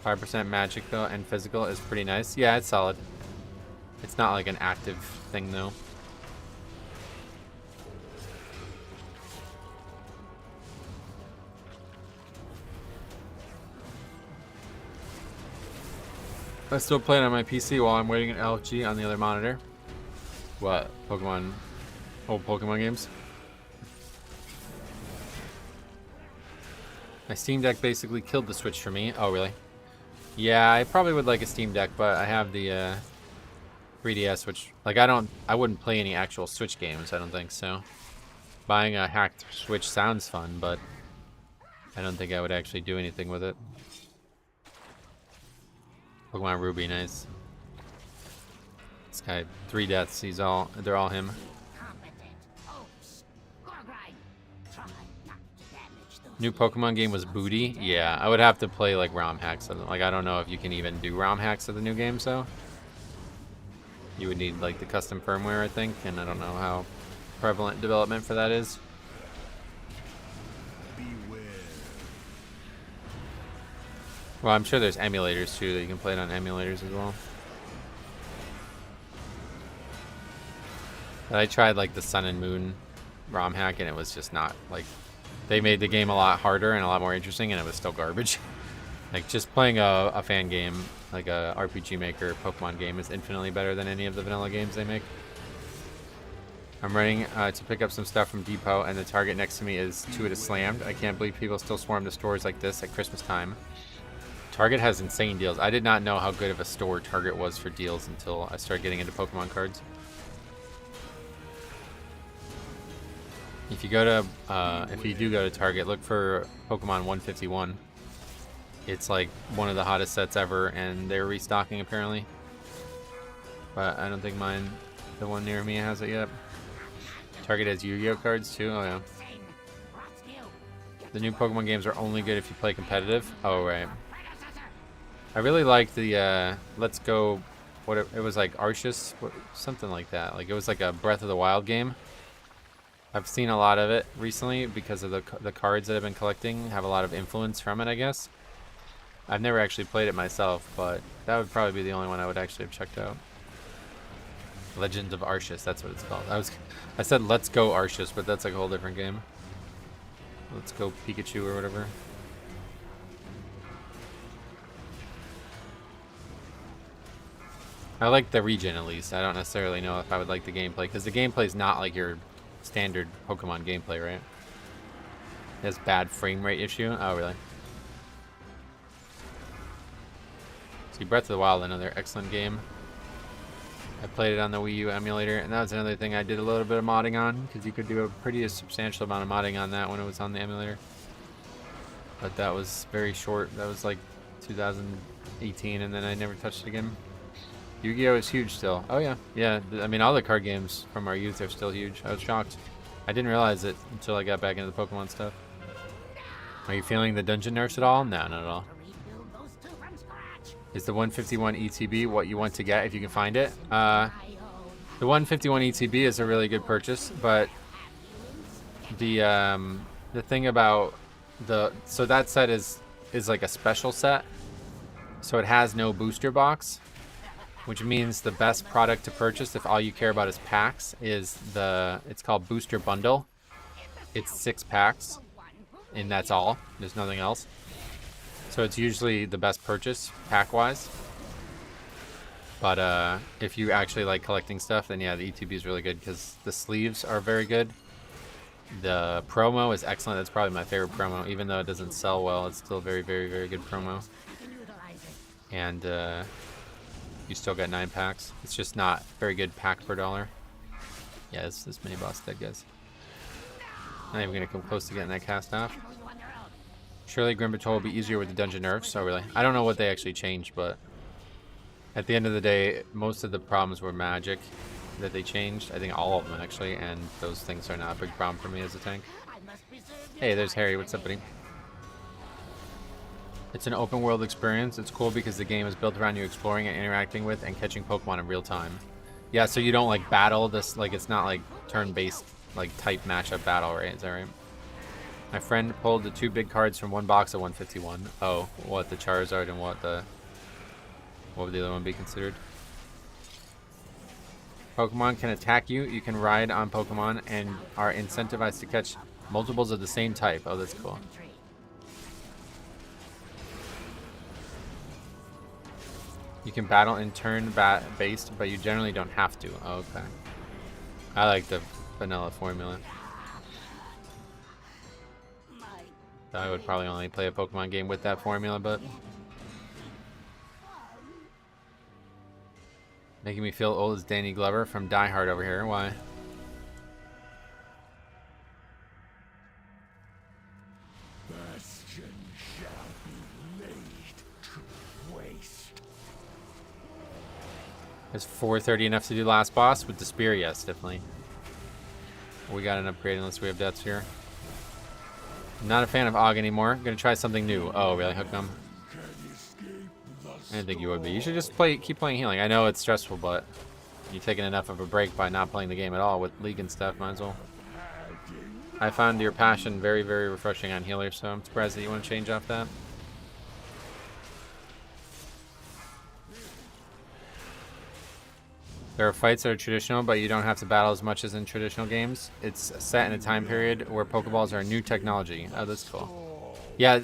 5% magic though and physical is pretty nice. Yeah, it's solid. It's not like an active thing though. I still play it on my PC while I'm waiting an LG on the other monitor. What? Pokemon? Old Pokemon games? My Steam Deck basically killed the Switch for me. Oh, really? Yeah, I probably would like a Steam Deck, but I have the 3DS, which, like, I wouldn't play any actual Switch games, I don't think, so. Buying a hacked Switch sounds fun, but I don't think I would actually do anything with it. Pokemon Ruby, nice. This guy, 3 deaths, they're all him. New Pokemon game was booty. Yeah, I would have to play like ROM hacks. Like, I don't know if you can even do ROM hacks of the new game, so you would need like the custom firmware, I think, and I don't know how prevalent development for that is. Well, I'm sure there's emulators too that you can play it on emulators as well. But I tried like the Sun and Moon ROM hack, and it was just not like. They made the game a lot harder and a lot more interesting, and it was still garbage. Like, just playing a fan game, like a RPG Maker Pokemon game, is infinitely better than any of the vanilla games they make. I'm running to pick up some stuff from Depot, and the Target next to me is to it is slammed. I can't believe people still swarm to stores like this at Christmas time. Target has insane deals. I did not know how good of a store Target was for deals until I started getting into Pokemon cards. If you go to, if you do go to Target, look for Pokemon 151. It's like one of the hottest sets ever, and they're restocking apparently. But I don't think the one near me has it yet. Target has Yu-Gi-Oh cards too. Oh yeah. The new Pokemon games are only good if you play competitive. Oh right. I really like the Let's Go. What it was like Arceus, something like that. Like it was like a Breath of the Wild game. I've seen a lot of it recently because of the cards that I've been collecting have a lot of influence from it, I guess. I've never actually played it myself, but that would probably be the only one I would actually have checked out. Legends of Arceus, that's what it's called. I said Let's Go Arceus, but that's like a whole different game. Let's Go Pikachu or whatever. I like the region at least. I don't necessarily know if I would like the gameplay, because the gameplay is not like your standard Pokemon gameplay, right? It has bad frame rate issue. Oh, really? See, Breath of the Wild, another excellent game. I played it on the Wii U emulator, and that was another thing I did a little bit of modding on, because you could do a pretty substantial amount of modding on that when it was on the emulator. But that was very short. That was like 2018, and then I never touched it again. Yu-Gi-Oh is huge still. Oh yeah, yeah. I mean, all the card games from our youth are still huge. I was shocked. I didn't realize it until I got back into the Pokemon stuff. Are you feeling the dungeon nerfs at all? No, not at all. Is the 151 ETB what you want to get if you can find it? The 151 ETB is a really good purchase, but the thing about so that set is like a special set, so it has no booster box. Which means the best product to purchase if all you care about is packs is it's called Booster Bundle. It's 6 packs, and that's all. There's nothing else. So it's usually the best purchase pack-wise. But if you actually like collecting stuff, then yeah, the ETB is really good because the sleeves are very good. The promo is excellent. That's probably my favorite promo. Even though it doesn't sell well, it's still a very, very, very good promo. And you still got 9 packs. It's just not very good pack per dollar. Yeah, this mini boss dead, guys. Not even gonna come close to getting that cast off. Surely Grim Patrol will be easier with the dungeon nerfs. Oh, really? I don't know what they actually changed, but at the end of the day, most of the problems were magic that they changed. I think all of them, actually, and those things are not a big problem for me as a tank. Hey, there's Harry. What's up, buddy? It's an open world experience. It's cool because the game is built around you exploring and interacting with and catching Pokemon in real time. Yeah, so you don't like battle this, like it's not like turn-based like type matchup battle, right? Is that right? My friend pulled the 2 big cards from one box at 151. Oh, what, the Charizard and what would the other one be considered? Pokemon can attack you. You can ride on Pokemon and are incentivized to catch multiples of the same type. Oh, that's cool. You can battle in turn-based, but you generally don't have to. Oh, okay. I like the vanilla formula. I would probably only play a Pokemon game with that formula, but making me feel old as Danny Glover from Die Hard over here. Why? Bastion shall be laid to waste. Is 430 enough to do last boss? With the spear, yes, definitely. We got an upgrade unless we have deaths here. Not a fan of Og anymore. Gonna try something new. Oh, really? Hook'em? I didn't think you would be. You should just keep playing healing. I know it's stressful, but you're taking enough of a break by not playing the game at all with League and stuff. Might as well. I found your passion very, very refreshing on healer, so I'm surprised that you want to change off that. There are fights that are traditional, but you don't have to battle as much as in traditional games. It's set in a time period where Pokeballs are new technology. Oh, that's cool. Yeah,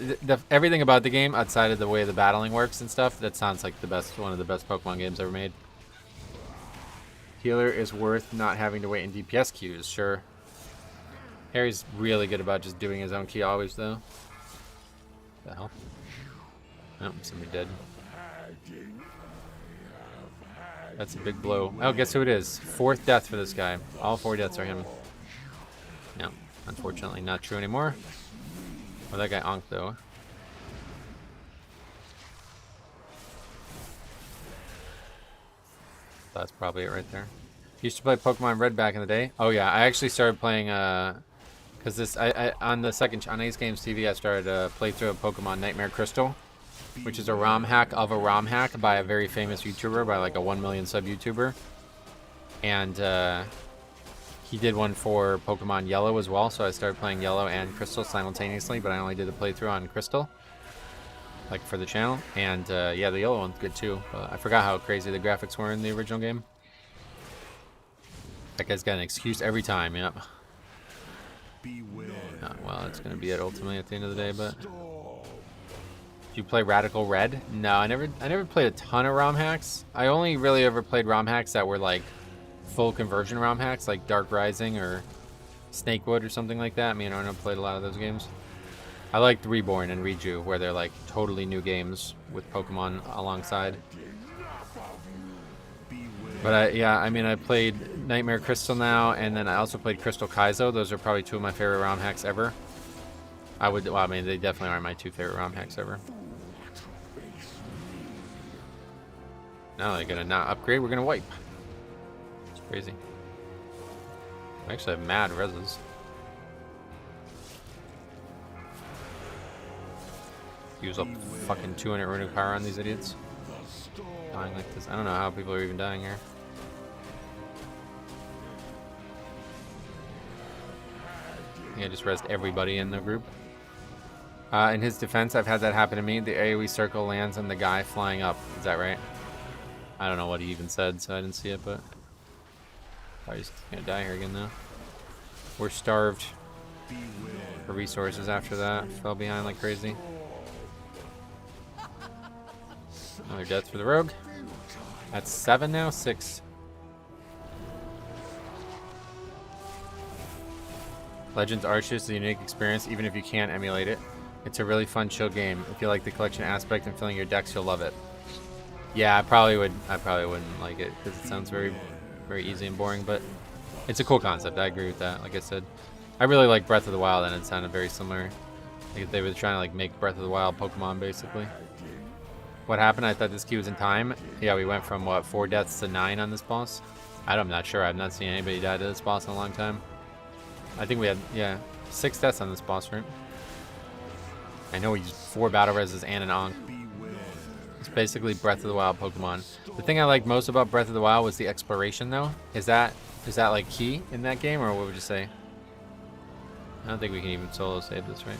everything about the game, outside of the way the battling works and stuff, that sounds like one of the best Pokemon games ever made. Healer is worth not having to wait in DPS queues, sure. Harry's really good about just doing his own key always, though. What the hell? Oh, somebody dead. That's a big blow. Oh, guess who it is? 4th death for this guy. All 4 deaths are him. No, unfortunately not true anymore. Oh, that guy onked, though. That's probably it right there. Used to play Pokemon Red back in the day. Oh, yeah. I actually started playing, because this, on Ace Games TV, I started a playthrough of Pokemon Nightmare Crystal, which is a ROM hack of a ROM hack by a very famous YouTuber, by like a 1 million sub YouTuber. And he did one for Pokemon Yellow as well, so I started playing Yellow and Crystal simultaneously, but I only did the playthrough on Crystal, like for the channel. And yeah, the Yellow one's good too, but I forgot how crazy the graphics were in the original game. That guy's got an excuse every time, yep. Oh, well, it's going to be it ultimately at the end of the day, but... Did you play Radical Red? No, I never played a ton of ROM hacks. I only really ever played ROM hacks that were like full conversion ROM hacks, like Dark Rising or Snakewood or something like that. I mean, I never played a lot of those games. I liked Reborn and Reju, where they're like totally new games with Pokemon alongside. But yeah, I mean, I played Nightmare Crystal now, and then I also played Crystal Kaizo. Those are probably 2 of my favorite ROM hacks ever. Well, I mean, they definitely are my 2 favorite ROM hacks ever. Now they're gonna not upgrade, we're gonna wipe. It's crazy. I actually have mad reses. Use up fucking 200 runic power on these idiots. Dying like this. I don't know how people are even dying here. I think I just rezzed everybody in the group. In his defense, I've had that happen to me. The AoE circle lands on the guy flying up. Is that right? I don't know what he even said, so I didn't see it, but... Probably just gonna die here again, though. We're starved for resources after that. Fell behind like crazy. Another death for the rogue. That's 7 now? 6. Legends Arceus is a unique experience, even if you can't emulate it. It's a really fun, chill game. If you like the collection aspect and filling your decks, you'll love it. Yeah, I probably wouldn't like it because it sounds very, very easy and boring. But it's a cool concept. I agree with that. Like I said, I really like Breath of the Wild, and it sounded very similar Like they were trying to like make Breath of the Wild Pokemon basically. What happened? I thought this queue was in time. Yeah, we went from what, 4 deaths to 9 on this boss. I'm not sure. I've not seen anybody die to this boss in a long time. I think we had, yeah, 6 deaths on this boss, right? I know we used 4 battle reses and an Ankh. It's basically Breath of the Wild Pokemon. The thing I liked most about Breath of the Wild was the exploration, though. Is that like key in that game, or what would you say? I don't think we can even solo save this, right?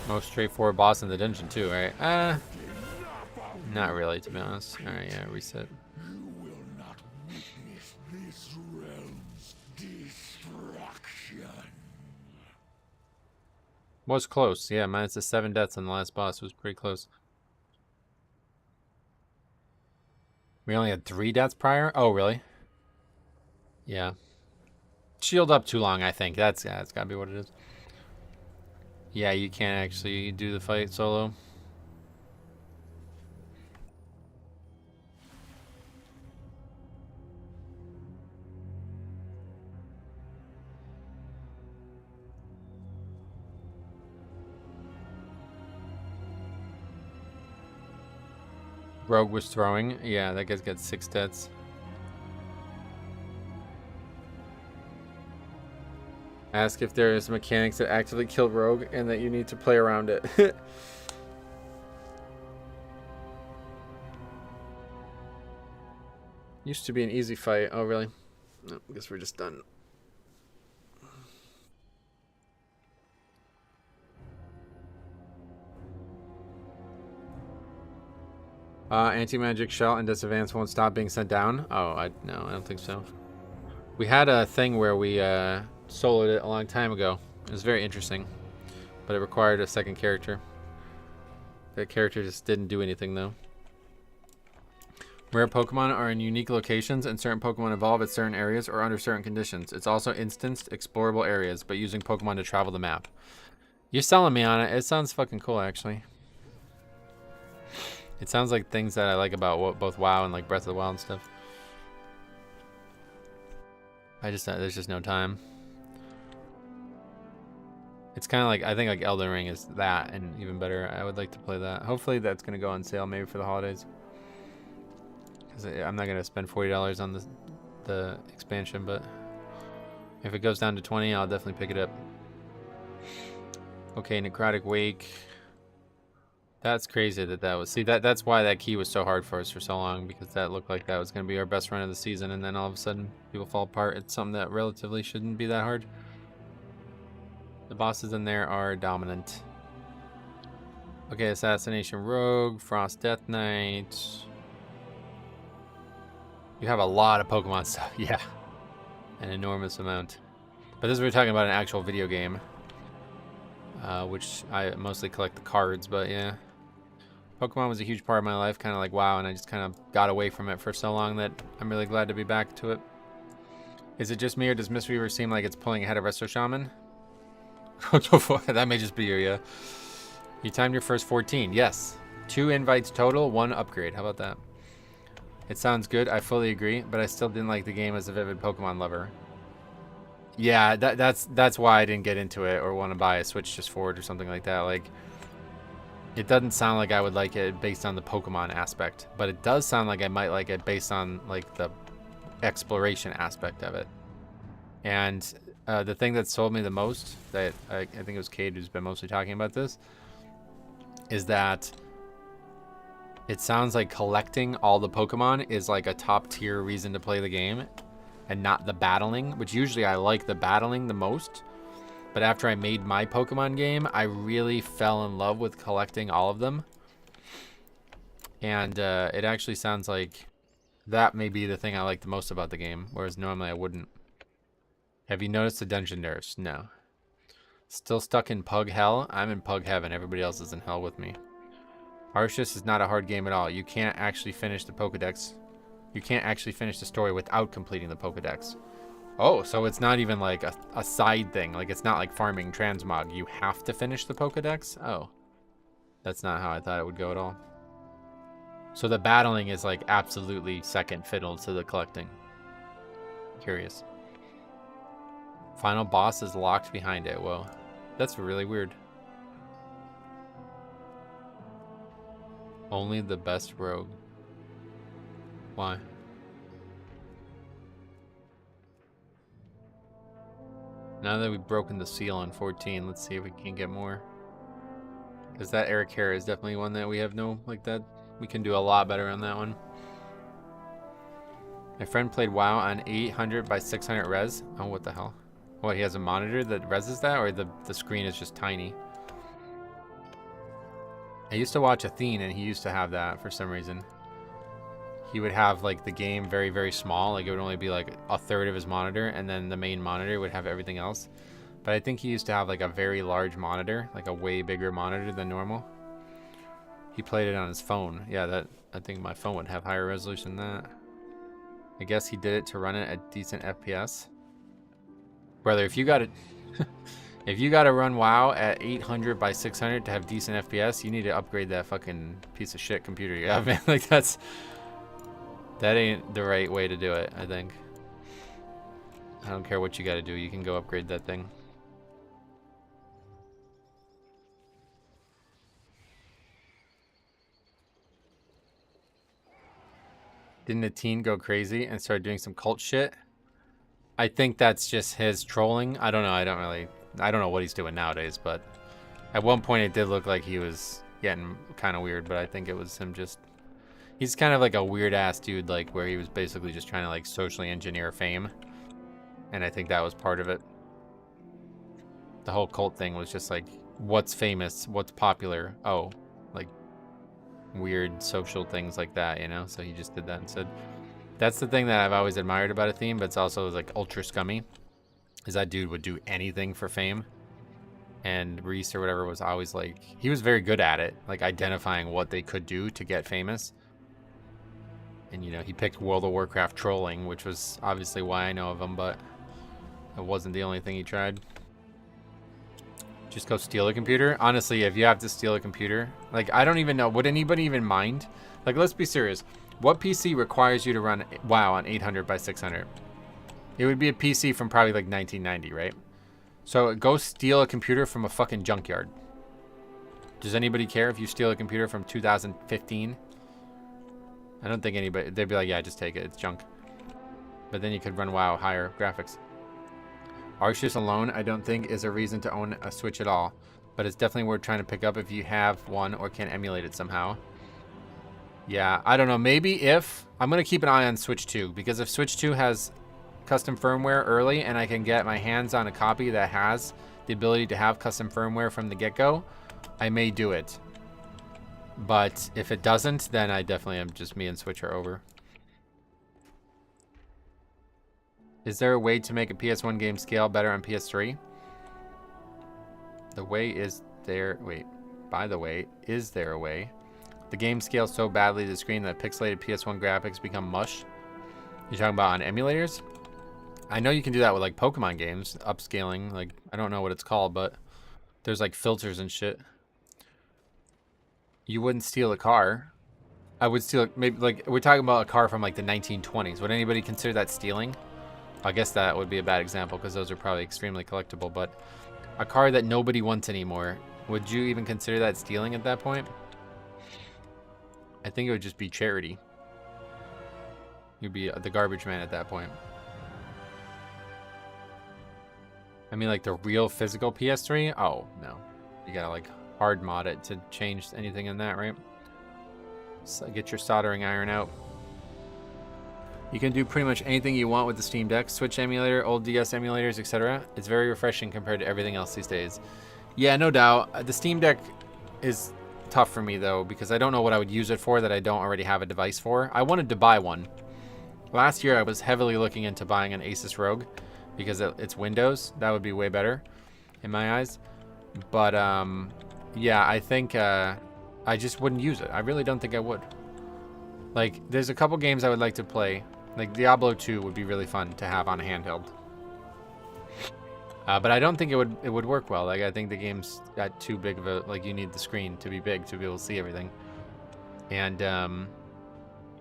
Most straightforward boss in the dungeon too, right? Not really, to be honest. All right, yeah, reset. You will not witness this realm's destruction. Was close, yeah. Minus the 7 deaths on the last boss was pretty close. We only had 3 deaths prior. Oh, really? Yeah. Shield up too long, I think. That's gotta be what it is. Yeah, you can't actually do the fight solo. Rogue was throwing. Yeah, that guy's got 6 deaths. Ask if there's mechanics that actively kill Rogue and that you need to play around it. Used to be an easy fight. Oh, really? No, I guess we're just done. Anti-magic shell and disadvance won't stop being sent down. Oh, no, I don't think so. We had a thing where we soloed it a long time ago. It was very interesting, but it required a second character. That character just didn't do anything though. Rare Pokemon are in unique locations, and certain Pokemon evolve at certain areas or under certain conditions. It's also instanced explorable areas, but using Pokemon to travel the map. You're selling me on it. It sounds fucking cool, actually. It sounds like things that I like about both WoW and like Breath of the Wild and stuff. There's just no time. It's kind of like, I think like Elden Ring is that and even better. I would like to play that. Hopefully that's going to go on sale maybe for the holidays. Because I'm not going to spend $40 on the expansion, but if it goes down to 20, I'll definitely pick it up. Okay, Necrotic Wake. That's crazy that was... See, that's why that key was so hard for us for so long, because that looked like that was going to be our best run of the season, and then all of a sudden, people fall apart. It's something that relatively shouldn't be that hard. The bosses in there are dominant. Okay, Assassination Rogue, Frost Death Knight. You have a lot of Pokemon stuff. Yeah. An enormous amount. But this is we're talking about an actual video game. Which I mostly collect the cards, but yeah. Pokemon was a huge part of my life, kind of like WoW, and I just kind of got away from it for so long that I'm really glad to be back to it. Is it just me, or does Mistweaver seem like it's pulling ahead of Resto Shaman? That may just be you, yeah. You timed your first 14. Yes. 2 invites total, 1 upgrade. How about that? It sounds good. I fully agree, but I still didn't like the game as a vivid Pokemon lover. Yeah, that's why I didn't get into it or want to buy a Switch just for it or something like that. Like, it doesn't sound like I would like it based on the Pokemon aspect, but it does sound like I might like it based on like the exploration aspect of it. And the thing that sold me the most, that I think it was Cade who's been mostly talking about this, is that it sounds like collecting all the Pokemon is like a top tier reason to play the game, and not the battling, which usually I like the battling the most. But after I made my Pokemon game, I really fell in love with collecting all of them. And it actually sounds like that may be the thing I like the most about the game, whereas normally I wouldn't. Have you noticed the dungeon nerfs? No. Still stuck in Pug Hell? I'm in Pug Heaven. Everybody else is in hell with me. Arceus is not a hard game at all. You can't actually finish the Pokedex. You can't actually finish the story without completing the Pokedex. Oh, so it's not even like a side thing. Like, it's not like farming Transmog. You have to finish the Pokedex? Oh. That's not how I thought it would go at all. So the battling is like absolutely second fiddle to the collecting. Curious. Final boss is locked behind it. Whoa. That's really weird. Only the best rogue. Why? Now that we've broken the seal on 14, let's see if we can get more. Because that Eric Hare is definitely one that we have no, like that. We can do a lot better on that one. My friend played WoW on 800 by 600 res. Oh, what the hell? What, he has a monitor that reses that, or the screen is just tiny? I used to watch Athene, and he used to have that for some reason. He would have like the game very, very small. Like it would only be like a third of his monitor, and then the main monitor would have everything else. But I think he used to have like a very large monitor, like a way bigger monitor than normal. He played it on his phone. Yeah, I think my phone would have higher resolution than that. I guess he did it to run it at decent FPS. Brother, if you got it, if you got to run WoW at 800 by 600 to have decent FPS, you need to upgrade that fucking piece of shit computer you have, man. Like that ain't the right way to do it, I think. I don't care what you got to do. You can go upgrade that thing. Didn't a teen go crazy and start doing some cult shit? I think that's just his trolling. I don't know. I don't know what he's doing nowadays, but at one point it did look like he was getting kind of weird, but I think it was him just... He's kind of like a weird ass dude, like where he was basically just trying to like socially engineer fame. And I think that was part of it. The whole cult thing was just like, what's famous? What's popular? Oh, like weird social things like that, you know? So he just did that instead. That's the thing that I've always admired about Athene, but it's also like ultra scummy. Is that dude would do anything for fame. And Reese or whatever was always like, he was very good at it, like identifying what they could do to get famous. And, you know, he picked World of Warcraft trolling, which was obviously why I know of him, but it wasn't the only thing he tried. Just go steal a computer. Honestly, if you have to steal a computer, like, I don't even know. Would anybody even mind? Like, let's be serious. What PC requires you to run WoW on 800 by 600? It would be a PC from probably like 1990, right? So go steal a computer from a fucking junkyard. Does anybody care if you steal a computer from 2015? I don't think anybody, they'd be like, yeah, just take it, it's junk. But then you could run WoW higher graphics. Arceus alone, I don't think is a reason to own a Switch at all, but it's definitely worth trying to pick up if you have one or can emulate it somehow. Yeah, I don't know, maybe if, I'm going to keep an eye on Switch 2, because if Switch 2 has custom firmware early and I can get my hands on a copy that has the ability to have custom firmware from the get-go, I may do it. But if it doesn't, then I definitely am just me and Switch are over. Is there a way to make a PS1 game scale better on PS3? The way is there... Wait. By the way, is there a way? The game scales so badly to the screen that pixelated PS1 graphics become mush. You're talking about on emulators? I know you can do that with like Pokemon games, upscaling. Like, I don't know what it's called, but there's like filters and shit. You wouldn't steal a car. I would steal, maybe, like, we're talking about a car from like the 1920s. Would anybody consider that stealing? I guess that would be a bad example because those are probably extremely collectible, but a car that nobody wants anymore, would you even consider that stealing at that point? I think it would just be charity. You'd be the garbage man at that point. I mean, like the real physical PS3? Oh, no. You gotta like hard mod it to change anything in that, right? So get your soldering iron out. You can do pretty much anything you want with the Steam Deck. Switch emulator, old DS emulators, etc. It's very refreshing compared to everything else these days. Yeah, no doubt. The Steam Deck is tough for me, though, because I don't know what I would use it for that I don't already have a device for. I wanted to buy one. Last year, I was heavily looking into buying an Asus ROG because it's Windows. That would be way better in my eyes. But, yeah, I think I just wouldn't use it. I really don't think I would. Like, there's a couple games I would like to play. Like, Diablo 2 would be really fun to have on a handheld. But I don't think it would work well. Like, I think the game's got too big of a... Like, you need the screen to be big to be able to see everything. And,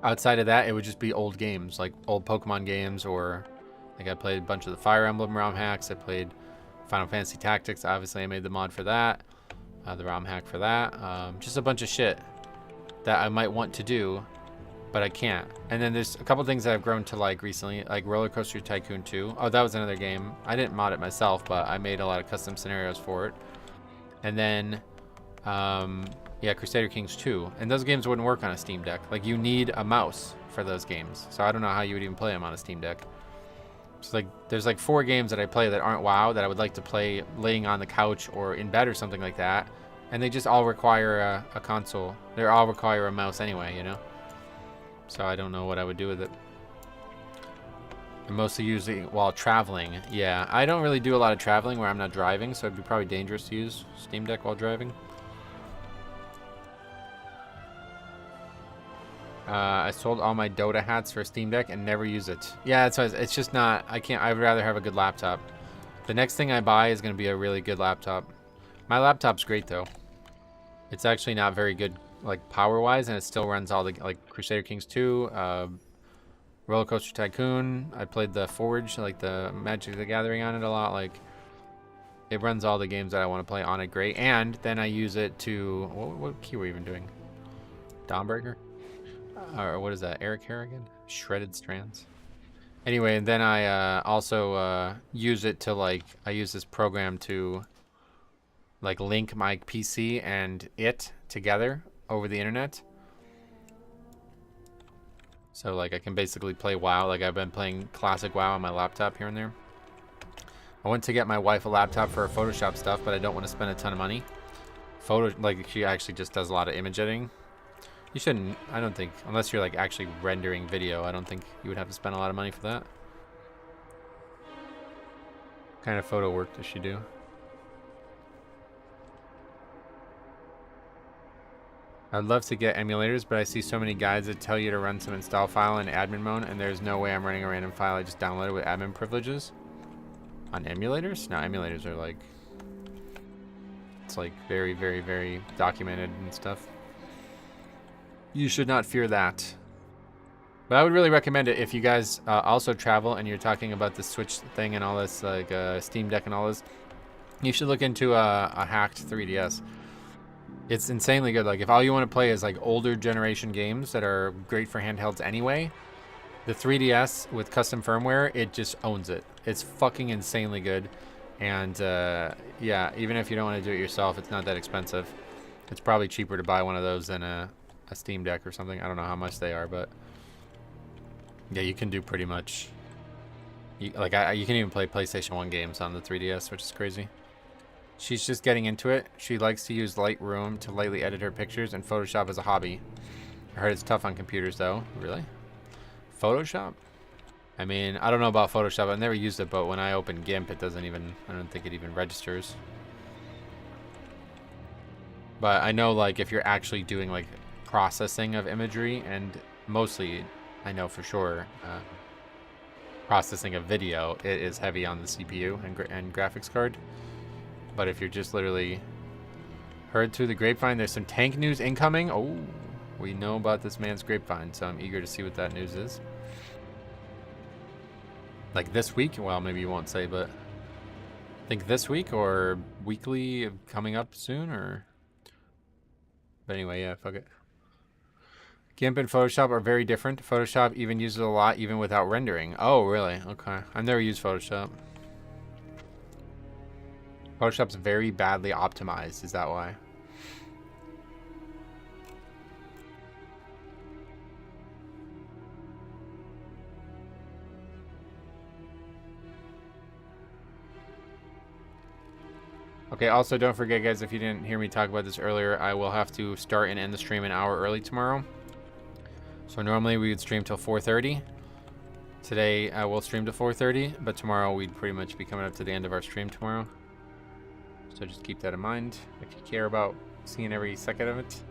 Outside of that, it would just be old games, like old Pokemon games, or like I played a bunch of the Fire Emblem ROM hacks. I played Final Fantasy Tactics. Obviously, I made the mod for that, the ROM hack for that. Just a bunch of shit that I might want to do, but I can't. And then there's a couple things that I've grown to like recently, like Roller Coaster Tycoon 2. Oh, that was another game. I didn't mod it myself, but I made a lot of custom scenarios for it. And then, yeah, Crusader Kings 2. And those games wouldn't work on a Steam Deck. Like, you need a mouse for those games. So I don't know how you would even play them on a Steam Deck. So like, there's like 4 games that I play that aren't WoW that I would like to play laying on the couch or in bed or something like that. And they just all require a console. They all require a mouse anyway, you know? So I don't know what I would do with it. I'm mostly using while traveling. Yeah, I don't really do a lot of traveling where I'm not driving, so it'd be probably dangerous to use Steam Deck while driving. I sold all my Dota hats for Steam Deck and never use it. Yeah, it's just not, I can't, I'd rather have a good laptop. The next thing I buy is going to be a really good laptop. My laptop's great though. It's actually not very good like power-wise, and it still runs all the, like Crusader Kings 2, Roller Coaster Tycoon. I played the Forge, like the Magic the Gathering on it a lot. Like, it runs all the games that I want to play on it great. And then I use it to, what key were we even doing? Dawnbreaker? Or what is that? Eric Harrigan? Shredded Strands. Anyway, and then I also use it to like, I use this program to like link my PC and it together over the internet. So like I can basically play WoW. Like I've been playing classic WoW on my laptop here and there. I went to get my wife a laptop for her Photoshop stuff, but I don't want to spend a ton of money. Like she actually just does a lot of image editing. You shouldn't, I don't think, unless you're like actually rendering video, I don't think you would have to spend a lot of money for that. What kind of photo work does she do? I'd love to get emulators, but I see so many guides that tell you to run some install file in admin mode, and there's no way I'm running a random file I just downloaded with admin privileges. On emulators? No, emulators are like, it's like very, very, very documented and stuff. You should not fear that. But I would really recommend it if you guys also travel and you're talking about the Switch thing and all this, like Steam Deck and all this. You should look into a hacked 3DS. It's insanely good. Like if all you want to play is like older generation games that are great for handhelds anyway, the 3DS with custom firmware, it just owns it. It's fucking insanely good. And yeah, even if you don't want to do it yourself, it's not that expensive. It's probably cheaper to buy one of those than a Steam Deck or something. I don't know how much they are, but yeah, you can do pretty much. You can even play PlayStation 1 games on the 3DS, which is crazy. She's just getting into it. She likes to use Lightroom to lightly edit her pictures and Photoshop as a hobby. I heard it's tough on computers though. Really? Photoshop? I mean, I don't know about Photoshop. I've never used it, but when I open GIMP, it doesn't even, I don't think it even registers. But I know like if you're actually doing like processing of imagery, and mostly I know for sure processing of video, it is heavy on the CPU and graphics card. But if you're just literally heard through the grapevine, there's some tank news incoming. Oh, we know about this man's grapevine, so I'm eager to see what that news is. Like this week? Well, maybe you won't say, but I think this week or weekly coming up soon, or... But anyway, yeah, fuck it. GIMP and Photoshop are very different. Photoshop even uses a lot even without rendering. Oh, really? Okay. I've never used Photoshop. Photoshop's very badly optimized. Is that why? Okay, also don't forget guys, if you didn't hear me talk about this earlier, I will have to start and end the stream an hour early tomorrow. So normally we would stream till 4:30. Today I will stream to 4:30, but tomorrow we'd pretty much be coming up to the end of our stream tomorrow. So just keep that in mind if you care about seeing every second of it.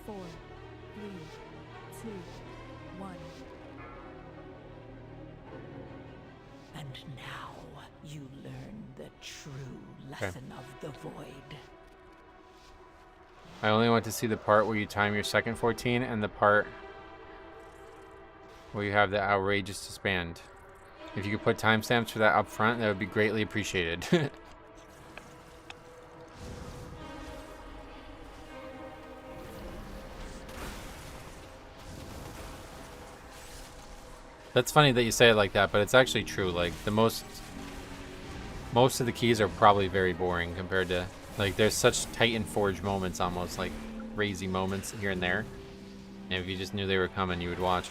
4, 3, 2, 1. And now you learn the true lesson of the void. I only want to see the part where you time your second 14 and the part where you have the outrageous disband. If you could put timestamps for that up front, that would be greatly appreciated. That's funny that you say it like that, but it's actually true. Like, the most of the keys are probably very boring compared to, like, there's such Titan Forge moments, almost like crazy moments here and there. And if you just knew they were coming, you would watch.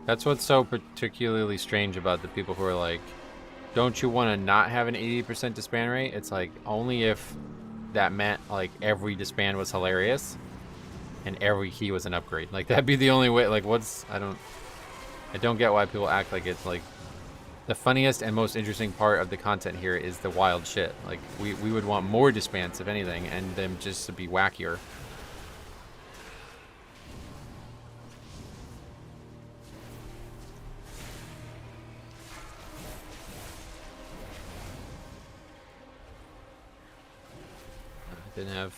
That's what's so particularly strange about the people who are like, don't you want to not have an 80% disband rate? It's like, only if that meant like every disband was hilarious and every key was an upgrade. Like, that'd be the only way. Like, I don't get why people act like it's like the funniest and most interesting part of the content here is the wild shit. Like, we would want more disbands, if anything, and them just to be wackier. Didn't have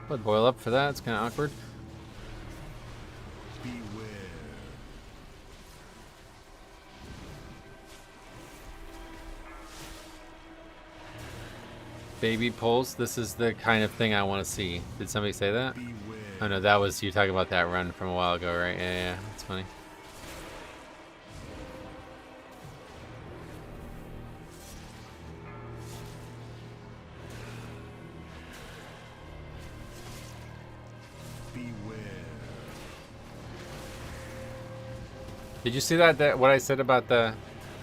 blood boil up for that. It's kind of awkward. Baby pulls. This is the kind of thing I want to see. Did somebody say that? Oh no, that was you talking about that run from a while ago, right? Yeah, that's funny. Did you see that what I said about the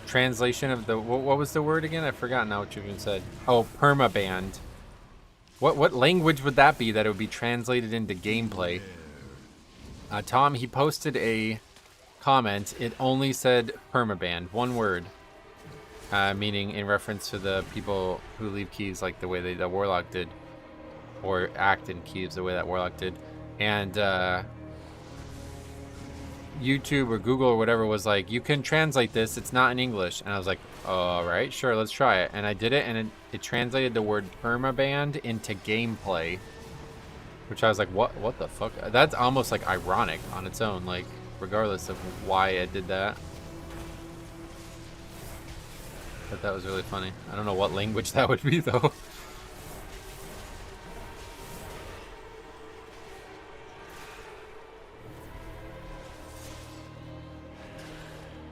translation of the what was the word again? I forgot now what you even said. Oh, permaband. What language would that be that it would be translated into gameplay? Tom, he posted a comment. It only said permaband, one word, meaning in reference to the people who leave keys like the way the Warlock did, or act in keys the way that Warlock did, and YouTube or Google or whatever was like, you can translate this, it's not in English. And I was like, all right, sure, let's try it. And I did it, and it translated the word permaband into gameplay, which I was like, what the fuck? That's almost like ironic on its own, like, regardless of why it did that. But that was really funny. I don't know what language that would be though.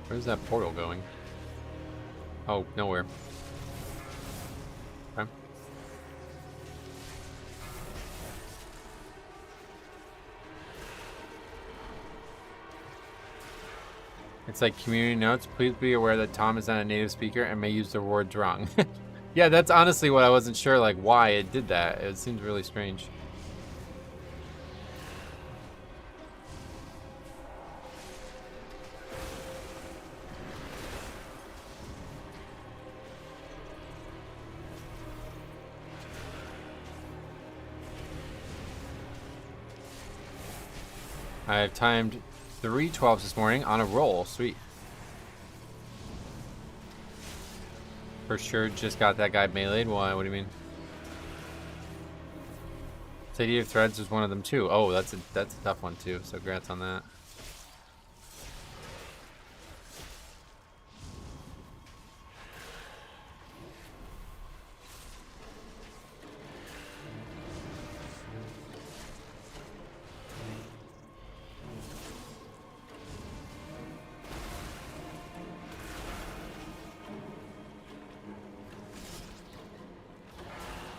Where's that portal going? Oh, nowhere. Okay. It's like community notes. Please be aware that Tom is not a native speaker and may use the words wrong. Yeah, that's honestly what I wasn't sure, like, why it did that. It seems really strange. I have timed 3 12s this morning on a roll. Sweet. For sure, just got that guy meleeed. Why? What do you mean? City of Threads was one of them too. Oh, that's a tough one too. So congrats on that.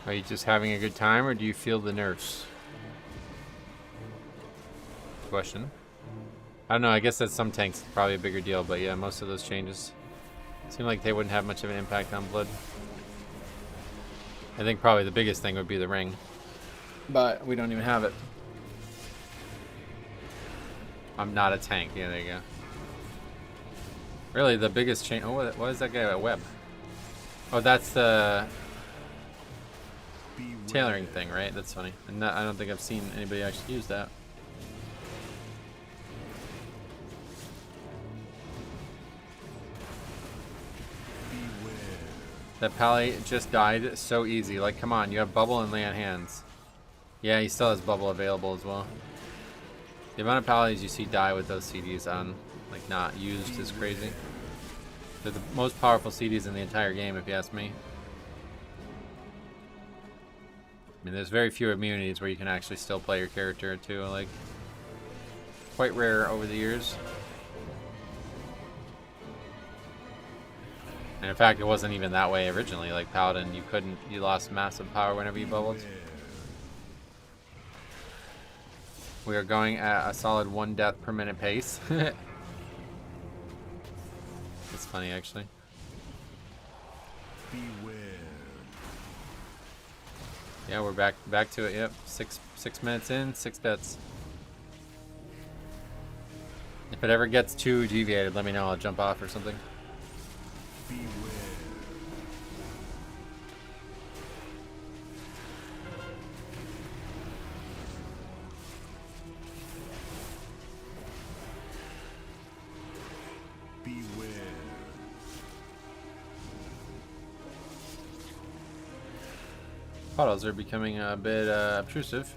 Are you just having a good time, or do you feel the nerfs? Question. I don't know, I guess that some tanks probably a bigger deal, but yeah, most of those changes seem like they wouldn't have much of an impact on Blood. I think probably the biggest thing would be the ring, but we don't even have it. I'm not a tank. Yeah, there you go. Really, the biggest change. Oh, what is that guy? A web. Oh, that's the tailoring thing, right? That's funny. And I don't think I've seen anybody actually use that. That Pally just died so easy. Like, come on, you have bubble and land hands. Yeah, he still has bubble available as well. The amount of Pallies you see die with those CDs on, like, not used is crazy. They're the most powerful CDs in the entire game, if you ask me. I mean, there's very few immunities where you can actually still play your character, too. Like, quite rare over the years. And in fact, it wasn't even that way originally. Like Paladin, you lost massive power whenever you bubbled. We are going at a solid 1 death per minute pace. It's funny, actually. Yeah, we're back to it. Yep, six minutes in, 6 deaths. If it ever gets too deviated, let me know. I'll jump off or something. Puddles are becoming a bit obtrusive.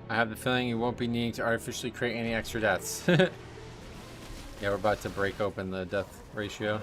I have the feeling you won't be needing to artificially create any extra deaths. Yeah, we're about to break open the death ratio.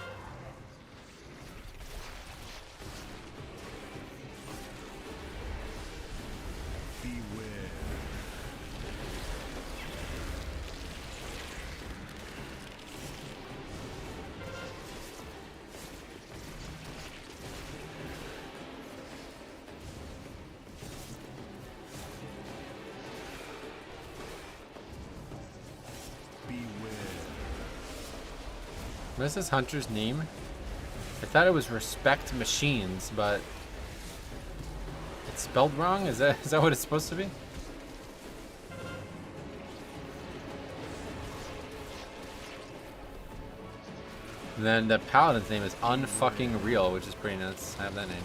What is this hunter's name? I thought it was Respect Machines, but it's spelled wrong? Is that what it's supposed to be? And then the paladin's name is Unfucking Real, which is pretty nuts. I have that name.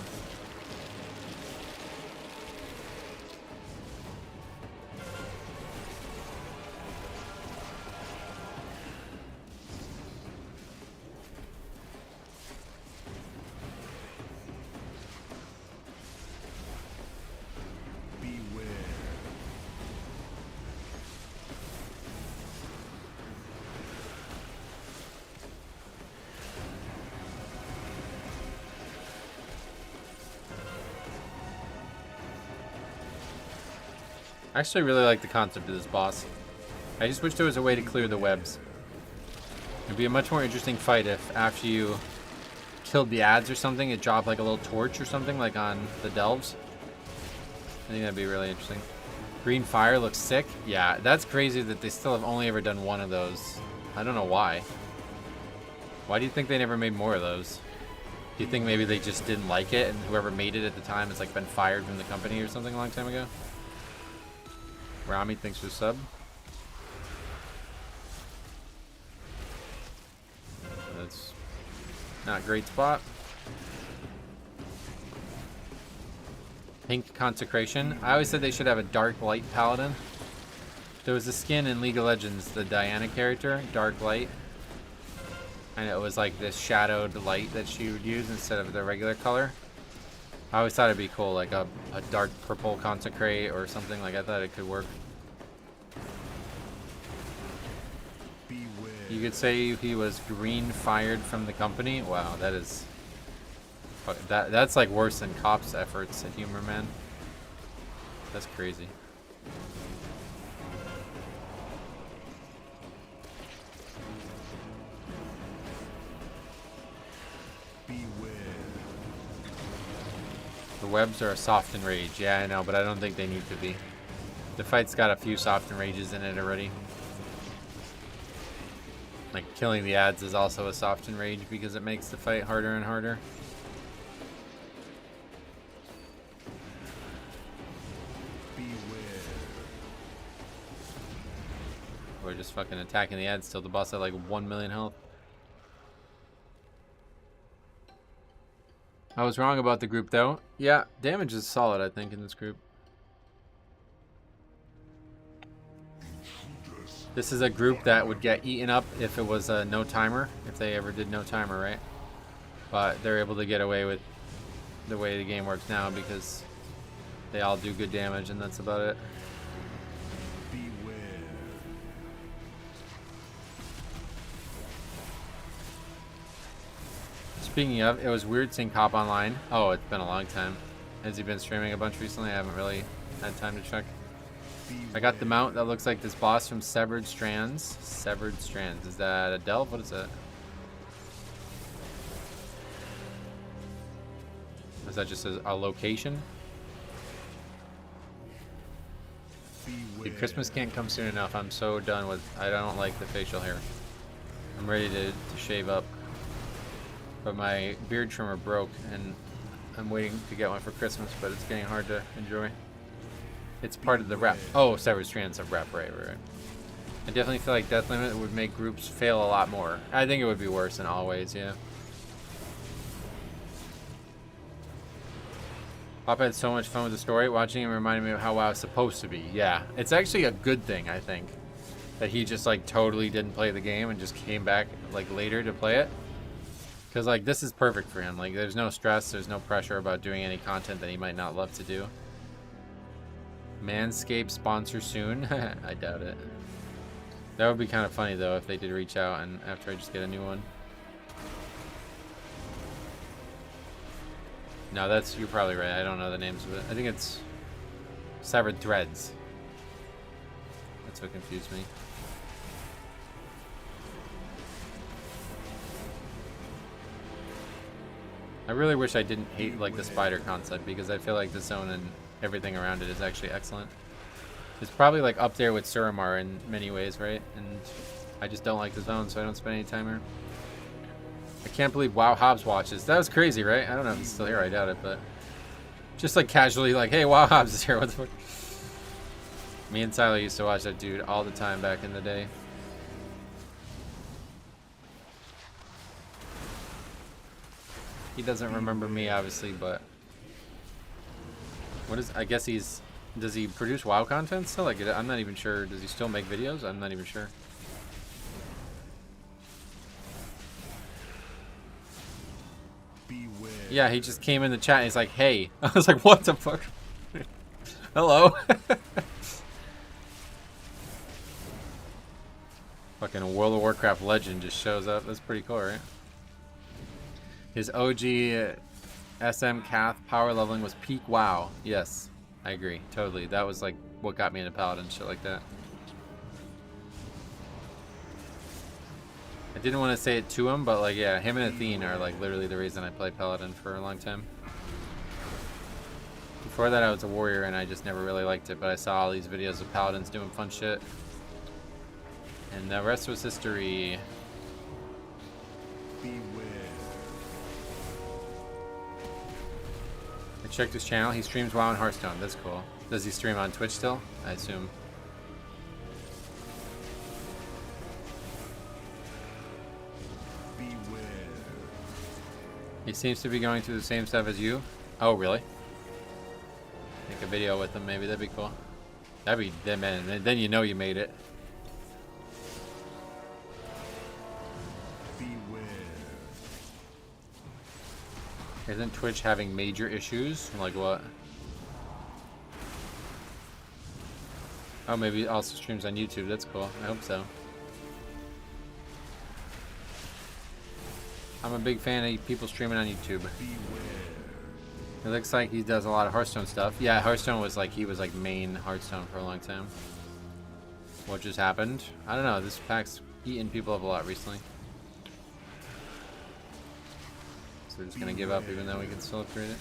I actually really like the concept of this boss. I just wish there was a way to clear the webs. It'd be a much more interesting fight if after you killed the ads or something, it dropped like a little torch or something like on the delves. I think that'd be really interesting. Green fire looks sick. Yeah, that's crazy that they still have only ever done one of those. I don't know why. Why do you think they never made more of those? Do you think maybe they just didn't like it and whoever made it at the time has like been fired from the company or something a long time ago? Rami thinks for sub. That's not a great spot. Pink Consecration. I always said they should have a Dark Light Paladin. There was a skin in League of Legends, the Diana character, Dark Light. And it was like this shadowed light that she would use instead of the regular color. I always thought it'd be cool, like a dark purple Consecrate or something. Like I thought it could work. You could say he was green fired from the company. Wow, that is that's like worse than cops' efforts at humor, man. That's crazy. The webs are a soft enrage. Yeah, I know, but I don't think they need to be. The fight's got a few soft enrages in it already. Like, killing the ads is also a soft enrage because it makes the fight harder and harder. We're just fucking attacking the ads till the boss had like 1 million health. I was wrong about the group though. Yeah, damage is solid, I think, in this group. This is a group that would get eaten up if it was a no timer, if they ever did no timer, right? But they're able to get away with the way the game works now because they all do good damage and that's about it. Speaking of, it was weird seeing Cop online. Oh, it's been a long time. Has he been streaming a bunch recently? I haven't really had time to check. I got the mount that looks like this boss from Severed Strands. Severed Strands. Is that a delve? What is that? Is that just a location? Dude, Christmas can't come soon enough. I'm so done with... I don't like the facial hair. I'm ready to shave up. But my beard trimmer broke, and I'm waiting to get one for Christmas, but it's getting hard to enjoy. It's part of the rep. Oh, Severed Strands of rep, right. I definitely feel like Death Limit would make groups fail a lot more. I think it would be worse in all ways, yeah. Pop had so much fun with the story. Watching him reminded me of how WoW is supposed to be. Yeah, it's actually a good thing, I think, that he just like totally didn't play the game and just came back like later to play it. Because like this is perfect for him. Like there's no stress, there's no pressure about doing any content that he might not love to do. Manscaped sponsor soon? I doubt it. That would be kind of funny though if they did reach out and after I just get a new one. No, that's, you're probably right. I don't know the names of it. I think it's Severed Threads. That's what confused me. I really wish I didn't hate like the spider concept because I feel like the zone and everything around it is actually excellent. It's probably like up there with Suramar in many ways, right? And I just don't like the zone, so I don't spend any time here. I can't believe WoW Hobbs watches. That was crazy, right? I don't know if he's still here. I doubt it, but just like casually, like, hey, WoW Hobbs is here. What the fuck? Me and Tyler used to watch that dude all the time back in the day. He doesn't remember me, obviously, but what is? I guess he's. Does he produce WoW content still? Like, I'm not even sure. Does he still make videos? I'm not even sure. Yeah, he just came in the chat and he's like, hey. I was like, what the fuck? Hello. Fucking World of Warcraft legend just shows up. That's pretty cool, right? His OG SM Cath power leveling was peak WoW. Yes, I agree. Totally. That was like what got me into Paladin, shit like that. I didn't want to say it to him, but like, yeah, him and Athene are like literally the reason I play Paladin for a long time. Before that I was a warrior and I just never really liked it, but I saw all these videos of Paladins doing fun shit. And the rest was history. I checked his channel. He streams WoW and Hearthstone. That's cool. Does he stream on Twitch still? I assume. He seems to be going through the same stuff as you. Oh, really? Make a video with him, maybe. That'd be cool. That'd be, then you know you made it. Isn't Twitch having major issues? Like what? Oh, maybe it also streams on YouTube. That's cool. I hope so. I'm a big fan of people streaming on YouTube. It looks like he does a lot of Hearthstone stuff. Yeah, Hearthstone was like, he was like main Hearthstone for a long time. What just happened? I don't know. This pack's eating people up a lot recently. So we're just gonna give up even though we can still upgrade it.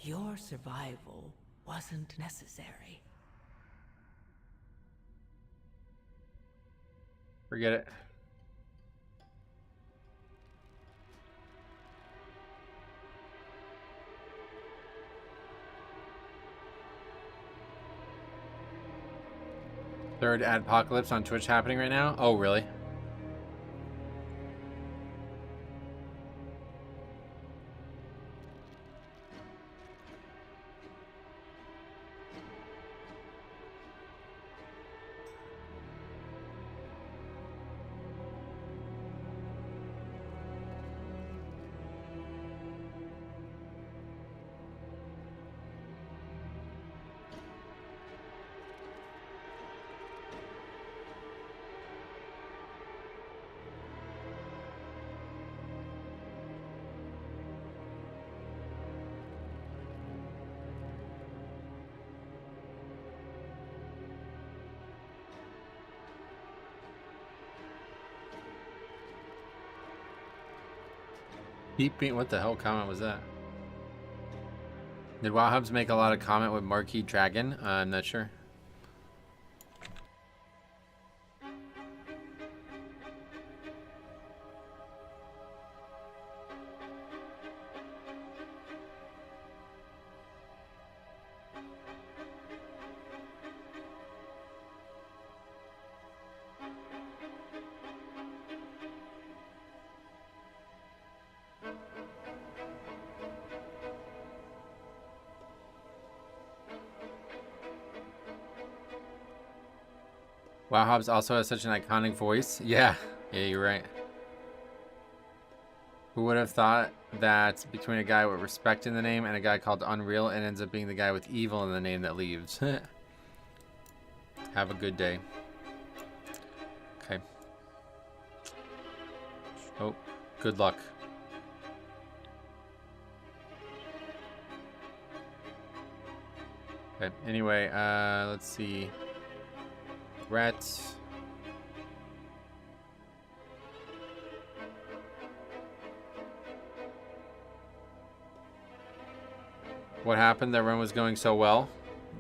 Your survival wasn't necessary. Forget it. Third adpocalypse on Twitch happening right now? Oh, really? Beeping, what the hell comment was that? Did WowHubs make a lot of comment with Marquee Dragon? I'm not sure. Wow, Hobbs also has such an iconic voice. Yeah, you're right. Who would have thought that between a guy with respect in the name and a guy called Unreal, it ends up being the guy with evil in the name that leaves. Have a good day. Okay. Oh, good luck. Okay, anyway, let's see. Rats. What happened? That run was going so well.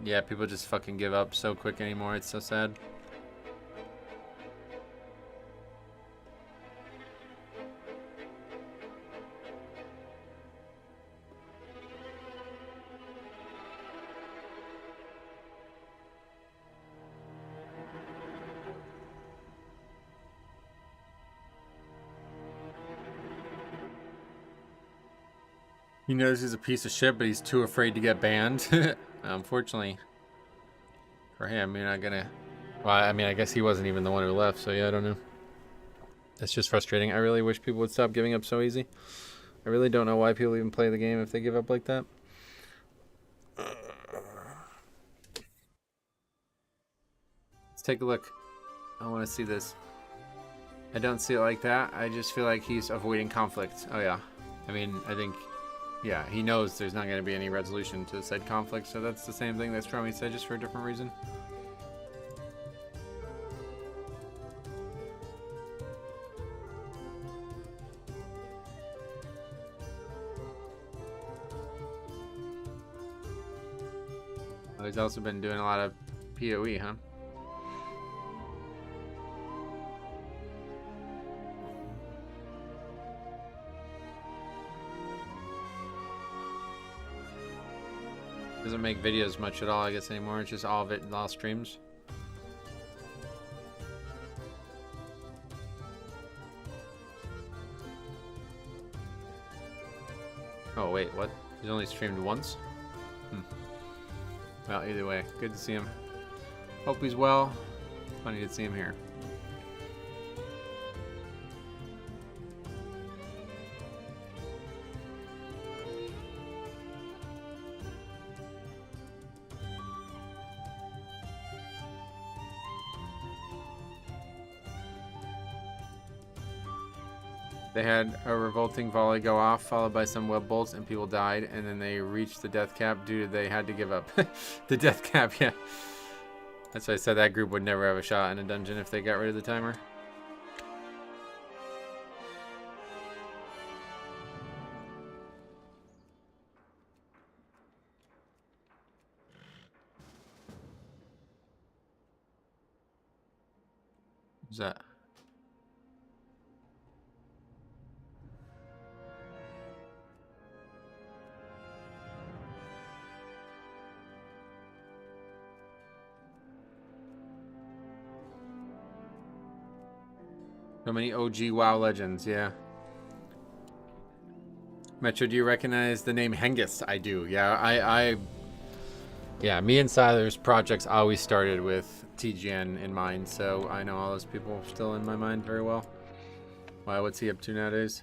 Yeah, people just fucking give up so quick anymore. It's so sad. He knows he's a piece of shit, but he's too afraid to get banned. Unfortunately for him, you're not gonna... Well, I mean, I guess he wasn't even the one who left, so yeah, I don't know. That's just frustrating. I really wish people would stop giving up so easy. I really don't know why people even play the game if they give up like that. Let's take a look. I want to see this. I don't see it like that. I just feel like he's avoiding conflict. Oh, yeah. I mean, I think... Yeah, he knows there's not going to be any resolution to said conflict, so that's the same thing that Stromy said, just for a different reason. Oh, he's also been doing a lot of PoE, huh? Doesn't make videos much at all, I guess, anymore. It's just all of it in all streams. Oh, wait, what? He's only streamed once? Well, either way, good to see him. Hope he's well. Funny to see him here. They had a revolting volley go off, followed by some web bolts, and people died, and then they reached the death cap due to they had to give up. The death cap, yeah. That's why I said that group would never have a shot in a dungeon if they got rid of the timer. that? So many OG WoW legends, yeah. Metro, do you recognize the name Hengist? I do. Yeah, yeah, me and Siler's projects always started with TGN in mind, so I know all those people still in my mind very well. Wow, what's he up to nowadays?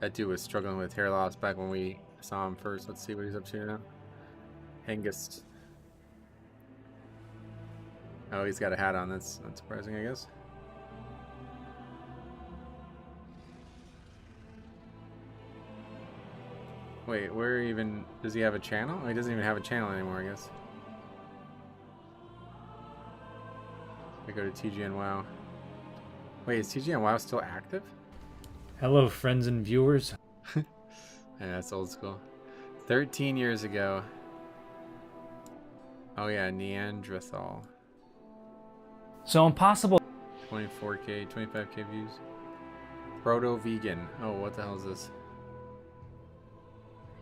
That dude was struggling with hair loss back when we saw him first. Let's see what he's up to now. Hengist. Oh, he's got a hat on. That's not surprising, I guess. Wait, where even does he have a channel? Oh, he doesn't even have a channel anymore, I guess. I go to TGN WoW. Wait, is TGN WoW still active? Hello, friends and viewers. Yeah, that's old school. 13 years ago. Oh yeah, Neanderthal. So impossible. 24k, 25k views. Proto-vegan. Oh, what the hell is this?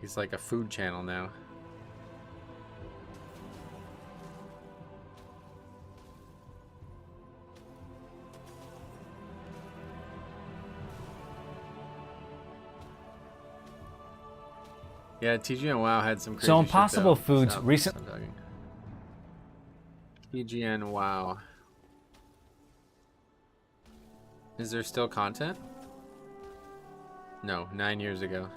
He's like a food channel now. Yeah, TGN WoW had some crazy So shit, Impossible though. Foods Stop recent. talking. TGN WoW. Is there still content? No, 9 years ago.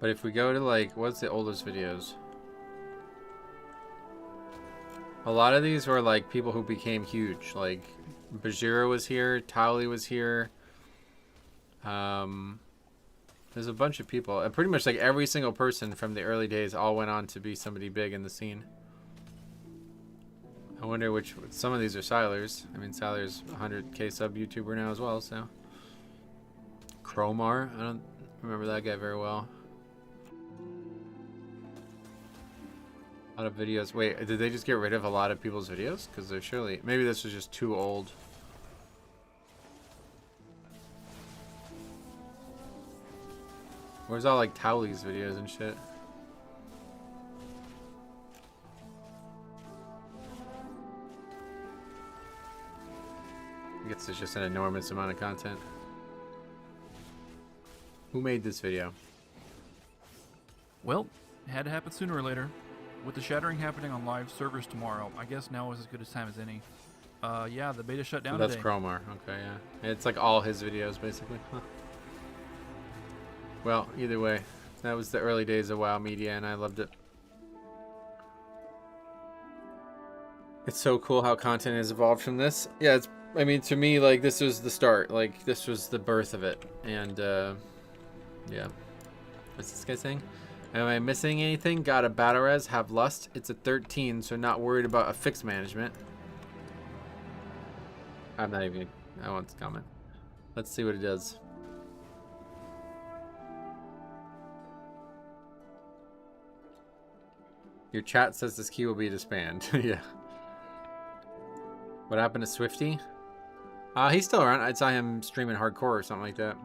But if we go to like, what's the oldest videos? A lot of these were like people who became huge. Like Bajira was here, Towley was here. There's a bunch of people. And pretty much like every single person from the early days all went on to be somebody big in the scene. I wonder which, some of these are Siler's. I mean, Siler's 100k sub YouTuber now as well, so. Cromar, I don't remember that guy very well. A lot of videos. Wait, did they just get rid of a lot of people's videos? Because they're surely, maybe this was just too old. Where's all like Towley's videos and shit? I guess it's just an enormous amount of content. Who made this video? Well, it had to happen sooner or later. With the shattering happening on live servers tomorrow, I guess now is as good a time as any. Yeah, the beta shut down That's today. Cromar. Okay, yeah. It's like all his videos, basically. Huh. Well, either way, that was the early days of WoW Media, and I loved it. It's so cool how content has evolved from this. Yeah, it's, I mean, to me, like, this was the start. Like, this was the birth of it. And, yeah. What's this guy saying? Am I missing anything? Got a battle res, have lust. It's a 13, so not worried about a fixed management. I'm not even, I want to comment. Let's see what it does. Your chat says this key will be disbanded. Yeah. What happened to Swifty? He's still around. I saw him streaming hardcore or something like that.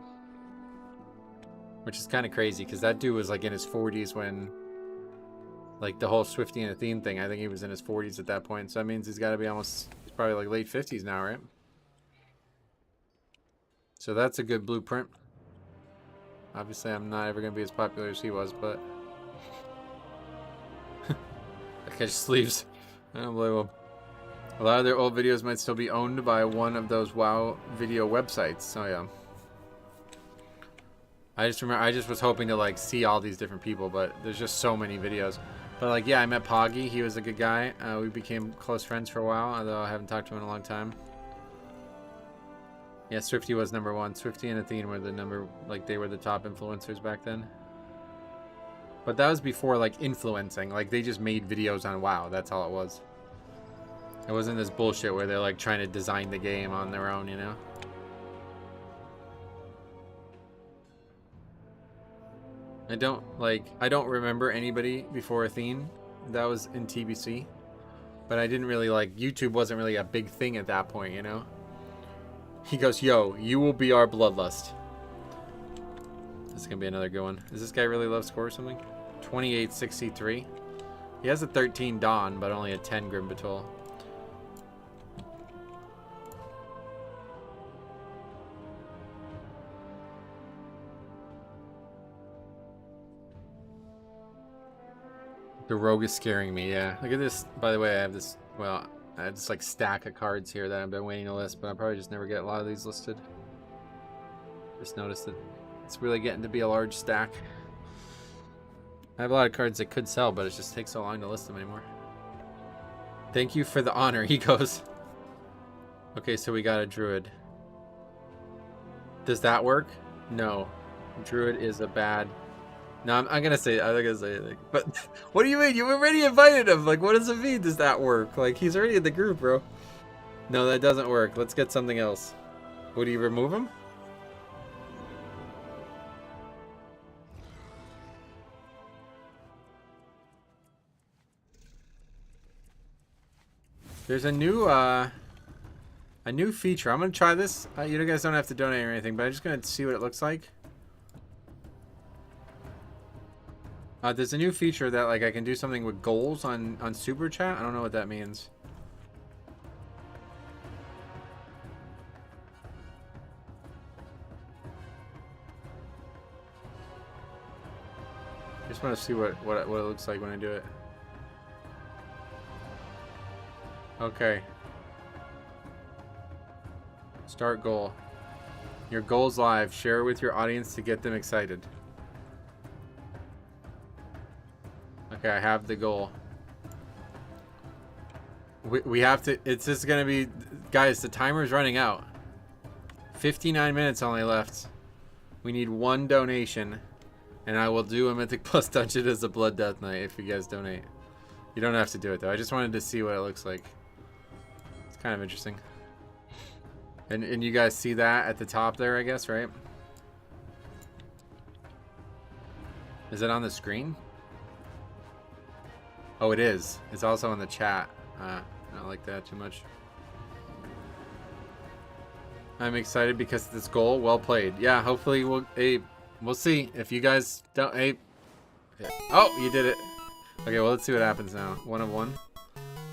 Which is kind of crazy because that dude was like in his 40s when, like, the whole Swifty and Athene thing. I think he was in his 40s at that point. So that means he's got to be almost, he's probably like late 50s now, right? So that's a good blueprint. Obviously, I'm not ever going to be as popular as he was, but that guy just leaves. I don't blame him. A lot of their old videos might still be owned by one of those WoW video websites. So yeah. I just remember, I just was hoping to like see all these different people, but there's just so many videos. But like, yeah, I met Poggy. He was a good guy. We became close friends for a while, although I haven't talked to him in a long time. Yeah, Swifty was #1. Swifty and Athene were the like they were the top influencers back then. But that was before like influencing. Like they just made videos on WoW. That's all it was. It wasn't this bullshit where they're like trying to design the game on their own, you know? I don't remember anybody before Athene that was in TBC. But I didn't really like, YouTube wasn't really a big thing at that point, you know? He goes, yo, you will be our bloodlust. This is gonna be another good one. Does this guy really love score or something? 2863. He has a 13 Dawn, but only a 10 Grim Patrol. The rogue is scaring me, yeah. Look at this. By the way, I have this, well, I have this like stack of cards here that I've been waiting to list, but I'll probably just never get a lot of these listed. Just noticed that it's really getting to be a large stack. I have a lot of cards that could sell, but it just takes so long to list them anymore. Thank you for the honor, he goes. Okay, so we got a druid. Does that work? No. Druid is a bad... No, I'm gonna say it, like, but what do you mean? You already invited him. Like, what does it mean? Does that work? Like, he's already in the group, bro. No, that doesn't work. Let's get something else. Would you remove him? There's a new feature. I'm gonna try this. You guys don't have to donate or anything, but I'm just gonna see what it looks like. There's a new feature that like I can do something with goals on Super Chat. I don't know what that means. Just want to see what it looks like when I do it. Okay. Start goal. Your goal's live. Share it with your audience to get them excited. Okay, I have the goal. We have to... It's just going to be... Guys, the timer's running out. 59 minutes only left. We need one donation. And I will do a Mythic Plus dungeon as a Blood Death Knight if you guys donate. You don't have to do it, though. I just wanted to see what it looks like. It's kind of interesting. And you guys see that at the top there, I guess, right? Is it on the screen? Oh, it is. It's also in the chat. I don't like that too much. I'm excited because of this goal. Well played. Yeah, hopefully we'll see. If you guys don't... Oh, you did it. Okay, well, let's see what happens now. 1 of 1.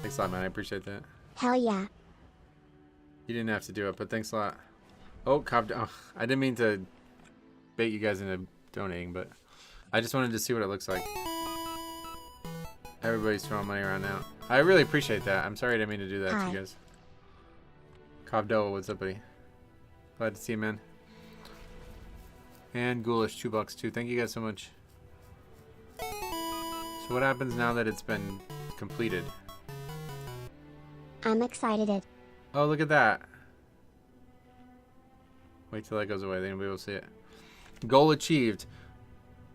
Thanks a lot, man. I appreciate that. Hell yeah. You didn't have to do it, but thanks a lot. Oh, I didn't mean to bait you guys into donating, but I just wanted to see what it looks like. Everybody's throwing money around now. I really appreciate that. I'm sorry I didn't mean to do that to you guys. Cobdoa, what's up, buddy? Glad to see you, man. And Ghoulish, $2 too. Thank you guys so much. So what happens now that it's been completed? I'm excited. Oh, look at that. Wait till that goes away. Then you'll be able to see it. Goal achieved.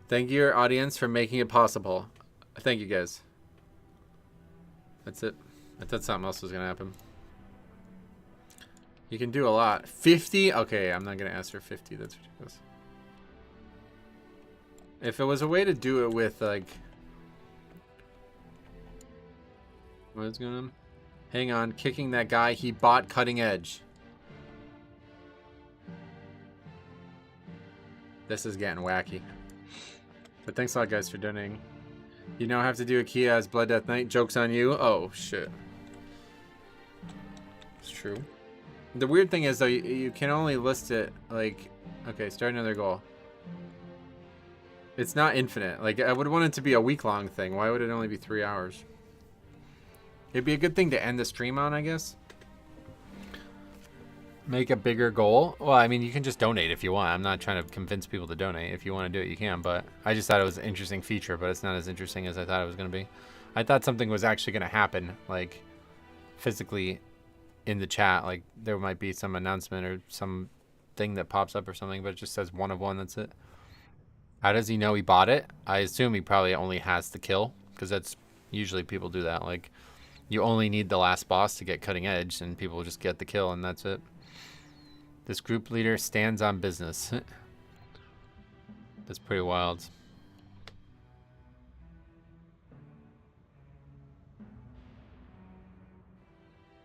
Thank you, your audience, for making it possible. Thank you, guys. That's it. I thought something else was going to happen. You can do a lot. 50? Okay, I'm not going to ask for 50. That's ridiculous. If it was a way to do it with, like... What is going on? Hang on. Kicking that guy. He bought Cutting Edge. This is getting wacky. But thanks a lot, guys, for donating. You now have to do a Kia as Blood Death Knight. Joke's on you. Oh, shit. It's true. The weird thing is, though, you can only list it, like... Okay, start another goal. It's not infinite. Like, I would want it to be a week-long thing. Why would it only be 3 hours? It'd be a good thing to end the stream on, I guess. Make a bigger goal. Well, I mean, you can just donate if you want. I'm not trying to convince people to donate. If you want to do it, you can. But I just thought it was an interesting feature, but it's not as interesting as I thought it was going to be. I thought something was actually going to happen, like, physically in the chat. Like, there might be some announcement or some thing that pops up or something, but it just says 1 of 1. That's it. How does he know he bought it? I assume he probably only has the kill, because that's usually people do that. Like, you only need the last boss to get Cutting Edge, and people just get the kill, and that's it. This group leader stands on business. That's pretty wild.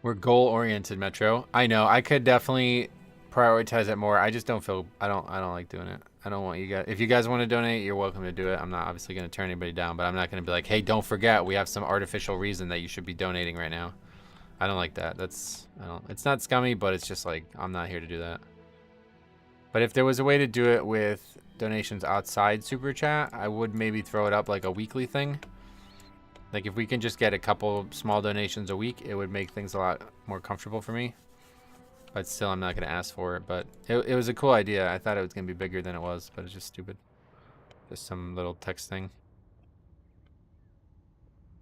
We're goal-oriented, Metro. I know. I could definitely prioritize it more. I just don't feel. I don't like doing it. I don't want you guys. If you guys want to donate, you're welcome to do it. I'm not obviously going to turn anybody down, but I'm not going to be like, hey, don't forget, we have some artificial reason that you should be donating right now. I don't like that. That's. I don't. It's not scummy, but it's just like I'm not here to do that. But if there was a way to do it with donations outside Super Chat, I would maybe throw it up like a weekly thing. Like if we can just get a couple small donations a week, it would make things a lot more comfortable for me. But still, I'm not going to ask for it. But it was a cool idea. I thought it was going to be bigger than it was, but it's just stupid. Just some little text thing.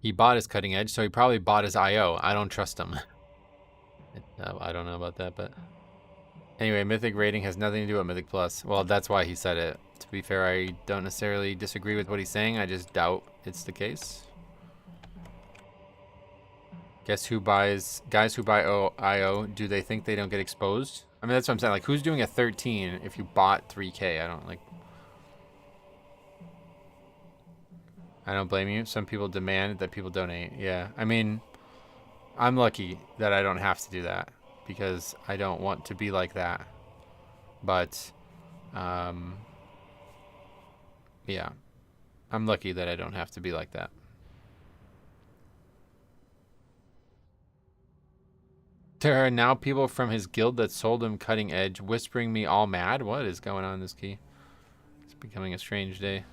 He bought his cutting edge, so he probably bought his IO. I don't trust him. I don't know about that, but... Anyway, Mythic rating has nothing to do with Mythic Plus. Well, that's why he said it. To be fair, I don't necessarily disagree with what he's saying. I just doubt it's the case. Guess who buys... Guys who buy IO, do they think they don't get exposed? I mean, that's what I'm saying. Like, who's doing a 13 if you bought 3K? I don't, like... I don't blame you. Some people demand that people donate. Yeah, I mean, I'm lucky that I don't have to do that because I don't want to be like that. But, yeah, I'm lucky that I don't have to be like that. There are now people from his guild that sold him cutting edge, whispering me all mad. What is going on in this key? It's becoming a strange day.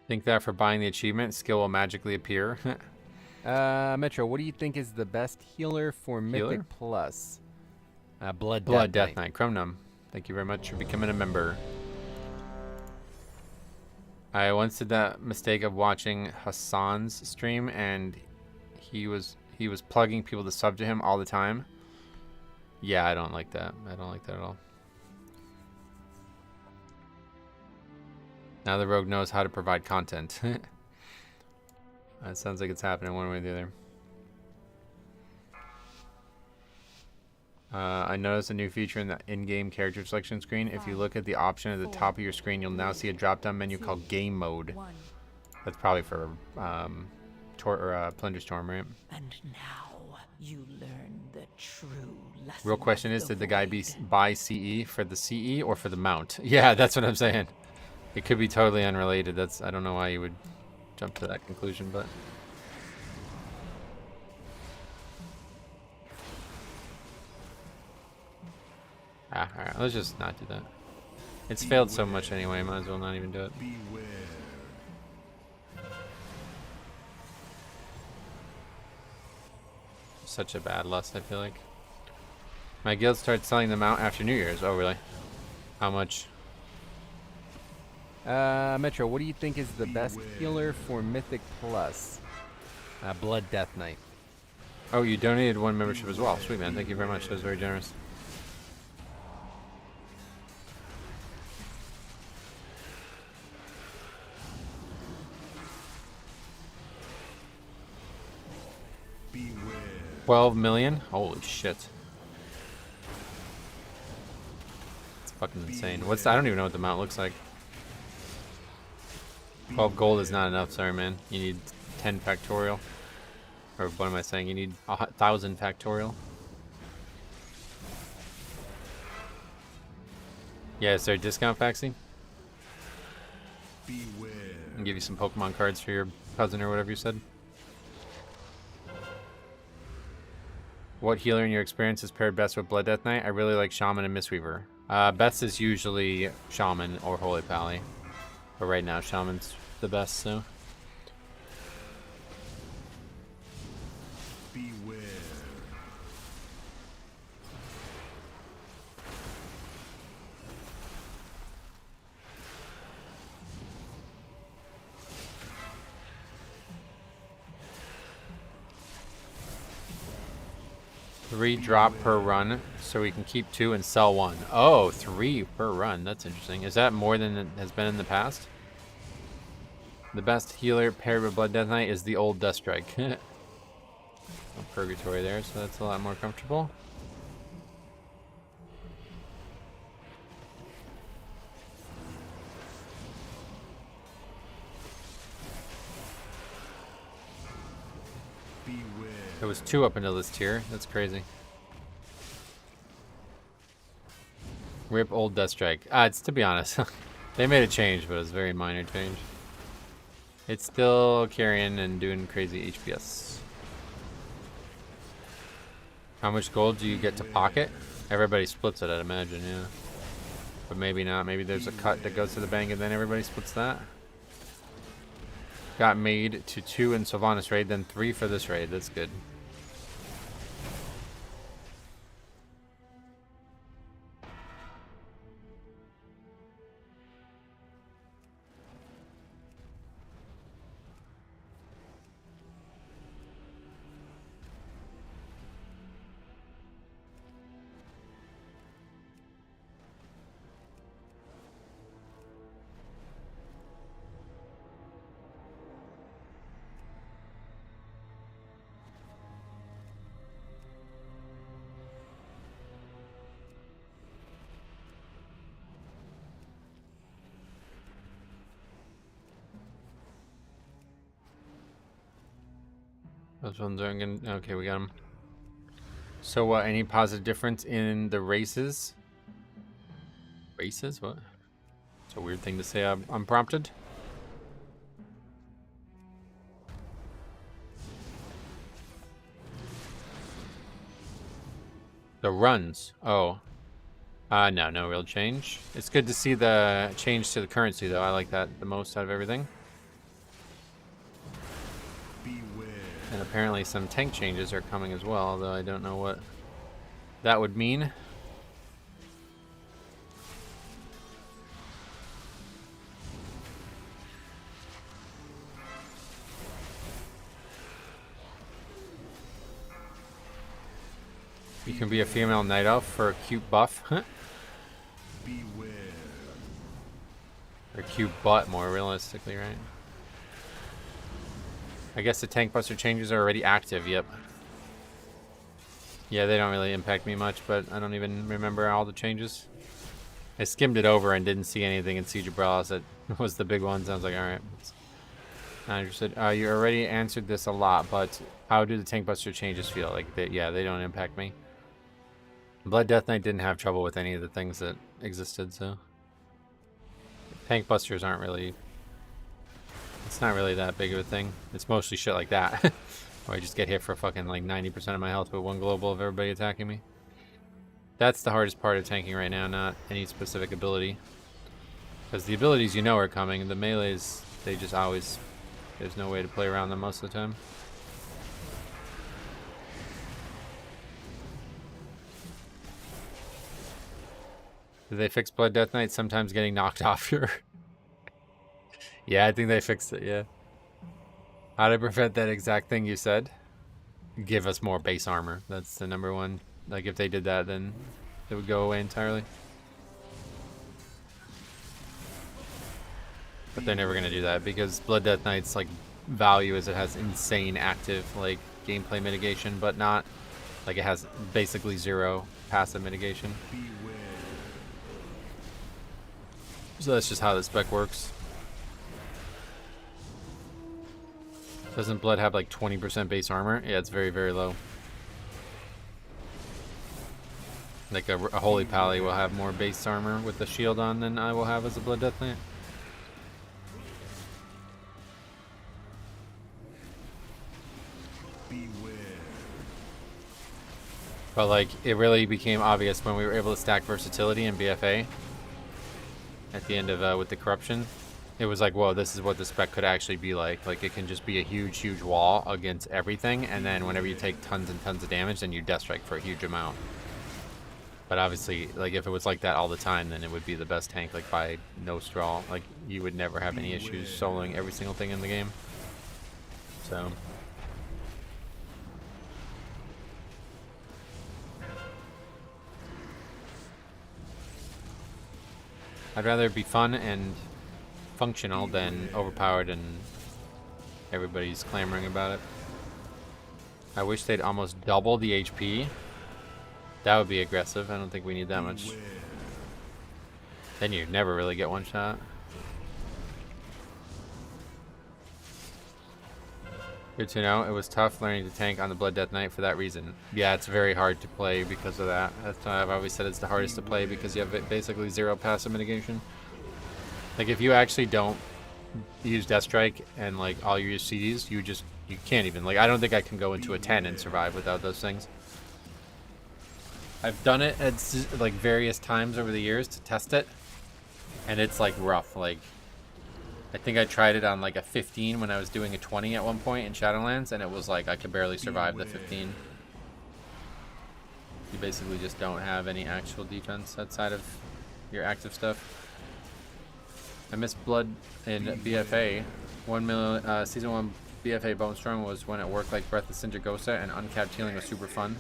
Think that for buying the achievement, skill will magically appear. Metro, what do you think is the best healer for Mythic Plus? Blood Death Knight. Chromnum, thank you very much for becoming a member. I once did that mistake of watching Hassan's stream, and he was plugging people to sub to him all the time. Yeah, I don't like that. I don't like that at all. Now the rogue knows how to provide content. That sounds like it's happening one way or the other. I noticed a new feature in the in-game character selection screen. If you look at the option at the top of your screen, you'll now see a drop-down menu called Game Mode. That's probably for Plunder Storm, right? And now you learn the true lesson. Real question is, did the guy buy CE for the CE or for the mount? Yeah, that's what I'm saying. It could be totally unrelated. I don't know why you would jump to that conclusion, but... alright, let's just not do that. It's failed so much anyway, might as well not even do it. Such a bad lust, I feel like. My guild started selling them out after New Year's. Oh, really? How much? Metro, what do you think is the best healer for Mythic Plus? Blood Death Knight. Oh, you donated one membership as well. Sweet, man. Thank you very much. That was very generous. Beware. 12 million? Holy shit. It's fucking insane. I don't even know what the amount looks like. 12 gold is not enough, sorry man. You need 10 factorial. Or what am I saying? You need 1,000 factorial. Yeah, is there a discount, Faxi? Beware. I'll give you some Pokemon cards for your cousin or whatever you said. What healer in your experience is paired best with Blood Death Knight? I really like Shaman and Mistweaver. Best is usually Shaman or Holy Pally. But right now, Shaman's the best, so. Beware. Three drop per run, so we can keep 2 and sell 1. Oh, 3 per run. That's interesting. Is that more than it has been in the past? The best healer paired with Blood Death Knight is the old Death Strike. Purgatory there, so that's a lot more comfortable. There was 2 up until this tier. That's crazy. Rip old Death Strike. It's, to be honest, they made a change, but it was a very minor change. It's still carrying and doing crazy HPS. How much gold do you get to pocket? Everybody splits it, I'd imagine, yeah. But maybe not. Maybe there's a cut that goes to the bank and then everybody splits that. Got made to 2 in Sylvanas raid, then 3 for this raid. That's good. Those ones aren't gonna. Okay, we got them. So, any positive difference in the races? Races? What? It's a weird thing to say unprompted. The runs. Oh. No, no real change. It's good to see the change to the currency, though. I like that the most out of everything. And apparently some tank changes are coming as well, although I don't know what that would mean. You can be a female night elf for a cute buff. Beware. Or cute butt, more realistically, right? I guess the tank buster changes are already active, yep. Yeah, they don't really impact me much, but I don't even remember all the changes. I skimmed it over and didn't see anything in Siege of Brawl that was the big ones. I was like, alright. Not interested. You already answered this a lot, but how do the tank buster changes feel? Like, yeah, they don't impact me. Blood Death Knight didn't have trouble with any of the things that existed, so. Tank busters aren't really... It's not really that big of a thing. It's mostly shit like that. Where I just get hit for fucking like 90% of my health with 1 global of everybody attacking me. That's the hardest part of tanking right now, not any specific ability. Because the abilities you know are coming, the melees, they just always... There's no way to play around them most of the time. Did they fix Blood Death Knight? Sometimes getting knocked off your... Yeah, I think they fixed it, yeah. How to prevent that exact thing you said? Give us more base armor. That's the number one. Like, if they did that, then it would go away entirely. But they're never going to do that, because Blood Death Knight's, like, value is it has insane active, like, gameplay mitigation, but not, like, it has basically 0 passive mitigation. So that's just how the spec works. Doesn't Blood have like 20% base armor? Yeah, it's very, very low. Like a Holy Pally will have more base armor with the shield on than I will have as a Blood Death Knight. But like, it really became obvious when we were able to stack versatility in BFA at the end of with the corruption. It was like, whoa, this is what the spec could actually be like. Like, it can just be a huge, huge wall against everything, and then whenever you take tons and tons of damage, then you death strike for a huge amount. But obviously, like, if it was like that all the time, then it would be the best tank, like, by no straw. Like, you would never have any issues soloing every single thing in the game. So... I'd rather it be fun and functional than overpowered and everybody's clamoring about it. I wish they'd almost double the HP. That would be aggressive. I don't think we need that much. Then you never really get one shot. Good to know. It was tough learning to tank on the Blood Death Knight for that reason. Yeah, it's very hard to play because of that. That's why I've always said it's the hardest to play because you have basically zero passive mitigation. Like if you actually don't use Death Strike and like all your CDs, you can't even. Like I don't think I can go into a 10 and survive without those things. I've done it at like various times over the years to test it, and it's like rough. Like I think I tried it on like a 15 when I was doing a 20 at one point in Shadowlands, and it was like I could barely survive the 15. You basically just don't have any actual defense outside of your active stuff. I missed Blood in BFA. Season 1 BFA Bone Storm was when it worked like Breath of Sindragosa, and uncapped healing was super fun.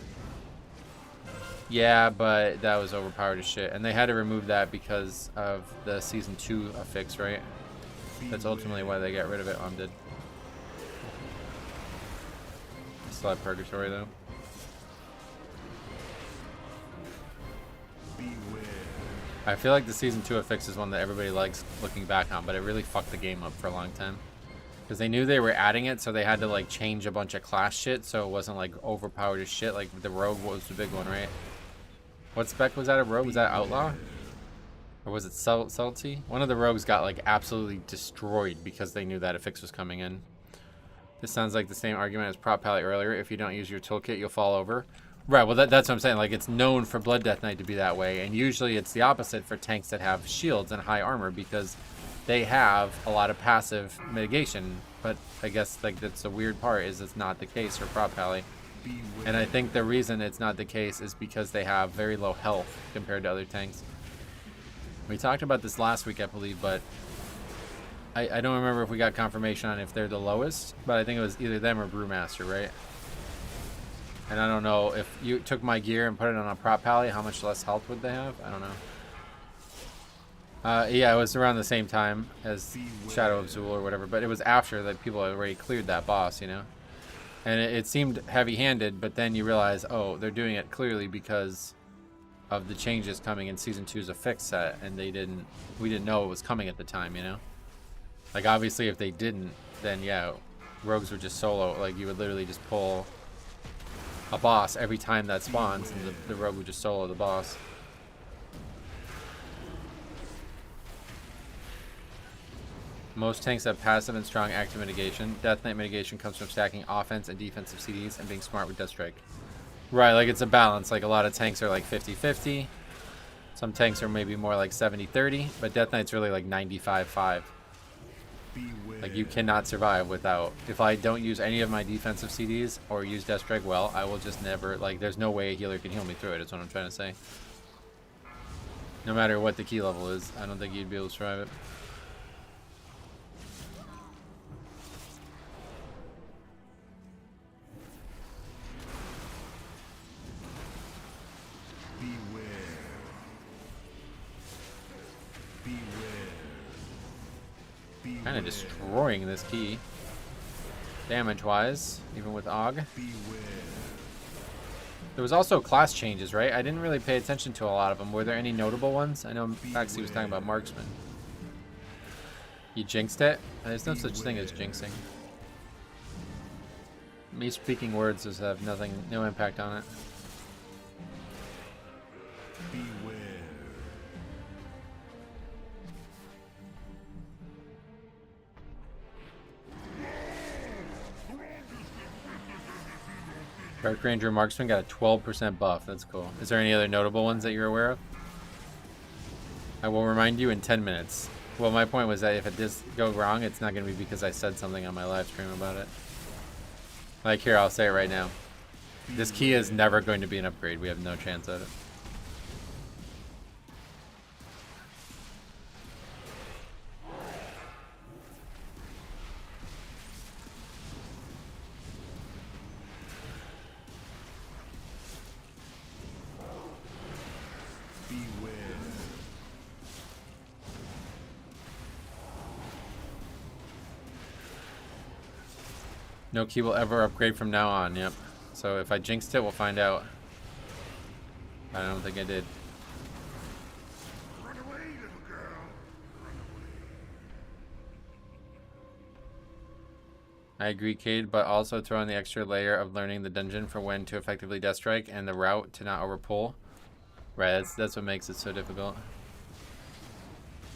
Yeah, but that was overpowered as shit, and they had to remove that because of the Season 2 affix, right? That's ultimately why they got rid of it. I'm dead. I still have Purgatory though. I feel like the Season 2 affix is one that everybody likes looking back on, but it really fucked the game up for a long time. Because they knew they were adding it, so they had to like change a bunch of class shit so it wasn't like overpowered as shit. Like the Rogue was the big one, right? What spec was that a Rogue? Was that Outlaw? Or was it Salty? One of the rogues got like absolutely destroyed because they knew that a fix was coming in. This sounds like the same argument as Prop Pally earlier. If you don't use your toolkit, you'll fall over. Right, well that's what I'm saying. Like it's known for Blood Death Knight to be that way, and usually it's the opposite for tanks that have shields and high armor because they have a lot of passive mitigation. But I guess like that's the weird part is it's not the case for Prop Pally. And I think the reason it's not the case is because they have very low health compared to other tanks. We talked about this last week, I believe, but I don't remember if we got confirmation on if they're the lowest, but I think it was either them or Brewmaster, right? And I don't know if you took my gear and put it on a Prop Pally, how much less health would they have? I don't know. Yeah, it was around the same time as Shadow of Zul or whatever, but it was after that people had already cleared that boss, you know? And it seemed heavy-handed, but then you realize, oh, they're doing it clearly because of the changes coming in Season 2's affix set, and we didn't know it was coming at the time, you know? Like, obviously, if they didn't, then, yeah, rogues would just solo. Like, you would literally just pull a boss every time that spawns, and the rogue would just solo the boss. Most tanks have passive and strong active mitigation. Death Knight mitigation comes from stacking offense and defensive CDs and being smart with Death Strike. Right, like it's a balance. Like a lot of tanks are like 50-50. Some tanks are maybe more like 70-30, but Death Knight's really like 95-5. Like you cannot survive without, if I don't use any of my defensive CDs or use Death Strike well, I will just never, like there's no way a healer can heal me through it, is what I'm trying to say. No matter what the key level is, I don't think you'd be able to survive it. Kind of destroying this key damage wise, even with Og. There was also class changes, right? I didn't really pay attention to a lot of them. Were there any notable ones? I know Maxie was talking about Marksman. You jinxed it? There's no such thing as jinxing. Me speaking words just have no impact on it. Dark Ranger Marksman got a 12% buff. That's cool. Is there any other notable ones that you're aware of? I will remind you in 10 minutes. Well, my point was that if it does go wrong, it's not going to be because I said something on my live stream about it. Like here, I'll say it right now. This key is never going to be an upgrade. We have no chance at it. No key will ever upgrade from now on, yep. So if I jinxed it, we'll find out. I don't think I did. Run away, little girl. Run I agree, Cade, but also throw in the extra layer of learning the dungeon for when to effectively death strike and the route to not overpull. Right, that's what makes it so difficult.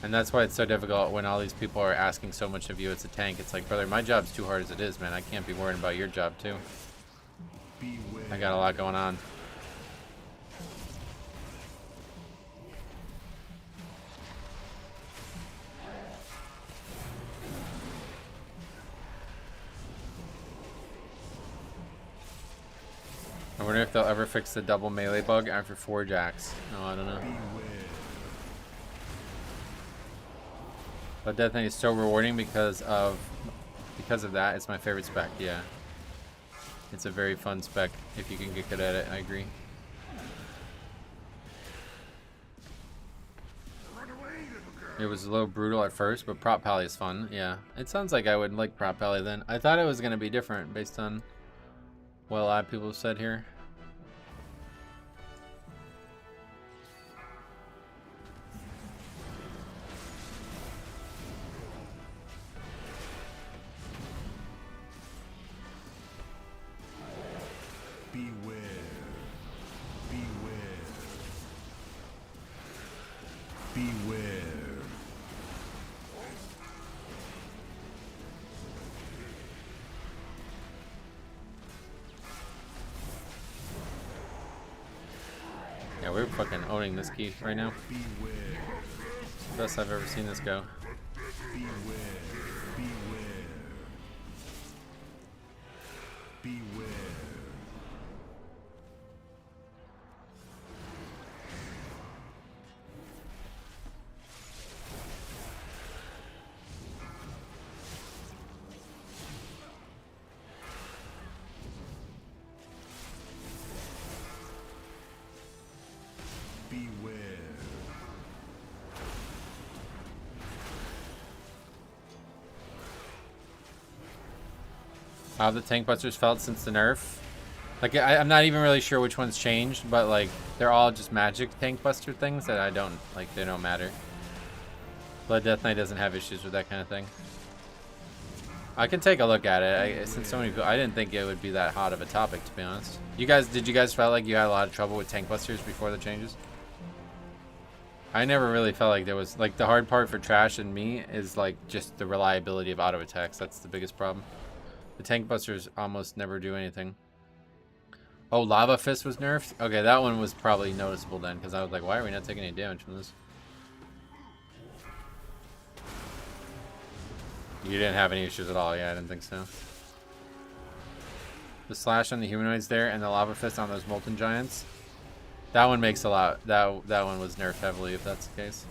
And that's why it's so difficult when all these people are asking so much of you as a tank. It's like, brother, my job's too hard as it is, man. I can't be worrying about your job, too. I got a lot going on. I wonder if they'll ever fix the double melee bug after 4 jacks. No, I don't know. But definitely is so rewarding because of that. It's my favorite spec, yeah. It's a very fun spec if you can get good at it, I agree. It was a little brutal at first, but Prop Pally is fun, yeah. It sounds like I would like Prop Pally then. I thought it was going to be different based on what a lot of people have said here. Yeah, we're fucking owning this key right now. It's the best I've ever seen this go. How have the tank busters felt since the nerf? Like, I'm not even really sure which one's changed, but like they're all just magic tank buster things that I don't like. They don't matter. Blood Death Knight doesn't have issues with that kind of thing. I can take a look at it. Since so many people, I didn't think it would be that hot of a topic, to be honest. Did you guys felt like you had a lot of trouble with tank busters before the changes? I never really felt like there was, like, the hard part for Trash and me is like just the reliability of auto attacks. That's the biggest problem. The tank busters almost never do anything. Oh, Lava Fist was nerfed? Okay, that one was probably noticeable then, because I was like, why are we not taking any damage from this? You didn't have any issues at all. Yeah, I didn't think so. The slash on the humanoids there and the Lava Fist on those Molten Giants. That one makes a lot. That one was nerfed heavily, if that's the case.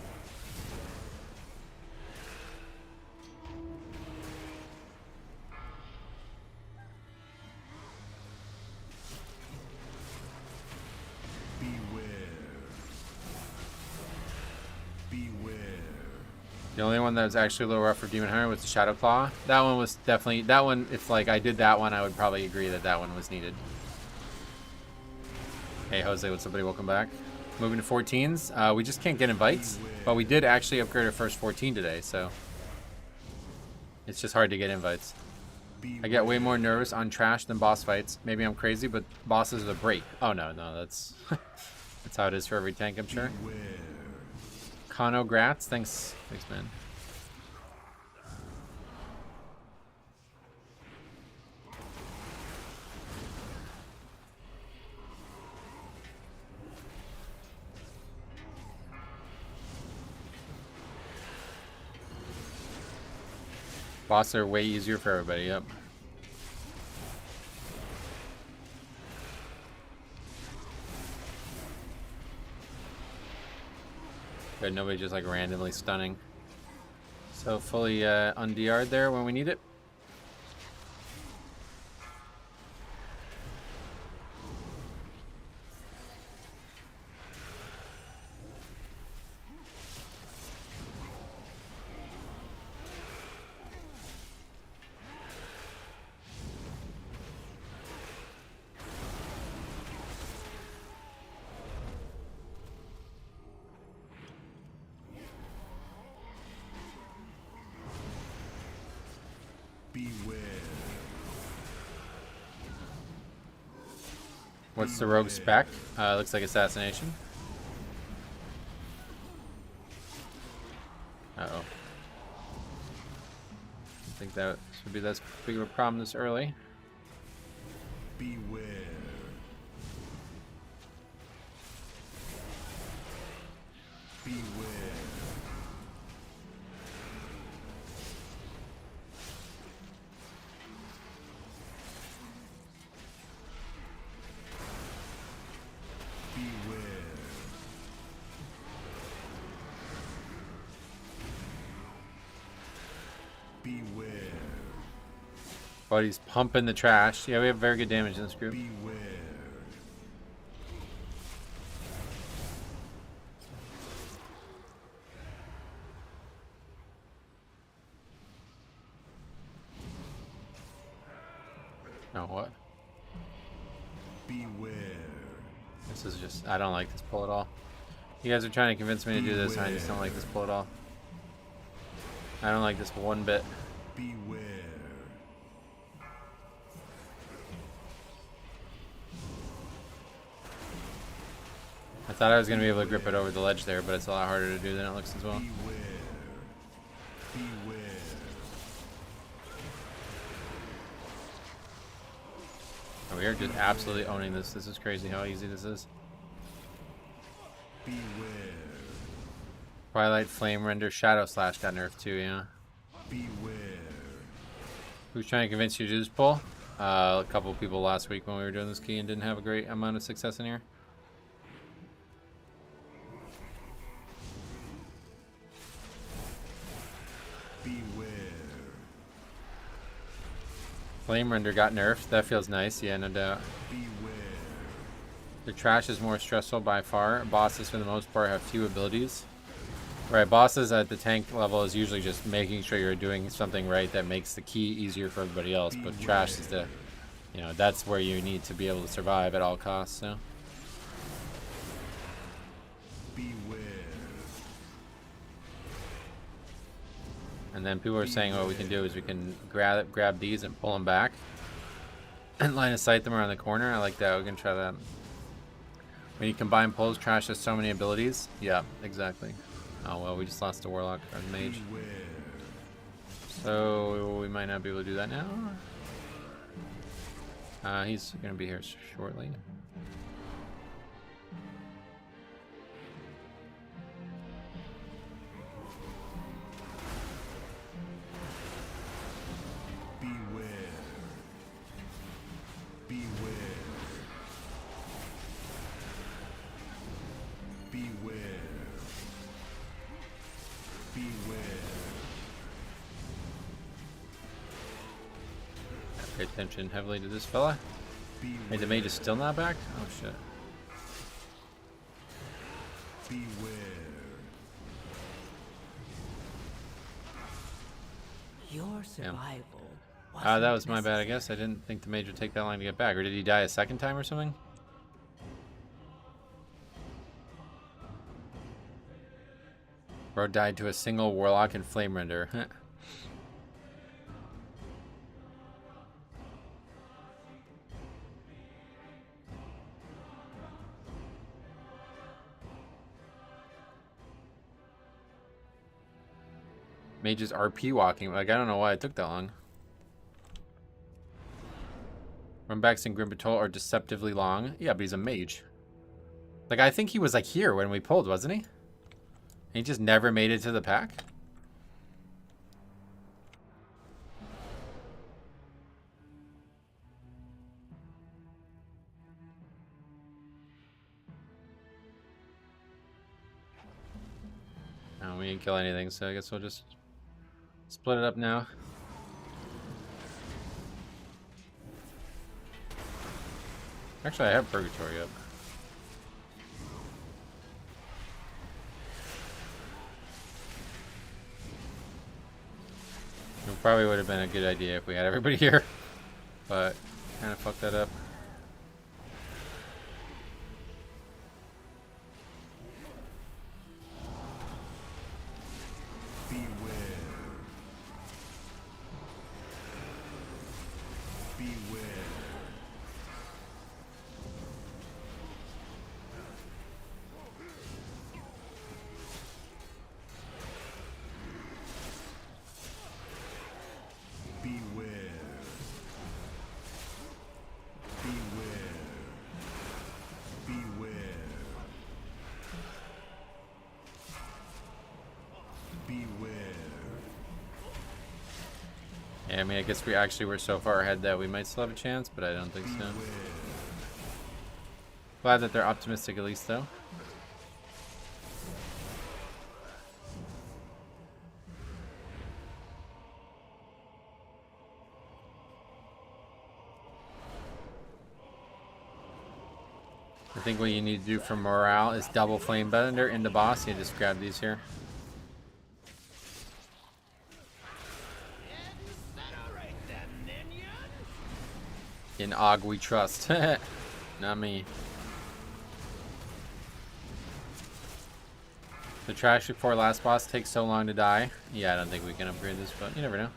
The only one that was actually a little rough for Demon Hunter was the Shadow Claw. That one was definitely, that one, if like I did that one, I would probably agree that that one was needed. Hey Jose, what's up buddy? Welcome back. Moving to 14s. We just can't get invites, but we did actually upgrade our first 14 today, so it's just hard to get invites. I get way more nervous on Trash than boss fights. Maybe I'm crazy, but bosses are a break. Oh no, that's that's how it is for every tank, I'm sure. Kano Grats, thanks man. Bosses are way easier for everybody, yep. Good, nobody just like randomly stunning. So fully un-DR'd there when we need it. What's the rogue spec? Looks like assassination. Uh-oh. I think that should be that big of a problem this early. Beware. Beware. Buddy's pumping the trash. Yeah, we have very good damage in this group. Beware. Oh, what? Beware. This is just, I don't like this pull at all. You guys are trying to convince me to do this, and I just don't like this pull at all. I don't like this one bit. Beware. I thought I was going to be able to grip it over the ledge there, but it's a lot harder to do than it looks as well. Beware. Beware. Oh, we are just absolutely owning this. This is crazy how easy this is. Beware. Twilight Flame Render Shadow Slash got nerfed too, yeah. Beware. Who's trying to convince you to do this pull? A couple of people last week when we were doing this key and didn't have a great amount of success in here. Beware. Flame Render got nerfed. That feels nice. Yeah, no doubt. Beware. The trash is more stressful by far. Bosses, for the most part, have few abilities. Right, bosses at the tank level is usually just making sure you're doing something right that makes the key easier for everybody else. But trash is the, you know, that's where you need to be able to survive at all costs. So. Beware. And then people are saying what we can do is we can grab these and pull them back and line of sight them around the corner. I like that. We can try that. When you combine pulls, trash has so many abilities. Yeah, exactly. Oh well, we just lost the warlock or the mage. Beware. So we might not be able to do that now. He's gonna be here shortly. Beware. Beware. Beware. Beware. Pay attention heavily to this fella. Beware. Hey, the mage is still not back? Oh shit. Beware. Your survival. That was my bad, I guess. I didn't think the mage would take that long to get back. Or did he die a second time or something? Bro died to a single warlock and flame render. Mage is RP walking. Like, I don't know why it took that long. Runbacks and Grim Patrol are deceptively long. Yeah, but he's a mage. Like, I think he was, like, here when we pulled, wasn't he? He just never made it to the pack? No, we didn't kill anything, so I guess we'll just split it up now. Actually, I have Purgatory up. It probably would have been a good idea if we had everybody here, but kind of fucked that up. Beware. Beware. Yeah, I mean, I guess we're so far ahead that we might still have a chance, but I don't think so. Glad that they're optimistic at least, though. I think what you need to do for morale is double Flame Bender into boss. You just grab these here. In Og we trust. Not me. The trash before last boss takes so long to die. Yeah, I don't think we can upgrade this, but you never know.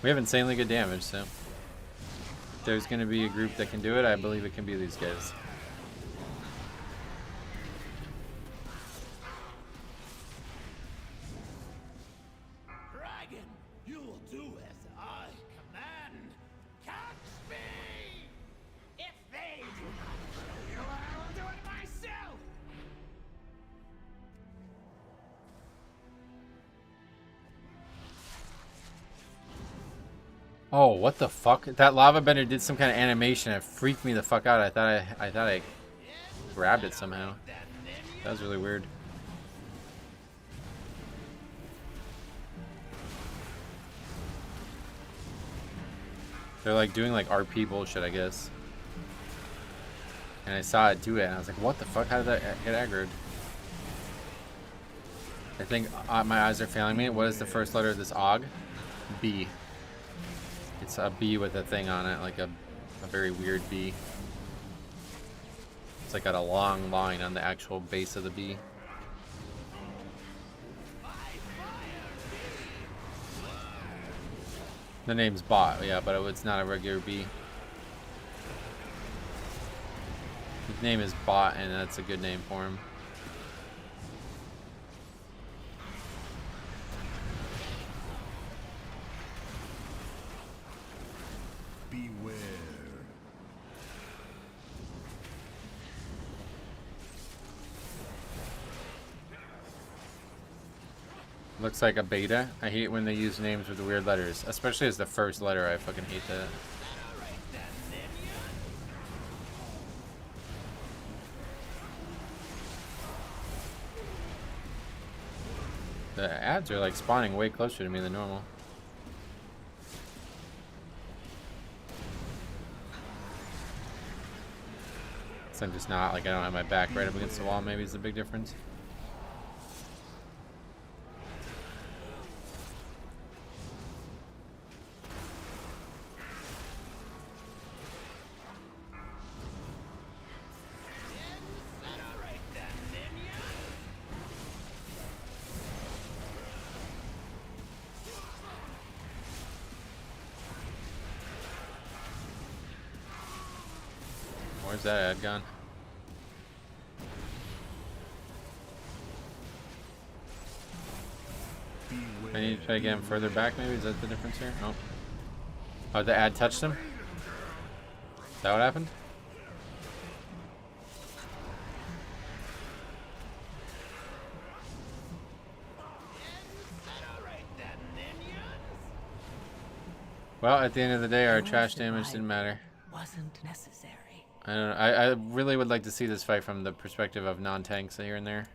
We have insanely good damage, so if there's going to be a group that can do it, I believe it can be these guys. Dragon, you will do as I command. Catch me! If they do not kill you, I will do it myself! Oh, what the fuck? That lava bender did some kind of animation. It freaked me the fuck out. I thought I grabbed it somehow. That was really weird. They're like doing like RP bullshit, I guess. And I saw it do it, and I was like, what the fuck? How did that get aggroed? I think my eyes are failing me. What is the first letter of this Og? B. It's a B with a thing on it, like a very weird B. It's like got a long line on the actual base of the B. The name's Bot, yeah, but it's not a regular B. His name is Bot, and that's a good name for him. Beware. Looks like a beta. I hate when they use names with the weird letters, especially as the first letter. I fucking hate that. The ads are like spawning way closer to me than normal. So I'm just not, like, I don't have my back right up against the wall, maybe is the big difference. Where's that ad gone? I need to try to get him further back, maybe? Is that the difference here? Oh. Oh, the ad touched him? Is that what happened? Well, at the end of the day, our trash damage didn't matter. Wasn't necessary. I don't know. I really would like to see this fight from the perspective of non-tanks here and there.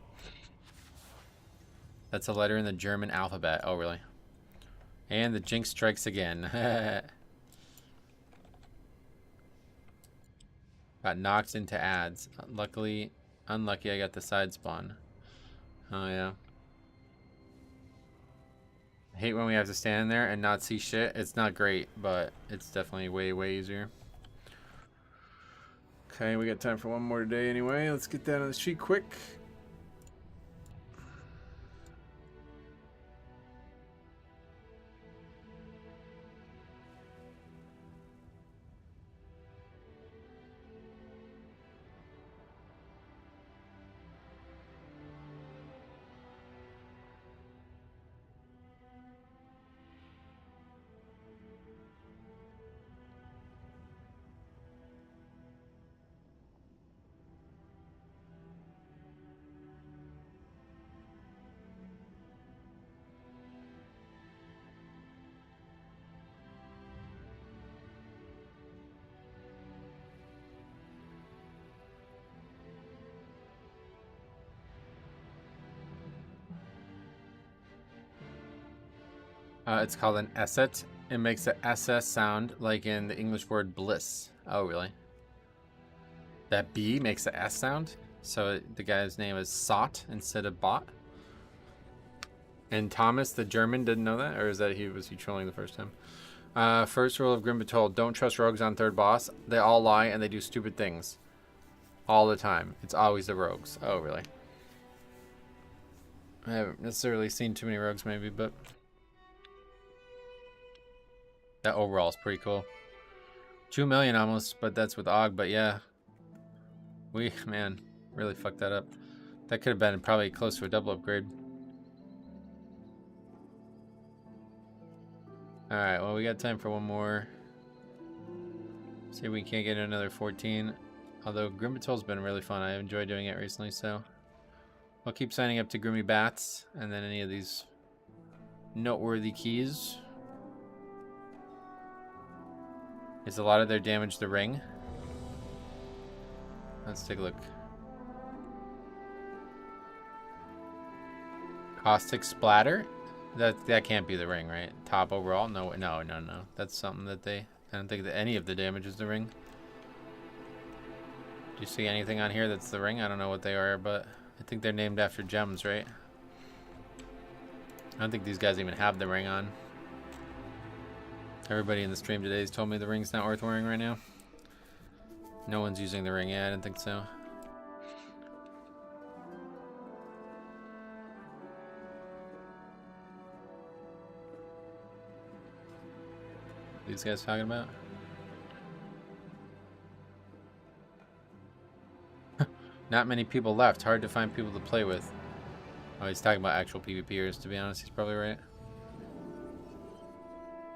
That's a letter in the German alphabet. Oh, really? And the jinx strikes again. Got knocked into ads. Unlucky, I got the side spawn. Oh, yeah. I hate when we have to stand there and not see shit. It's not great, but it's definitely way, way easier. Okay, we got time for one more today anyway. Let's get that on the sheet quick. It's called an esset. It makes the SS sound like in the English word bliss. Oh, really? That B makes the S sound? So the guy's name is Sot instead of Bot? And Thomas, the German, didn't know that? Or is that was he trolling the first time? First rule of Grim Patrol, don't trust rogues on third boss. They all lie and they do stupid things. All the time. It's always the rogues. Oh, really? I haven't necessarily seen too many rogues, maybe, but... That overall is pretty cool. 2 million almost, but that's with Og, but yeah. Man, really fucked that up. That could have been probably close to a double upgrade. Alright, well, we got time for one more. See if we can't get another 14. Although Grim Patrol's been really fun. I've enjoyed doing it recently, so I'll keep signing up to Grimmy Bats and then any of these noteworthy keys. Is a lot of their damage the ring? Let's take a look. Caustic Splatter? That can't be the ring, right? Top overall? No. That's something that I don't think that any of the damage is the ring. Do you see anything on here that's the ring? I don't know what they are, but I think they're named after gems, right? I don't think these guys even have the ring on. Everybody in the stream today has told me the ring's not worth wearing right now. No one's using the ring yet, I don't think so. These guys talking about? Not many people left. Hard to find people to play with. Oh, he's talking about actual PvPers, to be honest. He's probably right.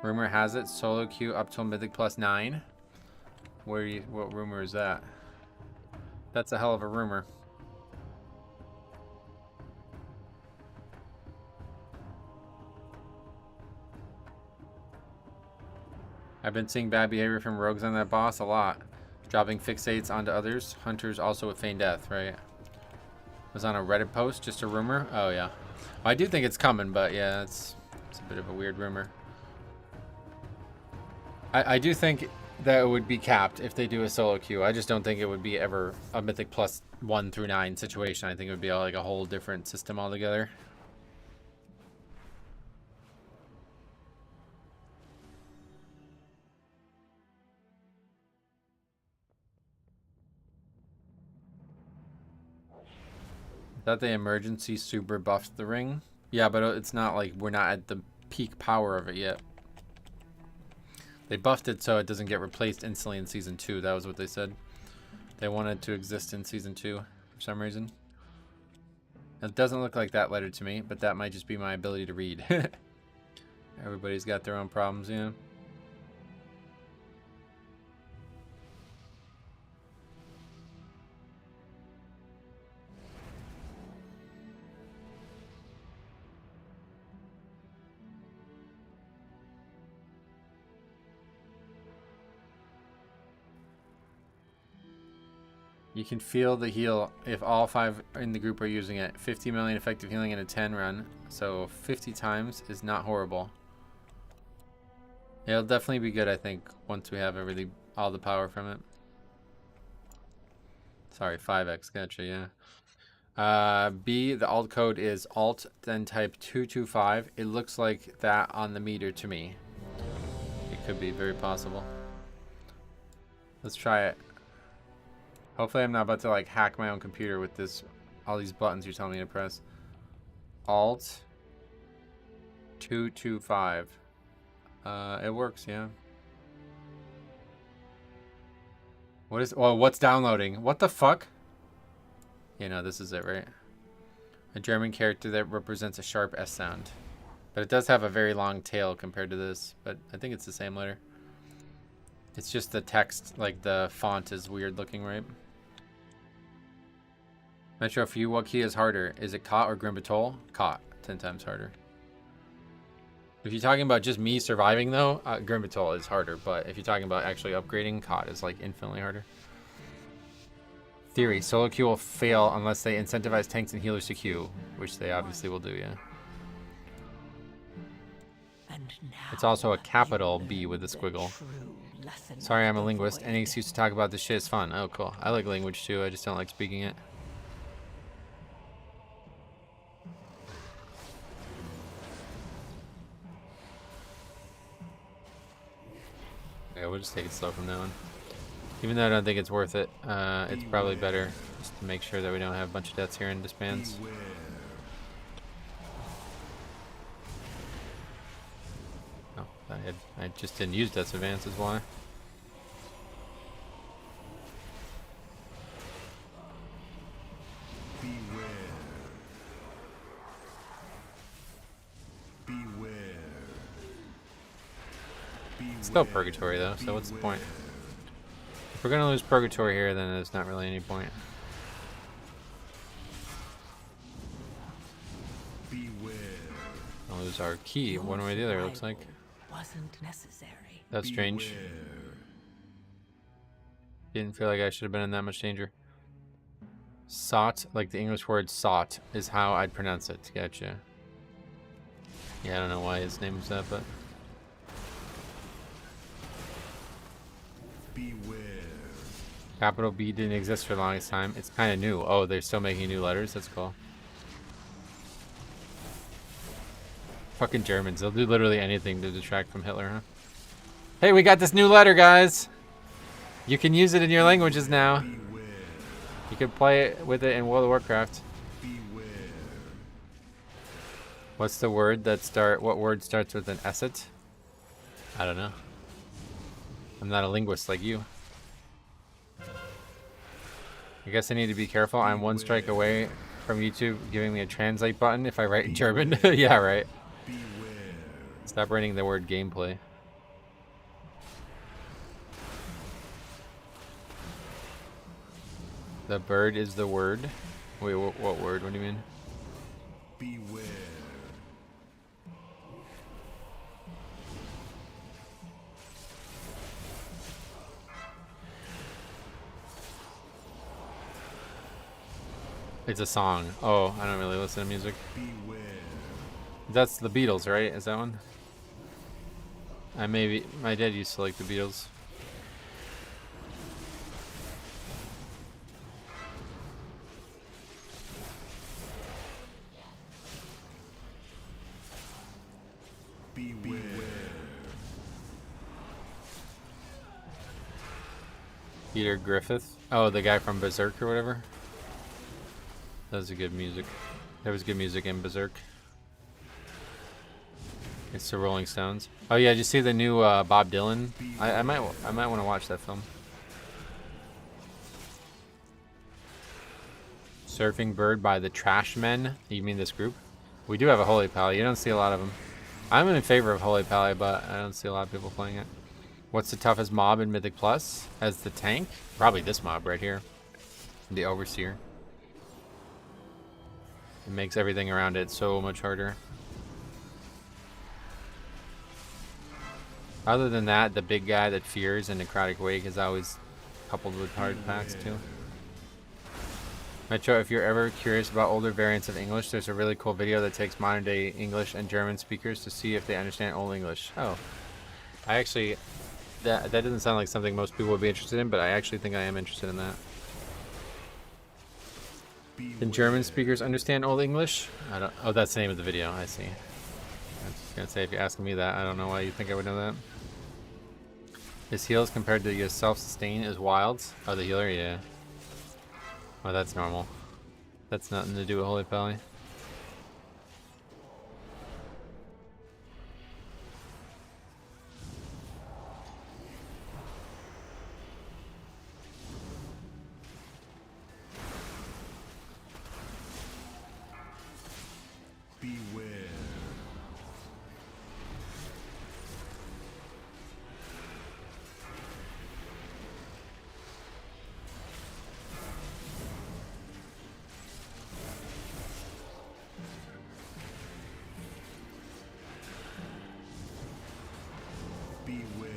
Rumor has it, solo queue up till Mythic +9. What rumor is that? That's a hell of a rumor. I've been seeing bad behavior from rogues on that boss a lot. Dropping fixates onto others. Hunters also with feign death, right? Was on a Reddit post, just a rumor? Oh, yeah. Well, I do think it's coming, but yeah, it's a bit of a weird rumor. I do think that it would be capped if they do a solo queue. I just don't think it would be ever a Mythic +1 through 9 situation. I think it would be like a whole different system altogether. That the emergency super buffed the ring. Yeah, but it's not like we're not at the peak power of it yet. They buffed it so it doesn't get replaced instantly in Season 2. That was what they said. They wanted to exist in Season 2 for some reason. It doesn't look like that letter to me, but that might just be my ability to read. Everybody's got their own problems, you know? You can feel the heal if all 5 in the group are using it. 50 million effective healing in a 10 run. So 50 times is not horrible. It'll definitely be good, I think, once we have all the power from it. Sorry, 5x, gotcha, yeah. B, the alt code is alt, then type 225. It looks like that on the meter to me. It could be very possible. Let's try it. Hopefully I'm not about to like hack my own computer with all these buttons you're telling me to press. Alt 225. It works, yeah. What's downloading? What the fuck? You know, this is it, right? A German character that represents a sharp S sound. But it does have a very long tail compared to this, but I think it's the same letter. It's just the text, like the font is weird looking, right? Metro, for you, what key is harder? Is it Caught or Grim Patrol? Caught. 10 times harder. If you're talking about just me surviving, though, Grim Patrol is harder. But if you're talking about actually upgrading, Caught is like infinitely harder. Theory. Solo queue will fail unless they incentivize tanks and healers to queue. Which they obviously will do, yeah. And now It's also a you capital B learn with a the squiggle. true lesson Sorry, of I'm a the linguist. Any void. excuse to talk about this shit is fun. Oh, cool. I like language too. I just don't like speaking it. Yeah, we'll just take it slow from now on. Even though I don't think it's worth it, it's probably better just to make sure that we don't have a bunch of deaths here and disbands. Oh, I just didn't use deaths advance is why. It's still purgatory though, so what's the point? If we're gonna lose purgatory here, then there's not really any point. I'll lose our key one way or the other, it looks like. Wasn't necessary. That's strange. Didn't feel like I should have been in that much danger. Sought, like the English word sought, is how I'd pronounce it. Gotcha. Yeah, I don't know why his name was that, but... Capital B didn't exist for the longest time. It's kind of new. Oh, they're still making new letters? That's cool. Fucking Germans. They'll do literally anything to detract from Hitler, huh? Hey, we got this new letter, guys! You can use it in your languages now. You can play it with it in World of Warcraft. What's the word that what word starts with an esset? I don't know. I'm not a linguist like you. I guess I need to be careful. I'm one strike away from YouTube giving me a translate button if I write in German. Yeah, right. Stop writing the word gameplay. The bird is the word. Wait, what word? What do you mean? Beware. It's a song. Oh, I don't really listen to music. Beware. That's the Beatles, right? Is that one? My dad used to like the Beatles. Beware. Peter Griffith. Oh, the guy from Berserk or whatever. That was a good music. There was good music in Berserk. It's the Rolling Stones. Oh yeah, did you see the new Bob Dylan? I might want to watch that film. Surfing Bird by the Trashmen. You mean this group? We do have a Holy Pally. You don't see a lot of them. I'm in favor of Holy Pally, but I don't see a lot of people playing it. What's the toughest mob in Mythic Plus? As the tank? Probably this mob right here. The Overseer. It makes everything around it so much harder. Other than that, the big guy that fears in Necrotic Wake is always coupled with hard packs too. Metro, if you're ever curious about older variants of English, there's a really cool video that takes modern day English and German speakers to see if they understand Old English. Oh. I actually, that doesn't sound like something most people would be interested in, but I actually think I am interested in that. Can German speakers understand Old English? I don't. Oh, that's the name of the video. I see. I was just gonna say, if you're asking me that, I don't know why you think I would know that. His heals compared to your self-sustain is wilds. Oh, the healer, yeah. Oh, that's normal. That's nothing to do with Holy Pally. Beware. Beware.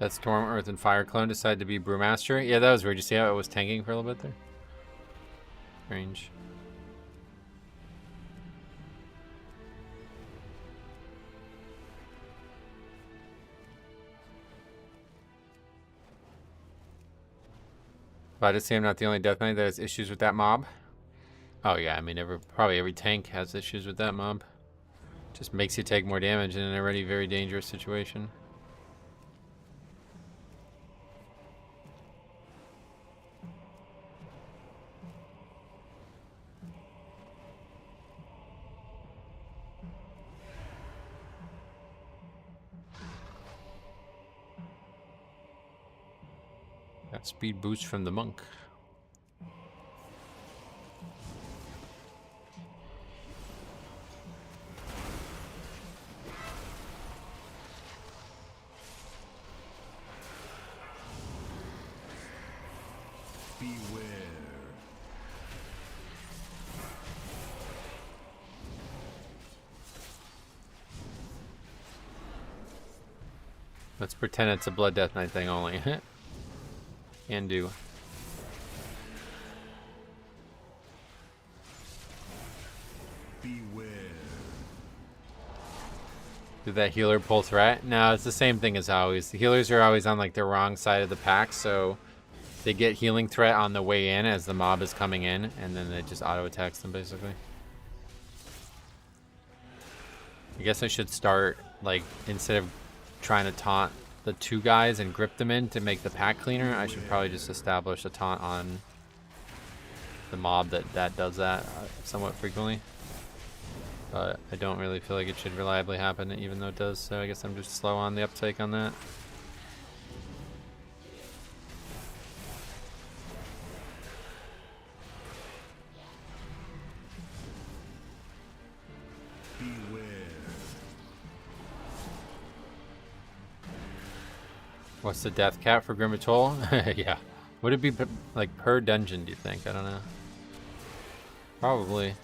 That Storm, Earth, and Fire clone decided to be Brewmaster. Yeah, that was weird. You see how it was tanking for a little bit there? Strange. Glad to see I'm not the only Death Knight that has issues with that mob. Oh yeah, I mean, probably every tank has issues with that mob. Just makes you take more damage in an already very dangerous situation. Got speed boost from the monk. Beware. Let's pretend it's a Blood Death Knight thing only. Can do. Beware. Did that healer pull threat? No, it's the same thing as always. The healers are always on like the wrong side of the pack, so they get healing threat on the way in as the mob is coming in, and then it just auto attacks them basically. I guess I should start like, instead of trying to taunt the two guys and grip them in to make the pack cleaner, I should probably just establish a taunt on the mob that does that somewhat frequently. But I don't really feel like it should reliably happen, even though it does, so I guess I'm just slow on the uptake on that. What's the death cap for Grimmatoll? Yeah. Would it be like per dungeon, do you think? I don't know. Probably.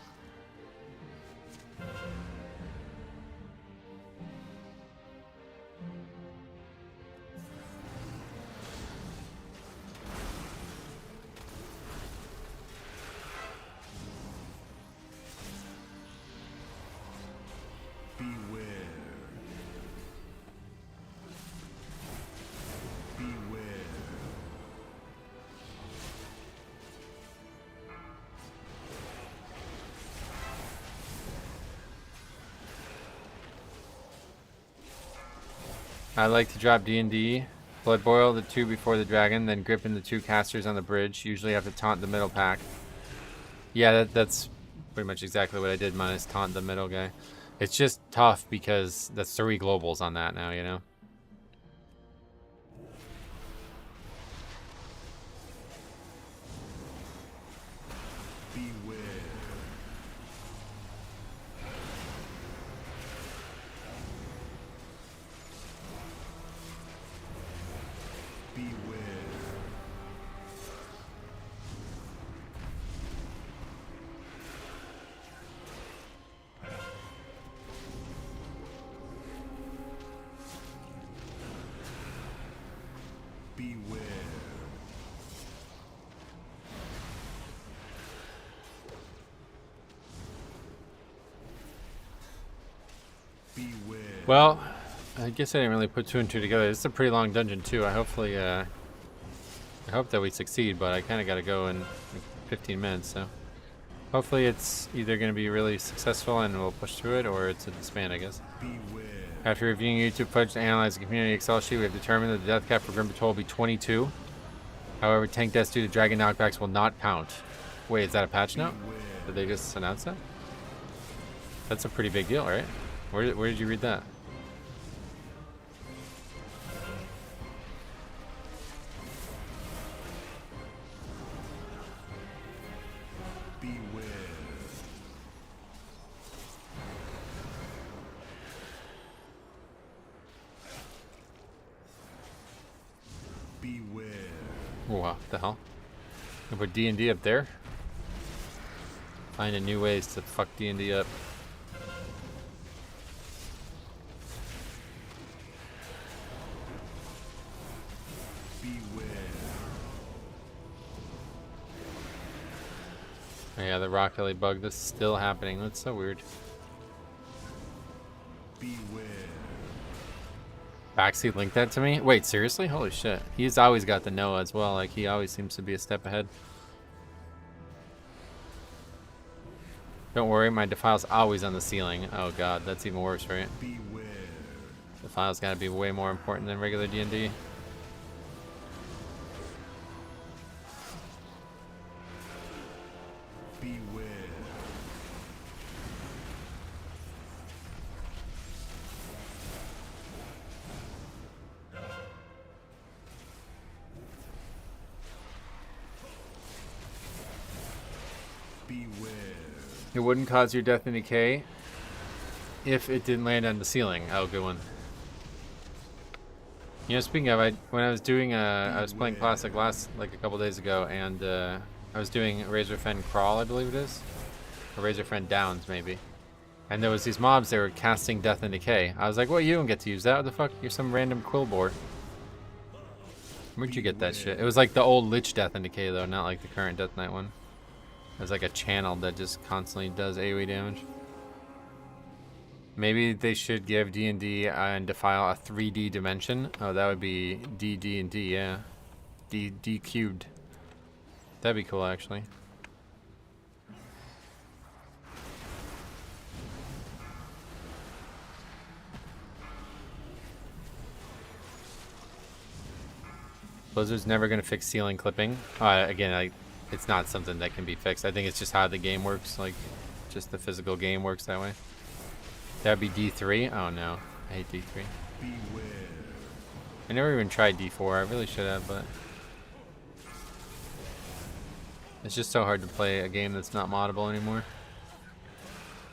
I like to drop D&D, Blood Boil the 2 before the dragon, then grip in the 2 casters on the bridge. Usually have to taunt the middle pack. Yeah, that's pretty much exactly what I did, minus taunt the middle guy. It's just tough because that's 3 globals on that now, you know? Well, I guess I didn't really put 2 and 2 together. This is a pretty long dungeon too. I hope that we succeed, but I kind of got to go in like 15 minutes, so hopefully it's either going to be really successful and we'll push through it, or it's a disband, I guess. After reviewing YouTube footage to analyze the community Excel sheet, we have determined that the death cap for Grimmatoll will be 22. However, tank deaths due to dragon knockbacks will not count. Wait, is that a patch note? Did they just announce that? That's a pretty big deal, right? Where did you read that? Wow, what the hell? I put D&D up there? Finding new ways to fuck D&D up. Oh, yeah, the Rock Lily bug. This is still happening. That's so weird. Beware. Backseat linked that to me? Wait, seriously? Holy shit. He's always got the Noah as well. Like, he always seems to be a step ahead. Don't worry, my Defile's always on the ceiling. Oh god, that's even worse, right? Beware. Defile's gotta be way more important than regular D&D. Beware. Beware. It wouldn't cause your death and decay if it didn't land on the ceiling. Oh, good one. You know, speaking of, when I was doing, I was playing Classic like a couple days ago, and I was doing Razorfen Crawl, I believe it is, or Razorfen Downs maybe. And there was these mobs that were casting Death and Decay. I was like, "Well, you don't get to use that. What the fuck? You're some random Quillbore." Where'd you get that shit? It was like the old Lich Death and Decay though, not like the current Death Knight one. There's like a channel that just constantly does AoE damage. Maybe they should give D&D and Defile a 3D dimension. Oh, that would be D, and D, yeah. D cubed. That'd be cool, actually. Blizzard's never going to fix ceiling clipping. Again, it's not something that can be fixed. I think it's just how the game works, like, just the physical game works that way. That'd be D3? Oh no, I hate D3. Beware. I never even tried D4. I really should have, but it's just so hard to play a game that's not moddable anymore.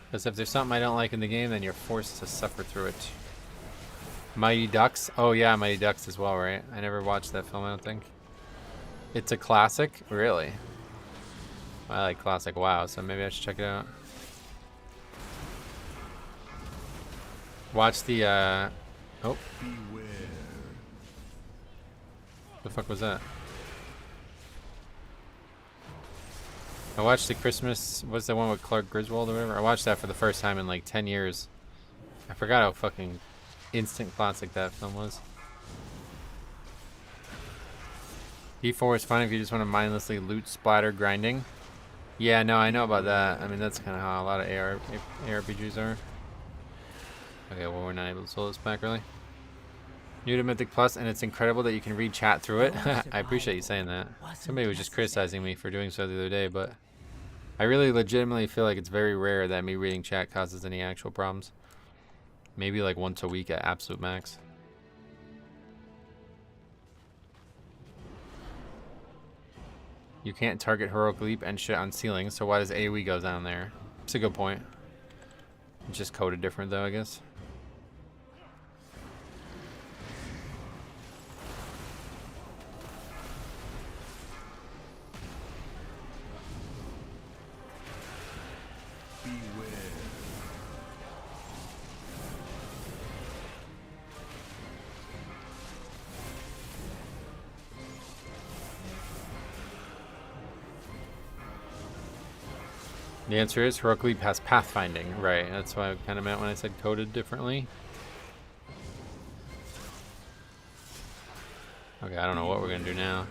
Because if there's something I don't like in the game, then you're forced to suffer through it. Mighty Ducks? Oh yeah, Mighty Ducks as well, right? I never watched that film, I don't think. It's a classic? Really? I like classic WoW, so maybe I should check it out. Watch the, oh. Beware. The fuck was that? I watched the Christmas, what's the one with Clark Griswold or whatever? I watched that for the first time in like 10 years. I forgot how fucking instant classic that film was. D4 is fine if you just want to mindlessly loot splatter grinding. Yeah, no, I know about that. I mean, that's kind of how a lot of ARPGs are. Okay, well, we're not able to solo this pack, really. New to Mythic Plus, and it's incredible that you can read chat through it. I appreciate you saying that. Somebody was just criticizing me for doing so the other day, but I really legitimately feel like it's very rare that me reading chat causes any actual problems. Maybe like once a week at absolute max. You can't target Heroic Leap and shit on ceilings, so why does AoE go down there? It's a good point. It's just coded different though, I guess. The answer is Heroic Leap has pathfinding. Right, that's what I kind of meant when I said coded differently. Okay, I don't know what we're going to do now.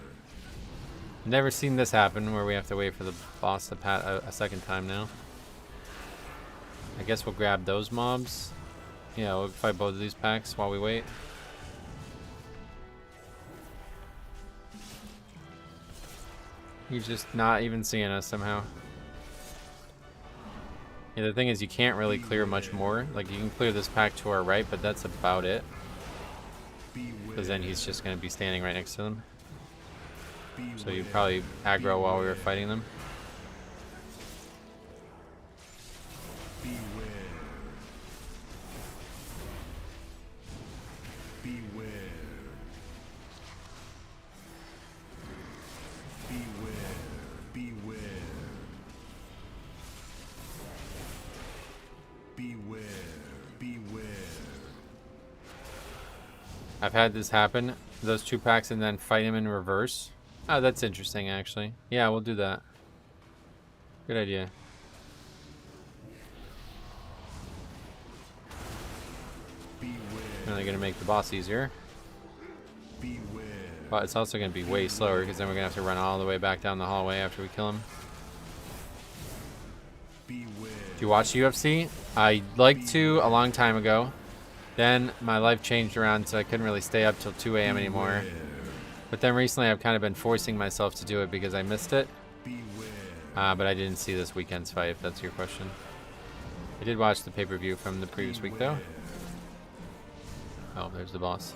Never seen this happen where we have to wait for the boss to pat a second time now. I guess we'll grab those mobs. Yeah, we'll fight both of these packs while we wait. He's just not even seeing us somehow. Yeah, the thing is you can't really clear much more. Like, you can clear this pack to our right, but that's about it. Because then he's just going to be standing right next to them. So you'd probably aggro while we were fighting them. I've had this happen, those two packs, and then fight him in reverse. Oh, that's interesting, actually. Yeah, we'll do that. Good idea. Really gonna make the boss easier. But it's also gonna be way slower because then we're gonna have to run all the way back down the hallway after we kill him. Do you watch UFC? I liked to a long time ago. Then my life changed around, so I couldn't really stay up till 2 a.m. anymore. But then recently I've kind of been forcing myself to do it because I missed it. But I didn't see this weekend's fight, if that's your question. I did watch the pay-per-view from the previous week, though. Oh, there's the boss.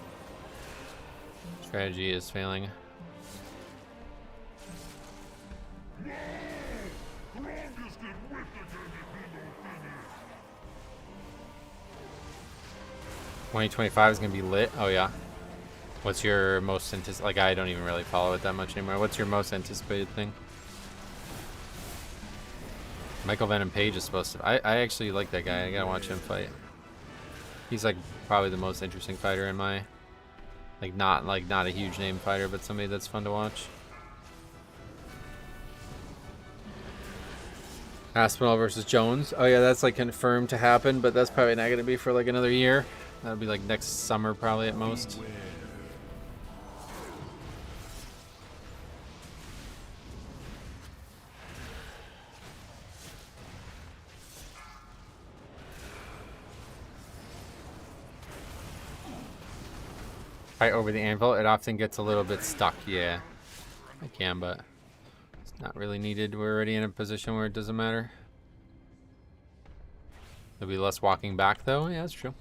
Strategy is failing. "2025 is gonna be lit." Oh yeah. What's your most anticipated? Like, I don't even really follow it that much anymore. What's your most anticipated thing? Michael Venom Page is supposed to. I actually like that guy. I gotta watch him fight. He's like probably the most interesting fighter in my. Not a huge name fighter, but somebody that's fun to watch. Aspinall versus Jones. Oh yeah, that's like confirmed to happen, but that's probably not gonna be for like another year. That'll be like next summer probably at most. Fight over the anvil, it often gets a little bit stuck. Yeah, I can, but it's not really needed. We're already in a position where it doesn't matter. There'll be less walking back, though. Yeah, that's true.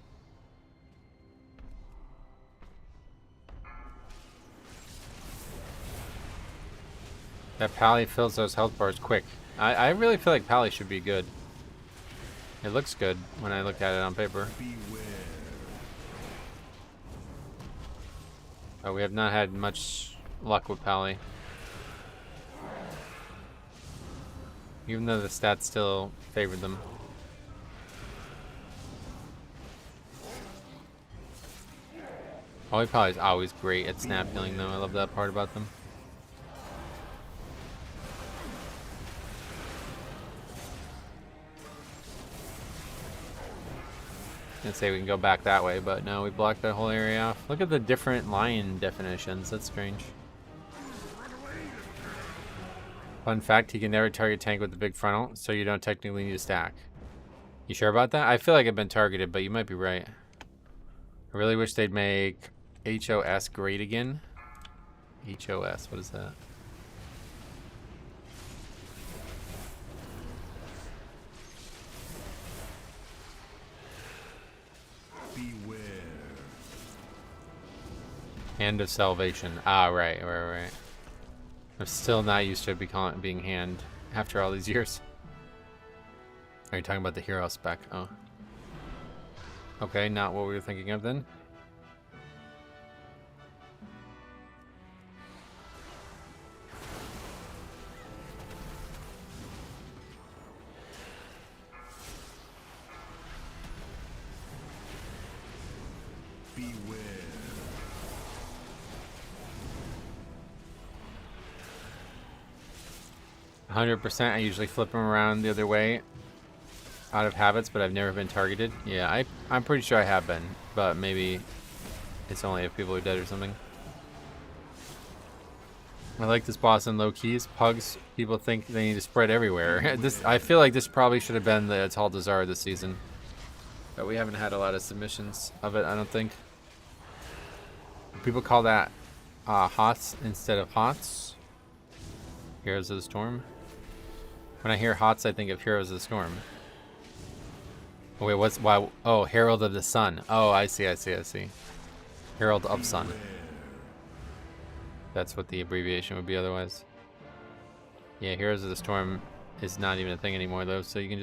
That Pally fills those health bars quick. I really feel like Pally should be good. It looks good when I look at it on paper. Oh, we have not had much luck with Pally. Even though the stats still favored them. Holy Pally is always great at snap healing, though. I love that part about them. I'd say we can go back that way, but no, we blocked that whole area off. Look at the different line definitions. That's strange. Fun fact, he can never target tank with the big frontal, so you don't technically need to stack. You sure about that? I feel like I've been targeted, but you might be right. I really wish they'd make HOS great again. HOS, what is that? Hand of Salvation. Ah, right. I'm still not used to it being hand after all these years. Are you talking about the hero spec? Oh. Okay, not what we were thinking of then. Beware. %. I usually flip them around the other way out of habits, but I've never been targeted. Yeah, I'm pretty sure I have been, but maybe it's only if people are dead or something. I like this boss in low keys. Pugs, people think they need to spread everywhere. I feel like this probably should have been the Tal Dazar this season, but we haven't had a lot of submissions of it, I don't think. People call that HOTS instead of HOTS. Heroes of the Storm. When I hear HOTS, I think of Heroes of the Storm. Oh, wait, why? Oh, Herald of the Sun. Oh, I see. Herald of Sun. That's what the abbreviation would be otherwise. Yeah, Heroes of the Storm is not even a thing anymore, though, so you can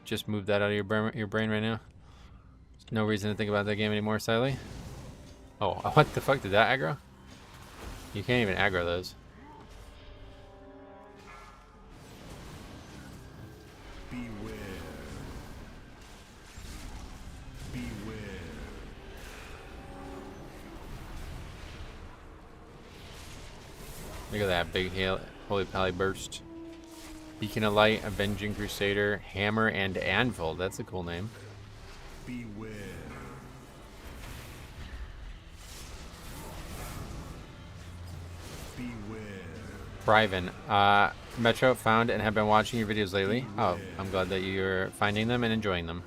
just move that out of your brain right now. There's no reason to think about that game anymore, Sally. Oh, what the fuck did that aggro? You can't even aggro those. Look at that big Holy Pally burst. Beacon of Light, Avenging Crusader, Hammer, and Anvil. That's a cool name. Beware. Priven. Metro, found and have been watching your videos lately. Oh, I'm glad that you're finding them and enjoying them.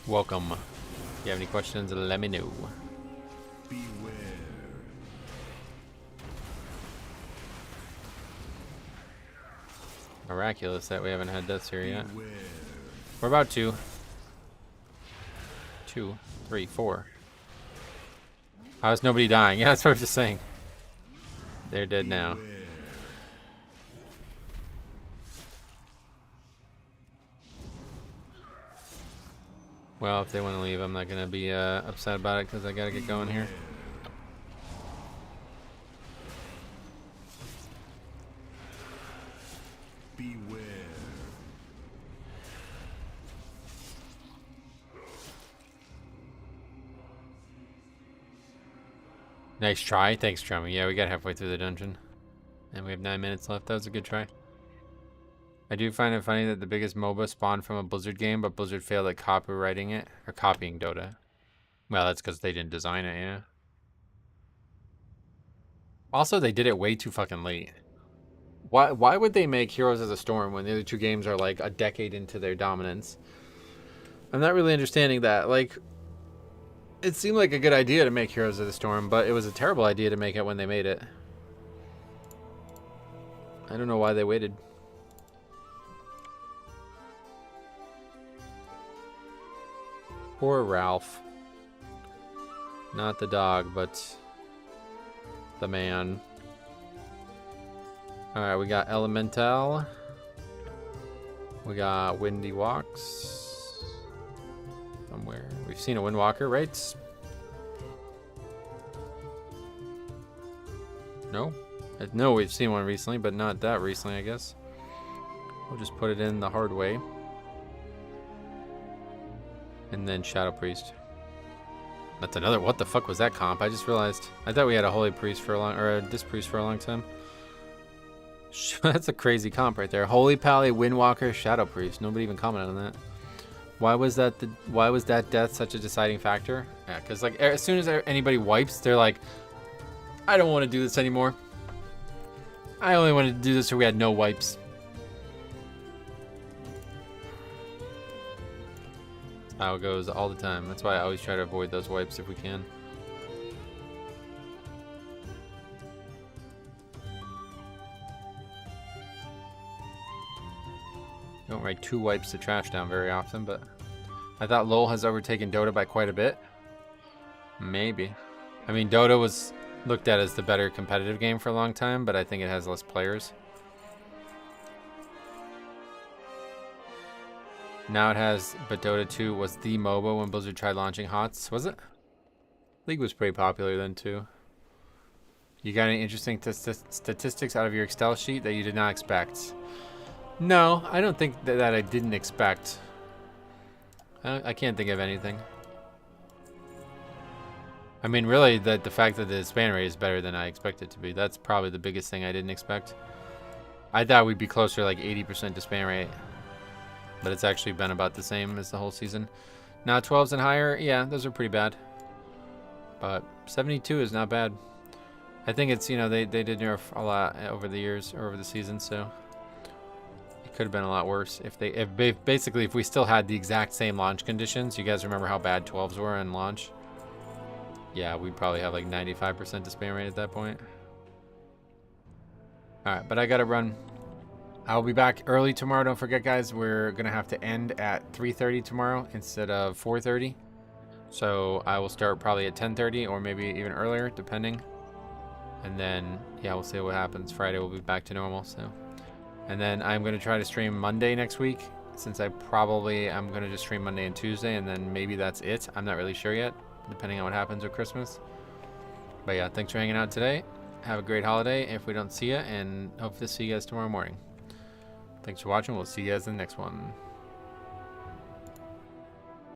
Welcome. If you have any questions, let me know. Beware. Miraculous that we haven't had deaths here yet. We're about 2, 3, 4. How's nobody dying? Yeah, that's what I was just saying. They're dead now. Well, if they want to leave, I'm not going to be upset about it because I got to get going here. Beware. Nice try. Thanks, Trummy. Yeah, we got halfway through the dungeon. And we have 9 minutes left. That was a good try. I do find it funny that the biggest MOBA spawned from a Blizzard game, but Blizzard failed at copywriting it, or copying Dota. Well, that's because they didn't design it, yeah. Also, they did it way too fucking late. Why would they make Heroes of the Storm when the other 2 games are like a decade into their dominance? I'm not really understanding that. Like, it seemed like a good idea to make Heroes of the Storm, but it was a terrible idea to make it when they made it. I don't know why they waited. Poor Ralph. Not the dog, but the man. Alright, we got Elemental. We got Windy Walks. Somewhere. We've seen a Windwalker, right? No? No, we've seen one recently, but not that recently, I guess. We'll just put it in the hard way. And then Shadow Priest. That's another. What the fuck was that comp? I just realized. I thought we had a Holy Priest for a long, or a Disc Priest for a long time. That's a crazy comp right there. Holy Pally, Windwalker, Shadow Priest. Nobody even commented on that. Why was that? Why was that death such a deciding factor? Yeah, because like as soon as anybody wipes, they're like, I don't want to do this anymore. I only wanted to do this so we had no wipes. How it goes all the time. That's why I always try to avoid those wipes if we can. Don't write 2 wipes to trash down very often, but I thought LoL has overtaken Dota by quite a bit. Maybe. I mean, Dota was looked at as the better competitive game for a long time, but I think it has less players. Now it has, but Dota 2 was the MOBA when Blizzard tried launching HOTS, was it? League was pretty popular then too. You got any interesting statistics out of your Excel sheet that you did not expect? No, I don't think that I didn't expect. I can't think of anything. I mean, really, the fact that the span rate is better than I expected it to be. That's probably the biggest thing I didn't expect. I thought we'd be closer to like 80% to span rate. But it's actually been about the same as the whole season. Now 12s and higher, yeah, those are pretty bad. But 72 is not bad. I think it's, you know, they did nerf a lot over the years, or over the season, so it could have been a lot worse if basically if we still had the exact same launch conditions. You guys remember how bad 12s were in launch? Yeah, we'd probably have like 95% to span rate at that point. Alright, but I gotta run. I'll be back early tomorrow. Don't forget, guys, we're going to have to end at 3:30 tomorrow instead of 4:30. So I will start probably at 10:30 or maybe even earlier, depending. And then, yeah, we'll see what happens. Friday we'll be back to normal. So, and then I'm going to try to stream Monday next week, since I'm going to just stream Monday and Tuesday, and then maybe that's it. I'm not really sure yet, depending on what happens with Christmas. But yeah, thanks for hanging out today. Have a great holiday if we don't see you, and hope to see you guys tomorrow morning. Thanks for watching. We'll see you guys in the next one.